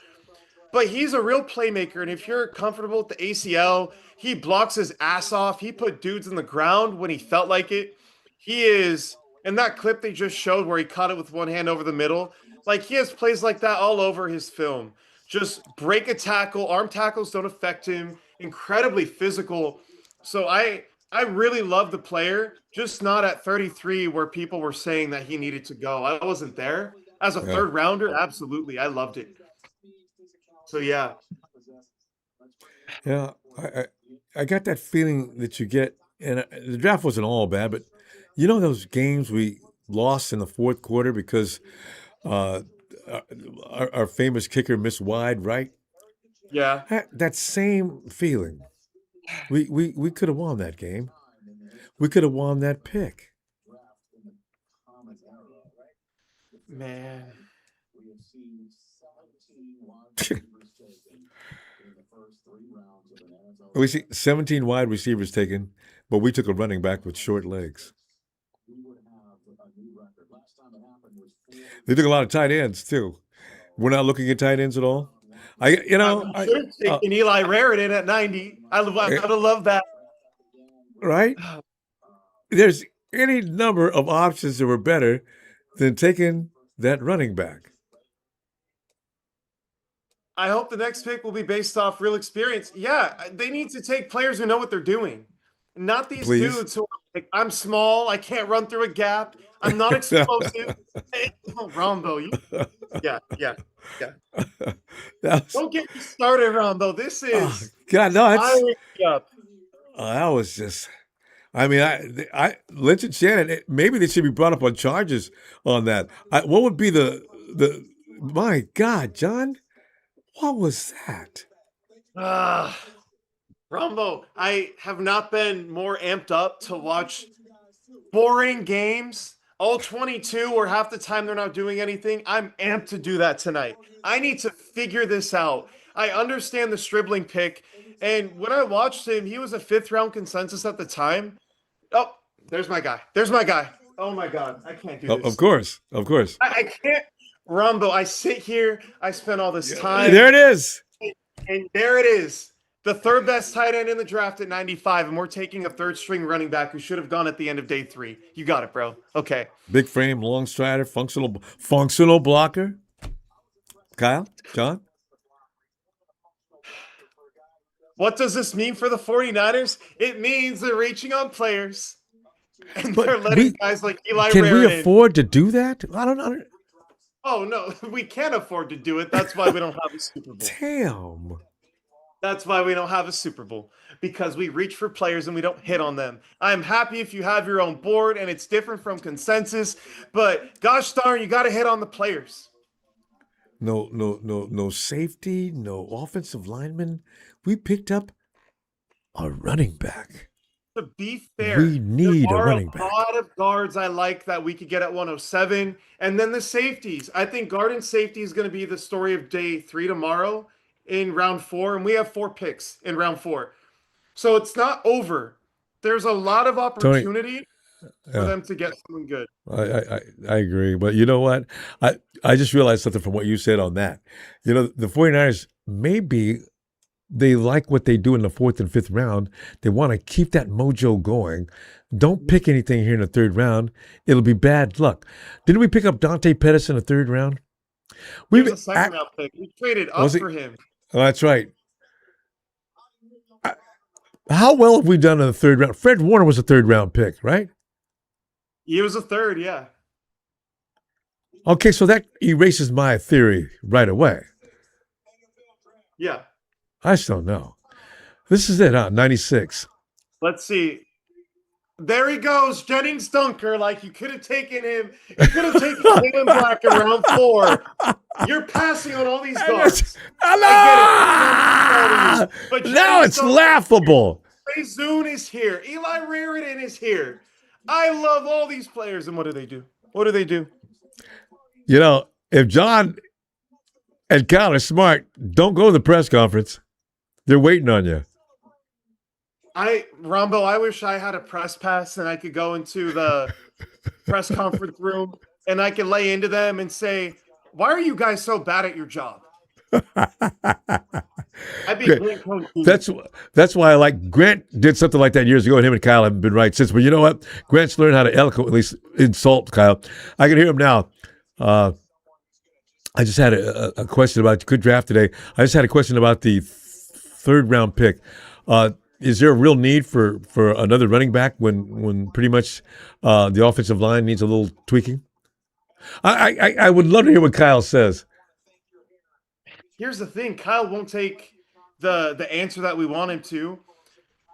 But he's a real playmaker, and if you're comfortable with the ACL, he blocks his ass off. He put dudes in the ground when he felt like it. He is, in that clip they just showed where he caught it with one hand over the middle, like he has plays like that all over his film. Just break a tackle, arm tackles don't affect him, incredibly physical. So I really love the player, just not at 33 where people were saying that he needed to go. I wasn't there. As a Yeah. third rounder, absolutely. I loved it. So yeah. Yeah. I got that feeling that you get, and the draft wasn't all bad, but you know those games we lost in the fourth quarter because uh, our famous kicker missed wide right? Yeah. That same feeling. We could have won that game. We could have won that pick. Man. We see 17 wide receivers taken, but we took a running back with short legs. They took a lot of tight ends too. We're not looking at tight ends at all. We should have taken Eli Raritan at 90. I would have loved that. Right? There's any number of options that were better than taking that running back. I hope the next pick will be based off real experience. Yeah, they need to take players who know what they're doing. Not these Please. dudes who are like, I'm small, I can't run through a gap, I'm not explosive. Hey, Ronbo, yeah. Don't get me started, Ronbo. This is God, no, it's firing me up. that was just. I mean, Lynch and Shannon. Maybe they should be brought up on charges on that. What would be the? My God, John, what was that? Ronbo, I have not been more amped up to watch boring games. All 22 or half the time they're not doing anything. I'm amped to do that tonight. I need to figure this out. I understand the Stribling pick. And when I watched him, he was a fifth round consensus at the time. Oh, there's my guy. There's my guy. Oh my God. I can't do this. Of course. I can't. Ronbo, I sit here. I spent all this time. There it is. And there it is. The third best tight end in the draft at 95, and we're taking a third string running back who should have gone at the end of day 3. You got it, bro. Okay. Big frame, long strider, functional blocker. Kyle, John? What does this mean for the 49ers? It means they're reaching on players, and they're letting guys like Eli Can Raritan. we afford to do that? I don't know. Oh, no, we can't afford to do it. That's why we don't have a Super Bowl. Damn. That's why we don't have a Super Bowl, because we reach for players and we don't hit on them. I'm happy if you have your own board and it's different from consensus, but gosh darn, you got to hit on the players. No safety, no offensive lineman. We picked up a running back. To be fair, we need a running back. There are a lot of guards I like that we could get at 107, and then the safeties. I think guard and safety is going to be the story of day 3 tomorrow in round 4, and we have 4 picks in round 4. So it's not over. There's a lot of opportunity for them to get someone good. I agree. But you know what? I just realized something from what you said on that. You know, the 49ers, maybe they like what they do in the 4th and 5th round. They want to keep that mojo going. Don't pick anything here in the 3rd round. It'll be bad luck. Didn't we pick up Dante Pettis in the 3rd round? He was a 2nd round pick. We traded up for him. Oh, that's right. How well have we done in the 3rd round? Fred Warner was a 3rd round pick, right? He was a 3rd, yeah. Okay, so that erases my theory right away. Yeah. I just don't know. This is it, huh? 96. Let's see. There he goes, Jennings Dunker. Like you could have taken him. You could have taken Kalen Black in round 4. You're passing on all these guards. I get it. But Now it's laughable. Zune is here. Eli Raritan is here. I love all these players. And what do they do? What do they do? You know, if John and Kyle are smart, don't go to the press conference. They're waiting on you. Ronbo, I wish I had a press pass and I could go into the press conference room and I could lay into them and say, why are you guys so bad at your job? I'd be great coach. That's why I like Grant did something like that years ago, and him and Kyle haven't been right since. But you know what? Grant's learned how to eloquently insult Kyle. I can hear him now. I just had a question about good draft today. I just had a question about the third round pick. Is there a real need for another running back when pretty much the offensive line needs a little tweaking? I would love to hear what Kyle says. Here's the thing. Kyle won't take the answer that we want him to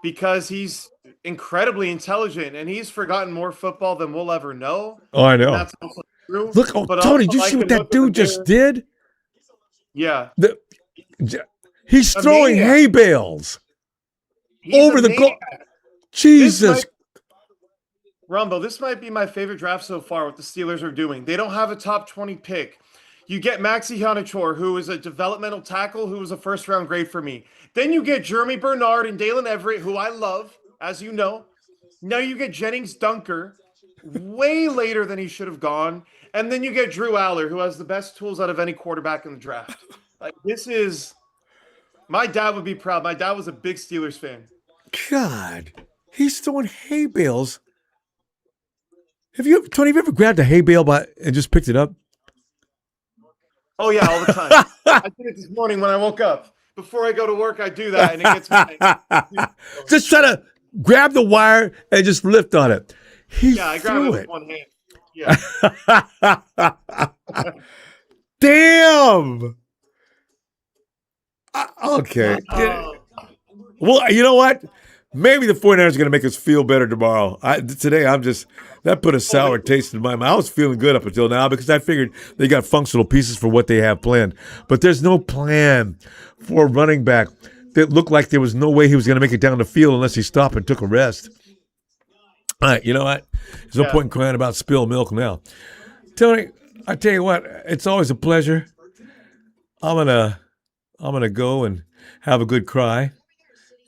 because he's incredibly intelligent and he's forgotten more football than we'll ever know. Oh, I know. That's also true. Look, Tony, did you see what that dude just did? Yeah. He's throwing hay bales over the goal. Jesus. Ronbo, this might be my favorite draft so far, what the Steelers are doing. They don't have a top 20 pick. You get Maxi Hanachor, who is a developmental tackle, who was a first-round grade for me. Then you get Jeremy Bernard and Dalen Everett, who I love, as you know. Now you get Jennings Dunker, way later than he should have gone. And then you get Drew Aller, who has the best tools out of any quarterback in the draft. Like, this is – my dad would be proud. My dad was a big Steelers fan. God, he's throwing hay bales. Tony, have you ever grabbed a hay bale and just picked it up? Oh, yeah, all the time. I did it this morning when I woke up. Before I go to work, I do that, and it gets me. Just try to grab the wire and just lift on it. I grab it with one hand. Yeah. Damn. Okay. Well, you know what? Maybe the 49ers are going to make us feel better tomorrow. Today, that put a sour taste in my mouth. I was feeling good up until now because I figured they got functional pieces for what they have planned. But there's no plan for a running back that looked like there was no way he was going to make it down the field unless he stopped and took a rest. All right, you know what? There's no point in crying about spilled milk now. Tony, I tell you what, it's always a pleasure. I'm gonna go and have a good cry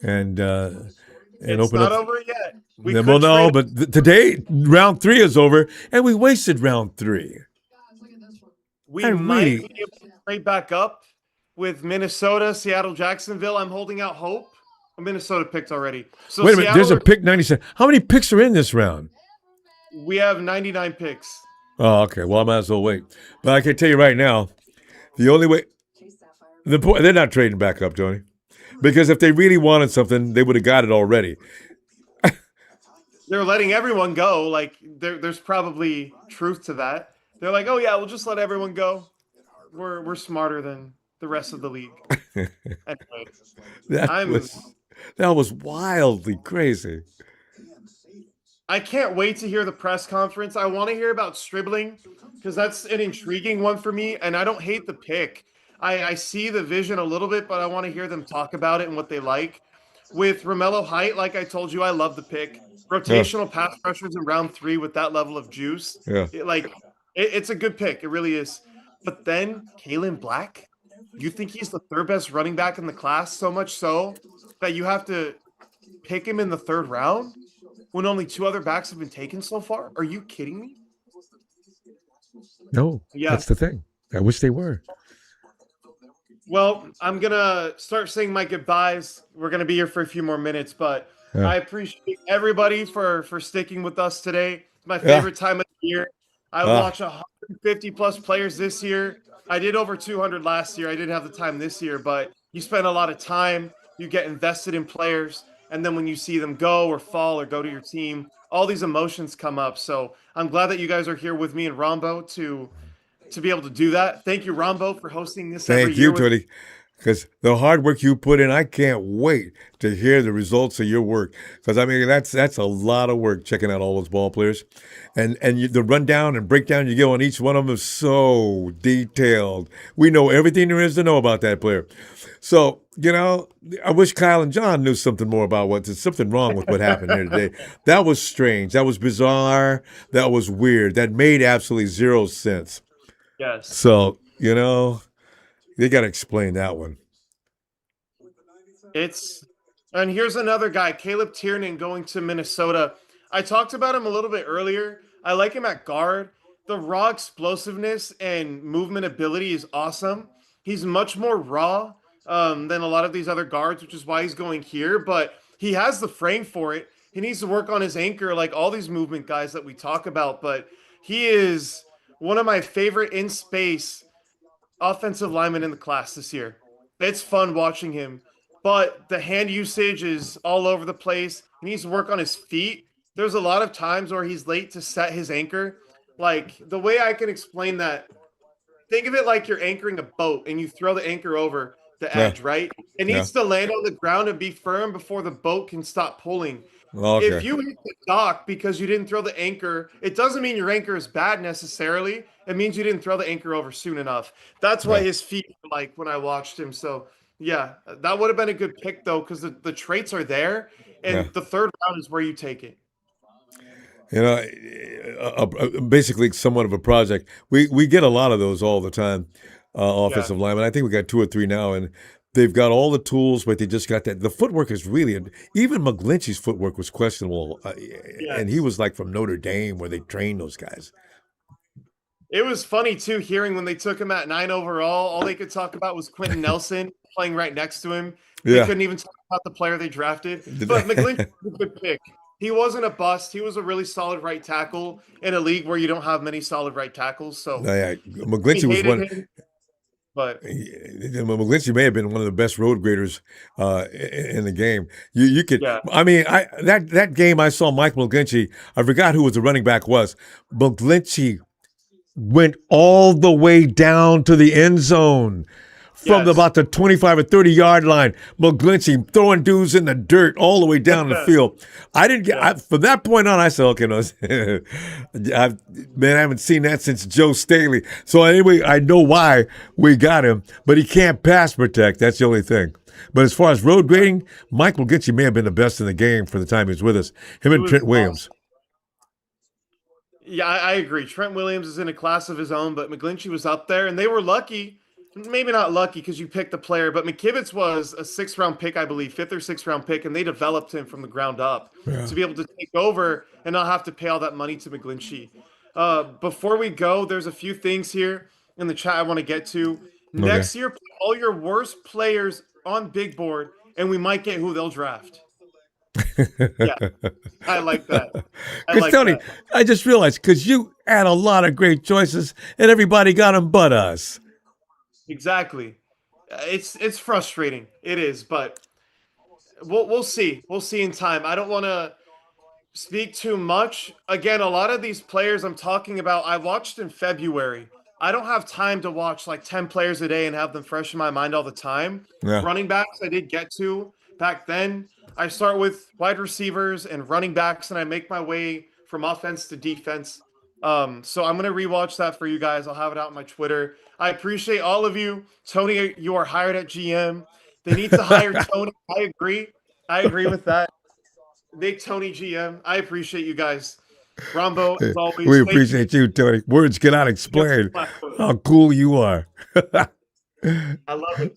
and it's open not up. over yet. Well, no, but today round 3 is over, and we wasted round 3. We might be able to trade back up with Minnesota, Seattle, Jacksonville. I'm holding out hope. Minnesota picked already. So wait a minute, there's a pick 97. How many picks are in this round? We have 99 picks. Oh, okay. Well, I might as well wait. But I can tell you right now, the only way they're not trading back up, Tony. Because if they really wanted something, they would have got it already. They're letting everyone go. Like there's probably truth to that. They're like, oh yeah, we'll just let everyone go. We're smarter than the rest of the league. Anyway, that was wildly crazy. I can't wait to hear the press conference. I want to hear about Stribling because that's an intriguing one for me, and I don't hate the pick. I see the vision a little bit, but I want to hear them talk about it and what they like. With Romello Height, like I told you, I love the pick. Rotational pass rushers in round 3 with that level of juice. Yeah. It's a good pick. It really is. But then Kalen Black, you think he's the third best running back in the class, so much so that you have to pick him in the 3rd round when only 2 other backs have been taken so far? Are you kidding me? No, that's the thing. I wish they were. Well, I'm going to start saying my goodbyes. We're going to be here for a few more minutes, but I appreciate everybody for sticking with us today. It's my favorite time of the year. I watched 150-plus players this year. I did over 200 last year. I didn't have the time this year, but you spend a lot of time. You get invested in players, and then when you see them go or fall or go to your team, all these emotions come up. So I'm glad that you guys are here with me and Ronbo to be able to do that. Thank you, Ronbo, for hosting this every year. Thank you, Tony. because the hard work you put in, I can't wait to hear the results of your work. Because I mean, that's a lot of work checking out all those ball players, and the rundown and breakdown you get on each one of them is so detailed. We know everything there is to know about that player. So I wish Kyle and John knew something more about there's something wrong with what happened here today. That was strange. That was bizarre. That was weird. That made absolutely zero sense. Yes. So they got to explain that one. And here's another guy, Caleb Tiernan, going to Minnesota. I talked about him a little bit earlier. I like him at guard. The raw explosiveness and movement ability is awesome. He's much more raw than a lot of these other guards, which is why he's going here. But he has the frame for it. He needs to work on his anchor, like all these movement guys that we talk about. But he is one of my favorite in space offensive lineman in the class this year. It's fun watching him, but the hand usage is all over the place. He needs to work on his feet. There's a lot of times where he's late to set his anchor. Like the way I can explain that, think of it like you're anchoring a boat and you throw the anchor over the Yeah. edge, right? It Yeah. needs to land on the ground and be firm before the boat can stop pulling. If Okay. you hit the dock because you didn't throw the anchor, it doesn't mean your anchor is bad necessarily. It means you didn't throw the anchor over soon enough. That's what Yeah. his feet were like when I watched him. So, yeah, that would have been a good pick, though, because the traits are there. Yeah. And the third round is where you take it. Basically somewhat of a project. We get a lot of those all the time, offensive linemen. I think we got 2 or 3 now, and they've got all the tools, but they just got that. The footwork is really, even McGlinchey's footwork was questionable, and he was like from Notre Dame where they train those guys. It was funny, too, hearing when they took him at 9 overall, all they could talk about was Quentin Nelson playing right next to him. They couldn't even talk about the player they drafted. But McGlinchey was a good pick. He wasn't a bust. He was a really solid right tackle in a league where you don't have many solid right tackles. So McGlinchey was one. Him, but McGlinchey may have been one of the best road graders in the game. You could, I mean, that game I saw Mike McGlinchey. I forgot who was the running back was. McGlinchey went all the way down to the end zone. From about the 25 or 30 yard line, McGlinchey throwing dudes in the dirt all the way down the field. I didn't get from that point on. I said, "Okay, no, I haven't seen that since Joe Staley." So anyway, I know why we got him, but he can't pass protect. That's the only thing. But as far as road grading, Mike McGlinchey may have been the best in the game for the time he was with us. Him and Trent Williams. Yeah, I agree. Trent Williams is in a class of his own, but McGlinchey was up there, and they were lucky. Maybe not lucky because you picked the player, but McKivitz was a 6th round pick, I believe, 5th or 6th round pick, and they developed him from the ground up to be able to take over and not have to pay all that money to McGlinchey. Before we go, there's a few things here in the chat I want to get to. Next year, put all your worst players on big board, and we might get who they'll draft. Yeah, I like that. Because Tony, I just realized because you had a lot of great choices, and everybody got them but us. Exactly. It's frustrating. It is, but we'll see. We'll see in time. I don't want to speak too much. Again, a lot of these players I'm talking about, I watched in February. I don't have time to watch like 10 players a day and have them fresh in my mind all the time. Yeah. Running backs I did get to back then. I start with wide receivers and running backs, and I make my way from offense to defense. So I'm going to rewatch that for you guys. I'll have it out on my Twitter. I appreciate all of you. Tony, you are hired at GM. They need to hire Tony. I agree with that. Make Tony GM. I appreciate you guys. Ronbo, as always. We appreciate you, Tony. Words cannot explain how cool you are. I love it.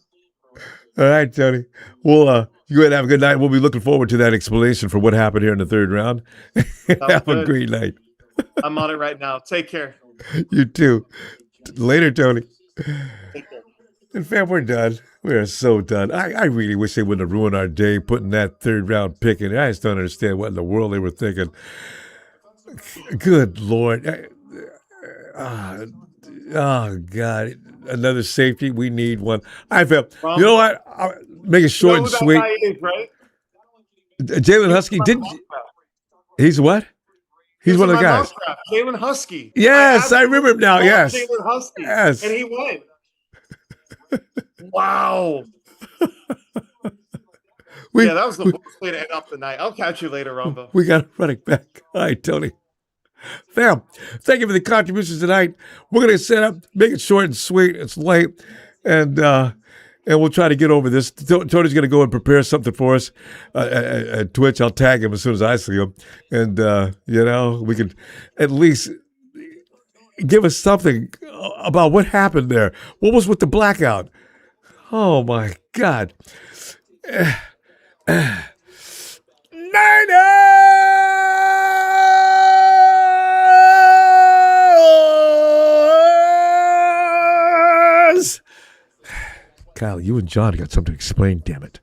All right, Tony. Well, you go ahead and have a good night. We'll be looking forward to that explanation for what happened here in the 3rd round. Have a great night. I'm on it right now. Take care. You too. Later, Tony. And fam, we're done. We are so done. I really wish they wouldn't have ruined our day putting that 3rd round pick in. I just don't understand what in the world they were thinking. Good Lord. Oh, God. Another safety. We need one. I felt, you know what? I'll make it short and sweet. That guy is, right? Jalen Husky didn't. He's what? He's one of the guys. Jalen Husky. Yes, I remember him now. Yes. Jalen Husky. Yes. And he went. Wow. We, Yeah, that was the we, worst way to end off the night. I'll catch you later, Rombo. we got a running back. All right, Tony. Fam, thank you for the contributions tonight. We're going to set up, make it short and sweet. It's late. And we'll try to get over this. Tony's going to go and prepare something for us at Twitch. I'll tag him as soon as I see him. And, we can at least give us something about what happened there. What was with the blackout? Oh, my God. Niners! Kyle, you and John got something to explain, damn it.